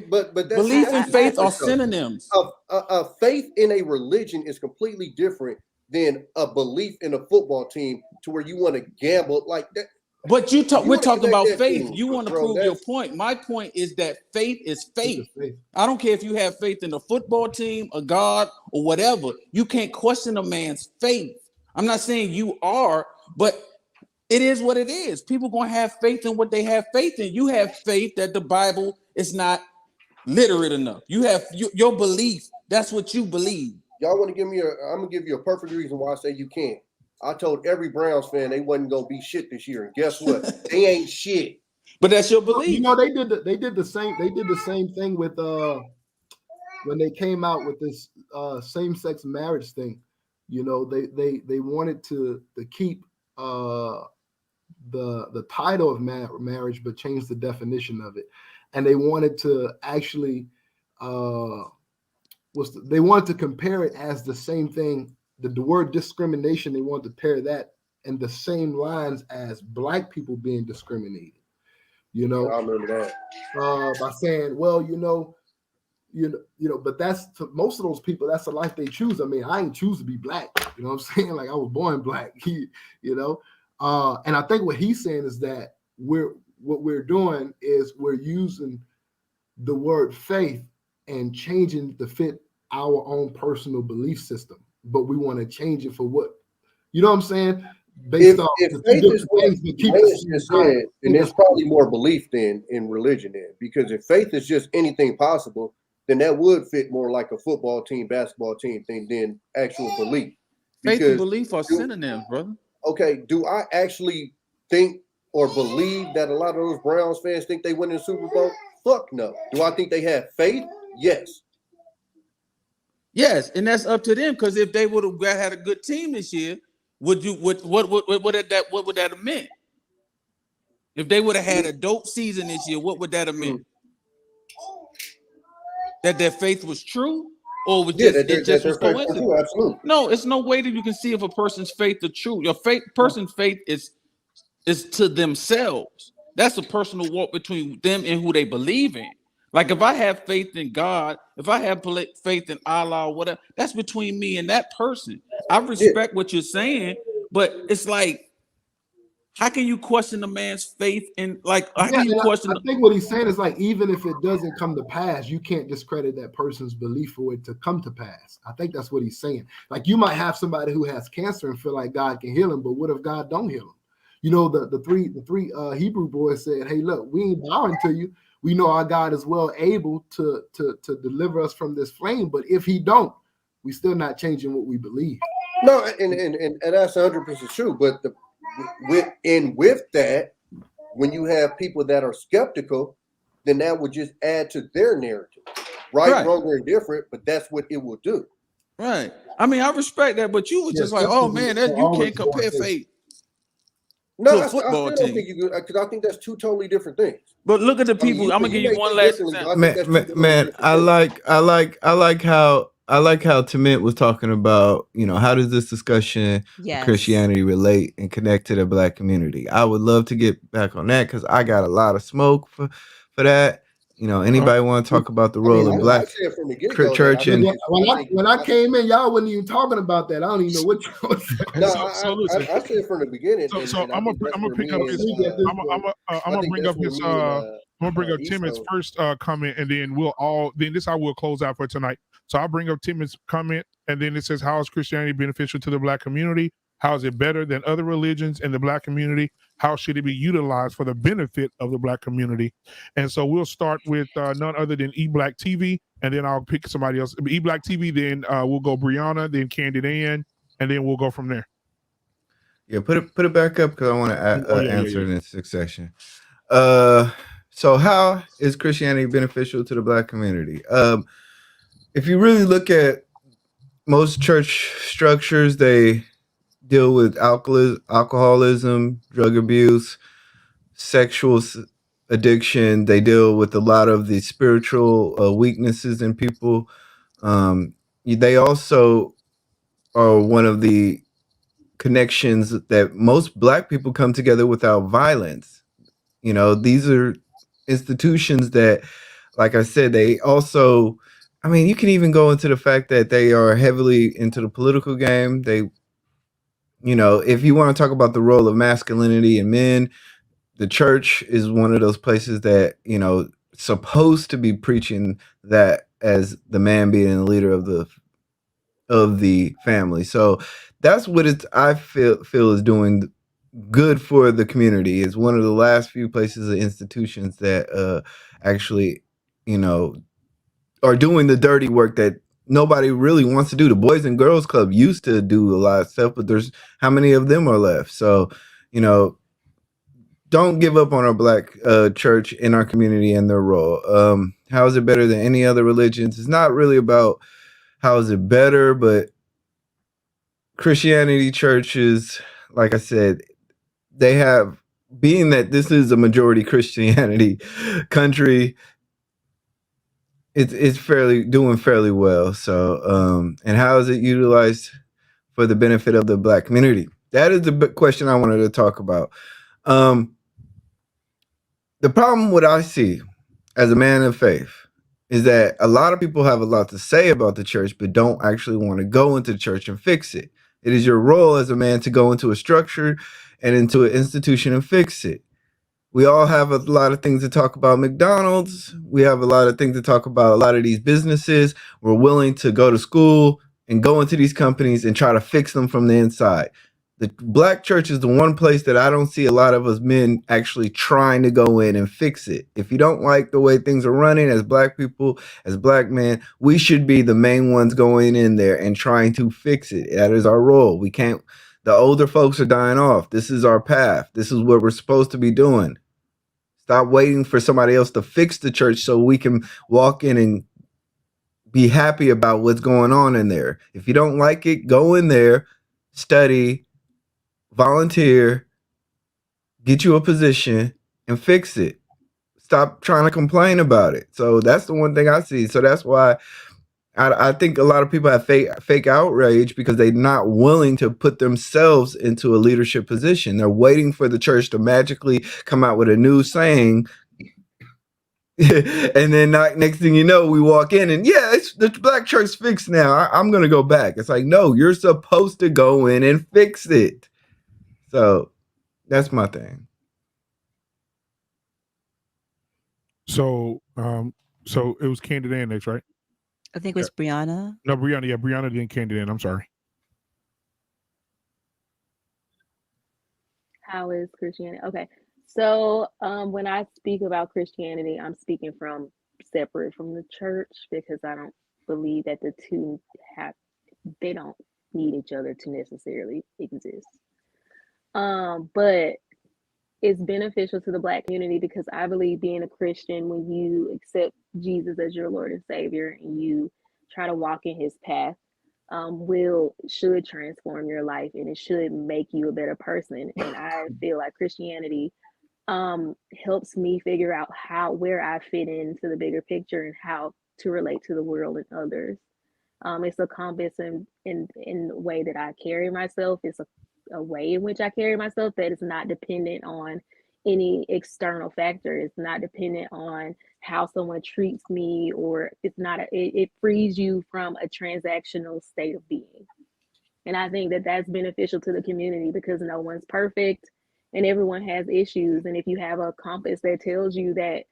but belief and faith are synonyms. A faith in a religion is completely different than a belief in a football team, to where you want to gamble like that. But we're talking about faith. You want to prove your point. My point is that faith is faith. I don't care if you have faith in a football team, a God, or whatever. You can't question a man's faith. I'm not saying you are, but it is what it is. People gonna have faith in what they have faith in. You have faith that the Bible is not literate enough. You have your belief. That's what you believe. Y'all want to give me I'm gonna give you a perfect reason why I say you can't. I told every Browns fan they wasn't gonna be shit this year, and guess what? They ain't shit. But that's your belief. You know, they did the same thing with when they came out with this same-sex marriage thing. You know, they wanted to keep the title of marriage, but change the definition of it, and they wanted to actually they wanted to compare it as the same thing. The word discrimination, they wanted to pair that in the same lines as black people being discriminated. I remember that. By saying, well, but that's to most of those people, that's the life they choose. I mean, I ain't choose to be black. You know what I'm saying? Like I was born black. And I think what he's saying is that what we're doing is we're using the word faith and changing to fit our own personal belief system, but we want to change it for what, you know what I'm saying? Based off if the faith two is different what things that keep Lance us just God. said, then there's probably more belief than in religion then, because if faith is just anything possible, then that would fit more like a football team, basketball team thing than actual belief. Faith and belief are synonyms, brother. Okay, do I actually think or believe that a lot of those Browns fans think they win the Super Bowl? Fuck no. Do I think they have faith? Yes. Yes, and that's up to them, because if they would have had a good team this year, what would that have meant? If they would have had a dope season this year, what would that have meant? That their faith was true, or was just was coincidence? Absolutely. No, it's no way that you can see if a person's faith is true. Your person's faith is to themselves. That's a personal walk between them and who they believe in. Like if I have faith in God, if I have faith in Allah or whatever, that's between me and that person. I respect what you're saying, but it's like, how can you question a man's faith in, like, how can you question? I think what he's saying is like, even if it doesn't come to pass, you can't discredit that person's belief for it to come to pass. I think that's what he's saying. Like you might have somebody who has cancer and feel like God can heal him, but what if God don't heal him? The three Hebrew boys said, hey, look, we ain't bowing to you. We know our God is well able to deliver us from this flame, but if he don't, we still not changing what we believe. No, and that's 100% true. But with that, when you have people that are skeptical, then that would just add to their narrative. Right, wrong, or indifferent, but that's what it will do. Right. I mean, I respect that, but you were just like, oh man, you can't compare faith. No, I still don't think you could, because I think that's two totally different things. But look at the people. I'm gonna give you one last example. Man, I like how Timit was talking about, how does this discussion of Christianity relate and connect to the black community? I would love to get back on that because I got a lot of smoke for that. Anybody want to talk about the role of black church? And when I came in, y'all wasn't even talking about that. I don't even know what y'all was saying. I said from the beginning. So I'm gonna pick up his. I'm gonna bring up his. I'm gonna bring up Timmons' first comment, and then then this I will close out for tonight. So I'll bring up Timmons' comment, and then it says, "How is Christianity beneficial to the black community? How is it better than other religions in the black community? How should it be utilized for the benefit of the black community?" And so we'll start with none other than eBlack TV, and then I'll pick somebody else. eBlack TV, then we'll go Brianna, then Candid Ann, and then we'll go from there. Yeah, put it back up because I want to answer in succession. So how is Christianity beneficial to the black community? If you really look at most church structures, they deal with alcoholism, drug abuse, sexual addiction. They deal with a lot of the spiritual weaknesses in people. They also are one of the connections that most black people come together without violence. These are institutions that, like I said, they also, you can even go into the fact that they are heavily into the political game. They, if you want to talk about the role of masculinity in men, the church is one of those places that, supposed to be preaching that as the man being the leader of the family. So that's what I feel is doing good for the community. It's one of the last few places of institutions that actually, are doing the dirty work that nobody really wants to do. The Boys and Girls Club used to do a lot of stuff, but there's how many of them are left? So, don't give up on our black church in our community and their role. How is it better than any other religions? It's not really about how is it better, but Christianity churches, like I said, they have, being that this is a majority Christianity country, it's doing fairly well. So, and how is it utilized for the benefit of the Black community? That is the big question I wanted to talk about. The problem what I see as a man of faith is that a lot of people have a lot to say about the church, but don't actually want to go into the church and fix it. It is your role as a man to go into a structure and into an institution and fix it. We all have a lot of things to talk about McDonald's. We have a lot of things to talk about a lot of these businesses. We're willing to go to school and go into these companies and try to fix them from the inside. The Black church is the one place that I don't see a lot of us men actually trying to go in and fix it. If you don't like the way things are running as Black people, as Black men, we should be the main ones going in there and trying to fix it. That is our role. We can't, the older folks are dying off. This is our path. This is what we're supposed to be doing. Stop waiting for somebody else to fix the church so we can walk in and be happy about what's going on in there. If you don't like it, go in there, study, volunteer, get you a position, and fix it. Stop trying to complain about it. So that's the one thing I see. So that's why I think a lot of people have fake outrage because they're not willing to put themselves into a leadership position. They're waiting for the church to magically come out with a new saying. And then next thing you know, we walk in and it's the Black church fixed now. I'm going to go back. It's like, no, you're supposed to go in and fix it. So that's my thing. So, so it was Candid Ann next, right? I think it was Brianna. No, Brianna. Yeah, Brianna didn't Candid Ann. I'm sorry. How is Christianity? Okay. So when I speak about Christianity, I'm speaking from separate from the church because I don't believe that the two they don't need each other to necessarily exist. But it's beneficial to the Black community because I believe being a Christian, when you accept Jesus as your Lord and Savior and you try to walk in his path, should transform your life and it should make you a better person. And I feel like Christianity helps me figure out where I fit into the bigger picture and how to relate to the world and others. It's a compass in the way that I carry myself. It's a way in which I carry myself that is not dependent on any external factor. It's not dependent on how someone treats me, or it frees you from a transactional state of being. And I think that that's beneficial to the community because no one's perfect and everyone has issues. And if you have a compass that tells you that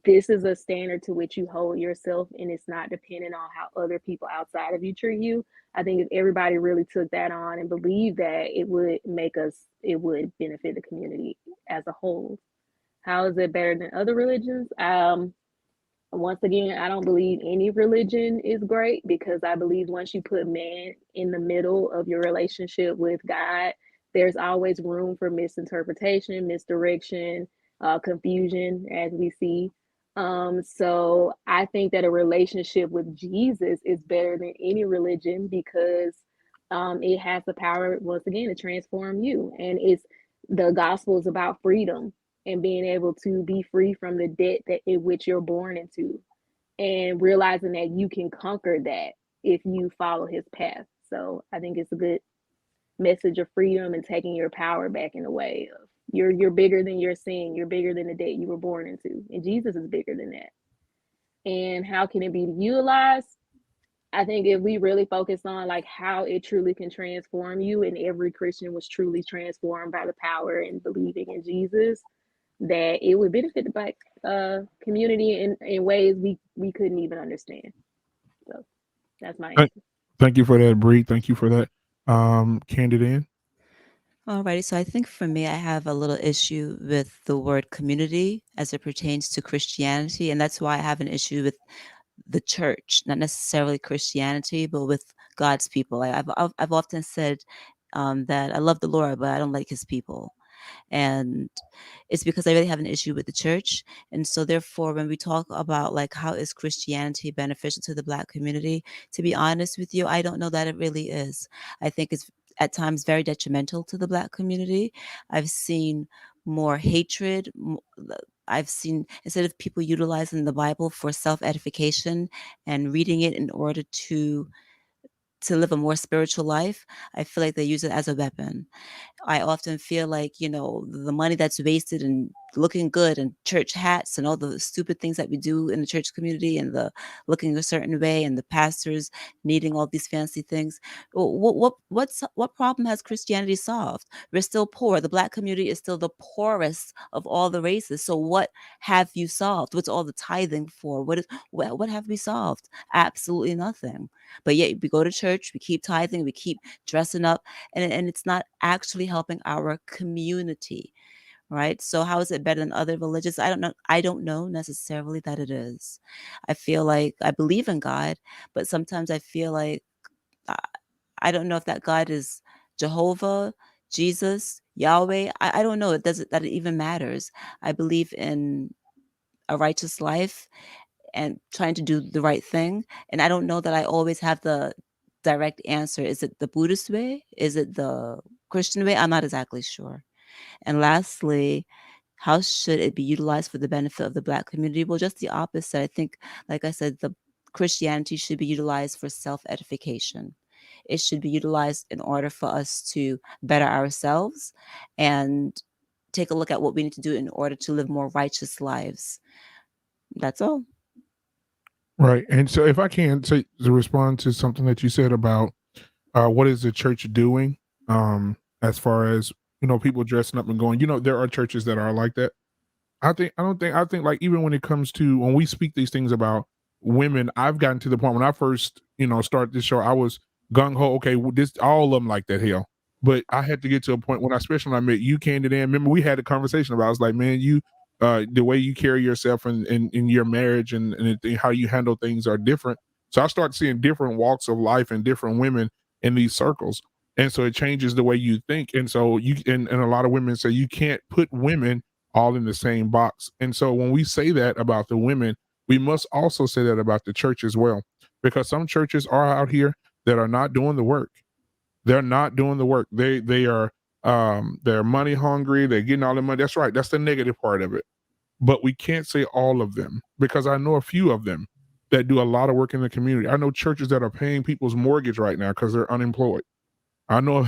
this is a standard to which you hold yourself and it's not dependent on how other people outside of you treat you, I think if everybody really took that on and believed that, it would benefit the community as a whole. How is it better than other religions? Once again, I don't believe any religion is great because I believe once you put man in the middle of your relationship with God, there's always room for misinterpretation, misdirection, confusion, as we see. So I think that a relationship with Jesus is better than any religion because it has the power, once again, to transform you. And the gospel is about freedom and being able to be free from the debt in which you're born into, and realizing that you can conquer that if you follow his path. So I think it's a good message of freedom and taking your power back in a way of you're bigger than your sin, you're bigger than the debt you were born into, and Jesus is bigger than that. And how can it be utilized? I think if we really focus on like how it truly can transform you, and every Christian was truly transformed by the power and believing in Jesus, that it would benefit the Black community in ways we couldn't even understand. So that's my answer. Thank you for that, Bree. Thank you for that. Candid Ann. Alrighty, so I think for me, I have a little issue with the word community as it pertains to Christianity, and that's why I have an issue with the church, not necessarily Christianity, but with God's people. I've often said that I love the Lord, but I don't like his people. And it's because I really have an issue with the church. And so therefore, when we talk about like how is Christianity beneficial to the Black community, to be honest with you, I don't know that it really is. I think it's at times very detrimental to the Black community. I've seen more hatred. I've seen, instead of people utilizing the Bible for self-edification and reading it in order to live a more spiritual life, I feel like they use it as a weapon. I often feel like, the money that's wasted and looking good and church hats and all the stupid things that we do in the church community and the looking a certain way and the pastors needing all these fancy things. What problem has Christianity solved? We're still poor. The Black community is still the poorest of all the races. So what have you solved? What's all the tithing for? What have we solved? Absolutely nothing. But yet we go to church, we keep tithing, we keep dressing up, and it's not actually helping our community, right? So how is it better than other religions? I don't know necessarily that it is. I feel like I believe in God, but sometimes I feel like I, I don't know if that God is Jehovah, Jesus, Yahweh. I don't know. It doesn't that it even matters. I believe in a righteous life and trying to do the right thing. And I don't know that I always have the direct answer. Is it the Buddhist way? Is it the Christian way? I'm not exactly sure. And lastly, how should it be utilized for the benefit of the Black community? Well, just the opposite. I think, like I said, the Christianity should be utilized for self-edification. It should be utilized in order for us to better ourselves and take a look at what we need to do in order to live more righteous lives. That's all. Right. And so if I can say to respond to something that you said about what is the church doing, as far as, people dressing up and going, there are churches that are like that. I think like, even when it comes to when we speak these things about women, I've gotten to the point when I first, started this show, I was gung ho, okay, this all of them like that, hell. But I had to get to a point when especially when I met you, Candid, and remember we had a conversation about, I was like, man, the way you carry yourself in your marriage and how you handle things are different. So I started seeing different walks of life and different women in these circles. And so it changes the way you think. And so and a lot of women say you can't put women all in the same box. And so when we say that about the women, we must also say that about the church as well, because some churches are out here that are not doing the work. They're not doing the work. They are they're money hungry. They're getting all the money. That's right. That's the negative part of it. But we can't say all of them, because I know a few of them that do a lot of work in the community. I know churches that are paying people's mortgage right now because they're unemployed. I know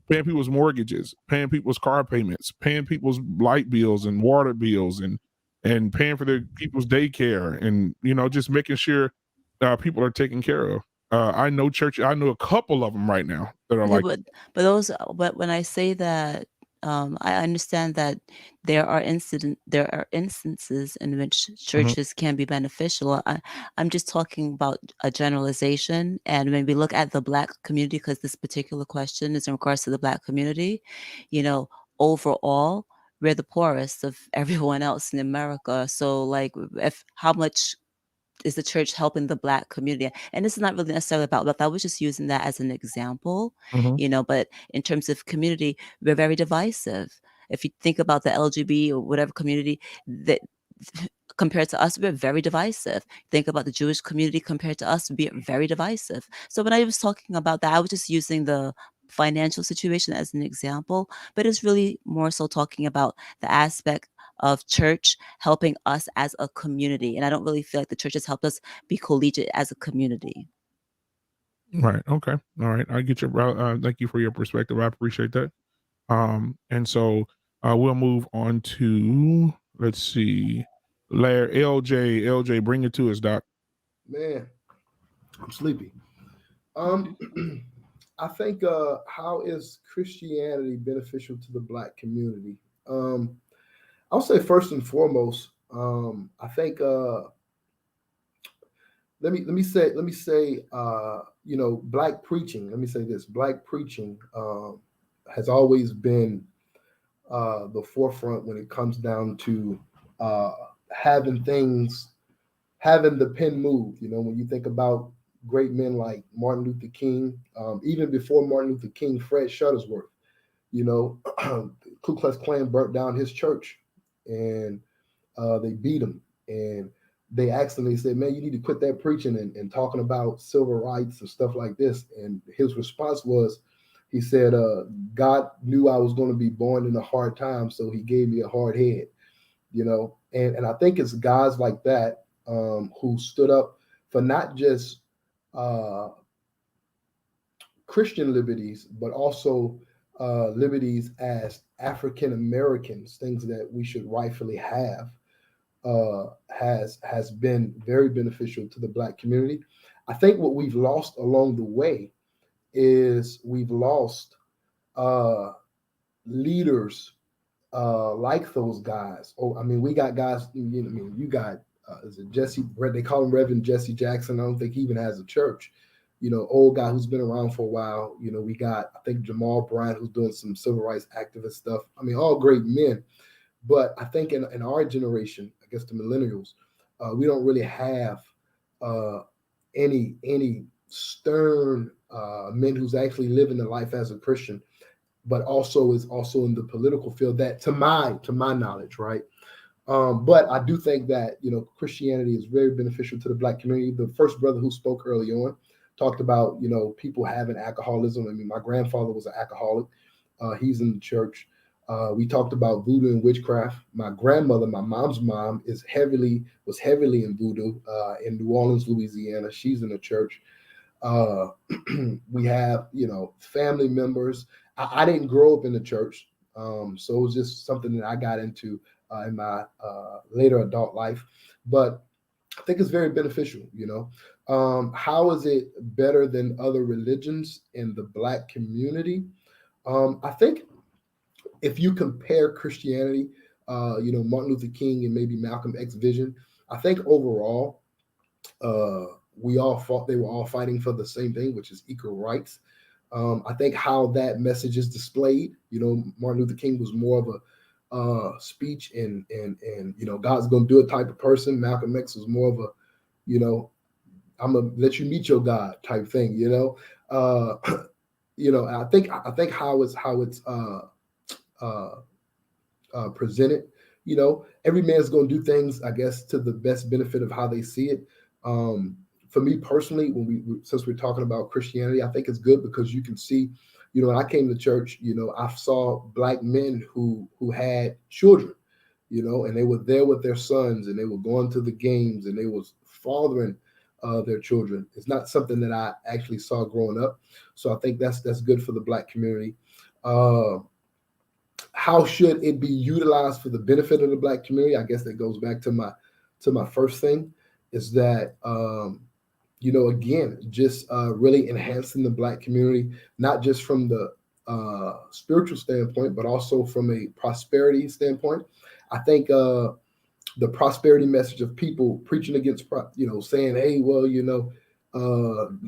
paying people's mortgages, paying people's car payments, paying people's light bills and water bills, and paying for their people's daycare, and just making sure people are taken care of. I know a couple of them right now that are Yeah, like, but when I say that, I understand that there are instances in which churches can be beneficial. I'm just talking about a generalization. And when we look at the Black community, because this particular question is in regards to the Black community, overall, we're the poorest of everyone else in America. So, like, if how much is the church helping the Black community? And this is not really necessarily about wealth. I was just using that as an example, but in terms of community, we're very divisive. If you think about the LGBT or whatever community that compared to us, we're very divisive. Think about the Jewish community compared to us, we're very divisive. So when I was talking about that, I was just using the financial situation as an example, but it's really more so talking about the aspect of church helping us as a community. And I don't really feel like the church has helped us be collegiate as a community. right, okay, all right, I get your thank you for your perspective. I appreciate that. And so we'll move on to, let's see, Larry, LJ, bring it to us, Doc. Man, I'm sleepy. I think how is Christianity beneficial to the Black community? I'll say first and foremost, I think let me say Black preaching. Let me say this: Black preaching has always been the forefront when it comes down to having the pen moved. When you think about great men like Martin Luther King, even before Martin Luther King, Fred Shuttlesworth, Ku Klux Klan burnt down his church, and they beat him, and they asked him, they said, man, you need to quit that preaching and talking about civil rights and stuff like this. And his response was, he said, God knew I was going to be born in a hard time, so he gave me a hard head. you know, and I think it's guys like that who stood up for not just Christian liberties, but also liberties as African Americans, things that we should rightfully have, has been very beneficial to the Black community. I think what we've lost along the way is we've lost leaders like those guys. Oh, I mean, we got guys. I mean, you got is it Jesse? They call him Reverend Jesse Jackson. I don't think he even has a church. You know, old guy who's been around for a while. You know, we got, I think, Jamal Bryant, who's doing some civil rights activist stuff. I mean, all great men. But I think in our generation, I guess the millennials, we don't really have any stern men who's actually living the life as a Christian, but also is also in the political field. That, to my knowledge, right? But I do think that, you know, Christianity is very beneficial to the Black community. The first brother who spoke early on talked about, you know, people having alcoholism. I mean, my grandfather was an alcoholic. He's in the church. We talked about voodoo and witchcraft. My grandmother, my mom's mom, was heavily in voodoo in New Orleans, Louisiana. She's in the church. We have, you know, family members. I didn't grow up in the church, so it was just something that I got into in my later adult life. But I think it's very beneficial, you know. How is it better than other religions in the Black community? I think if you compare Christianity, you know, Martin Luther King and maybe Malcolm X vision, I think overall, they were all fighting for the same thing, which is equal rights. I think how that message is displayed, you know, Martin Luther King was more of a speech and you know, God's gonna do it type of person. Malcolm X was more of a, you know, I'm gonna let you meet your God type thing, you know. You know, I think how it's presented, you know, every man's going to do things, I guess, to the best benefit of how they see it. For me personally, since we're talking about Christianity, I think it's good because you can see, you know, when I came to church, you know, I saw Black men who had children, you know, and they were there with their sons and they were going to the games and they was fathering their children. It's not something that I actually saw growing up. So I think that's good for the Black community. How should it be utilized for the benefit of the Black community? I guess that goes back to my first thing, is that you know, again, just really enhancing the Black community, not just from the spiritual standpoint, but also from a prosperity standpoint. I think the prosperity message of people preaching against, you know, saying, hey, well, you know,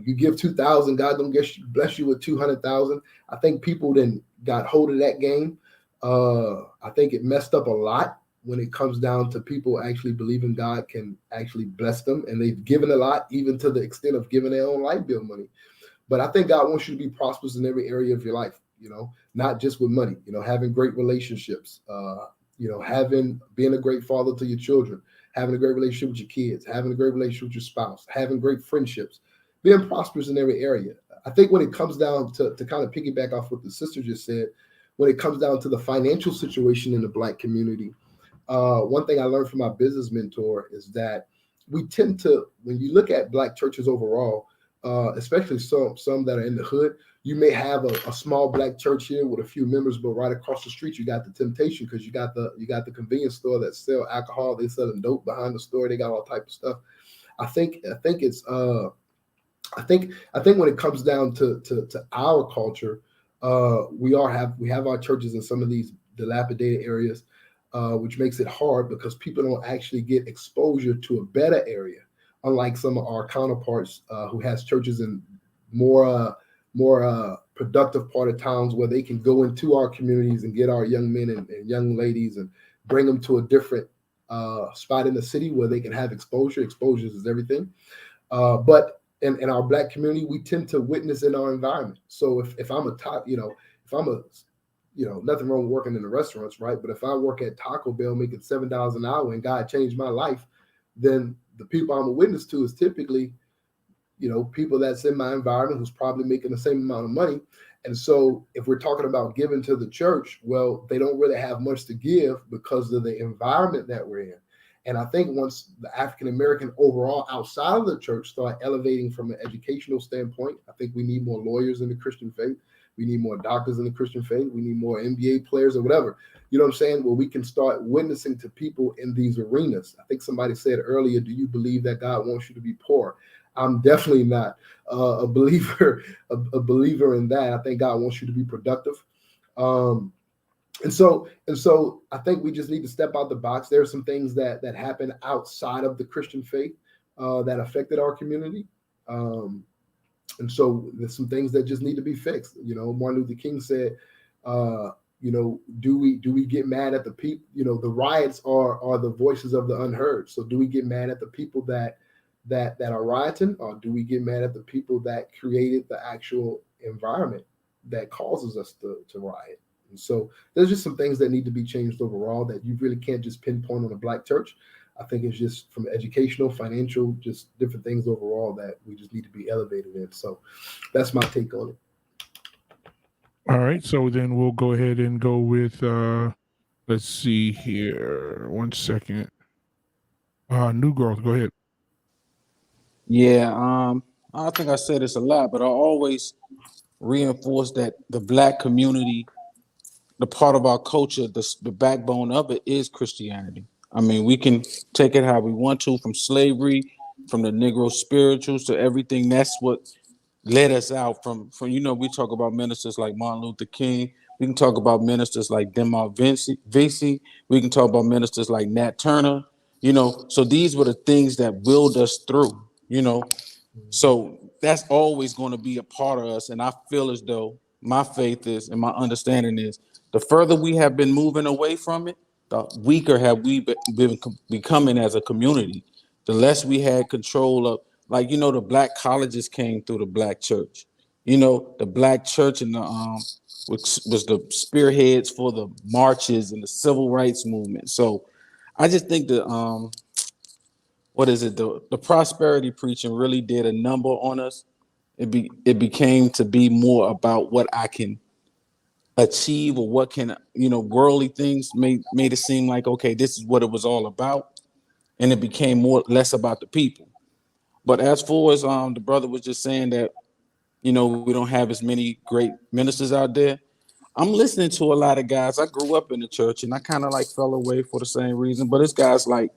you give 2,000, God gonna bless you with 200,000. I think people then got hold of that game. I think it messed up a lot when it comes down to people actually believing God can actually bless them, and they've given a lot, even to the extent of giving their own light bill money. But I think God wants you to be prosperous in every area of your life, you know, not just with money, you know, having great relationships, you know, being a great father to your children, having a great relationship with your kids, having a great relationship with your spouse, having great friendships, being prosperous in every area. I think when it comes down to kind of piggyback off what the sister just said, when it comes down to the financial situation in the Black community, one thing I learned from my business mentor is that we tend to, when you look at Black churches overall, especially some that are in the hood, you may have a small Black church here with a few members, but right across the street you got the temptation, because you got the convenience store that sell alcohol, they selling dope behind the store, they got all type of stuff. I think it's I think when it comes down to our culture, we have our churches in some of these dilapidated areas, which makes it hard because people don't actually get exposure to a better area, unlike some of our counterparts who has churches in more productive part of towns where they can go into our communities and get our young men and young ladies and bring them to a different spot in the city where they can have exposure. Exposure is everything. But in our Black community, we tend to witness in our environment. So if I'm nothing wrong with working in the restaurants, right? But if I work at Taco Bell making $7 an hour and God changed my life, then the people I'm a witness to is typically, you know, people that's in my environment who's probably making the same amount of money. And so if we're talking about giving to the church, well, they don't really have much to give because of the environment that we're in. And I think once the African American overall outside of the church start elevating from an educational standpoint, I think we need more lawyers in the Christian faith. We need more doctors in the Christian faith. We need more NBA players or whatever. You know what I'm saying? Well, we can start witnessing to people in these arenas. I think somebody said earlier, do you believe that God wants you to be poor? I'm definitely not a believer in that. I think God wants you to be productive. And so I think we just need to step out the box. There are some things that happen outside of the Christian faith that affected our community. And so there's some things that just need to be fixed. You know, Martin Luther King said, you know, do we get mad at the people? You know, the riots are the voices of the unheard. So do we get mad at the people that are rioting, or do we get mad at the people that created the actual environment that causes us to riot? And so there's just some things that need to be changed overall that you really can't just pinpoint on a black church. I think it's just from educational, financial, just different things overall that we just need to be elevated in. So that's my take on it. All right. So then we'll go ahead and go with, let's see here. 1 second. New Growth, go ahead. Yeah, I think I said this a lot, but I always reinforce that the black community, the part of our culture, the backbone of it is Christianity. I mean, we can take it how we want to, from slavery, from the Negro spirituals to everything. That's what led us out from, you know, we talk about ministers like Martin Luther King. We can talk about ministers like Demar Vesey. We can talk about ministers like Nat Turner, you know. So these were the things that willed us through, you know. So that's always going to be a part of us. And I feel as though my faith is, and my understanding is, the further we have been moving away from it, the weaker have we been becoming as a community. The less we had control of, like, you know, the black colleges came through the black church. You know, the black church and the which was the spearheads for the marches and the civil rights movement. So I just think that what is it? The prosperity preaching really did a number on us. It became to be more about what I can achieve, or what can, you know, worldly things made it seem like, okay, this is what it was all about, and it became less about the people. But as far as the brother was just saying that, you know, we don't have as many great ministers out there. I'm listening to a lot of guys. I grew up in the church and I kind of like fell away for the same reason, but it's guys like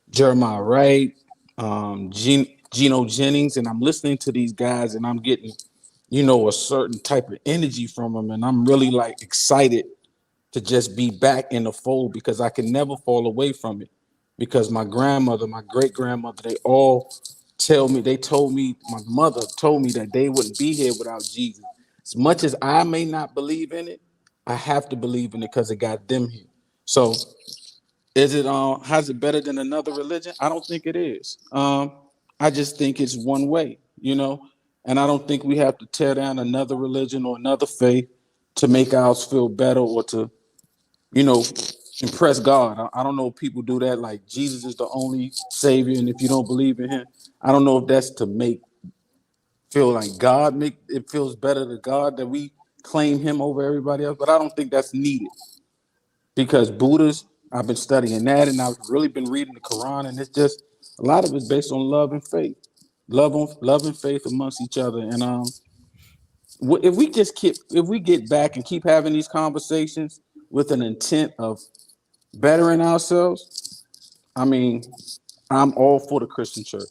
Jeremiah Wright, Geno Jennings, and I'm listening to these guys and I'm getting, you know, a certain type of energy from them, and I'm really like excited to just be back in the fold, because I can never fall away from it. Because my grandmother, my great grandmother, they all told me, my mother told me that they wouldn't be here without Jesus. As much as I may not believe in it, I have to believe in it because it got them here. So is it how's it better than another religion? I don't think it is. I just think it's one way, you know, and I don't think we have to tear down another religion or another faith to make ours feel better or to, you know, impress God. I don't know if people do that, like Jesus is the only savior, and if you don't believe in him, I don't know if that's to feel like God make it feels better to God that we claim him over everybody else, but I don't think that's needed. Because Buddha's, I've been studying that, and I've really been reading the Quran, and it's just a lot of it's based on love and faith, love and faith amongst each other. And if we get back and keep having these conversations with an intent of bettering ourselves, I mean, I'm all for the Christian church.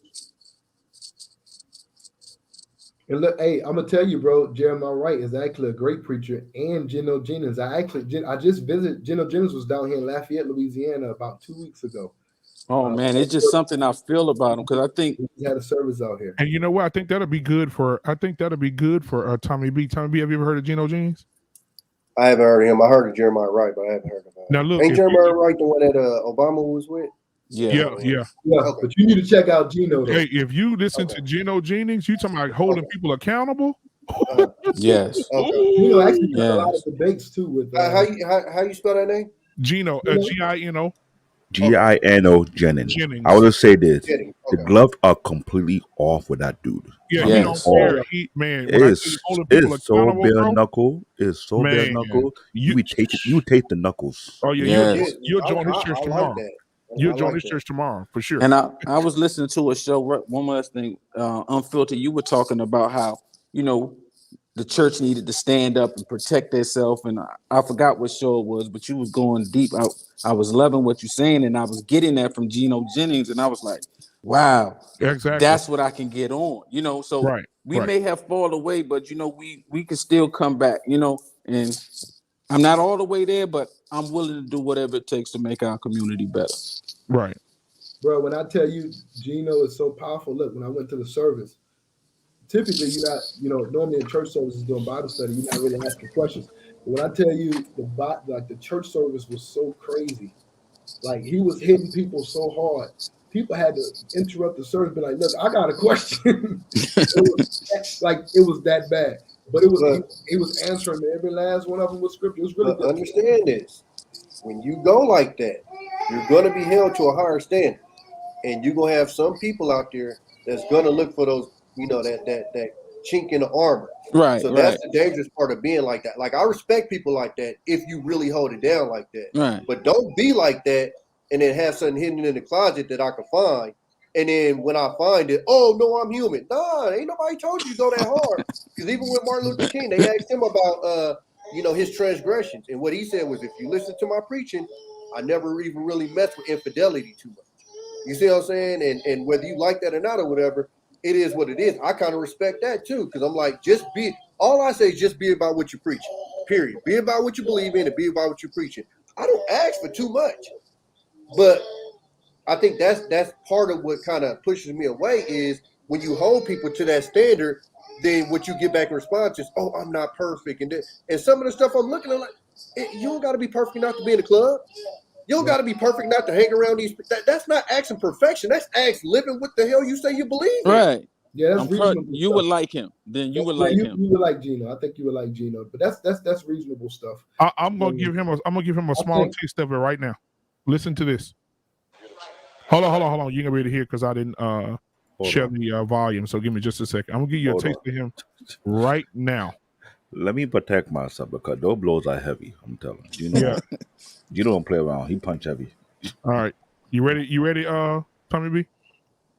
And look, hey, I'm gonna tell you, bro, Jeremiah Wright is actually a great preacher, and Geno Jennings. I just visited. Geno Jennings was down here in Lafayette, Louisiana, about 2 weeks ago. Oh man, it's just something I feel about him, because I think he had a service out here. And you know what? I think that'll be good for Tommy B. Tommy B, have you ever heard of Geno Jennings? I haven't heard of him. I heard of Jeremiah Wright, but I haven't heard of him. Now look, ain't Jeremiah Wright the one that Obama was with? Yeah. Okay. But you need to check out Geno. Hey, if you listen to Geno Jennings, you talking about holding people accountable? Yes. Geno actually done a lot of debates too with how you spell that name? Geno, Gino. Gino Jennings. Jennings. I would just say this: Jennings, the okay. gloves are completely off with that dude. Yeah, I he mean, don't off. care. He man, when I tell you holding people It's so accountable, bare bro, knuckle. It's so bare man, knuckle. you You taste the knuckles. oh yeah, Yes. you'll join his I church like tomorrow. that. You'll I join like his that. church tomorrow for sure. And I was listening to a show. One last thing, Unfiltered. You were talking about how the church needed to stand up and protect themselves, and I forgot what show it was, but you was going deep. I was loving what you're saying, and I was getting that from Gino Jennings, and I was like, wow, Exactly. that's what I can get on. So we may have fallen away, but we can still come back. And I'm not all the way there, but I'm willing to do whatever it takes to make our community better. Right. Bro, when I tell you Gino is so powerful, look, when I went to the service, typically you're not, normally in church services doing Bible study, you're not really asking questions. But when I tell you the church service was so crazy, like he was hitting people so hard, people had to interrupt the service, be like, look, I got a question. It was that bad. But he was answering every last one of them with scripture. It was really good. Understand this. When you go like that, you're gonna be held to a higher standard. And you're gonna have some people out there that's gonna look for those, that chink in the armor. Right. So that's the dangerous part of being like that. Like I respect people like that if you really hold it down like that. Right. But don't be like that and then have something hidden in the closet that I can find. And then when I find it, oh no, I'm human. Nah, ain't nobody told you to go that hard. Because even with Martin Luther King, they asked him about his transgressions. And what he said was, if you listen to my preaching, I never even really messed with infidelity too much. You see what I'm saying? And whether you like that or not or whatever, it is what it is. I kind of respect that too, because I'm like, all I say is just be about what you're preaching. Period. Be about what you believe in and be about what you're preaching. I don't ask for too much. But I think that's part of what kind of pushes me away is when you hold people to that standard, then what you get back in response is, oh, I'm not perfect. And some of the stuff I'm looking at, like, you don't got to be perfect enough to be in the club. You don't got to be perfect not to hang around these. That's not acts of perfection. That's acts living what the hell you say you believe in. Right. Yeah, that's reasonable. You would like him. Then you would like him. You would like Gino. I think you would like Gino. But that's reasonable stuff. I'm gonna give him a small taste of it right now. Listen to this. Hold on. You can read it here because I didn't share the volume. So give me just a second. I'm gonna give you a taste of him right now. Let me protect myself because those blows are heavy. I'm telling you. You don't play around. He punch heavy. All right. You ready? Tommy B?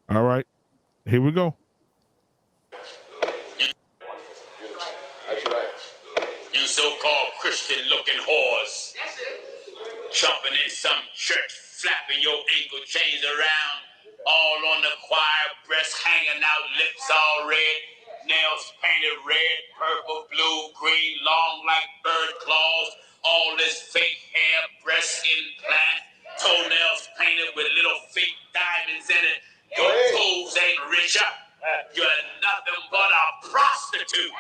All right. Here we go. You so-called Christian-looking whores, jumping in some church, flapping your ankle chains around, all on the choir, breasts hanging out, lips all red, nails painted red, purple, blue, green, long like bird claws, all this fake hair, breast implant, toenails painted with little fake diamonds in it. Your toes ain't richer. You're nothing but a prostitute.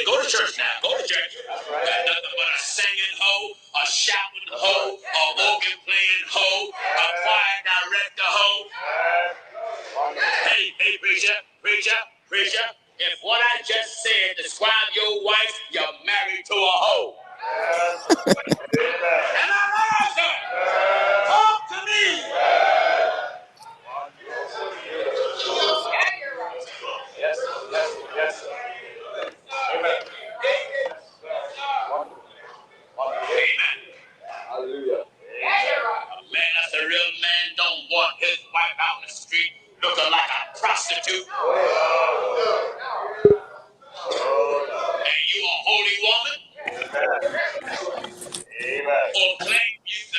Go to church now. Go to church. Got nothing but a singing hoe, a shouting hoe, a organ playing hoe, a choir director hoe. Hey, preacher. If what I just said describe your wife, you're married to a hoe. Am I right, sir? Talk to me. Yes. Amen. Hallelujah. A man that's a real man don't want his wife out in the street looking like a prostitute. And you a holy woman? Amen. Or claim you's a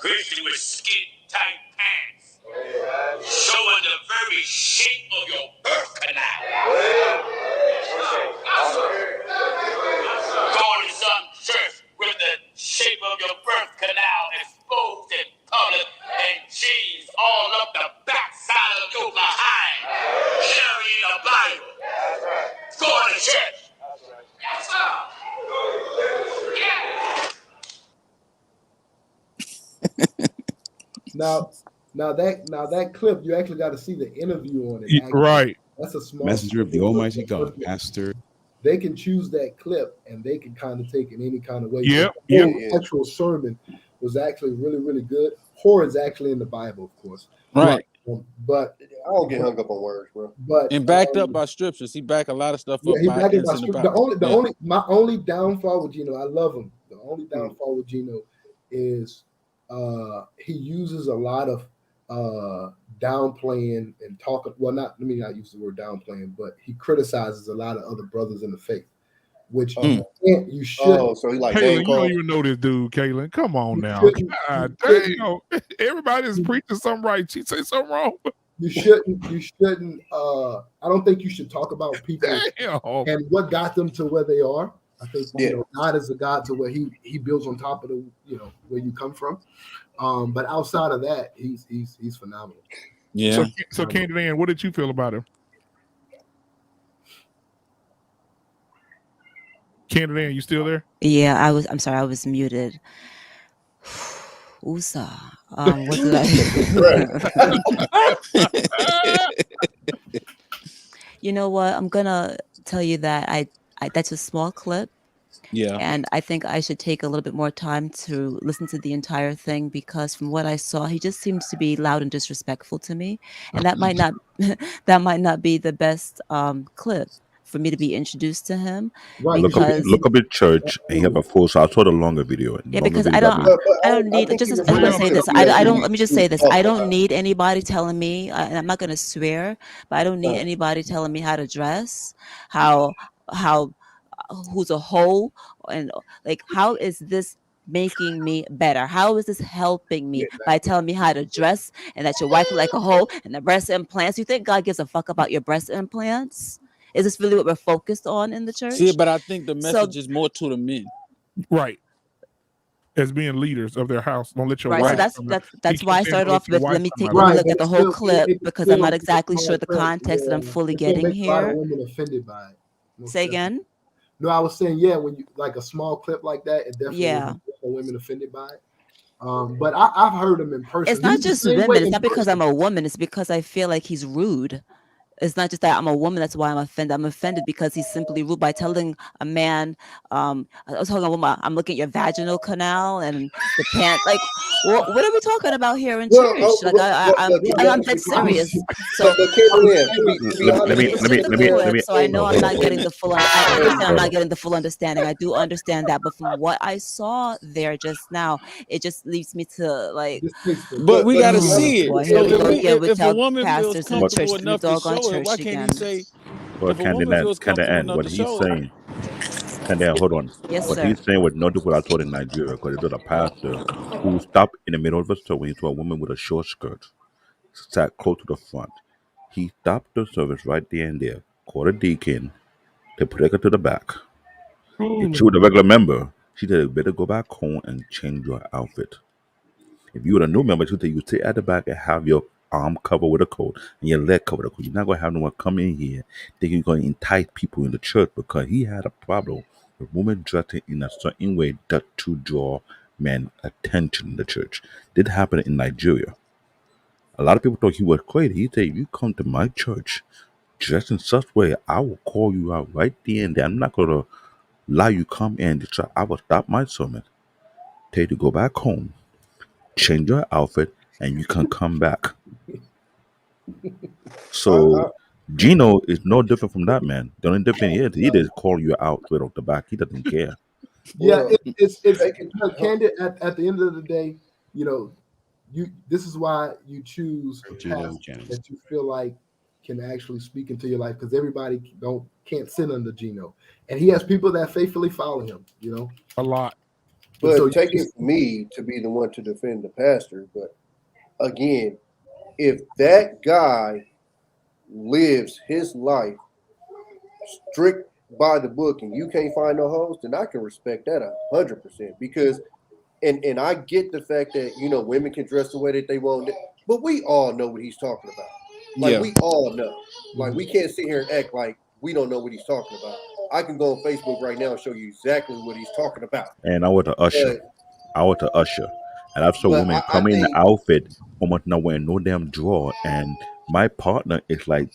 Christian with skin-tight pants, showing the very shape of your birth canal. Going to some church with the shape of your birth canal exposed in public and jeans all up the backside of your behind, carrying a Bible. Going to church. Yes, sir. Now that clip, you actually got to see the interview on it. Right. That's a small messenger of the Almighty God, pastor. They can choose that clip and they can kind of take it any kind of way. Yep, So the actual sermon was actually really, really good. Horror is actually in the Bible, of course. Right. But I don't get hung up on words, bro. But and backed up by scriptures. He backed a lot of stuff up he by backed it by instant scripture. about. My only downfall with Gino, I love him. The only downfall with Gino is he uses a lot of downplaying and talking. Well, let me not use the word downplaying, but he criticizes a lot of other brothers in the faith, which you should. Oh, so he like Kaylin, you don't even know this dude, Kaylin. Come on now. God damn. Everybody's preaching something right. She say something wrong. You shouldn't. I don't think you should talk about people and what got them to where they are. I think God is a God to where he builds on top of the where you come from. But outside of that, he's phenomenal. Yeah. So Candyman, what did you feel about him? Candyman, you still there? Yeah, I'm sorry, I was muted. USA. What did I? You know what? I'm gonna tell you that I that's a small clip. Yeah. And I think I should take a little bit more time to listen to the entire thing, because from what I saw, he just seems to be loud and disrespectful to me. And that might not be the best clip for me to be introduced to him. Right. Look up at church and you have a full. So I saw the longer video. Yeah, because I don't need. I'm gonna say this. I don't. Let me just say this. I don't need anybody telling me. And I'm not gonna swear, but I don't need anybody telling me how to dress, how who's a hoe, and like, how is this making me better? How is this helping me by telling me how to dress and that your wife is like a hoe and the breast implants? You think God gives a fuck about your breast implants? Is this really what we're focused on in the church? See, but I think the message is more to the men. Right. As being leaders of their house. Don't let your wife. So that's why I started off with, let me take a look at the whole clip, because I'm not exactly sure the context that I'm fully getting here. A lot of women offended by it. Say again? No, I was saying, when you like a small clip like that, it definitely women offended by it. But I've heard him in person. It's not just women. It's not because I'm a woman. It's because I feel like he's rude. It's not just that I'm a woman. That's why I'm offended. I'm offended because he's simply rude by telling a man. I was talking about, I'm looking at your vaginal canal and the pant. Like, what are we talking about here in church? Like, I'm dead serious. So let me. So I know I'm not getting the full. I understand I'm not getting the full understanding. I do understand that, but from what I saw there just now, it just leads me to like. But we got to see it. So if a woman feels pastors comfortable enough to show it, why can't he say? Well, Candyman, what he's saying. Candyman, hold on. Yes, what sir. he's saying was not what I told in Nigeria, because it was a pastor who stopped in the middle of a service when he saw a woman with a short skirt, sat close to the front. He stopped the service right there and there, called a deacon to take her to the back. If she was a regular member, she said, "You better go back home and change your outfit." If you were a new member, she said, "You sit at the back and have your arm covered with a coat and your leg covered with a coat. You're not going to have no one come in here thinking you're going to entice people in the church," because he had a problem with women dressing in a certain way to draw men attention in the church. Did happen in Nigeria. A lot of people thought he was crazy. He said, "If you come to my church dressed in such way, I will call you out right there and there. I'm not going to allow you come in. I will stop my sermon, tell you to go back home, change your outfit, and you can come back." So Gino is no different from that man. The only difference is he just call you out right off the back. He doesn't care. Yeah, it's Candid. At the end of the day, this is why you choose pastors that you feel like can actually speak into your life, because everybody can't sit under Gino, and he has people that faithfully follow him. A lot. But so take it from me to be the one to defend the pastor. But again, if that guy lives his life strict by the book and you can't find no hoes, then I can respect that 100%. Because and I get the fact that women can dress the way that they want, but we all know what he's talking about. Like we all know. Like we can't sit here and act like we don't know what he's talking about. I can go on Facebook right now and show you exactly what he's talking about. And I was to usher. And I've seen women come in the outfit almost not wearing no damn drawer. And my partner is like,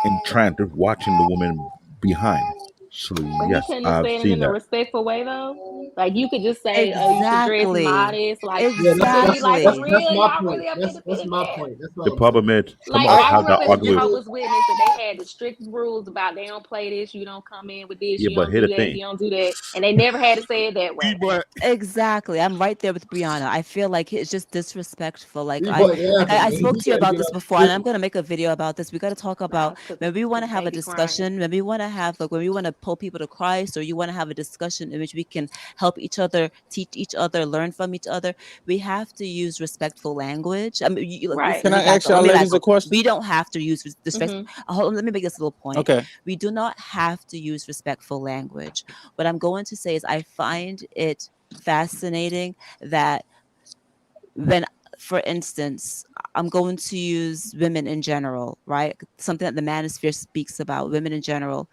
and trying to watching the woman behind. So But he yes, couldn't have I've said it seen in a that. respectful way though. Like you could just say, "Oh, you should dress Exactly. modest." Like Yeah, you feel me? Like for that's real, my y'all point. really up in That's my that. point. That's The all I'm problem saying. is some Like of us I have grew up that as a argument. Jehovah's Witness, and they had the strict rules about they don't play this, you don't come in with this, Yeah, you but don't here do the that, thing. you don't do that, and they never had to say it that way. Exactly. I'm right there with Brianna. I feel like it's just disrespectful. Like But I he spoke to you gotta about get this out before, and I'm gonna make a video about this. We gotta talk about Cause maybe we want to have they a be crying. discussion. Maybe we want to have like when we want to pull people to Christ, or you want to have a discussion in which we can help each other, teach each other, learn from each other. We have to use respectful language. I mean, Right. Can I ask y'all ladies a question? We don't have to use disrespect. Mhm. Hold on, let me make this little point. Okay. We do not have to use respectful language. What I'm going to say is I find it fascinating that when, for instance, I'm going to use women in general, right? Something that the manosphere speaks about, women in general.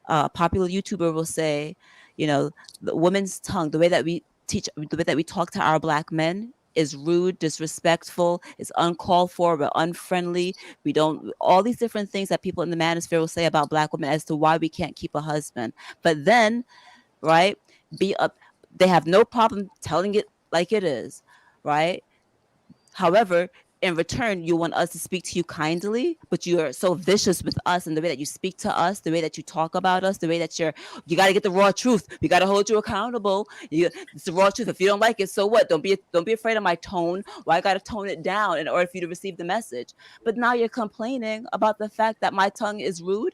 A popular YouTuber will say, you know, the woman's tongue, the way that we teach, the way that we talk to our Black men is rude, disrespectful, it's uncalled for, we're unfriendly. We don't, all these different things that people in the manosphere will say about Black women as to why we can't keep a husband. But then, right, they have no problem telling it like it is, right? However, in return, you want us to speak to you kindly, but you are so vicious with us in the way that you speak to us, the way that you talk about us, the way that you got to get the raw truth. We got to hold you accountable. It's the raw truth. If you don't like it, so what? Don't be afraid of my tone. Why I got to tone it down in order for you to receive the message? But now you're complaining about the fact that my tongue is rude.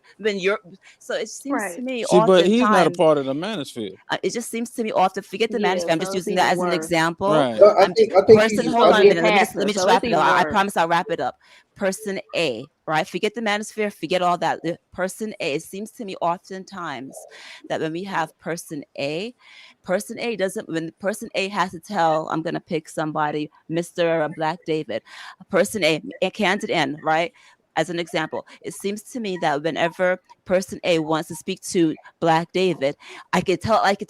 So it seems to me See, but he's not a oftentimes part of the manosphere. it just seems to me often forget the Yeah, manosphere. I'm so just it's using that even as an worse. example. Right. I think Hold on a minute. Let me just so wrap it's it up. even I worse. promise I'll wrap it up. Person A, right? Forget the manosphere, forget all that. The person A, it seems to me oftentimes that when we have person A doesn't, when person A has to tell, I'm gonna pick somebody, Mr. Black David, person A, Candid N, right? As an example, it seems to me that whenever person A wants to speak to Black David, I could tell, I could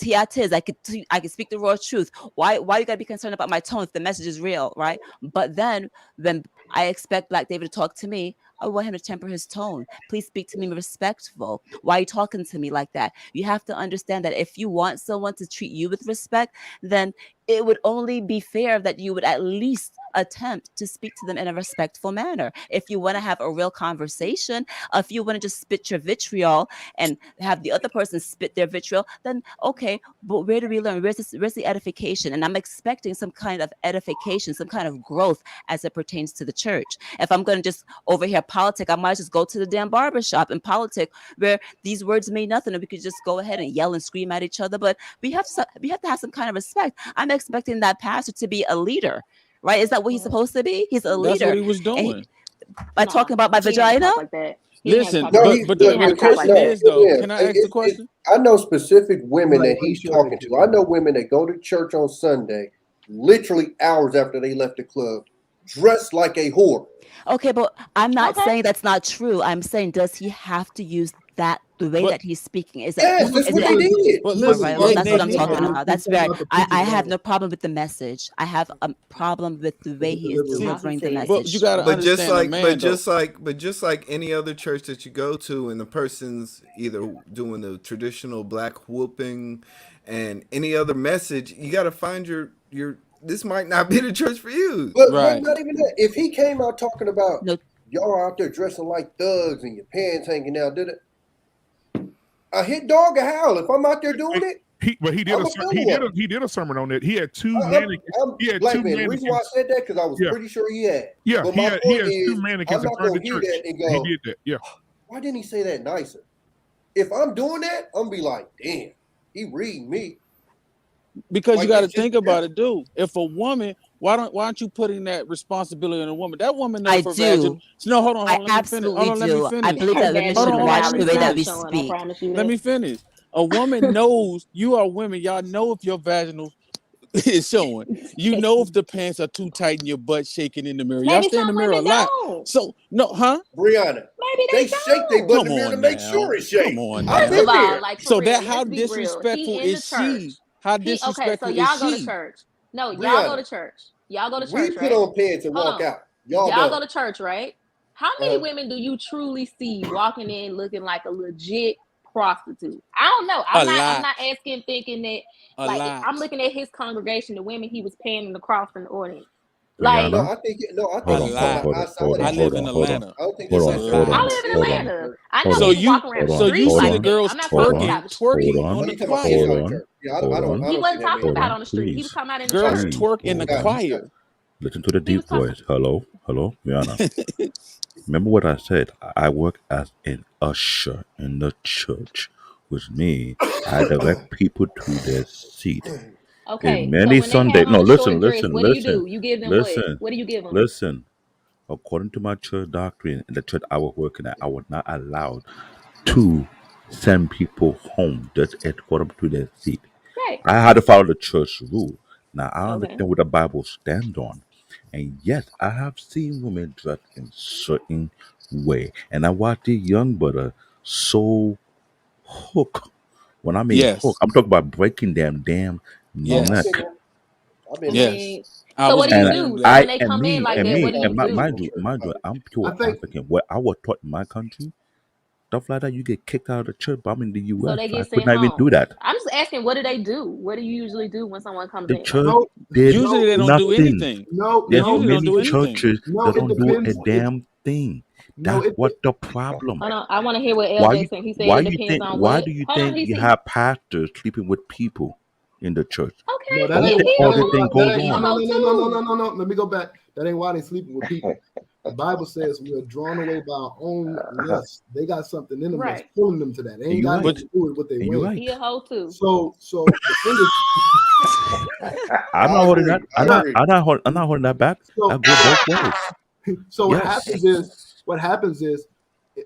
I could speak the raw truth. Why you gotta be concerned about my tone if the message is real, right? But then when I expect Black David to talk to me, I want him to temper his tone. Please speak to me respectful. Why are you talking to me like that? You have to understand that if you want someone to treat you with respect, then it would only be fair that you would at least attempt to speak to them in a respectful manner. If you want to have a real conversation, if you want to just spit your vitriol and have the other person spit their vitriol, then okay, but where do we learn? Where's the edification? And I'm expecting some kind of edification, some kind of growth as it pertains to the church. If I'm going to just over here politic, I might just go to the damn barbershop and politic where these words mean nothing and we could just go ahead and yell and scream at each other. But we have to have some kind of respect. I'm expecting that pastor to be a leader, right? Is that what he's supposed to be? He's a leader. That's what he was doing. By talking about my vagina? Like that. Listen, No, but the question is though, can I ask the question? I know specific women that he's talking to. I know women that go to church on Sunday, literally hours after they left the club, dressed like a whore. Okay, but I'm not saying that's not true. I'm saying, does he have to use that the way that he's speaking? Is that Yes, that's what they did. But all listen, right, well, that's what I'm they talking need to- about. That's where I have no problem with the message. I have a problem with the way he is delivering the message. But you gotta But just understand like, the man, but just like any other church that you go to, and the person's either doing the traditional black whooping, and any other message, you got to find your. This might not be the church for you. But not even that. If he came out talking about y'all out there dressing like thugs and your pants hanging out, did it? I hit dog a howl if I'm out there doing it. He did a sermon on it. He had two mannequins. He had Black two man. The reason why I said that because I was pretty sure he had. Yeah, but he my has point two is, mannequins I'm in not front gonna of the hear church. that and go. He did that. Yeah. Why didn't he say that nicer? If I'm doing that, I'm gonna be like, damn, he reading me. Because Like, you got to it's just think about it, dude. If a woman, why aren't you putting that responsibility on a woman? That woman knows I for do. vaginal. No, hold on. I Let me finish. absolutely Hold on, let me do. finish. I believe that women should watch the way that we speak. Let me finish. A woman knows, you are women. Y'all know if your vaginal is showing. You know if the pants are too tight and your butt shaking in the mirror. Y'all Maybe stay in the some mirror a women lot. don't. So no, huh? Brianna, Maybe they shake their butt in the mirror to make sure it's shake. Come on I've now. been there. Like, for So real, that how let's be real. disrespectful He in the is church. she? How Okay, so disrespectful is y'all go to she? church. No, y'all go Brianna, to church. Y'all go to we church, put right? on pants and Hold walk on. out. Y'all Y'all don't. go to church, right? How many women do you truly see walking in looking like a legit prostitute? I don't know. I'm not asking thinking that I'm looking at his congregation, the women he was paying in across in the audience. Like, Rihanna? no, I think Hold from on. the outside of the I live church. in Atlanta. I don't think It's it's a a lot. I live in Atlanta. I know So people you, walk around the so you street see like the that. girls I'm not talking about the street. twerking on Oh, the you talking about inside the choir. church? Yeah, I don't. He wasn't see that talking many. about on the street. He was talking about in the Girls church. twerk in the Got you. choir. Listen to the He was deep talking. voice. Hello, Rihanna. Remember what I said? I work as an usher in the church, which means I direct people to their seat. Okay, In so many when they Sunday, have no, on a short listen, dress, listen, what do you listen, do? You give them what? listen, What do you give them? listen. According to my church doctrine, in the church I was working at, I was not allowed to send people home just according to their seat. Right. I had to follow the church rule. Now I Okay. understand what the Bible stands on. And yes, I have seen women dressed in certain way. And I watched the young brother so hook. When I mean hook, Yes. I'm talking about breaking them damn Yes. neck. I've been Yes. there. mean, I so was what do you one of And do? them. So I when they and come in me like and that, me what do you and do? mind you, I'm pure I think African. What I was taught in my country, stuff like that, you get kicked out of the church. But I'm in the So US, they so I get could sent not even do home. that. I'm just asking, what do they do? What do you usually do when someone comes The in? church no, did Usually they don't do nothing. anything. no, They There's no. usually don't many do anything. churches No, that it don't do a depends. damn thing. No, That's what the problem. Hold on, I want to hear what Why LJ you said. He said it depends on why what. do you Hold on, think he you said have pastors sleeping with people in the church? okay. No, Why that you ain't think He all that this ain't a thing why hoe. that goes ain't He a no on? no hoe no no no no too. no no. Let me go back. That ain't why they sleeping with people. The Bible says we are drawn away by our own lust. They got something in them that's Right. pulling them to that. They And ain't you're got right. nothing to do with what they And you're wearing. right. He a hoe too. So the thing is, I'm not I holding agree. that. I agree. I'm not holding that back. so I go both ways. so Yes. what happens is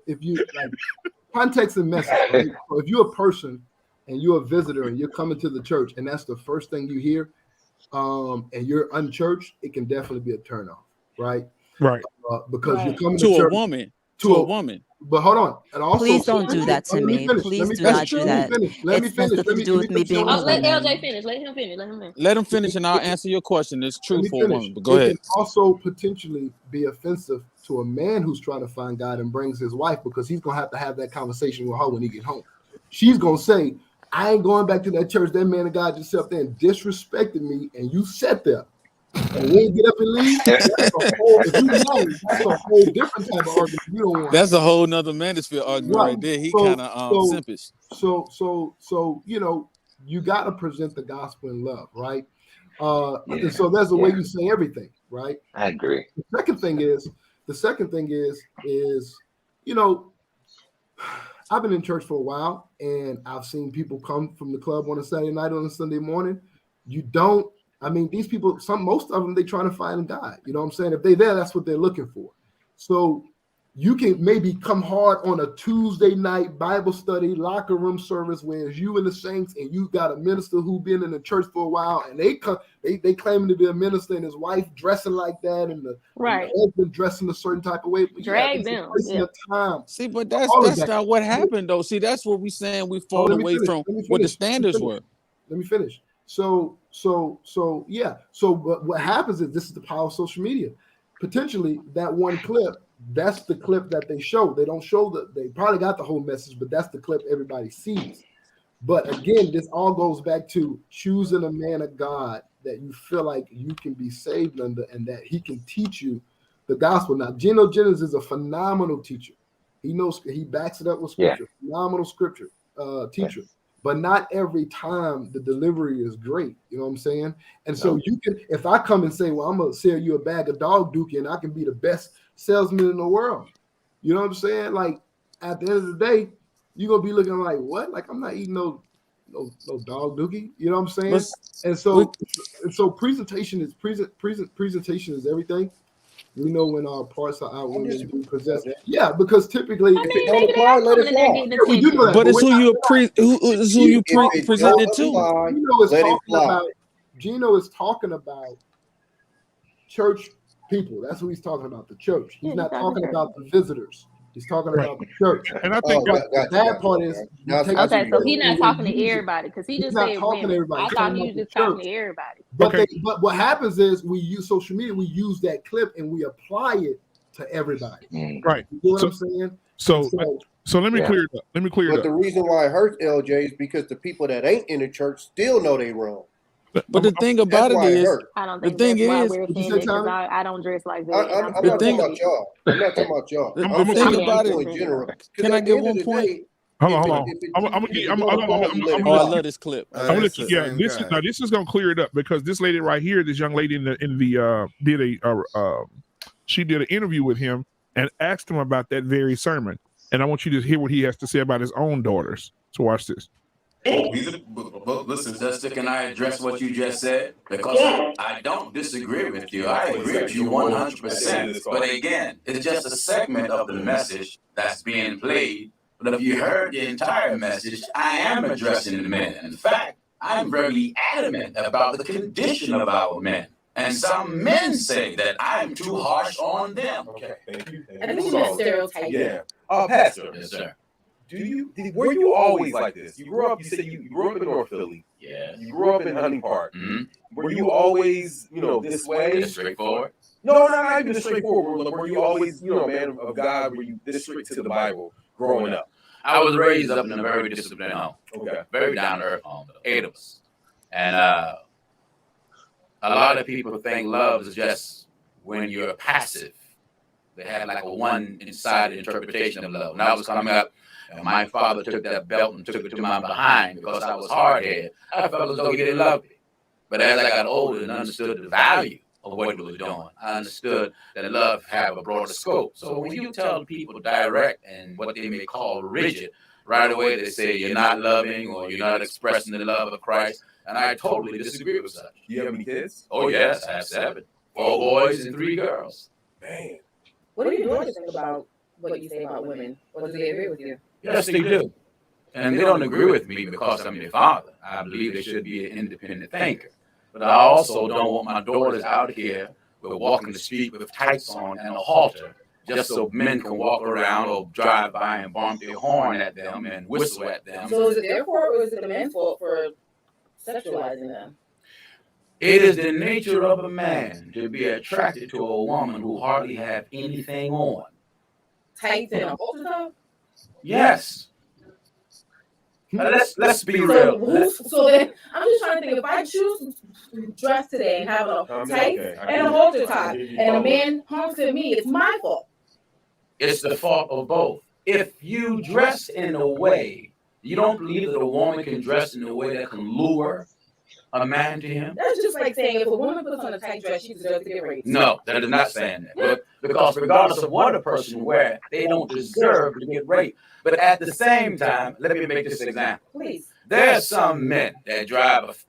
if you like context and message, right? So if you're a person and you're a visitor and you're coming to the church and that's the first thing you hear, and you're unchurched, it can definitely be a turnoff, right? Right. Because you're Right. coming To to a church woman. To to a a woman. but hold on, and also Please don't do potentially, that to let me me. finish. Let Please me do finish. not do Let me that. finish. Let me It's has finish. nothing to do Let me with me finish. I being want a to Oh, let say. woman. LJ finish. Let him finish. Let him finish. Let him finish and I'll answer your question. It's true Let me for a finish. woman, but go It ahead. can also potentially be offensive to a man who's trying to find God and brings his wife because he's gonna have that conversation with her when he get home. She's gonna say, "I ain't going back to that church. That man of God just sat there and disrespected me, and you sat there and we ain't get up and leave." That's a whole. If you married, that's a whole different type of argument. You don't want. That's a whole nother manosphere argument Right. right there. He So kind of so simpish. so you got to present the gospel in love, right? And so there's a way you say everything, right? I agree. The second thing is you know, I've been in church for a while and I've seen people come from the club on a Saturday night on a Sunday morning. These people, most of them, they trying to find God. You know what I'm saying? If they're there, that's what they're looking for. So you can maybe come hard on a Tuesday night Bible study, locker room service where it's you and the saints, and you got a minister who been in the church for a while, and they claiming to be a minister, and his wife dressing like that, and the husband dressing a certain type of way. But Drag it's a them. waste of time. See, but All of that's that. not what happened though. See, that's what we saying we Oh, fall let me away finish. from Let me what the finish. standards were. Let me finish. So yeah. So what happens is this is the power of social media. Potentially that one clip, that's the clip that they show. They don't show they probably got the whole message, but that's the clip everybody sees. But again, this all goes back to choosing a man of God that you feel like you can be saved under and that he can teach you the gospel. Now, Geno Jennings is a phenomenal teacher. He backs it up with scripture, phenomenal scripture teacher. But not every time the delivery is great. You know what I'm saying? And so you can, if I come and say, well, I'm gonna sell you a bag of dog dookie and I can be the best salesman in the world. You know what I'm saying? Like at the end of the day, you're gonna be looking like what? Like I'm not eating no dog dookie. You know what I'm saying? And so presentation is everything. We know when our parts are out, women do possess. Yeah, because typically, I mean, maybe they are coming in there getting yeah, we do know attention. that, But it's we're who not- you presented to. Geno is talking about church people. That's what he's talking about, the church. He's not talking about the visitors. He's talking about the church. And I think the bad part is Okay, so he's not talking to everybody because he He's just not said talking to women. everybody. I He's thought talking he about was just the talking church. to everybody. But what happens is we use social media, we use that clip and we apply it to everybody. Right. You know what I'm saying? So let me clear it up. Let me clear it But up. the reason why it hurts LJ is because the people that ain't in the church still know they wrong. But the thing about it is, I don't the think thing that's why is, we're saying it, because I don't dress like that. I'm not talking about y'all. I'm not talking about y'all. The I'm thing saying about people it, in general. can I get one point? Hold on. I'm gonna I love this clip. I'm gonna let you, this is gonna clear it up, because this lady right here, this young lady she did an interview with him and asked him about that very sermon, and I want you to hear what he has to say about his own daughters. So watch this. Listen, Dustin, can I address what you just said? Because I don't disagree with you. I agree with you 100%. But again, it's just a segment of the message that's being played. But if you heard the entire message, I am addressing the men. In fact, I'm very adamant about the condition of our men. And some men say that I'm too harsh on them. Okay, thank you. I think you stereotype. Yeah. Pastor. Yes, sir. Were you always like this? You said you grew up in North Philly. Yeah. You grew up in Hunting Park. Mm-hmm. Were you always, this way? Straightforward? No, not even straightforward. Were you always, man of God? Were you this strict to the Bible growing up? I was raised up in a very disciplined home. Okay. Very down to earth home. 8 of us. And a lot of people think love is just when you're passive. They have like a one-sided interpretation of love. When I was coming up, and my father took that belt and took it to my behind because I was hard-headed, I felt as though he didn't love me. But as I got older and understood the value of what he was doing, I understood that love have a broader scope. So when you tell people direct and what they may call rigid, right away they say you're not loving or you're not expressing the love of Christ. And I totally disagree with such. Do you have any kids? Oh, yes, I have 7. 4 boys and 3 girls. Man. What do your daughters think about what you say about women? Or do they agree with you? Yes, they do. And they don't agree with me because I'm their father. I believe they should be an independent thinker. But I also don't want my daughters out here walking the street with tights on and a halter just so men can walk around or drive by and bump their horn at them and whistle at them. So is it their fault or is it the men's fault for sexualizing them? It is the nature of a man to be attracted to a woman who hardly have anything on. Tights and a halter top? Yes. Let's be real. So then, I'm just trying to think, if I choose to dress today and have a tights and a halter top, and a man honks at me, it's my fault. It's the fault of both. If you dress in a way, you don't believe that a woman can dress in a way that can lure a man to him? That's just like saying if a woman puts on a tight dress, she deserves to get raped. No, that is not saying that. Because regardless of what a person wears, they don't deserve to get raped. But at the same time, let me make this example. Please. There are some men that drive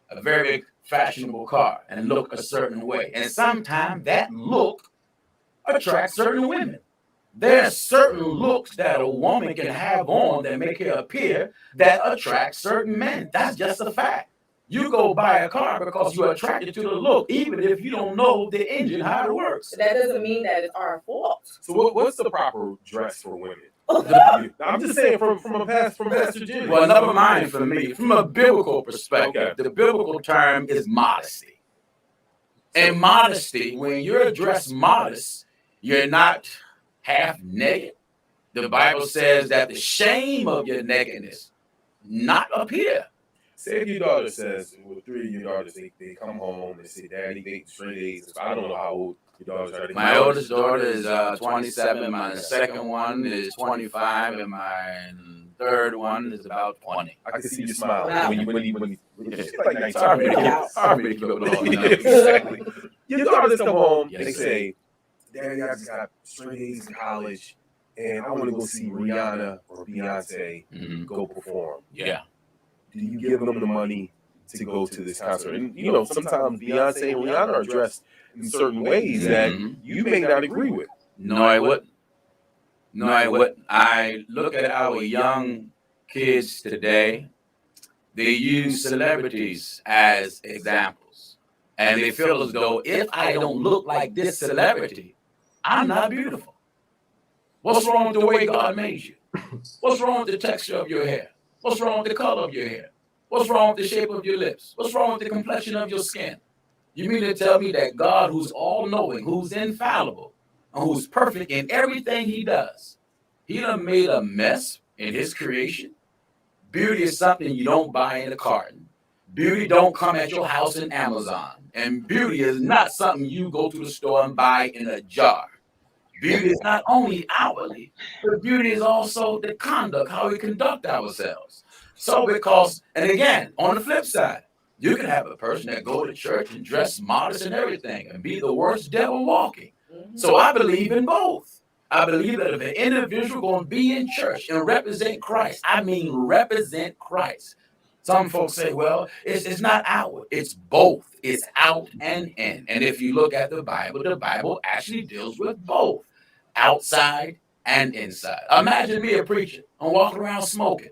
a very fashionable car and look a certain way. And sometimes that look attracts certain women. There are certain looks that a woman can have on that make her appear that attract certain men. That's just a fact. You go buy a car because you're attracted to the look, even if you don't know the engine, how it works. That doesn't mean that it's our fault. So what's the proper dress for women? I'm just saying from Pastor Jimmy. Well, never mind for me. From a biblical perspective, the biblical term is modesty. And modesty, when you're dressed modest, you're not half naked. The Bible says that the shame of your nakedness not appear. Say if your daughter says, well, 3 of your daughters, they come home and say, Daddy, they straight A's. I don't know how old your daughters are. My oldest daughter is 27, my second one is 25, and my third one is about 20. I can see you smile when you like sorry to keep up with all the Exactly. Your daughters come home, they say, Daddy, I just got straight A's in college, and I want to go see Rihanna or Beyonce go perform. Yeah. Do you give them the money to go to this concert? And sometimes Beyonce and Rihanna are dressed in certain ways that you may not agree with. No, I wouldn't. No, I wouldn't. I look at our young kids today. They use celebrities as examples. And they feel as though if I don't look like this celebrity, I'm not beautiful. What's wrong with the way God made you? What's wrong with the texture of your hair? What's wrong with the color of your hair? What's wrong with the shape of your lips? What's wrong with the complexion of your skin? You mean to tell me that God, who's all-knowing, who's infallible, who's perfect in everything he does. He done made a mess in his creation. Beauty is something you don't buy in a carton. Beauty don't come at your house in Amazon. And beauty is not something you go to the store and buy in a jar. Beauty is not only outwardly, but beauty is also the conduct, how we conduct ourselves. So because, and again, on the flip side, you can have a person that go to church and dress modest and everything and be the worst devil walking. So I believe in both. I believe that if an individual going to be in church and represent Christ, I mean represent Christ. Some folks say, well, it's not outward. It's both. It's out and in. And if you look at the Bible actually deals with both, outside and inside. Imagine me a preacher and walking around smoking.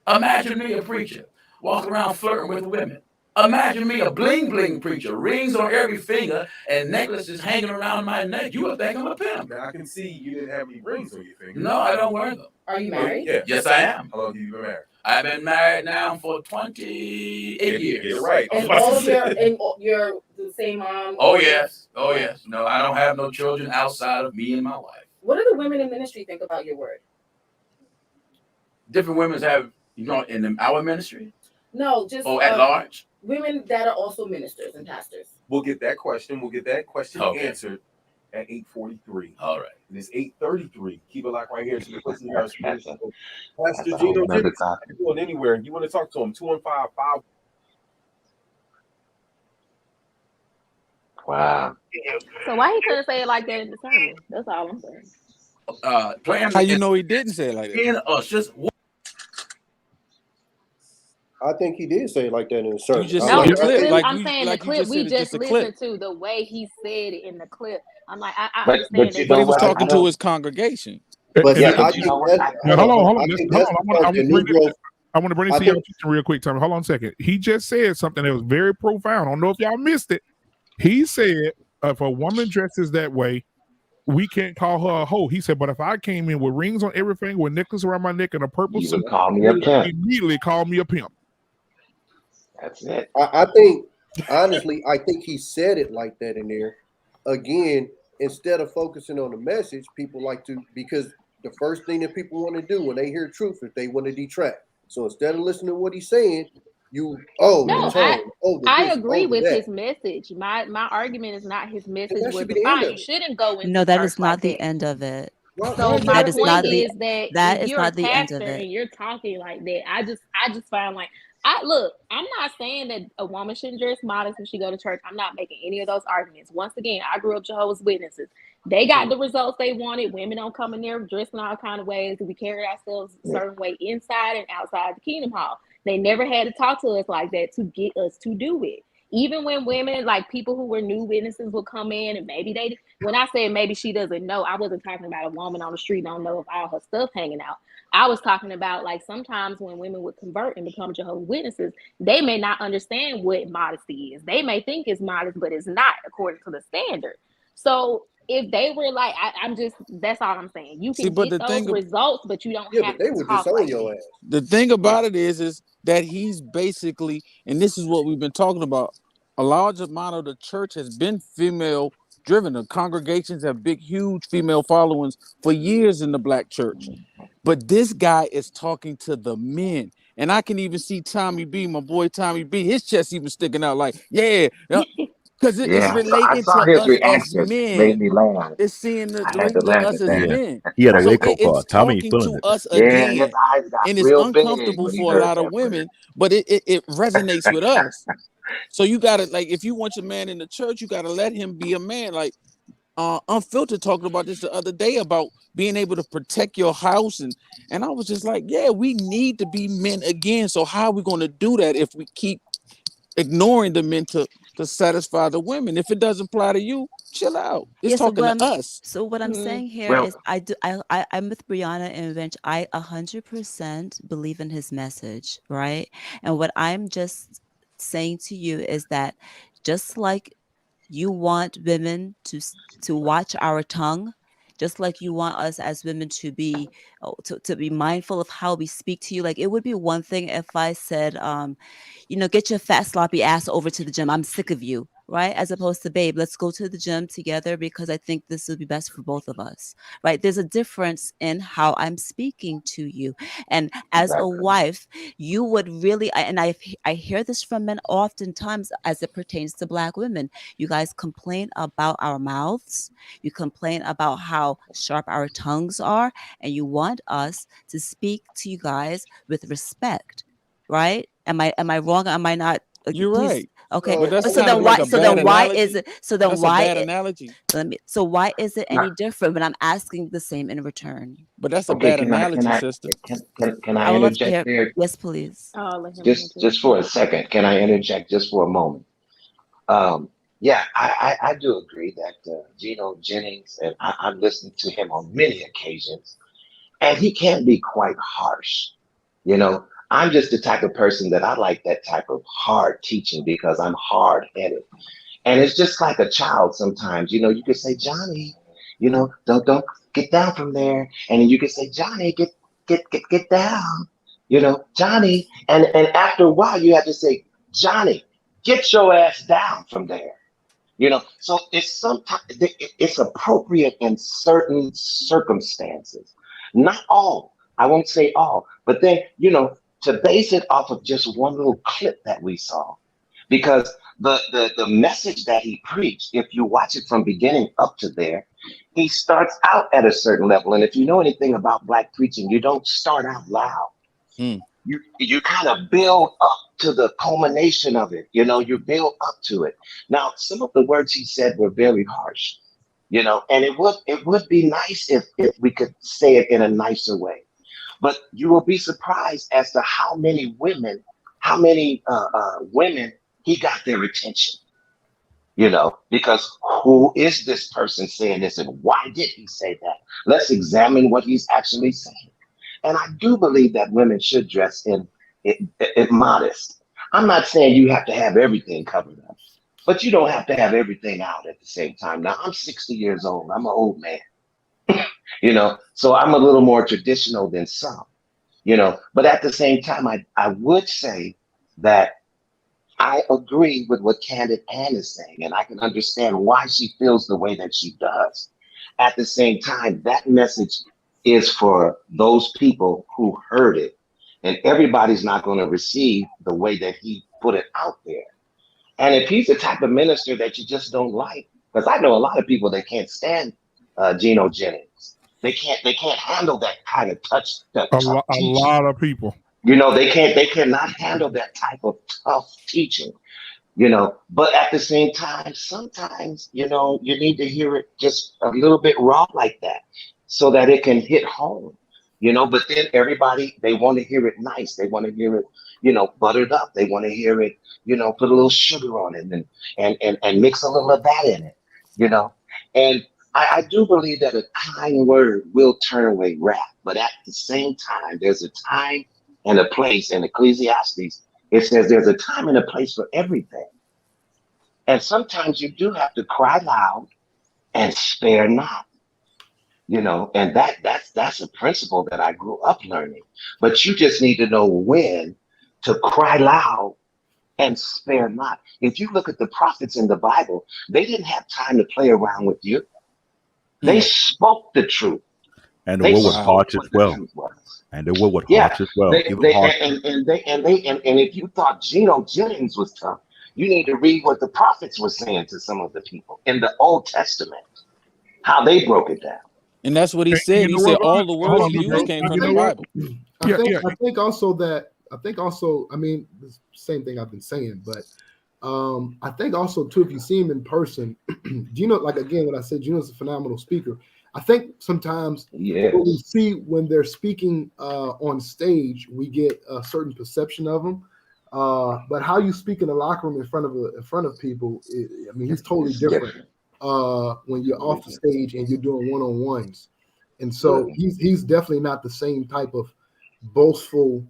Imagine me a preacher walking around flirting with women. Imagine me a bling bling preacher, rings on every finger and necklaces hanging around my neck. You would think I'm a pimp. Now I can see you didn't have any rings on your finger. No, I don't wear them. Are you married? Yeah. Yes, I am. How long have you been married? I've been married now for 28 years. You're right. And all of you're the same mom? Oh, yes. Oh, yes. No, I don't have no children outside of me and my wife. What do the women in ministry think about your word? Different women have, in our ministry? No, just at large? Women that are also ministers and pastors. We'll get that question. Okay. Answered at 8:43. All right. And it's 8:33. Keep it locked right here to the question. Pastor Gino, going anywhere? You want to talk to him? 215-5. Wow. So why he couldn't say it like that in the sermon? That's all I'm saying. Playing How you know he didn't say it like that? in us, just I think he did say it like that in the sermon. You just No, said the the clip, clip, like I'm you saying like the you clip just we said, just just a listened clip. to, the way he said it in the clip. I'm like, I But understand you that. But he know was what? talking I to don't. his congregation. But Yeah, see, but I you think know what? that's Now, hold on. I Let's, think hold that's on. because the Negro. I want to bring I this to y'all think attention real quick. Hold on a second. He just said something that was very profound. I don't know if y'all missed it. He said, if a woman dresses that way, we can't call her a hoe. He said, but if I came in with rings on everything, with necklace around my neck and a purple You suit, would call me you a would pimp. immediately call me a pimp. That's it. I think honestly, I think he said it like that in there. Again, instead of focusing on the message, people like to, because the first thing that people want to do when they hear truth is they want to detract. So instead of listening to what he's saying, the No, tone, the I this, agree the with that. his message. My argument is not his And message that was should be the end defined. of You it. shouldn't go into No, that church is like not the that. end of it. Why So is my That that? is point not the is that that if is you're a not the end of pastor it. and you're talking like that, I just find like I'm not saying that a woman shouldn't dress modest when she go to church. I'm not making any of those arguments. Once again, I grew up Jehovah's Witnesses. They got the results they wanted. Women don't come in there dressed in all kind of ways. We carry ourselves a certain way inside and outside the Kingdom Hall. They never had to talk to us like that to get us to do it. Even when women, like people who were new witnesses, would come in and when I said maybe she doesn't know, I wasn't talking about a woman on the street don't know if all her stuff hanging out. I was talking about like sometimes when women would convert and become Jehovah's Witnesses, they may not understand what modesty is. They may think it's modest, but it's not according to the standard. So if they were like, that's all I'm saying. You See, can but get the those thing, results, but you don't Yeah, have but they to would talk disown like your that. ass. the thing about it is that he's basically, and this is what we've been talking about. A large amount of the church has been female driven. The congregations have big, huge female followings for years in the black church. But this guy is talking to the men. And I can even see Tommy B, my boy Tommy B, his chest even sticking out like, yeah, because it's Yeah, I relating saw to his us as reaction. Made men. me laugh. It's I had to relating to laugh us at as that. men. He had a So Waco it's car. Tommy talking feeling to it. us Yeah, his again. eyes got And it's real big uncomfortable when he for a heard lot of that word. women, but it resonates with us. So you gotta, like, if you want your man in the church, you gotta let him be a man. Like Unfiltered talking about this the other day about being able to protect your house, and I was just like, yeah, we need to be men again. So how are we going to do that if we keep ignoring the men to satisfy the women? If it doesn't apply to you, chill out. It's Yeah, talking to us. so what I'm saying here Well, is I'm with Brianna and Vince. I 100% believe in his message, right? And what I'm just saying to you is that just like you want women to watch our tongue, just like you want us as women to be to be mindful of how we speak to you. Like it would be one thing if I said, get your fat sloppy ass over to the gym. I'm sick of you. right? As opposed to, babe, let's go to the gym together because I think this would be best for both of us, right? There's a difference in how I'm speaking to you. And as a wife, you would really, and I hear this from men oftentimes as it pertains to Black women. You guys complain about our mouths, you complain about how sharp our tongues are, and you want us to speak to you guys with respect, right? Am I wrong? Am I not? You're Please, right. okay. But that's So kind of then like why? a So bad then why analogy. is it? So then That's why? a bad analogy. So why is it any different when I'm asking the same in return? But that's a Okay, bad analogy, sister. can I I would love to interject hear. there? Yes, please. Oh, let him Just for a second. Can I interject just for a moment? Yeah, I do agree that Geno Jennings, and I've listened to him on many occasions, and he can be quite harsh. You know, I'm just the type of person that I like that type of hard teaching because I'm hard headed. And it's just like a child sometimes, you know, you could say, Johnny, you know, don't get down from there. And then you could say, Johnny, get down, you know, Johnny. And after a while you have to say, Johnny, get your ass down from there. You know, so it's sometimes it's appropriate in certain circumstances. Not all. I won't say all, but then, you know, to base it off of just one little clip that we saw, because the message that he preached, if you watch it from beginning up to there, he starts out at a certain level. And if you know anything about Black preaching, you don't start out loud. You kind of build up to the culmination of it. You know, you build up to it. Now, some of the words he said were very harsh, you know, and it would be nice if we could say it in a nicer way. But you will be surprised as to how many women he got their attention. You know, because who is this person saying this and why did he say that? Let's examine what he's actually saying. And I do believe that women should dress in modest. I'm not saying you have to have everything covered up, but you don't have to have everything out at the same time. Now, I'm 60 years old. I'm an old man, you know, so I'm a little more traditional than some, you know, but at the same time, I would say that I agree with what Candid Ann is saying, and I can understand why she feels the way that she does. At the same time, that message is for those people who heard it, and everybody's not going to receive the way that he put it out there. And if he's the type of minister that you just don't like, because I know a lot of people that can't stand Geno Jennings. They can't handle that kind of A tough teaching. lot of people. You know, they cannot handle that type of tough teaching, you know, but at the same time, sometimes, you know, you need to hear it just a little bit raw like that so that it can hit home, you know, but then everybody, they want to hear it nice. They want to hear it, you know, buttered up. They want to hear it, you know, put a little sugar on it and mix a little of that in it, you know, and I do believe that a kind word will turn away wrath, but at the same time, there's a time and a place in Ecclesiastes. It says there's a time and a place for everything. And sometimes you do have to cry loud and spare not, you know, and that's a principle that I grew up learning. But you just need to know when to cry loud and spare not. If you look at the prophets in the Bible, they didn't have time to play around with you. They spoke the truth. And the They word was spoke harsh as what the well. truth was. And the word was Yeah, harsh as well. they, Even they harsh. and if you thought Geno Jennings was tough, you need to read what the prophets were saying to some of the people in the Old Testament, how they broke it down. And that's what he And said. you He know said what? all the Hold words on, he big bro. used came I from the think, Bible. I think also, I mean, the same thing I've been saying, but I think also too, if you see him in person, Geno, like again, what I said, Geno's a phenomenal speaker. I think sometimes what we see when they're speaking on stage, we get a certain perception of them. But how you speak in the locker room in front of people, I mean, he's totally different when you're off the stage and you're doing one-on-ones. And so he's definitely not the same type of boastful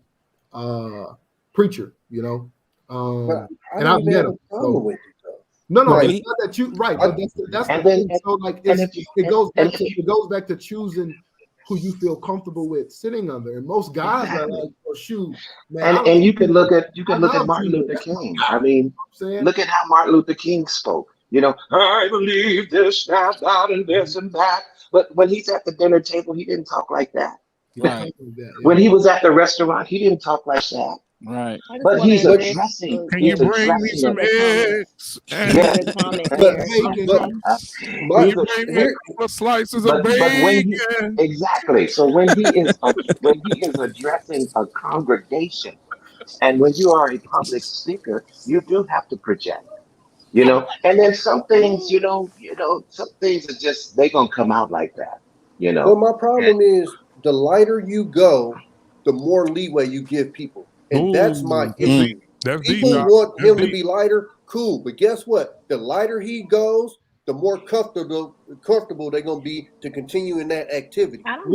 preacher, you know. And I've met him. So, no, it's not that you right, but that's the thing. So like it goes back to choosing who you feel comfortable with sitting under. And most guys are like, oh, shoot, man. And you can look at Martin Jesus. Luther King. I mean, saying? look at how Martin Luther King spoke. You know, I believe this, that, and this and that. But when he's at the dinner table, he didn't talk like that. Right. When he was at the restaurant, he didn't talk like that. Right. But he's addressing. Can you bring me some eggs? Yes. Can you bring me a couple of slices of bacon? Exactly. So when he is addressing a congregation, and when you are a public speaker, you do have to project. You know, and then some things, some things are just they're gonna come out like that. You know. Well, my problem is the lighter you go, the more leeway you give people. And that's my issue. People want him to be lighter, cool. But guess what? The lighter he goes, the more comfortable they're gonna be to continue in that activity. I don't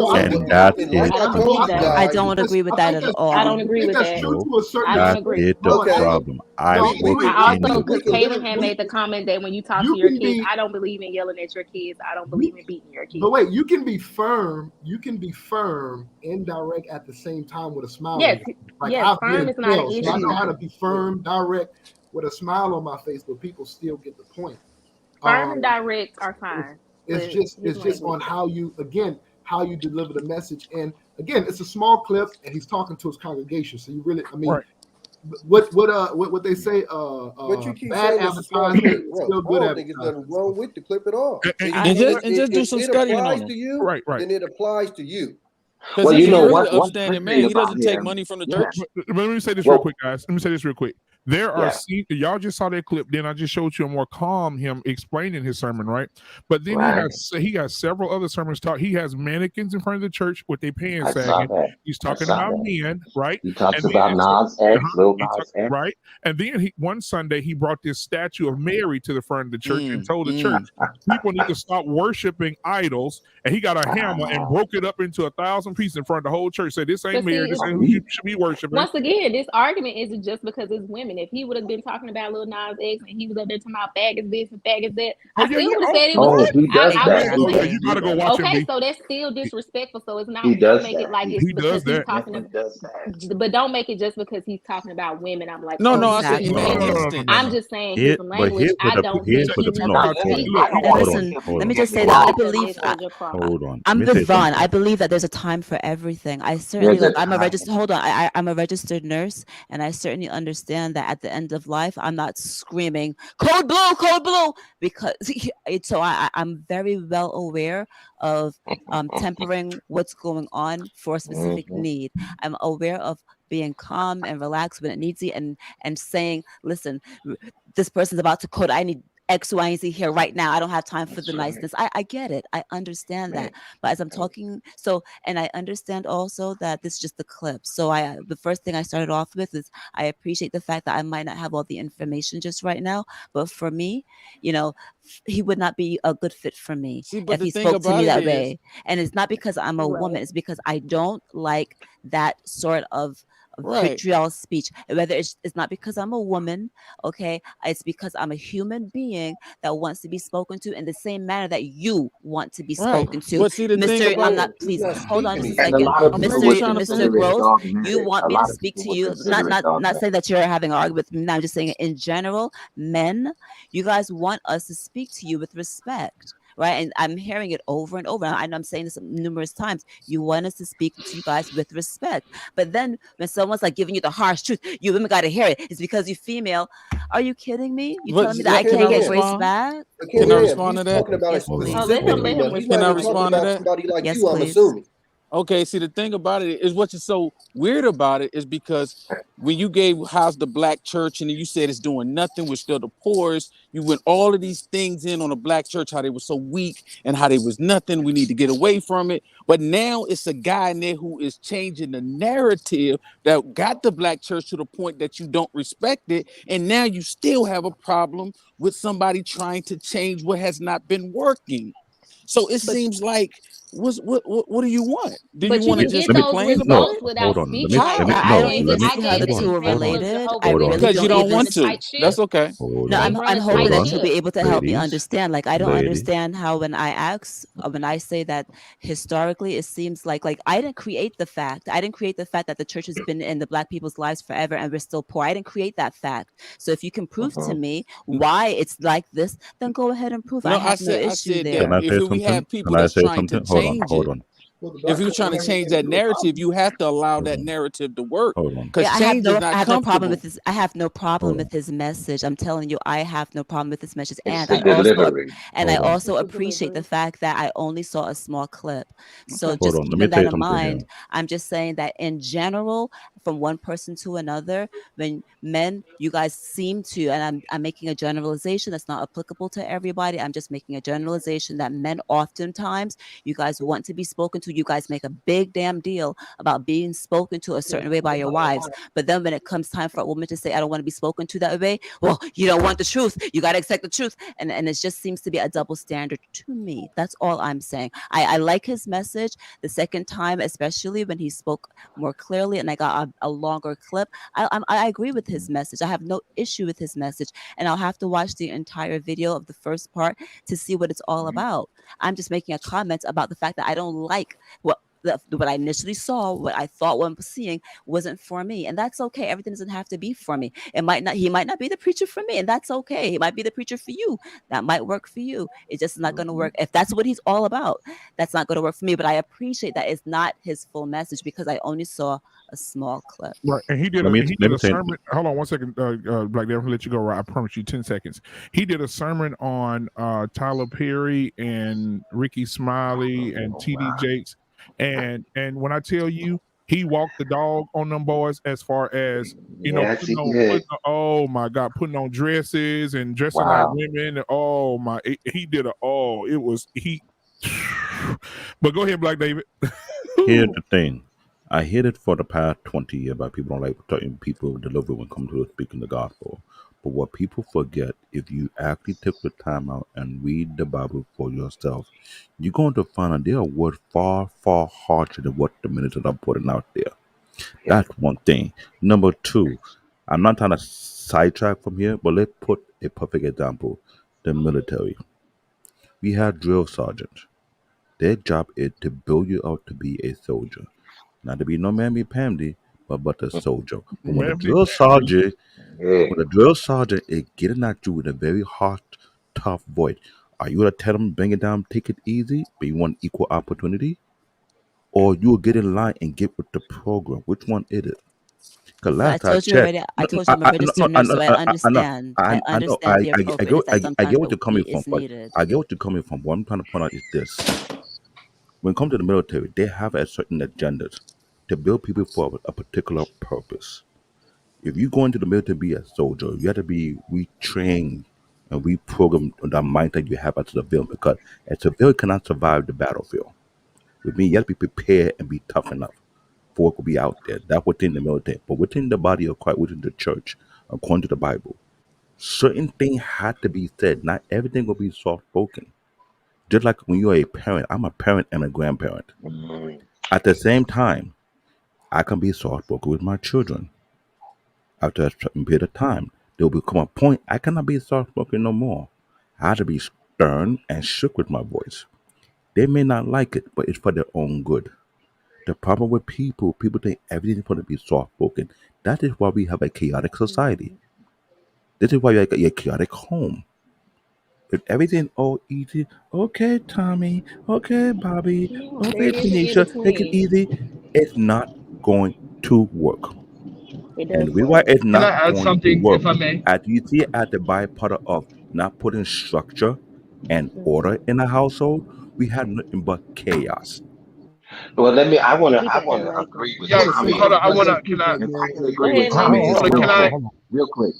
agree with that at all. I don't agree with that. I don't agree. Problem. Also, because Kaylin had made the comment that when you talk to your kids, I don't believe in yelling at your kids. I don't believe in beating your kids. But wait, you can be firm. You can be firm and direct at the same time with a smile. Yes, I've firm is not an issue. I know how to be firm, direct with a smile on my face, but people still get the point. Firm and direct are fine. It's just on how you deliver the message. And again, it's a small clip, and he's talking to his congregation. So you really, I mean, right. what they say? But you keep bad saying advertisement is still good I don't think it's nothing wrong with the clip at all. And just do some studying on to him. you, right. Then it applies to you. Because he's a really upstanding man. He doesn't take money from the church. But let me say this real quick, guys. Let me say this real quick. There are y'all just saw that clip. Then I just showed you a more calm him explaining his sermon, right? But then he has several other sermons talk. He has mannequins in front of the church with their pants sagging. He's talking about men, right? He talks about Nas X, Lil Nas X, right? And then one Sunday he brought this statue of Mary to the front of the church and told the church people need to stop worshiping idols. And he got a hammer and broke it up into 1,000 pieces in front of the whole church. Said this ain't Mary. This ain't who you should be worshiping. Once again, this argument isn't just because it's women. If he would have been talking about Lil Nas X and he was up there talking about fag is this and fag is that, I still would have said it was. He does that. You gotta go watch him. Okay, so that's still disrespectful. So it's not. He does Don't make that. it like it's He because does he's talking about. But don't make it just because he's talking about women. I'm like, No, oh, I said no. I'm just saying his language. I don't think he needs to speak. Listen, let me just say that I believe. Hold on. I'm with Vaughn. I believe that there's a time for everything. I certainly look. I'm a registered. Hold on. I'm a registered nurse, and I certainly understand that at the end of life, I'm not screaming code blue, because so I'm very well aware of tempering what's going on for a specific need. I'm aware of being calm and relaxed when it needs it, and saying, listen, this person's about to code. I need X, Y, and Z here right now. I don't have time for the niceness. I get it. I understand that. But as I'm talking, and I understand also that this is just the clip. So the first thing I started off with is I appreciate the fact that I might not have all the information just right now. But for me, he would not be a good fit for me if he spoke to me that way. And it's not because I'm a woman. It's because I don't like that sort of vitriol speech. Whether it's not because I'm a woman, okay, it's because I'm a human being that wants to be spoken to in the same manner that you want to be spoken to. But see, the thing Mr. about I'm not. Please hold on just a And a second, lot of people would Mr. consider it Gross. dogmatic. You want A me to lot of speak to people would you? consider it Not dogmatic. saying that you're having an argument with me. Now I'm just saying in general, men, you guys want us to speak to you with respect. Right, and I'm hearing it over and over. I know I'm saying this numerous times. You want us to speak to you guys with respect, but then when someone's like giving you the harsh truth, you women got to hear it. It's because you're female. Are you kidding me? You telling me that I can't get grace back? Can I respond to that? Talking about Yes, please. Can I respond to that? Somebody like Yes, you, I'm please. assuming. Okay, see, the thing about it is what's so weird about it is because when you gave How's the Black Church and then you said it's doing nothing, we're still the poorest, you went all of these things in on the Black church, how they were so weak and how they was nothing, we need to get away from it. But now it's a guy in there who is changing the narrative that got the Black church to the point that you don't respect it. And now you still have a problem with somebody trying to change what has not been working. So it seems like what do you want? Do you But you want to can just get those complain about results it? without speaking. How? Like I don't I even gave see how the the two are example of related. I Jehovah really Because you don't don't Witnesses even and want the to. type shit. That's okay. No, They I'm run a hoping tight that you'll ship. be able to help me ladies, understand. Like I don't ladies. understand how when I say that historically it seems like I didn't create the fact. I didn't create the fact that the church has been in the black people's lives forever and we're still poor. I didn't create that fact. So if you can prove to me why it's like this, then go ahead and prove. I No, have no I issue said Can that I there. say if we something? have people Can I that's say trying to something? Hold on, change hold it, on, if you're trying to change that narrative, you have to allow hold that on, narrative to work. hold on. Because Yeah, change is not I have no problem with comfortable. his I have no problem Hold with on, his message. I'm telling you, I have no problem with his message. It's And the delivery. I hold on, also appreciate the fact that I only saw a small clip. So Okay. hold just on. Let me keeping tell that you in something here. mind, I'm just saying that in general, from one person to another, when men, you guys seem to, and I'm making a generalization that's not applicable to everybody. I'm just making a generalization that men oftentimes, you guys want to be spoken to. You guys make a big damn deal about being spoken to a certain way by your wives. But then when it comes time for a woman to say, I don't want to be spoken to that way, well, you don't want the truth. You got to accept the truth. And it just seems to be a double standard to me. That's all I'm saying. I like his message the second time, especially when he spoke more clearly and I got a longer clip. I agree with his message. I have no issue with his message. And I'll have to watch the entire video of the first part to see what it's all about. I'm just making a comment about the fact that I don't like what I initially saw, what I thought what I was seeing wasn't for me. And that's okay. Everything doesn't have to be for me. He might not be the preacher for me, and that's okay. He might be the preacher for you. That might work for you. It's just not going to work. If that's what he's all about, that's not going to work for me. But I appreciate that it's not his full message because I only saw a small clip. Right, and he did Let me a say. sermon. Hold on one second, Black Devil, let you go. Right, I promise you 10 seconds. He did a sermon on Tyler Perry and Ricky Smiley and TD Jakes, and when I tell you, he walked the dog on them boys as far as Yes, he did. oh my God, putting on dresses and dressing like Wow. women. Oh my, he did it was he. But go ahead, Black David. Here's the thing. I hear it for the past 20 years about people don't like certain people deliver when it comes to speaking the gospel. But what people forget, if you actually take the time out and read the Bible for yourself, you're going to find that there are words far, far harsher than what the ministers are putting out there. Yeah. That's one thing. Number two, I'm not trying to sidetrack from here, but let's put a perfect example. The military. We have drill sergeants. Their job is to build you up to be a soldier. Not to be no mammy pammy, but a soldier. But when the Mammy drill pammy. sergeant, Yeah. when the drill sergeant is getting at you with a very hard, tough voice, are you gonna tell them bring it down, take it easy, but you want equal opportunity? Or you will get in line and get with the program? Which one is it? Because So I last I told you checked, already. I no, told you I'm a no, registered nurse, so I I know, understand. I I know, understand the appropriateness that I get sometimes what you're coming from, is but needed. I get what you're coming from. What I'm trying to point out is this: when it comes to the military, they have a certain agendas to build people for a particular purpose. If you go into the military to be a soldier, you have to be retrained and reprogrammed on that mindset you have as a civilian because a civilian cannot survive the battlefield. With me, you have to be prepared and be tough enough for what could be out there. That's within the military. But within the body of Christ, within the church, according to the Bible, certain things had to be said. Not everything will be soft spoken. Just like when you're a parent, I'm a parent and a grandparent. Mhm. At the same time, I can be soft spoken with my children. After a certain period of time, there will become a point I cannot be soft spoken no more. I have to be stern and strict with my voice. They may not like it, but it's for their own good. The problem with people think everything is going to be soft spoken. That is why we have a chaotic society. This is why you have a chaotic home. If everything all easy, okay, Tommy, okay, Bobby, No, there okay, is an in Tanisha, take it between. easy, it's not going to work. It And does the reason why work. it's Can I not add going to something, work, if I may? as you see at the byproduct of not putting structure and order Mhm. in a household, we have nothing but chaos. Well, Keep I it wanna analytical. agree with Yeah, Hold on, Tommy. hold hold on. on. I Let wanna. him Can speak, I? Black If man. I can Go agree ahead with and let Tommy him Hold just on, Hold on. hold real on, Can hold on, quick, I? hold on. real quick,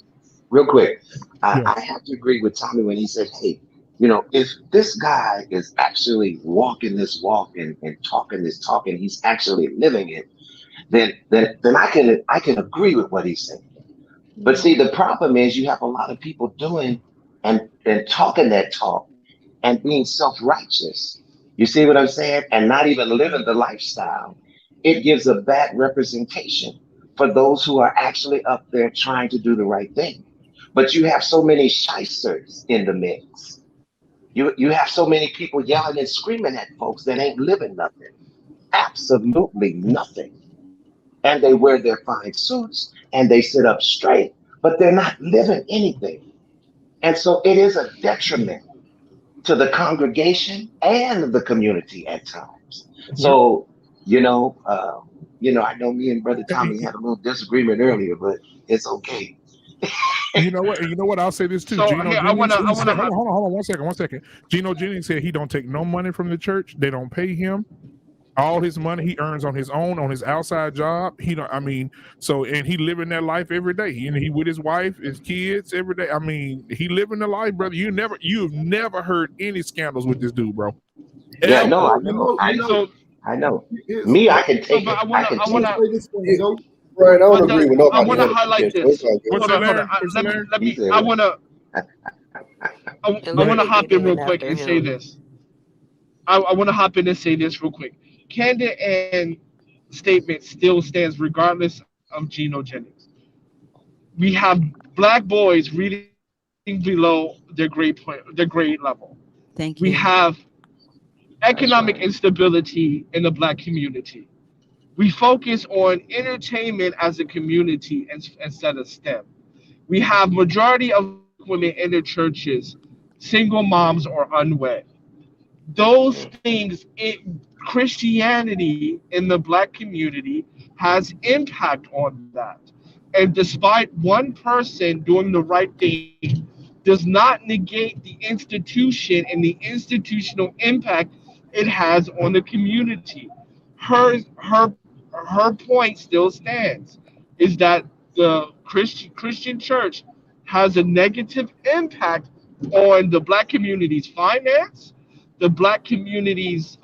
real quick. Yeah. I have to agree with Tommy when he said, hey, you know, if this guy is actually walking this walk and talking this talk and he's actually living it, then I can agree with what he's saying. But see, Mhm. the problem is you have a lot of people doing and talking that talk and being self-righteous. You see what I'm saying? And not even living the lifestyle. It gives a bad representation for those who are actually up there trying to do the right thing. But you have so many shysters in the mix. You have so many people yelling and screaming at folks that ain't living nothing. Absolutely nothing. And they wear their fine suits and they sit up straight, but they're not living anything. And so it is a detriment to the congregation and the community at times. Yep. So, I know me and Brother Tommy had a little disagreement earlier, but it's okay. You know what? And you know what? I'll say this too. So Gino here Jennings, he I said, wanna hold on, 1 second. Gino Jennings said he don't take no money from the church. They don't pay him. All his money he earns on his own, on his outside job. He don't. I mean, so and he living that life every day. He with his wife, his kids every day. I mean, he living the life, brother. You've never heard any scandals with this dude, bro. Yeah, Ever. no, I You know. know, you know, so I know. here's Me, I what can take but it. I can I take want to it. say this one, Yeah, Joe. Brian, I don't but agree with I nobody want to 100%. highlight So this. it's all good. What's that, Larry? What's that, Larry? Let He me said I what? want to And I Go let want to ahead. me hop get in real in quick after and say him. this. I want to hop in and say this real quick. Candid and statement still stands regardless of Geno Jennings. We have black boys reading below their grade level. We Thank you. have That's economic right. instability in the black community. We focus on entertainment as a community instead of STEM. We have majority of black women in the churches, single moms or unwed. Those things, Christianity in the black community has impact on that. And despite one person doing the right thing, does not negate the institution and the institutional impact it has on the community. Her point still stands, is that the Christian church has a negative impact on the black community's finance, the black community's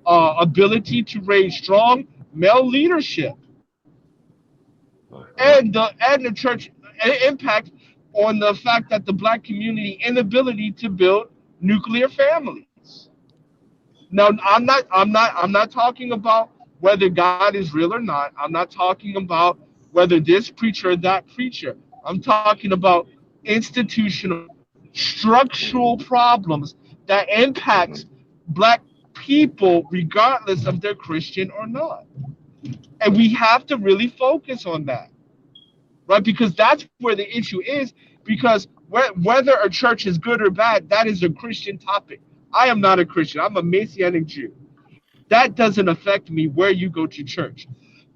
ability to raise strong male leadership, and the church impact on the fact that the black community inability to build nuclear families. Now, I'm not talking about whether God is real or not. I'm not talking about whether this preacher or that preacher. I'm talking about institutional, structural problems that impacts black people regardless of they're Christian or not. And we have to really focus on that, right? Because that's where the issue is. Because whether a church is good or bad, that is a Christian topic. I am not a Christian. I'm a Messianic Jew. That doesn't affect me where you go to church.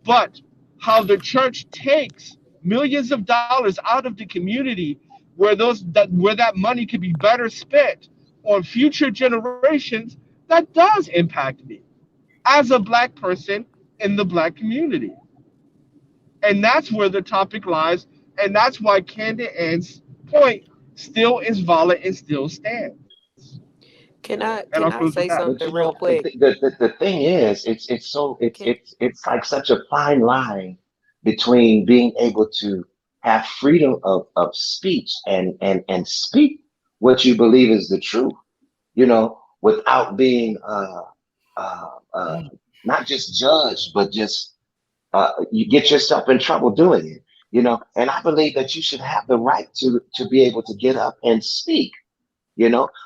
But how the church takes millions of dollars out of the community where that money could be better spent on future generations, that does impact me as a black person in the black community. And that's where the topic lies. And that's why Candid Ann's point still is valid and still stands. Can And I I'll can close I with say that. But something real the, quick? th- the thing is, Can it's like such a fine line between being able to have freedom of speech and speak what you believe is the truth, without being uh, uh, not just judged, but just you get yourself in trouble doing it. And I believe that you should have the right to be able to get up and speak.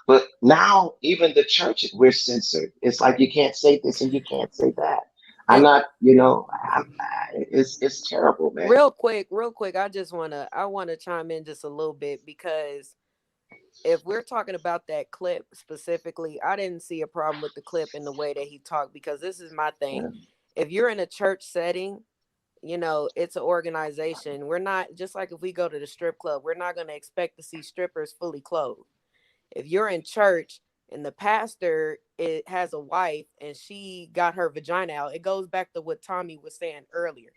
But now even the church, we're censored. It's like you can't say this and you can't say that. I'm and not, it's terrible, man. real quick, I wanna chime in just a little bit because if we're talking about that clip specifically, I didn't see a problem with the clip in the way that he talked because this is my thing. Yeah. If you're in a church setting, it's an organization. We're not just like if we go to the strip club, we're not going to expect to see strippers fully clothed. If you're in church and the pastor has a wife and she got her vagina out, it goes back to what Tommy was saying earlier.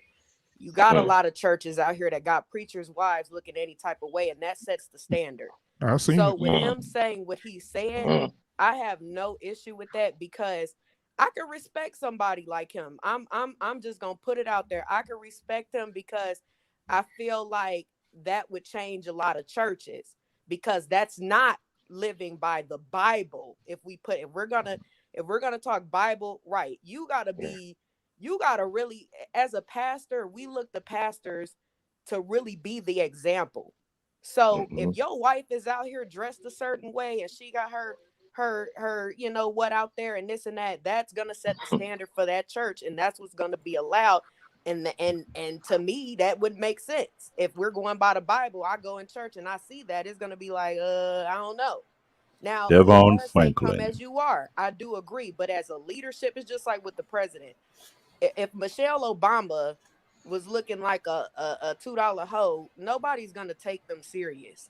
You got a lot of churches out here that got preachers' wives looking any type of way, and that sets the standard. I've seen So it. with him saying what he said, I have no issue with that because I can respect somebody like him. I'm just gonna put it out there. I can respect him because I feel like that would change a lot of churches because that's not living by the Bible. If we're gonna if we're gonna talk Bible, right, you gotta really, as a pastor, we look to pastors to really be the example. So if your wife is out here dressed a certain way and she got her you know what out there and this and that, that's gonna set the standard for that church, and that's what's gonna be allowed. And to me, that would make sense. If we're going by the Bible, I go in church and I see that, it's gonna be like, I don't know. Now it Devon does say come Franklin. as you are. I do agree, but as a leadership, it's just like with the president. If Michelle Obama was looking like a $2 hoe, nobody's gonna take them serious.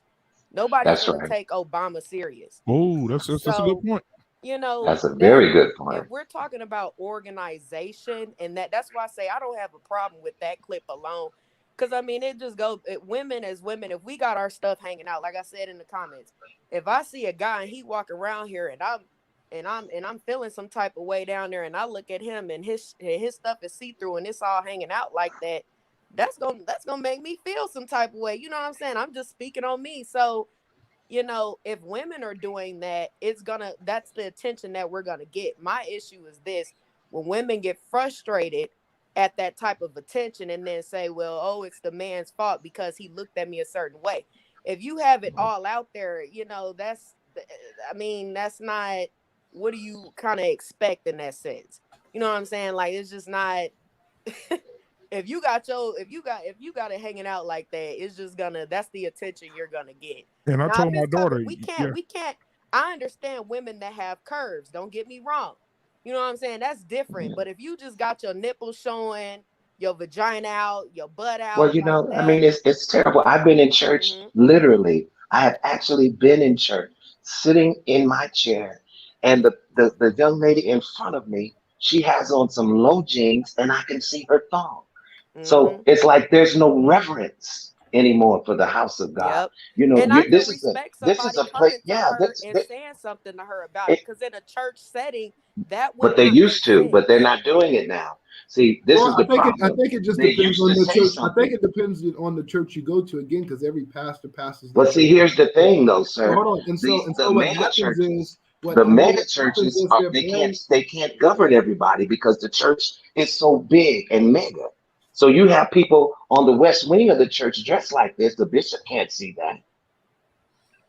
Nobody's That's gonna right. take Obama serious. Oh, that's a good point. You know, That's a that very good point. if we're talking about organization, and that's why I say I don't have a problem with that clip alone. Because I mean, it just goes, women as women, if we got our stuff hanging out, like I said in the comments, if I see a guy and he walk around here and I'm feeling some type of way down there, and I look at him and his stuff is see-through and it's all hanging out like that, that's gonna make me feel some type of way. You know what I'm saying? I'm just speaking on me. So, you know, if women are doing that, that's the attention that we're gonna get. My issue is this: when women get frustrated at that type of attention and then say, well, oh, it's the man's fault because he looked at me a certain way. If you have it all out there, you know, that's not, what do you kind of expect in that sense? You know what I'm saying? Like, it's just not if you got it hanging out like that, it's just that's the attention you're gonna get. And I Now, told if my it's covered, daughter, we can't. I understand women that have curves. Don't get me wrong. You know what I'm saying? That's different. But if you just got your nipples showing, your vagina out, your butt out Well, you like know, I that. mean, it's terrible. I've been in church, literally. I have actually been in church, sitting in my chair, and the young lady in front of me, she has on some low jeans, and I can see her thong. So it's like there's no reverence anymore for the house of God. Yep. You know, And I can this is respect a somebody place. coming to Yeah, her and saying something to her about it, because in a church setting, that would but they not make used to, but they're sense. not doing it now. See, this Well, is the I problem. think it just They depends used on to the say church. I think something. it depends on the church you go to again, because every pastor passes But their see, church. here's the thing, though, So sir. hold on, and The so what mega happens churches, is what the what mega happens churches is are they're very they can't govern everybody because the church is so big and mega. So you have people on the west wing of the church dressed like this. The bishop can't see that.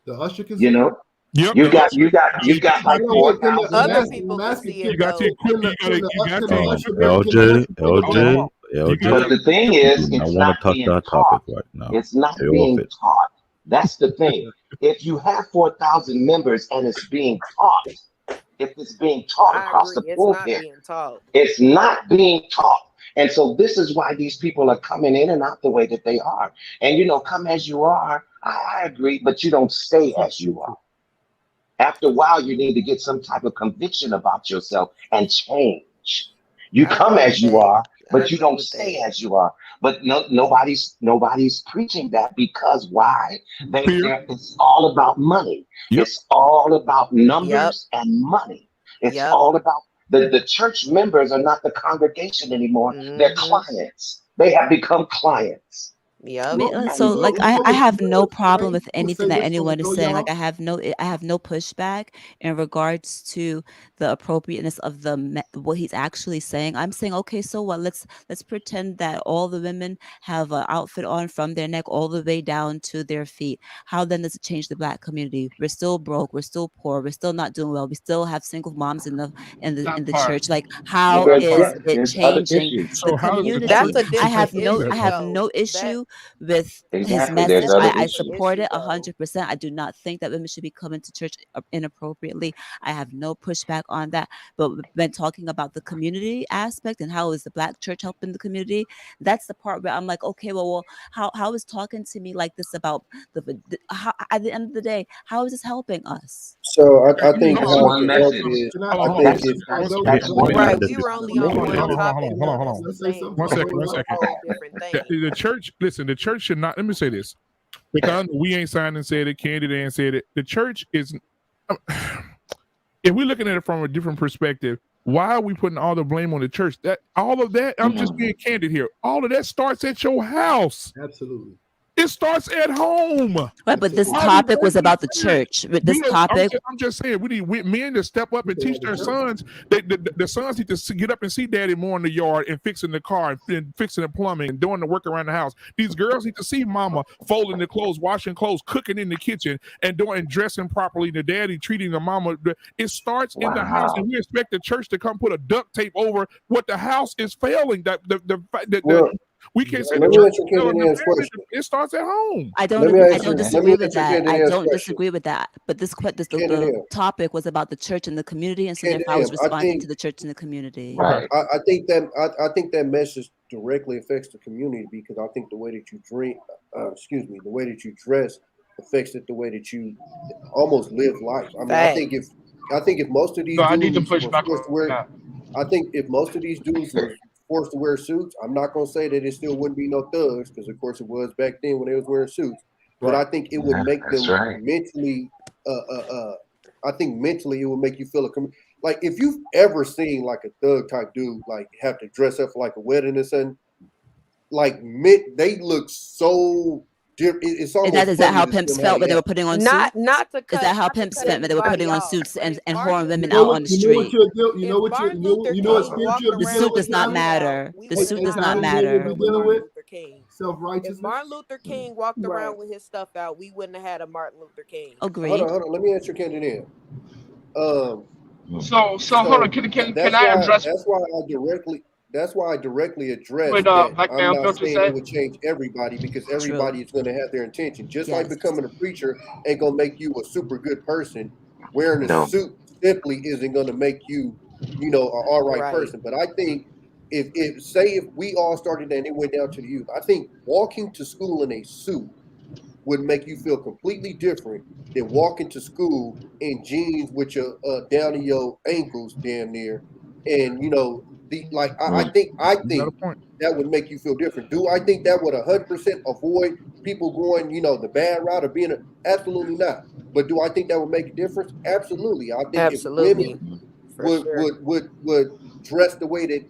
the usher can You see. know, Yep. you got like No, but can 4,000 Other members. people I'm can asking, see You it got to though. equip. You got to equip. can the LJ, usher pull it Hold on, hold down? on. You got But to. LJ, the thing you is, do not it's want not to touch being that topic taught. right now. It's not Stay off being it. taught. That's the thing. If you have 4,000 members and it's being taught, if it's being taught I across agree. the It's not pulpit, being taught. it's not being taught. And so this is why these people are coming in and out the way that they are. And you know, come as you are, I agree, but you don't stay as you are. After a while, you need to get some type of conviction about yourself and change. You I come agree as with you that. are, I but you agree don't with that. stay as you are. But nobody's preaching that, because why? Fear. It's all about money. Yep. It's all about Yep. numbers and money. It's Yep. all about the church members are not the congregation anymore. They're clients. They have become clients. Yep. So like I have no problem with I'm gonna anything say that this on anyone is throw saying. Like y'all. I have no pushback in regards to the appropriateness of what he's actually saying. I'm saying, okay, so what? Let's pretend that all the women have an outfit on from their neck all the way down to their feet. How then does it change the Black community? We're still broke. We're still poor. We're still not doing well. We still have single moms in That the part. church. Like, Well, how is it there's other changing issues. the So how does the community? church That's a I different have no issue, though. issue with his Exactly. message. There's other I Different issues. support issue, it though. 100%. I do not think that women should be coming to church inappropriately. I have no pushback on that. But when talking about the community aspect and how is the Black church helping the community, that's the part where I'm like, okay, well, how is talking to me like this about how, at the end of the day, how is this helping us? So I think That's how one to help message. is Can I? I Hold on, think That's it. that's Zoe, that's one Right. message. We were only The on main one hold on, message. topic, hold but on. it's the Let's say same something. One second, thing. one It's a second. whole different thing. The church, listen, the church should not, let me say this, because we ain't signed and said it, Candy ain't said it. The church is, if we're looking at it from a different perspective, why are we putting all the blame on the church? That all of that, I'm just being candid here. All of that starts at your house. Absolutely. It starts at home. Right, but this How do topic was they about the say it? church. With this topic, I'm just saying, we need men to step up and teach their sons. The sons need to get up and see daddy more in the yard and fixing the car and fixing the plumbing and doing the work around the house. These girls need to see mama folding the clothes, washing clothes, cooking in the kitchen, and dressing properly. The daddy treating the mama. It starts in the house, and we expect the church to come put a duct tape over what the house is failing. We can't say the church is failing the family. It starts at home. I don't disagree with that. I don't disagree with that. But the topic was about the church and the community, and so therefore I was responding to the church and the community. Right. I think that message directly affects the community because I think the way that you the way that you dress affects it the way that you almost live life. I mean, I think if most of these I need to dudes push were back forced to on wear, that. I think if most of these dudes were forced to wear suits, I'm not gonna say that it still wouldn't be no thugs because of course it was back then when they was wearing suits. But I think it would make them mentally. I think mentally it would make you feel like if you've ever seen like a thug type dude like have to dress up for like a wedding or something, like they look so different. It's almost Is that how pimps felt when they were putting on suits? Not to cut. Is that how pimps felt when they were putting on suits and whoring women You know out what? on the You know what street? you know what spiritual The suit does not matter. The suit does not matter. Self-righteousness. If Martin Luther King walked around with his stuff out, we wouldn't have had a Martin Luther King. Agreed. Hold on. Let me answer Candy then. So hold on. Can I address? That's why I directly addressed With, that. Black I'm Man not Filter saying said? it would change everybody because everybody is going to have their intention. Just like Yes. becoming a preacher ain't going to make you a super good person. Wearing a No. suit simply isn't going to make you, an all right person. But I think if we all started and it went down to the youth, I think walking to school in a suit would make you feel completely different than walking to school in jeans with your down to your ankles damn near, and I think that would make you feel different. Do I think that would 100% avoid people going the bad route of being absolutely not? But do I think that would make a difference? Absolutely. I think if women would dress the way that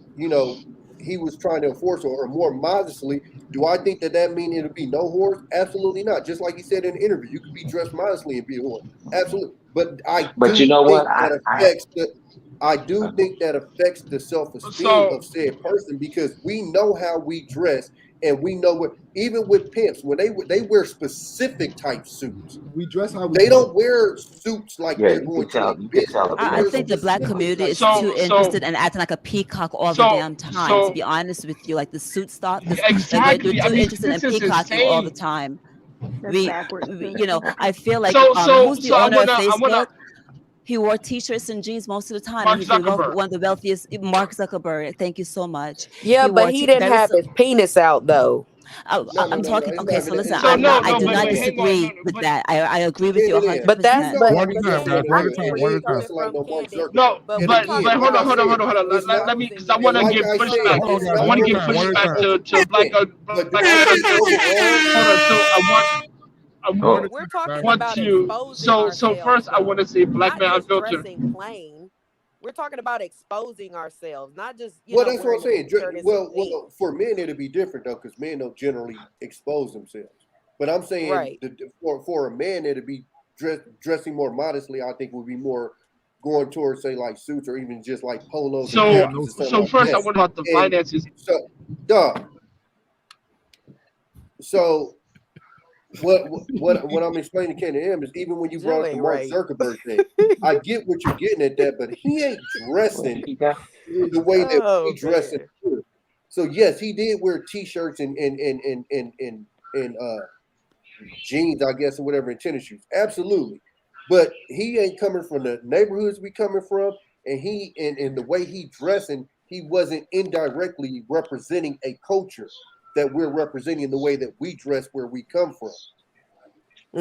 he was trying to enforce or more modestly, do I think that means it'll be no whores? Absolutely not. Just like he said in the interview, you could be dressed modestly and be a whore. Absolutely. But I do think that affects the self-esteem of said person because we know how we dress and we know what, even with pimps, when they wear specific type suits. We dress how we They don't wear suits like they're going to a business. I think the black community is too interested in acting like a peacock all the damn time. To be honest with you, like the suit stuff, Exactly. they're too interested in this is peacocking all the insane. time. That's backwards. I feel like who's the owner of Facebook? He wore t-shirts and jeans most of the time. Mark He's Zuckerberg. one of the wealthiest. Mark Zuckerberg. Thank you so much. Yeah, but he didn't have his penis out though. I'm talking. Okay, so listen. So I do not disagree with that. I agree with you 100%. But that's one at a time, guys. One at a time. One at a time. No, but hold on. Let me, because I want to give pushback. I want to give pushback to Black. Hold on. So we're talking about exposing ourselves. So first, I want to say Black Man Unfiltered. Dressing plain. We're talking about exposing ourselves, not just that's what I'm saying. Well, for men it'll be different though, because men don't generally expose themselves. But I'm saying for a man it'll be dressing more modestly. I think would be more going towards say like suits or even just like polos. So first, I want about the finances. So what I'm explaining to Kenny M is even when you brought up the Mark Zuckerberg thing, I get what you're getting at that, but he ain't dressing the way that we dressing. So yes, he did wear t-shirts and jeans, I guess, or whatever, and tennis shoes. Absolutely. But he ain't coming from the neighborhoods we coming from, and and the way he dressing, he wasn't indirectly representing a culture that we're representing the way that we dress where we come from.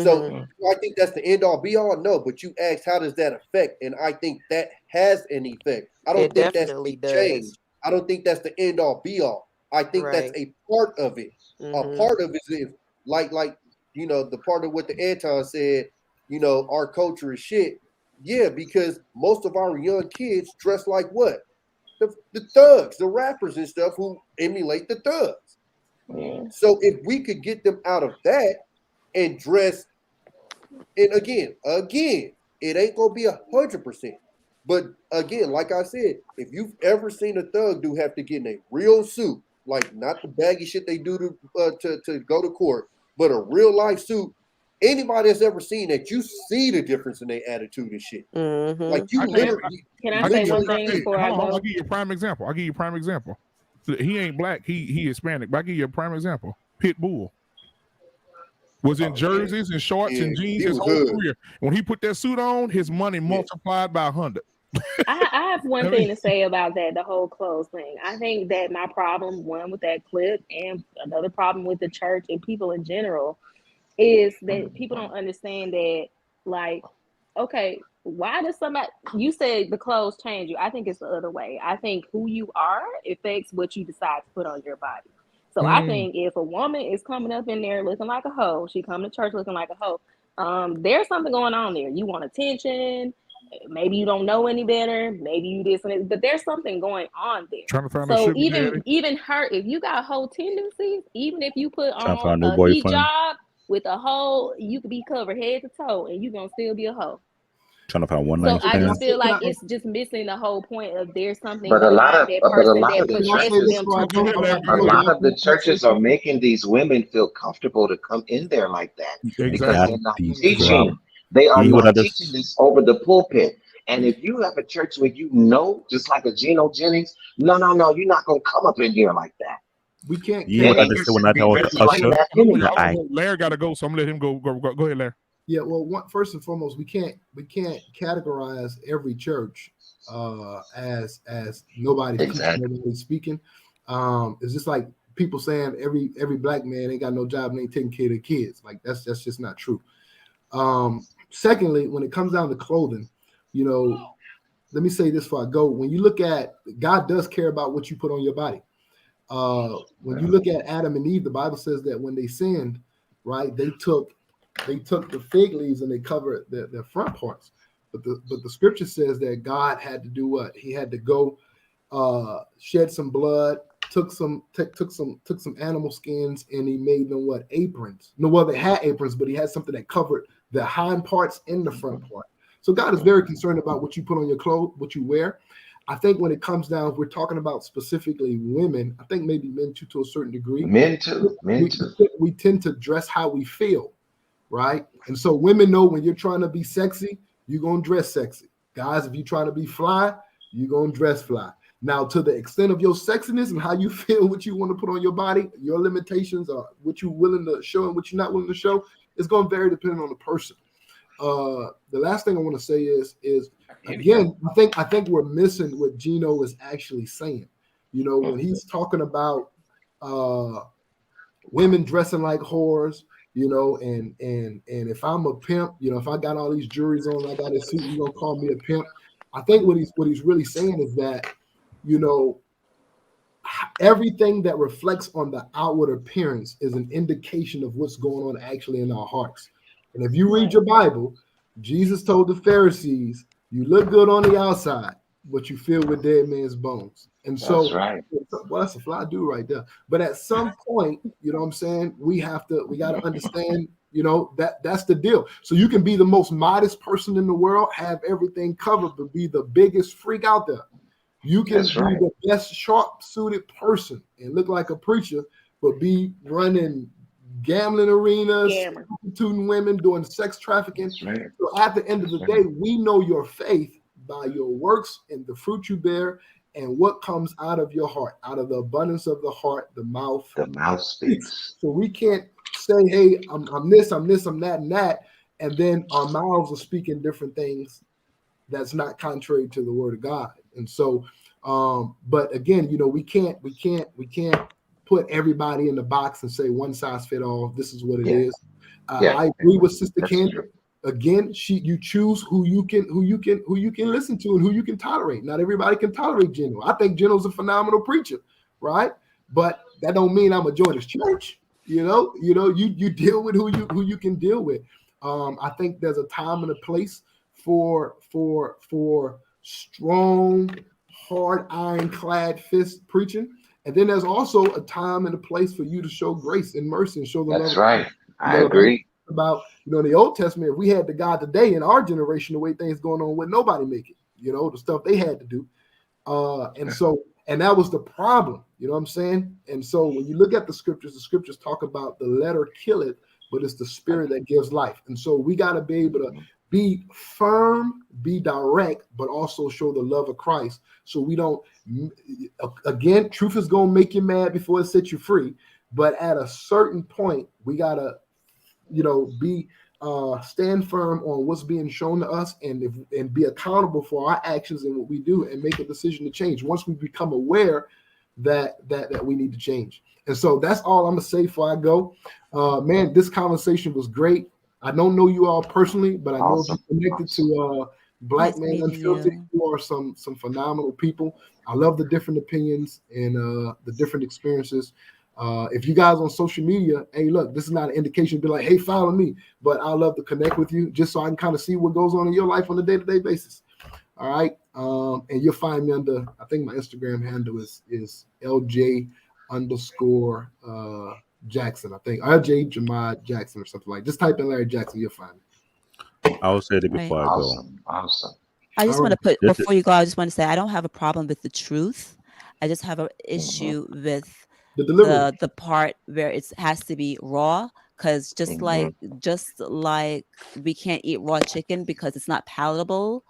So I think that's the end all be all. No, but you asked how does that affect, and I think that has an effect. I don't think that's a change. I don't think that's the end all be all. I think that's a part of it. A part of it is like the part of what the Anton said. Our culture is shit. Yeah, because most of our young kids dress like what? The thugs, the rappers and stuff who emulate the thugs. Yeah. So if we could get them out of that and dress, and again, it ain't gonna be 100%. But again, like I said, if you've ever seen a thug do have to get in a real suit, like not the baggy shit they do to go to court, but a real life suit, anybody that's ever seen that, you see the difference in their attitude and shit. Like you literally. Can I say one thing before I go? I'll give you a prime example. He ain't black. He Hispanic. But I'll give you a prime example. Pitbull was in jerseys and shorts and jeans his whole career. When he put that suit on, his money multiplied by 100. I have one thing to say about that, the whole clothes thing. I think that my problem, one with that clip, and another problem with the church and people in general, is that people don't understand that, like, okay, why does somebody, you said the clothes change you. I think it's the other way. I think who you are affects what you decide to put on your body. So I think if a woman is coming up in there looking like a hoe, she come to church looking like a hoe, there's something going on there. You want attention. Maybe you don't know any better. Maybe you this and that, but there's something going on there. Trying to find So a sugar daddy. even her, if you got hoe tendencies, even if you put Trying to on find a a new boyfriend. hijab with a hoe, you could be covered head to toe, and you gonna still be a hoe. Trying to find one So night I just stand. feel like it's just missing the whole point of there's something But a going lot on of that but a person lot that of the possesses churches, them to do something. a lot of the churches are making these women feel comfortable to come in there like that because they're not teaching. They are not teaching this over the pulpit. And if you have a church where you know, just like a Geno Jennings, no, you're not gonna come up in here like that. We can't. You understand when I talk with the usher? Larry got to go, so I'm gonna let him go. Go ahead, Larry. Yeah, well, first and foremost, we can't categorize every church as nobody's teaching, nobody's speaking. It's just like people saying every black man ain't got no job and ain't taking care of their kids. Like that's just not true. Secondly, when it comes down to clothing, let me say this before I go. When you look at, God does care about what you put on your body. When you look at Adam and Eve, the Bible says that when they sinned, right, they took the fig leaves and they covered their front parts. But the scripture says that God had to do what? He had to go shed some blood, took some animal skins, and he made them what? Aprons. No, well, they had aprons, but he had something that covered the hind parts and the front part. So God is very concerned about what you put on your clothes, what you wear. I think when it comes down, if we're talking about specifically women, I think maybe men too, to a certain degree. Men too. We tend to dress how we feel, right? And so women know when you're trying to be sexy, you're going to dress sexy. Guys, if you're trying to be fly, you're going to dress fly. Now, to the extent of your sexiness and how you feel, what you want to put on your body, your limitations, or what you're willing to show and what you're not willing to show, it's going to vary depending on the person. The last thing I want to say is again, I think we're missing what Geno is actually saying. When he's talking about women dressing like whores, and if I'm a pimp, if I got all these jewelries on, I got a suit, you're gonna call me a pimp. I think what he's really saying is that, everything that reflects on the outward appearance is an indication of what's going on actually in our hearts. And if you read your Bible, Jesus told the Pharisees, you look good on the outside, but you filled with dead man's bones. And so, that's right. Well, that's a fly dude right there. But at some point, you know what I'm saying, we got to understand, that's the deal. So you can be the most modest person in the world, have everything covered, but be the biggest freak out there. You can be the best sharp-suited person and look like a preacher, but be running gambling arenas, prostituting women, doing sex trafficking. Right. So at the end of the day, we know your faith by your works and the fruit you bear and what comes out of your heart. Out of the abundance of the heart, the mouth speaks. So we can't say, hey, I'm this, I'm that, and that, and then our mouths are speaking different things that's not contrary to the word of God. And so, but again, we can't put everybody in the box and say one size fit all. This is what it is. I agree with Sister Kendra. Again, you choose who you can listen to and who you can tolerate. Not everybody can tolerate Geno. I think Geno's a phenomenal preacher, right? But that don't mean I'm a join his church. You deal with who you can deal with. I think there's a time and a place for strong, hard, ironclad fist preaching. And then there's also a time and a place for you to show grace and mercy and show the love. That's right. I You know, agree. about, you know, in the Old Testament, if we had the God today in our generation, the way things going on, would nobody make it, you know, the stuff they had to do. And that was the problem, you know what I'm saying? And so when you look at the scriptures talk about the letter kill it, but it's the spirit that gives life. And so we got to be able to be firm, be direct, but also show the love of Christ. So we don't, again, truth is going to make you mad before it sets you free. But at a certain point, we got to, you know, be stand firm on what's being shown to us, and be accountable for our actions and what we do, and make a decision to change once we become aware that we need to change. And so that's all I'm gonna say before I go. Man, this conversation was great. I don't know you all personally, but I know if you're connected to Black Man Unfiltered, you are some phenomenal people. I love the different opinions and the different experiences. If you guys on social media, hey, look, this is not an indication to be like, hey, follow me, but I love to connect with you just so I can kind of see what goes on in your life on a day-to-day basis. All right. And you'll find me under, I think my Instagram handle is LJ _ Jackson. I think LJ Jamad Jackson or something like that. Just type in Larry Jackson, you'll find me. I will say that before I go. Awesome. I just want to put, This before you go, I just want to say I don't have a problem with the truth. I just have an issue with the part where it has to be raw, because just like we can't eat raw chicken because it's not palatable.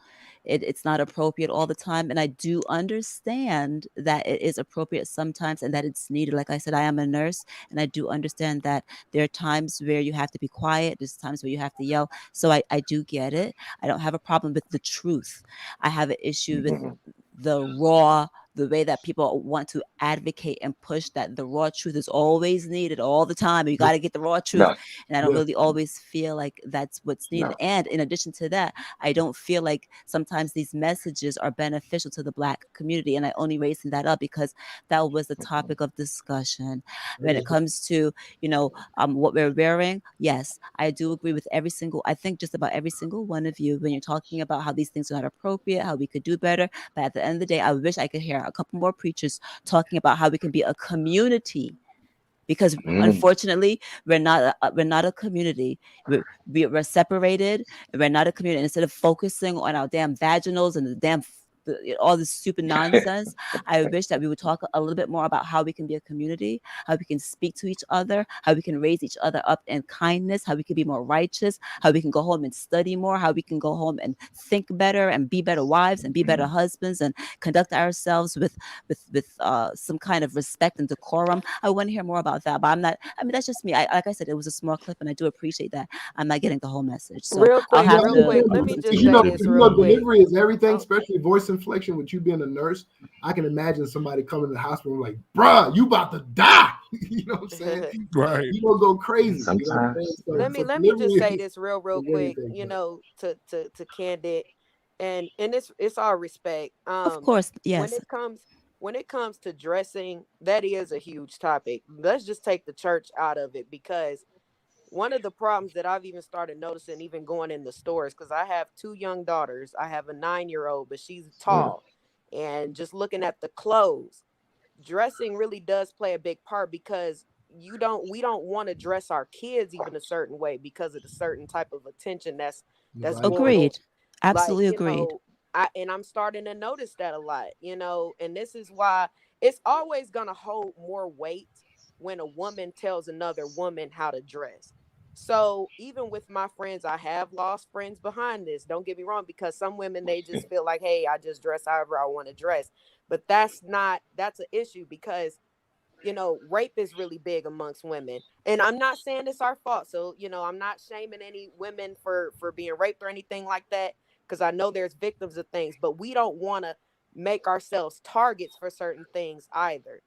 It's not appropriate all the time. And I do understand that it is appropriate sometimes and that it's needed. Like I said, I am a nurse, and I do understand that there are times where you have to be quiet. There's times where you have to yell. So I do get it. I don't have a problem with the truth. I have an issue with the raw, the way that people want to advocate and push that the raw truth is always needed all the time. You got to get the raw truth. No. And I don't really always feel like that's what's needed. No. And in addition to that, I don't feel like sometimes these messages are beneficial to the Black community. And I only raising that up because that was the topic of discussion. When it comes to, you know, what we're wearing, yes, I do agree with I think just about every single one of you when you're talking about how these things are not appropriate, how we could do better. But at the end of the day, I wish I could hear a couple more preachers talking about how we can be a community, because unfortunately we're not a community. We're separated. We're not a community. And instead of focusing on our damn vaginals and the damn all this stupid nonsense, I wish that we would talk a little bit more about how we can be a community, how we can speak to each other, how we can raise each other up in kindness, how we can be more righteous, how we can go home and study more, how we can go home and think better and be better wives and be better husbands and conduct ourselves with some kind of respect and decorum. I want to hear more about that, but I'm not. I mean, that's just me. Like I said, it was a small clip, and I do appreciate that. I'm not getting the whole message. So real quick, I'll have real to. quick. Let me just You know, say this real quick. delivery is everything, especially voice inflection. With you being a nurse, I can imagine somebody coming to the hospital like, "Bruh, you about to die." You know what I'm saying? Right. You gonna go crazy. Sometimes. You know what I'm saying? So, Let me just say delivery this real is quick. everything, You but- know, to Candid, and it's all respect. Of course, yes. When it comes to dressing, that is a huge topic. Let's just take the church out of it, because one of the problems that I've even started noticing, even going in the stores, because I have 2 young daughters. I have a 9-year-old, but she's tall. And just looking at the clothes, dressing really does play a big part, because we don't want to dress our kids even a certain way because of the certain type of attention that's going on. Agreed. Absolutely Like, agreed. I'm starting to notice that a lot, and this is why it's always going to hold more weight when a woman tells another woman how to dress. So even with my friends, I have lost friends behind this. Don't get me wrong, because some women, they just feel like, hey, I just dress however I want to dress. But that's an issue, because rape is really big amongst women. And I'm not saying it's our fault. So, I'm not shaming any women for being raped or anything like that, because I know there's victims of things, but we don't want to make ourselves targets for certain things either.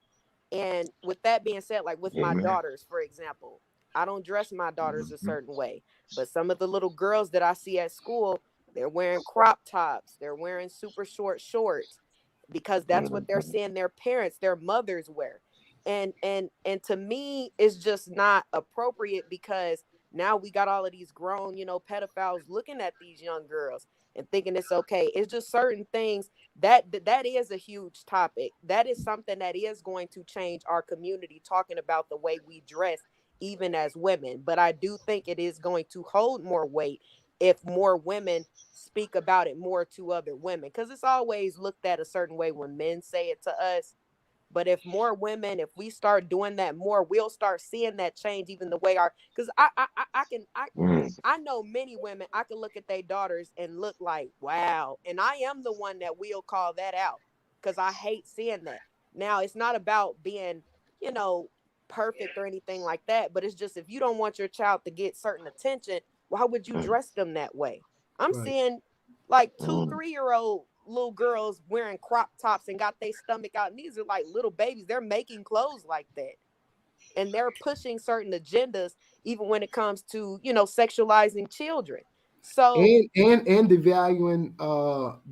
And with that being said, like with my daughters, for example, I don't dress my daughters a certain way, but some of the little girls that I see at school, they're wearing crop tops, they're wearing super short shorts, because that's what they're seeing their parents, their mothers wear. And to me, it's just not appropriate, because Now we got all of these grown, pedophiles looking at these young girls and thinking it's okay. It's just certain things that is a huge topic. That is something that is going to change our community, talking about the way we dress, even as women. But I do think it is going to hold more weight if more women speak about it more to other women, because it's always looked at a certain way when men say it to us. But if more women, if we start doing that more, we'll start seeing that change. Even the way because I know many women, I can look at their daughters and look like, wow. And I am the one that will call that out, because I hate seeing that. Now, it's not about being, perfect or anything like that, but it's just, if you don't want your child to get certain attention, why would you dress them that way? I'm seeing like 2-3-year-old little girls wearing crop tops and got their stomach out, and these are like little babies. They're making clothes like that, and they're pushing certain agendas, even when it comes to sexualizing children. So and devaluing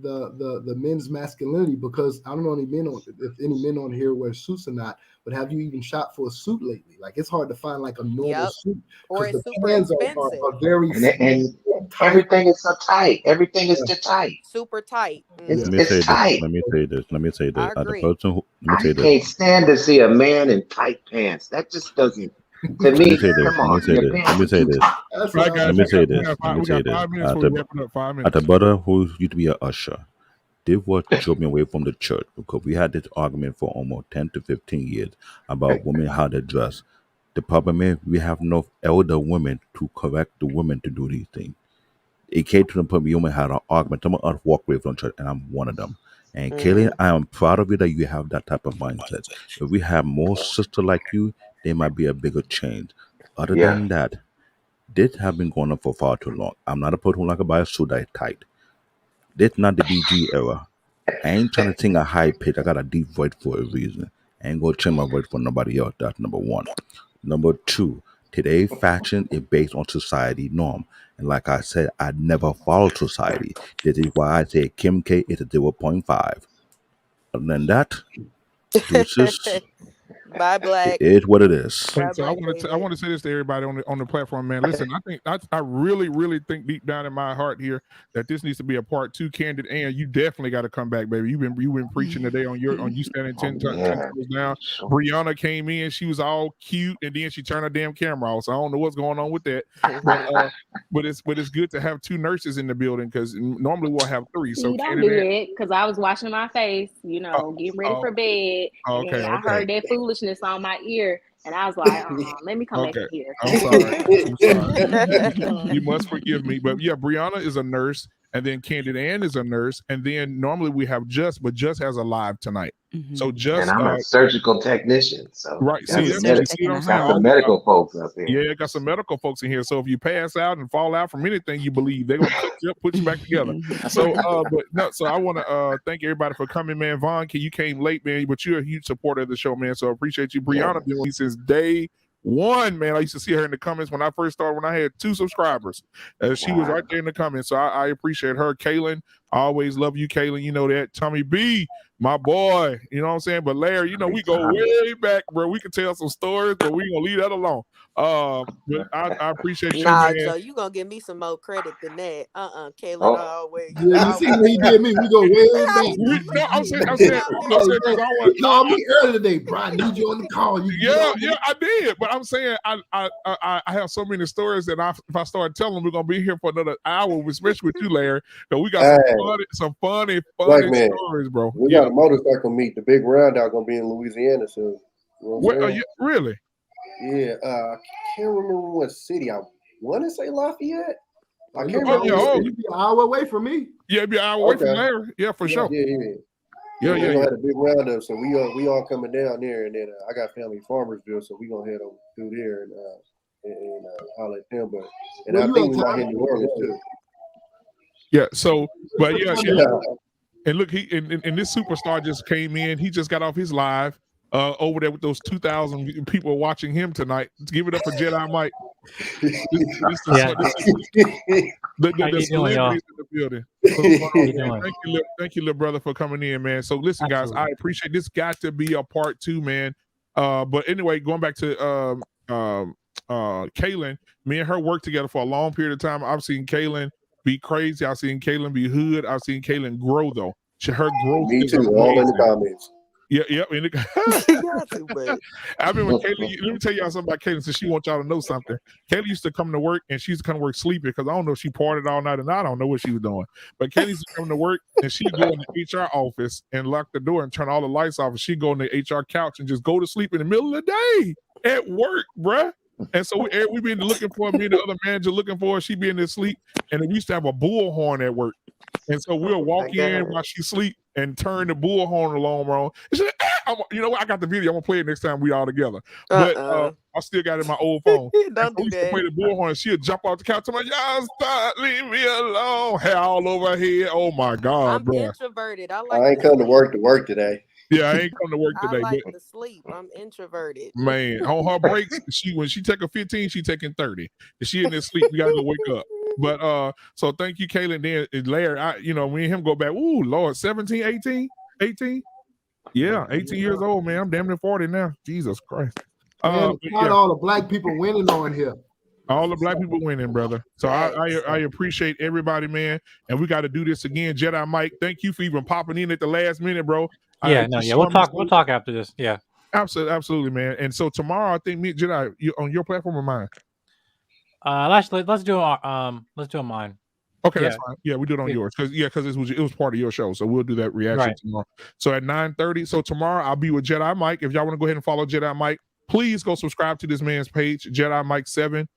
the men's masculinity, because I don't know if any men on here wear suits or not, but have you even shot for a suit lately? Like, it's hard to find like a normal suit, or it's the super pants expensive. are very and everything is so tight. Everything is too tight. Super tight. It's, Let me it's say tight. this. Let me say this. I As a agree. person who, let me I say this. can't stand to see a man in tight pants. That just doesn't. To Let me me, say this. come Let me on, say your this. Let pants me are say too this. tight. Right, guys, Let me say this. Let me we say got this. 5 minutes As before we wrapping up. 5 minutes. a brother who used to be an usher, they what drove me away from the church, because we had this argument for almost 10 to 15 years about women, how they dress. The problem is we have no elder women to correct the women to do these things. It came to the point we only had an argument. Someone else walked away from church, and I'm one of them. And Kaylin, I am proud of you that you have that type of mindset. If we have more sisters like you, there might be a bigger change. Other Yeah. than that, this have been going on for far too long. I'm not a person who like to buy a suit that is tight. This not the BG era. I ain't trying to sing a high pitch. I got a deep voice for a reason. I ain't gonna change my voice for nobody else. That's number one. Number two, today fashion is based on society norm. And like I said, I never follow society. This is why I say Kim K is a 0.5. Other than that, deuces, Bye, it Black. is what it is. Bye, So Black I David. want to say this to everybody on the platform, man. Listen, I think I really, really think deep down in my heart here that this needs to be a part 2, Candid, and you definitely got to come back, baby. You've been preaching today on you standing 10 toes down. Sure. Brianna came in, she was all cute, and then she turned her damn camera off. So I don't know what's going on with that, but it's good to have 2 nurses in the building, because normally we'll have 3. So You don't Candid, do that, because I was washing my face, getting ready for bed, and then I heard that foolishness on my ear, and I was like, let me come back in here. I'm sorry. I'm sorry. You must forgive me. But yeah, Brianna is a nurse, and then Candid Ann is a nurse, and then normally we have Just, but Just has a live tonight. So And Just I'm a surgical technician, so right. got See, some, you see what I'm saying? got some medical folks up here. Yeah, got some medical folks in here. So if you pass out and fall out from anything you believe, they're gonna cut you up, put you back together. So but no, so I want to thank everybody for coming, man. Vaughn, you came late, man, but you're a huge supporter of the show, man. So I appreciate you. Brianna been with me since day one, man. I used to see her in the comments when I first started, when I had 2 subscribers. She was right there in the comments. So I appreciate her. Kaylin, I always love you, Kaylin. You know that. Tommy B, my boy. You know what I'm saying? But Larry, we go way back, bro. We can tell some stories, but we gonna leave that alone. But I appreciate you, Nah, man. Joe, you gonna give me some more credit than that. Kaylin, Oh. always. Yeah, you see what he did me? We go way back. No, I'm saying, because I want. He called me earlier today, bro. I need you on the call. You Yeah, I did, but I'm saying I have so many stories that if I start telling them, we're gonna be here for another hour, especially with you, Larry. So we got some funny Black man, stories, bro. We got a motorcycle meet. The big round out gonna be in Louisiana soon. You know what I'm saying? Really? Yeah, I can't remember what city. I want to say Lafayette. I can't remember. remember. You'd be an hour away from me. Yeah, it'd be an hour away from Larry. Yeah, for sure. Yeah. We're gonna have a big roundup, so we all coming down there, and then I got family in Farmersville, so we gonna head over through there and holler at them. But I think we might hit New Orleans too. Yeah. So, but yeah. And look, he and this superstar just came in. He just got off his live over there with those 2,000 people watching him tonight. Let's give it up for Jedi Mike. The celebrities in the building. Thank you, little brother, for coming in, man. So listen, guys, I appreciate this. Got to be a part 2, man. But anyway, going back to Kaylin, me and her work together for a long period of time. I've seen Kaylin be crazy. I've seen Kaylin be hood. I've seen Kaylin grow though. Her growth Me is too. amazing. All in the comments. Yeah, yeah. I mean, when Kaylee, let me tell y'all something about Kaylee, since she wants y'all to know something. Kaylee used to come to work and she used to come to work sleeping because I don't know if she partied all night and I don't know what she was doing. But Kaylee used to come to work and she'd go in the HR office and lock the door and turn all the lights off. And she'd go on the HR couch and just go to sleep in the middle of the day at work, bruh. And so we been looking for me and the other manager looking for her. She be in there sleep. And we used to have a bullhorn at work. And so we'll walk in while she sleep and turn the bullhorn alarm on. And she's like, you know what? I got the video. I'm gonna play it next time we all together. But I still got it in my old phone. Don't do that. Play the bullhorn. And she'll jump off the couch. I'm like, y'all stop, leave me alone. Hair all over her head. Oh my God, I'm bro. introverted. I ain't come to work today. Yeah, I ain't come to work today. I like but to sleep. I'm introverted. man, on her breaks, when she take a 15, she taking 30. If she in there sleep, we gotta go wake up. But so thank you, Kaylin. Then Larry, me and him go back. Ooh, Lord, 17, 18? Yeah, 18 years old, man. I'm damn near 40 now. Jesus Christ. Man, not all the black people winning on here. All the black people winning, brother. So I appreciate everybody, man. And we got to do this again. Jedi Mike, thank you for even popping in at the last minute, bro. Yeah, we'll talk after this. Yeah. Absolutely, man. And so tomorrow, I think me and Jedi, you on your platform or mine? Let's do it mine. Okay, that's fine. Yeah, we do it on yours because it was part of your show, so we'll do that reaction tomorrow. So at 9:30. So tomorrow I'll be with Jedi Mike. If y'all want to go ahead and follow Jedi Mike, please go subscribe to this man's page, Jedi Mike 7.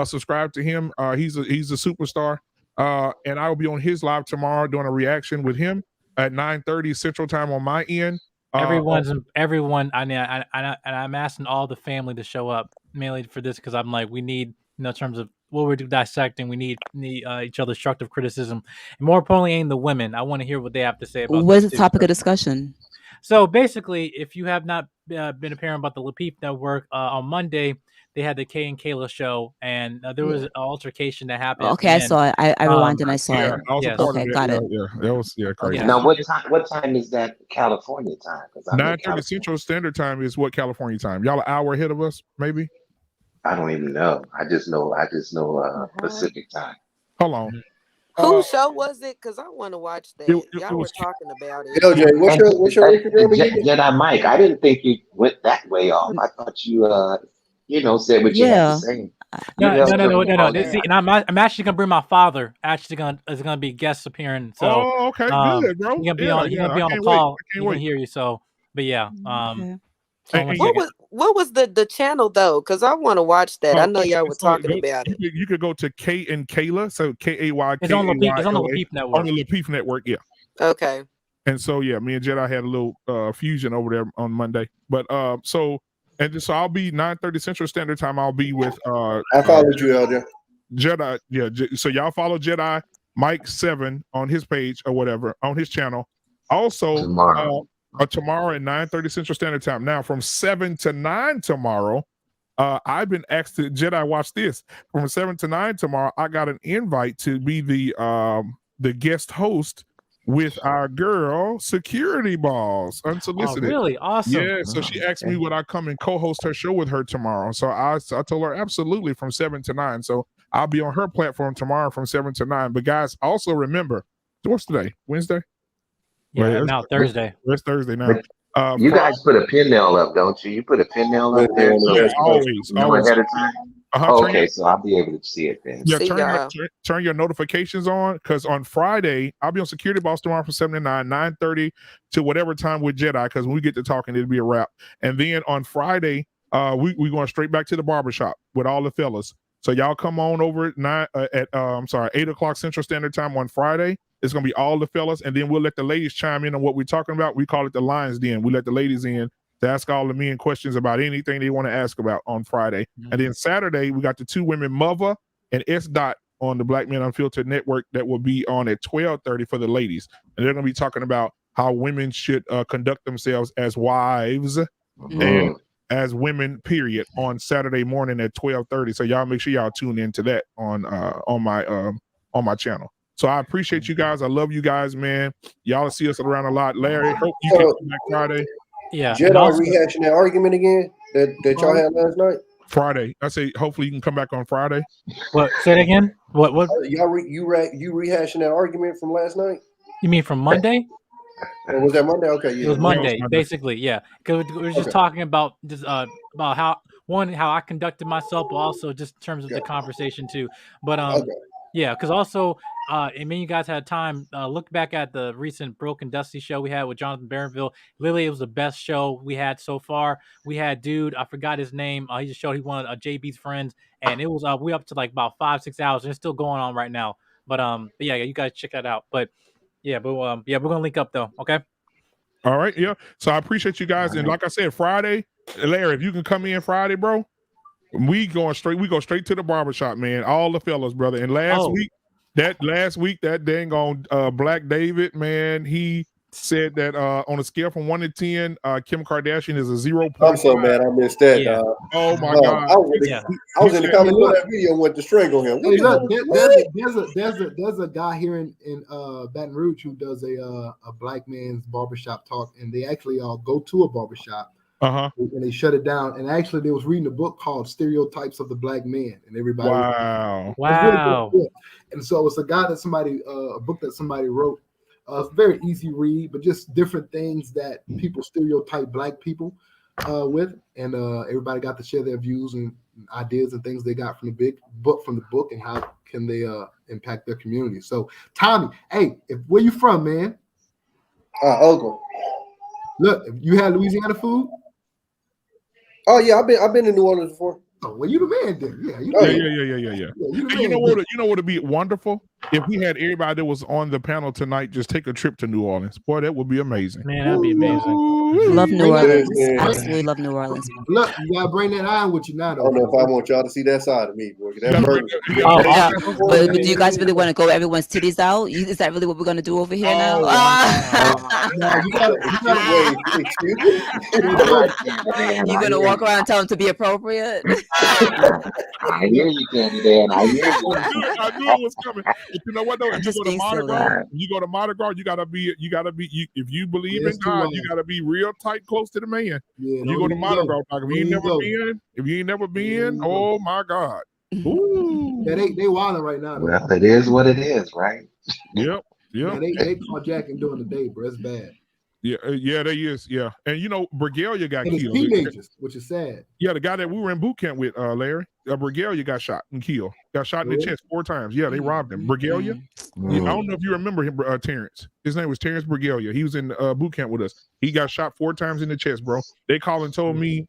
Subscribe to him. He's a superstar. And I will be on his live tomorrow doing a reaction with him at 9:30 Central Time on my end. Everyone. I mean, I'm asking all the family to show up mainly for this because I'm like, we need, in terms of what we're dissecting, we need each other's constructive criticism, and more importantly, ain't the women. I want to hear what they have to say about. What's the topic of discussion? So basically, if you have not been a parent about the Lapeef Network, on Monday they had the Kay and Kayla show, and there was an altercation that happened. Okay, I saw it. I rewinded and I saw it. Yes. Okay, got it. Yeah, that was crazy. Now, what time is that California time? 9:30 Central Standard Time is what California time. Y'all an hour ahead of us, maybe? I don't even know. I just know Pacific time. Hold on. Whose show was it? Because I want to watch that. Y'all were talking about it. LJ, what's your Instagram again? Jedi Mike, I didn't think you went that way off. I thought you said what you had to say. No. See, and I'm actually gonna bring my father. Is gonna be guest appearing. So okay, good, bro. You're gonna be on a call. You can hear you. So, but yeah. What was the channel though? Because I want to watch that. I know y'all were talking about it. You could go to Kay and Kayla. So KAY. It's on the Lapeef Network. On the Lapeef Network, yeah. Okay. And so me and Jedi had a little fusion over there on Monday. But so I'll be 9:30 Central Standard Time. I'll be with I followed you, LJ. Jedi, yeah. So y'all follow Jedi Mike 7 on his page or whatever on his channel. Also tomorrow at 9:30 Central Standard Time. Now from 7 to 9 tomorrow, I've been asked to Jedi watch this. From 7 to 9 tomorrow, I got an invite to be the guest host with our girl Security Balls, unsolicited. Oh, really? Awesome. Yeah, so she asked me would I come and co-host her show with her tomorrow. So I told her absolutely from 7 to 9. So I'll be on her platform tomorrow from 7 to 9. But guys, also remember, what's today? Wednesday? Yeah, now Thursday. It's Thursday now. You guys put a pin nail up, don't you? You put a pin nail up there. Yeah, always. Ahead of time. Okay, so I'll be able to see it then. Yeah, turn your notifications on, because on Friday I'll be on Security Boss tomorrow from 7 to 9, 9:30 to whatever time with Jedi, because when we get to talking, it'll be a wrap. And then on Friday, we going straight back to the barbershop with all the fellas. So y'all come on over at 8 o'clock Central Standard Time on Friday. It's gonna be all the fellas, and then we'll let the ladies chime in on what we're talking about. We call it the Lions Den. We let the ladies in to ask all the men questions about anything they want to ask about on Friday. Mm-hmm. And then Saturday, we got the two women, Mother and S. Dot, on the Black Men Unfiltered Network that will be on at 12:30 for the ladies. And they're going to be talking about how women should conduct themselves as wives and as women, period, on Saturday morning at 12:30. So y'all make sure y'all tune into that on my channel. So I appreciate you guys. I love you guys, man. Y'all will see us around a lot. Larry, hope you can come back Friday. Yeah. Jedi rehashing that argument again that y'all had last night. Friday. I say hopefully you can come back on Friday. What? Say it again. What? Y'all you rehashing that argument from last night? You mean from Monday? Or was that Monday? Okay, yeah. It was Monday, basically. Yeah, because we were just talking about just about how I conducted myself, but also just in terms of the conversation too. But yeah, because also I mean, you guys had time. Look back at the recent Broken Dusty show we had with Jonathan Barronville. Literally, it was the best show we had so far. We had I forgot his name. He just showed he one of JB's friends, and it was we up to like about 5-6 hours, and it's still going on right now. But yeah, you guys check that out. But yeah, we're gonna link up though. Okay. All right, yeah. So I appreciate you guys, and like I said, Friday, Larry, if you can come in Friday, bro, we go straight to the barbershop, man. All the fellas, brother. And last week, that dang on Black David, man, he said that on a scale from 1 to 10, Kim Kardashian is a 0.5. I'm so mad I missed that. Yeah. Oh my God! I was in the comments on that video and went to strangle him. Hey, look, there's a guy here in Baton Rouge who does a black man's barbershop talk, and they actually go to a barbershop. And they shut it down. And actually, they was reading a book called "Stereotypes of the Black Man," and everybody. Wow. Really and so it's a guy that a book that somebody wrote. It's very easy read, but just different things that people stereotype black people with, and everybody got to share their views and ideas and things they got from the book, and how can they impact their community. So, Tommy, hey, where you from, man? Oakland. Look, you had Louisiana food. Oh yeah, I've been in New Orleans before. Oh, well, you the man then. Yeah. Yeah. And you know what would be wonderful if we had everybody that was on the panel tonight just take a trip to New Orleans. Boy, that would be amazing. Man, that'd be amazing. Love New Orleans. Absolutely love New Orleans. Look, you gotta bring that iron with you now. I don't know if I want y'all to see that side of me, boy. But do you guys really want to go everyone's titties out? Is that really what we're gonna do over here now? You're gonna walk around and tell them to be appropriate. I hear you, Candy Dan. I hear you. I knew it was coming. But you know what though? If you go to Mardi Gras, you gotta be. If you believe in God, you gotta be real tight, close to the man. Yeah, you go to Mardi Gras. If you ain't never been, oh my God. Ooh. Yeah, they wilding right now. Though. Well, it is what it is, right? Yep. Yeah, they carjacking during the day, bro. It's bad. Yeah, they is. Yeah, and you know, Brigelia got killed. Teenagers, which is sad. Yeah, the guy that we were in boot camp with, Larry, Brigelia got shot and killed. Got shot in the chest 4 times. Yeah, they robbed him. Brigelia. I don't know if you remember him, Terrence. His name was Terrence Brigelia. He was in boot camp with us. He got shot 4 times in the chest, bro. They called and told me.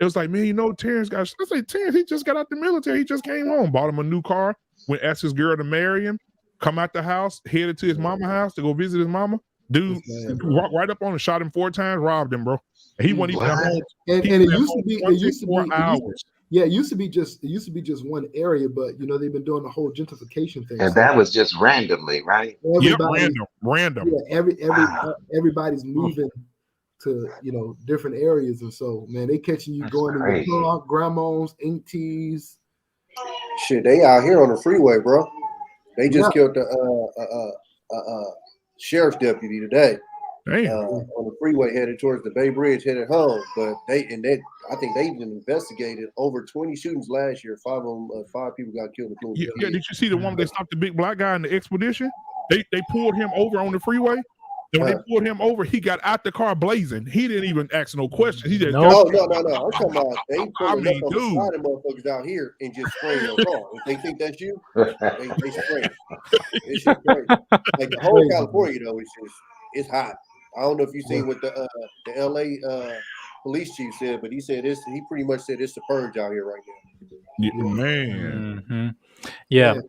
It was like, man, you know, Terrence got shot. I said, Terrence, he just got out the military. He just came home, bought him a new car, went asked his girl to marry him, come out the house, headed to his mama's house to go visit his mama. Dude walked right up on him, shot him 4 times, robbed him, bro. And he wasn't even at home. And it used to be hours. It used to be just one area, but you know they've been doing the whole gentrification thing. And that was just randomly, right? Random. Yeah, everybody's moving to different areas, and so man, they catching you going in the car, grandmas, aunties. Shit, they out here on the freeway, bro. They just killed the sheriff's deputy today. On the freeway headed towards the Bay Bridge, headed home. But I think they even investigated over 20 shootings last year. 5 people got killed. Yeah, did you see the one they stopped the big black guy in the expedition? They pulled him over on the freeway. And when they pulled him over, he got out the car blazing. He didn't even ask no questions. He just no. I'm talking about they put the side of motherfuckers out here and just spray your car. If they think that's you, they spray. It's just crazy. Like the whole California though, it's hot. I don't know if you seen what the LA police chief said, but he said this. He pretty much said it's the purge out here right now. Yeah, man. Mm-hmm. Yeah.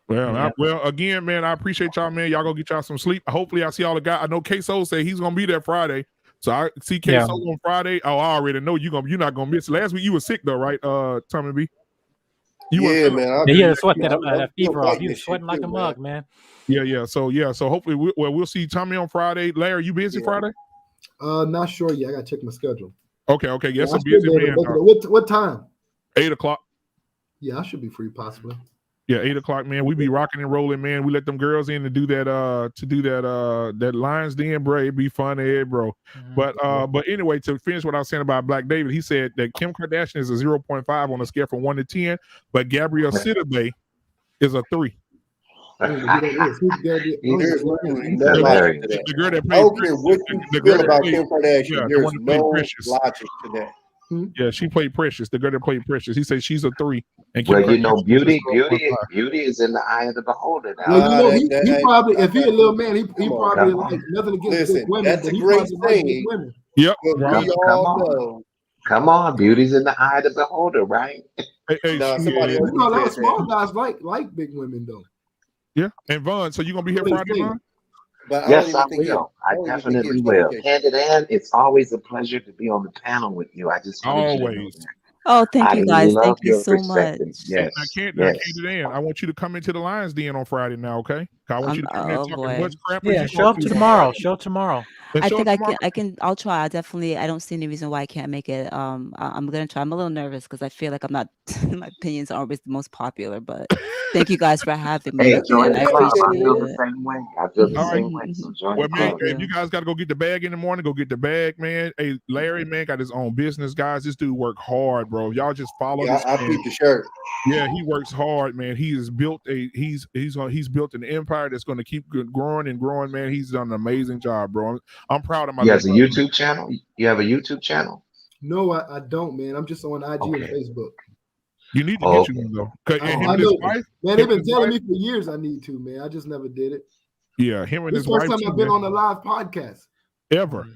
Well, again, man, I appreciate y'all, man. Y'all go get y'all some sleep. Hopefully, I see all the guys. I know K-So said he's gonna be there Friday, so I see K-So on Friday. Oh, I already know you're not gonna miss. Last week you were sick though, right, Tommy B? Man. He had to sweat that fever off. He was sweating like a mug, man. Yeah. So hopefully we'll see Tommy on Friday. Larry, you busy Friday? Not sure yet. I gotta check my schedule. Okay. Yes, a busy man. What time? 8:00. Yeah, I should be free possibly. Yeah, 8 o'clock, man. We be rocking and rolling, man. We let them girls in to do that that Lions Den, bro. It'd be fun, bro. But anyway, to finish what I was saying about Black David, he said that Kim Kardashian is a 0.5 on a scale from 1 to 10, but Gabrielle Sidibe is a 3. There's literally no That's logic to hilarious. The girl that that. I played don't care what you feel about Kim Kardashian. the There's one that played no Precious. logic to that. Yeah, she played Precious. The girl that played Precious. He said she's a 3, and Kim Well, you know, Kardashian is a 0.5. beauty is in the eye of the beholder now. Well, you know, he probably, if he a little man, he Come on, probably come on. like nothing against Listen, big women, that's but a he great probably like big thing. women. Yep. But Right. we Come all on. know. Come on, beauty's in the eye of the beholder, right? Hey, No, she somebody is. else You know, a lot of said that. small guys like big women though. Yeah. And Vaughn, so you gonna be here What they Friday, say. Vaughn? But I don't Yes, even I think he has. will. I don't even think he definitely has will. qualifications. Candid Ann, it's always a pleasure to be on the panel with you. I just wanted you to know Always. that. Oh, thank I you guys. love Thank you your so much. perspective. Now, Yes, Candid yes. Ann, I want you to come into the Lions Den on Friday now, okay? I want you to come in Oh talk as boy. much crap as Yeah, you show want up to on tomorrow. Friday. Show up tomorrow. And I show think up tomorrow. I'll try. I don't see any reason why I can't make it. I'm gonna try. I'm a little nervous because I feel like I'm not, my opinions aren't always the most popular, but thank you guys for having me Hey, join and the I club. I appreciate feel the it. same way. I feel the All right. same way. So join Well, the man, club. if you guys got to go get the bag in the morning, go get the bag, man. Hey, Larry, man, got his own business, guys. This dude work hard, bro. Y'all just follow Yeah, this I man. peeped the shirt. Yeah, he works hard, man. He has built he's built an empire that's going to keep growing and growing, man. He's done an amazing job, bro. I'm proud of my You little have a brother. YouTube channel? You have a YouTube channel? No, I don't, man. I'm just on IG and Facebook. You need to Oh, get you one though. And I him and his know, wife, man. him They've and been his telling wife, me for years I need to, man. I just never did it. yeah, him and This his first wife time too, I've been man. on a live podcast Ever.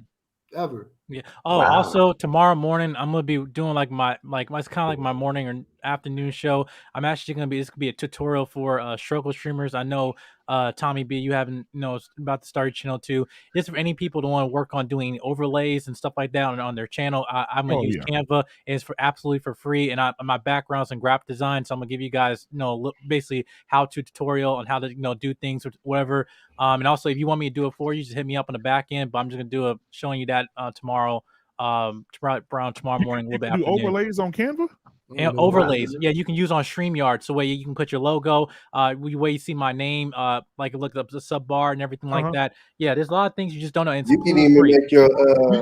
ever. Yeah. Oh, wow. also tomorrow morning I'm gonna be doing like it's kind of like my morning or afternoon show. I'm actually gonna be this could be a tutorial for struggle streamers. I know Tommy B, you haven't about to start your channel too. Just for any people that want to work on doing overlays and stuff like that on their channel. I'm gonna Oh use yeah. Canva. It's for absolutely for free, and my background's in graphic design, so I'm gonna give you guys basically how to tutorial on how to do things or whatever. And also, if you want me to do it for you, just hit me up on the back end. But I'm just gonna showing you that tomorrow, around tomorrow morning, a You little bit can do afternoon. overlays on Canva. And overlays, yeah, you can use on StreamYard. So where you can put your logo, where you see my name, like look up the sub bar and everything like that. Yeah, there's a lot of things you just don't know. And it's You can completely even free. make your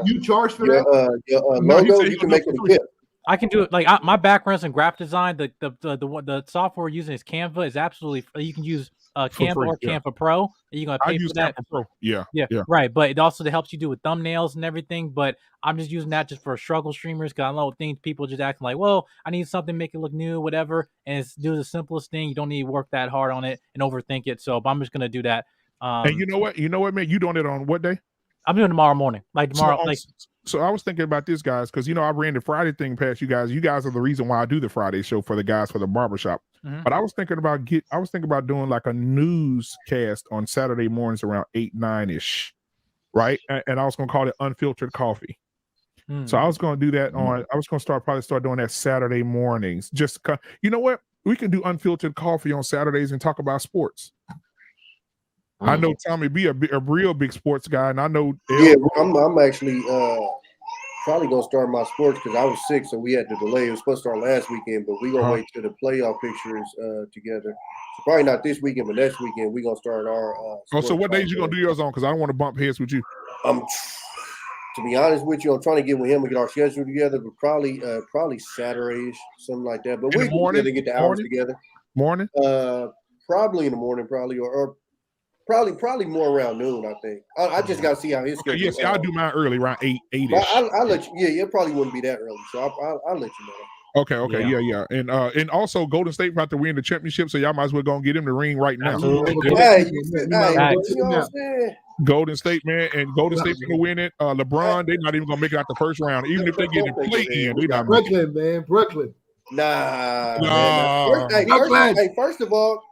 You charge for your that? No, he logo. said he You gonna can do it make for it a free. GIF. I can do it like my background's in graphic design. The software we're using is Canva. Is absolutely you can use For Canva free, or yeah. Canva Pro. You're gonna I pay use for that. Canva Pro. Yeah. Yeah, right. But it also helps you do with thumbnails and everything. But I'm just using that just for struggle streamers because I know things people just acting like, well, I need something to make it look new, whatever. And it's do the simplest thing. You don't need to work that hard on it and overthink it. So but I'm just gonna do that. And you know what, man? You doing it on what day? I'm doing tomorrow morning. Like tomorrow, So I was thinking about this, guys, because I ran the Friday thing past you guys. You guys are the reason why I do the Friday show for the guys for the barbershop. But I was thinking about doing like a newscast on Saturday mornings around 8-9ish, right? And I was gonna call it Unfiltered Coffee. So I was gonna do that I was gonna probably start doing that Saturday mornings. Just you know what? We can do Unfiltered Coffee on Saturdays and talk about sports. I know Tommy B a real big sports guy, and I know Yeah, I'm actually probably gonna start my sports because I was sick, so we had to delay. It was supposed to start last weekend, but we're gonna wait till the playoff picture is together. So probably not this weekend, but next weekend we're gonna start our so what days you gonna do yours on? Because I don't want to bump heads with you. To be honest with you, I'm trying to get with him and get our schedule together, but probably Saturdays, something like that. But we're gonna get the hours together. Morning? Probably in the morning, or probably more around noon. I think. I just gotta see how his schedule. Yes, I'll do mine early, around 8-ish. I'll let you. Yeah, it probably wouldn't be that early, so I'll let you know. Okay, yeah. And also Golden State about to win the championship, so y'all might as well go and get him the ring right now. Hey, you know what I'm saying? Golden State, man, and Golden State gonna win it. LeBron, they're not even gonna make it out the first round, even if they get the play in. They not Brooklyn, man, Brooklyn. Nah. Man. First of all,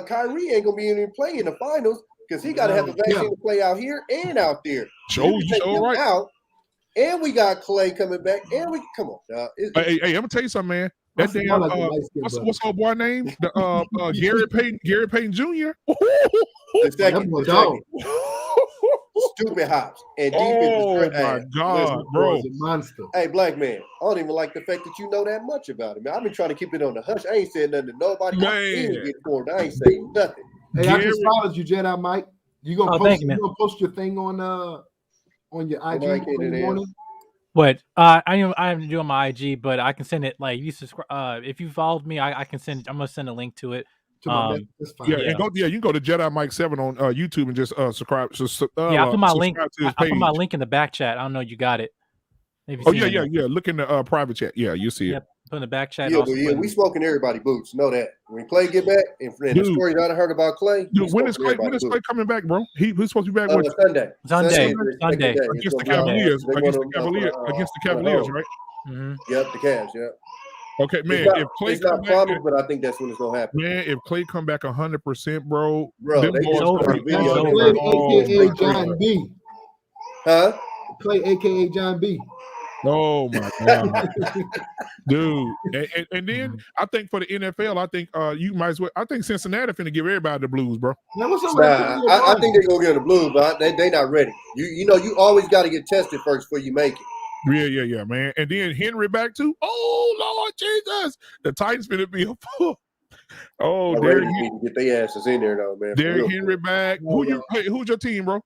Kyrie ain't gonna be in play in the finals because he got to have a vaccine to play out here and out there. Right. Out, and we got Clay coming back, and we come on. Hey, I'm gonna tell you something, man. That damn what's old boy name? The Gary Payton Jr. stupid hops and Oh defense. my God, This bro! boy's a monster. Hey, black man, I don't even like the fact that you know that much about it, man. I've been trying to keep it on the hush. I ain't saying nothing to nobody. I'm Man. informed. I ain't saying nothing. Hey, I just followed you, Jedi Mike. You gonna post? thank you, You man. gonna post your thing on your IG Mike in the morning? What? I am doing my IG, but I can send it. Like you subscribe. If you followed me, I can send. I'm gonna send a link to it. That's fine. Yeah, and you can go to Jedi Mike 7 on YouTube and just subscribe. Yeah, I put my link. To his I put page. my link in the back chat. I don't know. You got it. Oh yeah. Look in the private chat. Yeah, you see Yep. Put in the back chat. Yeah, but we smoking everybody boots. Know that. When Clay get back, and the stories I heard about Clay. Dude, when is Clay coming back, bro? He's supposed to be back Sunday. Sunday. Against the Cavaliers. Against the Cavaliers, right? Mm-hmm. Yep, the Cavs. Yep. Okay, man. If Clay it's not promised, but I think that's when it's gonna happen. Man, if Clay come back 100%, bro, they just over. Clay, aka John B. Huh? Clay, aka John B. Oh my God, dude! And then I think for the NFL, I think you might as well. I think Cincinnati finna give everybody the blues, bro. Now, what's up I think they're gonna get the blues, but they not ready. You always got to get tested first before you make it. Yeah, man. And then Henry back too. Oh Lord Jesus, the Titans finna be a full. Oh, Derrick need to get their asses in there though, man. Derrick Henry back. Who's your team, bro?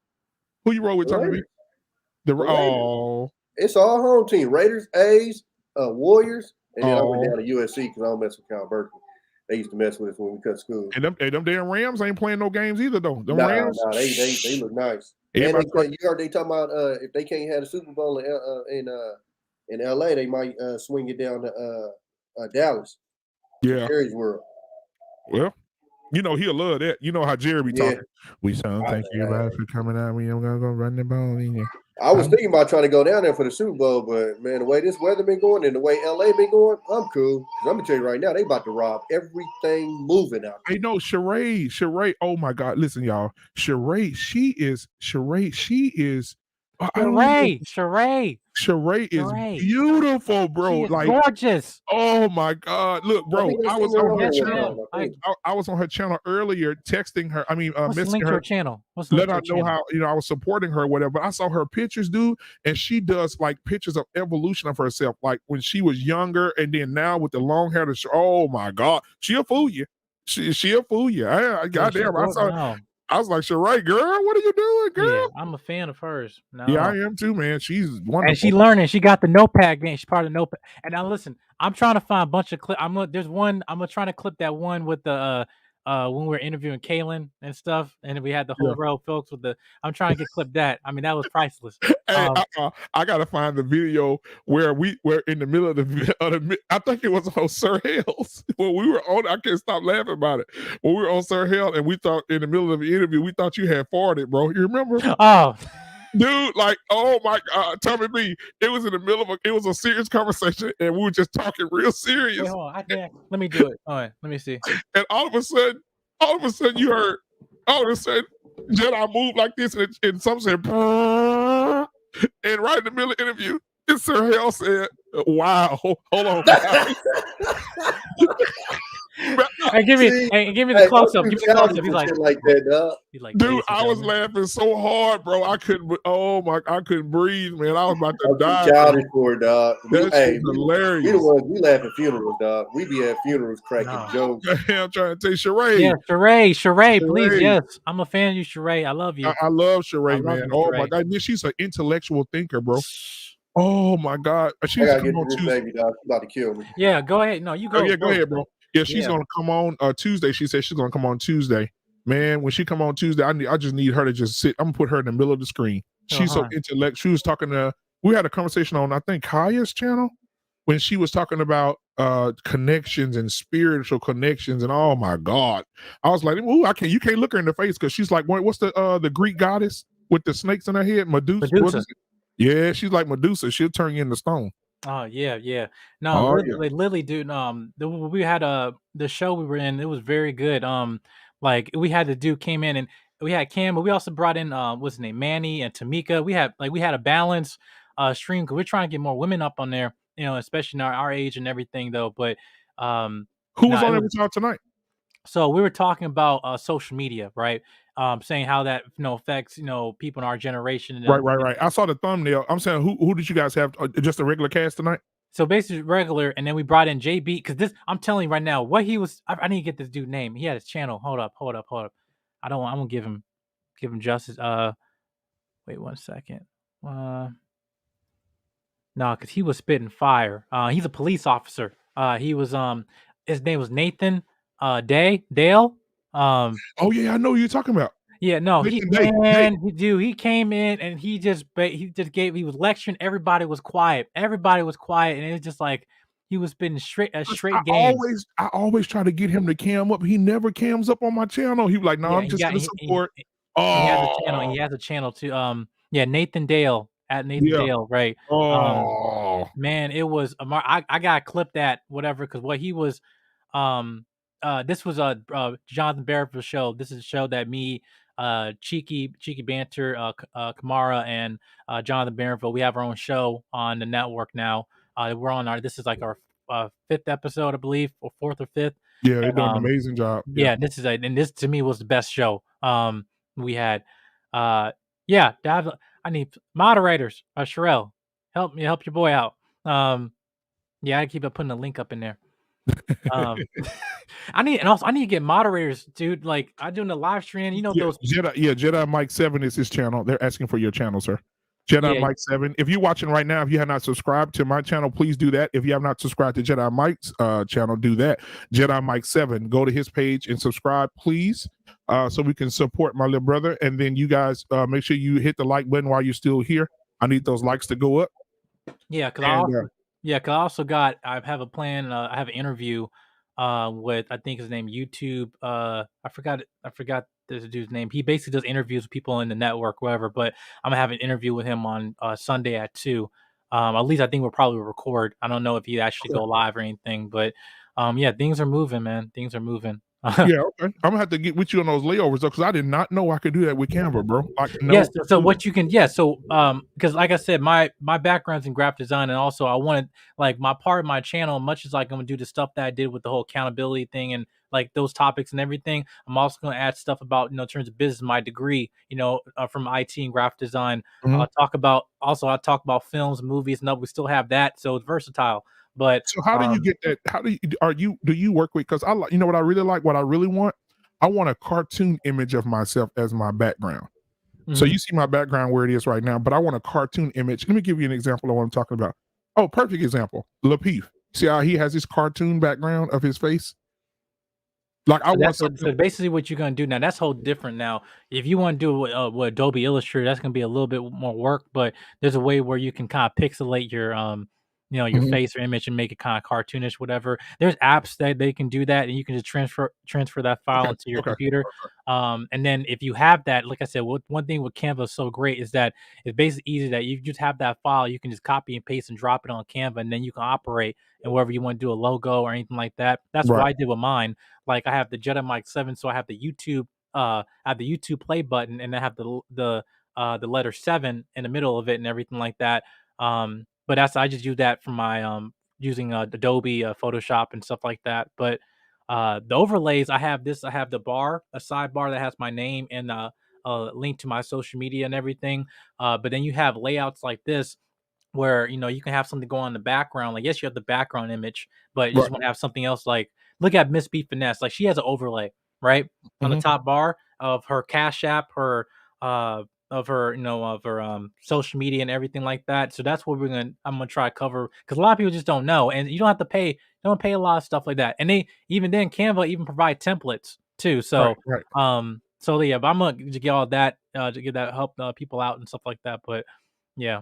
Who you roll with, Tommy? It's all home team. Raiders, A's, Warriors, and then I went down to USC because I don't mess with Cal Berkeley. They used to mess with us when we cut school. And them damn Rams ain't playing no games either though. Them Rams, they look nice. And you heard they talking about if they can't have a Super Bowl in LA, they might swing it down to Dallas. Yeah, Jerry's World. Well, he'll love that. You know how Jerry be talking. We thank you everybody for coming out. We don't gonna go run the ball in here. I was thinking about trying to go down there for the Super Bowl, but man, the way this weather been going and the way LA been going, I'm cool. Because I'm gonna tell you right now, they about to rob everything moving out there. I know Sheree. Oh my God, listen, y'all. Sheree is beautiful, bro. She is like gorgeous. Oh my God! Look, bro, I was on her channel. I was on her channel earlier, texting her. I mean, messaging her channel. Let her know how I was supporting her, or whatever. But I saw her pictures, dude, and she does like pictures of evolution of herself, like when she was younger, and then now with the long hair. Oh my God, she'll fool you. She'll fool you. Goddamn, I saw. I was like, Sheree, girl, what are you doing, girl? Yeah, I'm a fan of hers. No. Yeah, I am too, man. She's wonderful. And she learning. She got the notepad game. She's part of the notepad. And now listen, I'm trying to find a bunch of clips. There's one. I'm gonna try to clip that one with the when we were interviewing Kaylin and stuff, and we had the whole row of folks with the. I'm trying to get clipped that. I mean, that was priceless. Hey, I gotta find the video where we were in the middle of the I think it was on Sir Hale's when we were on. I can't stop laughing about it. When we were on Sir Hale and we thought in the middle of the interview, we thought you had farted, bro. You remember? Oh. Dude, like, oh my God, Tommy B, it was in the middle of it was a serious conversation, and we were just talking real serious. Wait, hold on. Let me do it. All right, let me see. And all of a sudden, you heard, all of a sudden, Jedi moved like this, and some said, and right in the middle of the interview, Sir Hale said, "Wow, hold on." Hey, give me the close up. Give me the close up. He's like that, dog. Dude, I was laughing so hard, bro. I couldn't breathe, man. I was about to die. Childish for it, dog. That's hilarious. We the ones we laugh at funerals, dog. We be at funerals cracking jokes. I'm trying to tell you, Sheree. Yeah, Sheree, please, yes. I'm a fan of you, Sheree. I love you. I love Sheree, man. My God, she's an intellectual thinker, bro. Oh my God, she's coming on Tuesday. Baby, dog. She's about to kill me. Yeah, go ahead. No, you go. Yeah, go ahead, bro. Yeah, she's gonna come on Tuesday. She said she's gonna come on Tuesday. Man, when she come on Tuesday, I just need her to just sit. I'm gonna put her in the middle of the screen. She's so intellectual. She was talking to. We had a conversation on I think Kaya's channel when she was talking about connections and spiritual connections, and oh my God, I was like, ooh, you can't look her in the face because she's like, what's the Greek goddess with the snakes in her head, Medusa. Yeah, she's like Medusa. She'll turn you into stone. Oh yeah. No, Lily, dude. We had the show we were in. It was very good. Like we had the dude came in and we had Cam, but we also brought in what's his name, Manny and Tamika. We had a balance stream because we're trying to get more women up on there. Especially in our age and everything though. But who was on there with y'all tonight? So we were talking about social media, right? Saying how that affects people in our generation. And, Right. I saw the thumbnail. I'm saying, who did you guys have? Just a regular cast tonight? So basically regular, and then we brought in JB because this. I'm telling you right now, what he was. I need to get this dude name. He had his channel. Hold up. I don't. I'm gonna give him justice. Wait 1 second. No, because he was spitting fire. He's a police officer. He was his name was Nathan Dale. Oh yeah, I know who you're talking about. Yeah, no, Nathan Day. he came in and he was lecturing. Everybody was quiet, and it was just like he was spitting straight game. I always try to get him to cam up. He never cams up on my channel. He was like, no, I'm just gonna support. He has a channel too. Yeah, Nathan Dale at Nathan Dale, right? Man, it was I got clipped at whatever because what he was this was a Jonathan Barrett's show. This is a show that me, Cheeky Banter, Kamara, and Jonathan Barrett's. We have our own show on the network now. We're on this is like our 5th episode, I believe, or 4th or 5th. Yeah, they're doing an amazing job. Yeah, this to me was the best show we had. I need moderators. Sherelle, help your boy out. I keep putting a link up in there. I need to get moderators, dude. Like I doing the live stream, those Jedi Mike 7 is his channel. They're asking for your channel, sir. Jedi Mike 7. If you're watching right now, if you have not subscribed to my channel, please do that. If you have not subscribed to Jedi Mike's channel, do that. Jedi Mike 7. Go to his page and subscribe, please, so we can support my little brother. And then you guys make sure you hit the like button while you're still here. I need those likes to go up. Yeah, because I have a plan. I have an interview with I think his name YouTube. I forgot this dude's name. He basically does interviews with people in the network, whatever. But I'm gonna have an interview with him on Sunday at 2. At least I think we'll probably record. I don't know if he actually go live or anything, but things are moving, man. Things are moving. Yeah, okay. I'm gonna have to get with you on those layovers though, because I did not know I could do that with Canva, bro. Like, no. Yes. So what you can, because like I said, my background's in graphic design, and also I wanted like my part of my channel, much as like I'm gonna do the stuff that I did with the whole accountability thing and like those topics and everything. I'm also gonna add stuff about in terms of business, my degree, from IT and graphic design. I'll talk about films, movies, and we still have that, so it's versatile. But so how do you get that? Do you work with? Because I like, what I really like, what I really want. I want a cartoon image of myself as my background. Mm-hmm. So you see my background where it is right now, but I want a cartoon image. Let me give you an example of what I'm talking about. Oh, perfect example. Lapeef. See how he has his cartoon background of his face? Like so basically what you're gonna do now, that's whole different now. If you want to do it with Adobe Illustrator, that's gonna be a little bit more work, but there's a way where you can kind of pixelate your your face or image and make it kind of cartoonish, whatever. There's apps that they can do that, and you can just transfer that file into your computer. And then if you have that, like I said, one thing with Canva is so great is that it's basically easy that you just have that file, you can just copy and paste and drop it on Canva, and then you can operate and wherever you want to do a logo or anything like that. That's what I did with mine. Like I have the Jedi Mike 7, so I have the YouTube play button, and I have the letter 7 in the middle of it and everything like that. But I just use that for my using Adobe Photoshop and stuff like that. But the overlays, I have the a sidebar that has my name and a link to my social media and everything. But then you have layouts like this where you can have something go on in the background. Like, yes, you have the background image, but you just want to have something else. Like, look at Miss B Finesse. Like, she has an overlay right on the top bar of her Cash App, her social media and everything like that. So that's what I'm gonna try to cover, because a lot of people just don't know, and you don't have to pay. Don't pay a lot of stuff like that. And Canva even provide templates too. So but I'm gonna get all that to get that help people out and stuff like that. But yeah.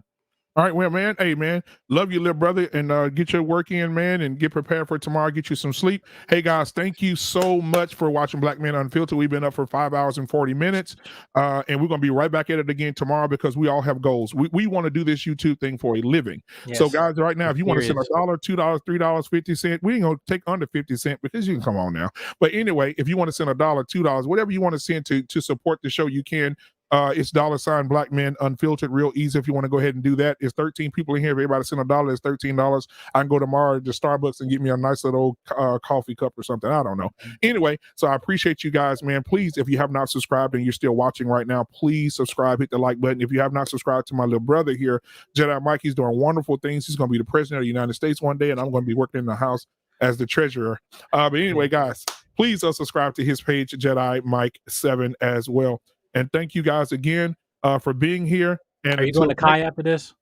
All right, well, man, hey, man, love you, little brother, and get your work in, man, and get prepared for tomorrow. Get you some sleep. Hey, guys, thank you so much for watching Black Men Unfiltered. We've been up for 5 hours and 40 minutes, and we're going to be right back at it again tomorrow, because we all have goals. We want to do this YouTube thing for a living. Yes. So, guys, right now, if you want to send $1, $2, $3, 50 cents, we ain't going to take under 50 cents, because you can come on now. But anyway, if you want to send $1, $2, whatever you want to send to support the show, you can. It's $ Black Men Unfiltered, real easy. If you want to go ahead and do that, it's 13 people in here. If everybody send $1, it's $13. I can go tomorrow to Starbucks and get me a nice little coffee cup or something. I don't know. Anyway, so I appreciate you guys, man. Please, if you have not subscribed and you're still watching right now, please subscribe, hit the like button. If you have not subscribed to my little brother here, Jedi Mike, he's doing wonderful things. He's going to be the president of the United States one day, and I'm going to be working in the House as the treasurer. But anyway, guys, please subscribe to his page, Jedi Mike 7, as well. And thank you guys again for being here. And are you going to Kai after this?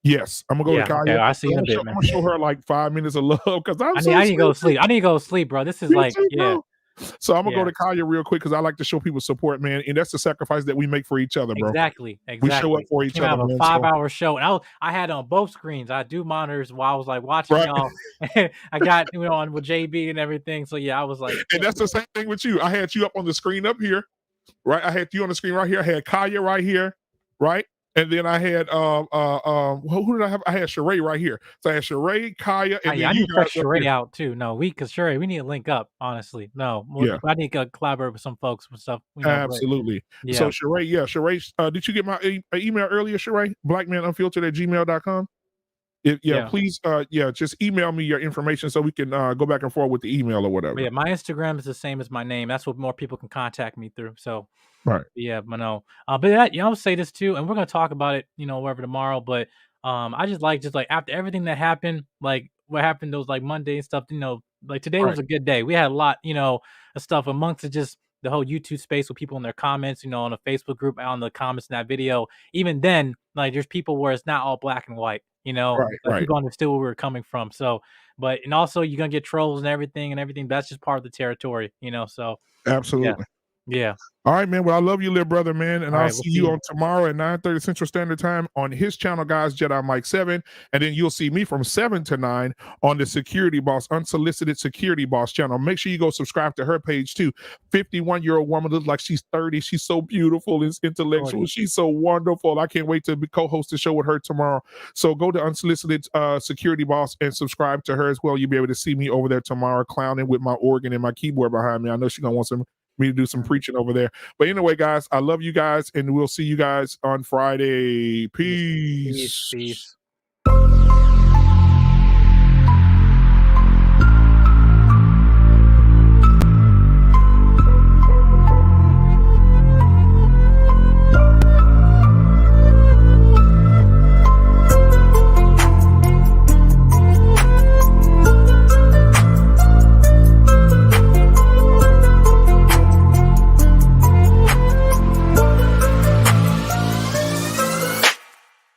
Yes, I'm gonna go to Kaya. Okay, I'll see you in a bit, man. I'm gonna show her like 5 minutes of love because I need to go to sleep. I need to go to sleep, bro. This is like, yeah. So I'm gonna go to Kaya real quick because I like to show people support, man, and that's the sacrifice that we make for each other, bro. Exactly. We show up for each other. Have a 5-hour show, and I had on both screens. I do monitors while I was like watching y'all. I got on with JB and everything. So yeah, I was like, and that's the same thing with you. I had you up on the screen up here, right? I had you on the screen right here. I had Kaya right here, right? And then I had who did I have? I had Sheree right here. So I had Sheree, Kaya, and then I you need to check Sheree out too. No, because Sheree, we need to link up. Honestly, no, I need to collaborate with some folks with stuff. Absolutely. Yeah. So Sheree, Sheree, did you get my email earlier, Sheree? blackmanunfiltered@gmail.com. Please, just email me your information so we can go back and forth with the email or whatever. But yeah, my Instagram is the same as my name. That's what more people can contact me through. So. Right. Yeah, but no. But I'll say this too, and we're gonna talk about it, wherever tomorrow. But I just like after everything that happened, like what happened those like Monday and stuff, like today was a good day. We had a lot, of stuff amongst it, just the whole YouTube space with people in their comments, on the Facebook group, on the comments in that video. Even then, like there's people where it's not all black and white, Right. People understood where we were coming from. So, and also you're gonna get trolls and everything. That's just part of the territory, So absolutely. Yeah. All right, man. Well, I love you, little brother, man. And I'll see you on tomorrow at 9:30 Central Standard Time on his channel, guys, Jedi Mike 7. And then you'll see me from 7 to 9 on the Security Boss, Unsolicited Security Boss channel. Make sure you go subscribe to her page too. 51-year-old woman, looks like she's 30. She's so beautiful and intellectual. She's so wonderful. I can't wait to co-host the show with her tomorrow. So go to Unsolicited Security Boss and subscribe to her as well. You'll be able to see me over there tomorrow clowning with my organ and my keyboard behind me. I know she's going to want me to do some preaching over there. But anyway, guys, I love you guys, and we'll see you guys on Friday. Peace. Peace.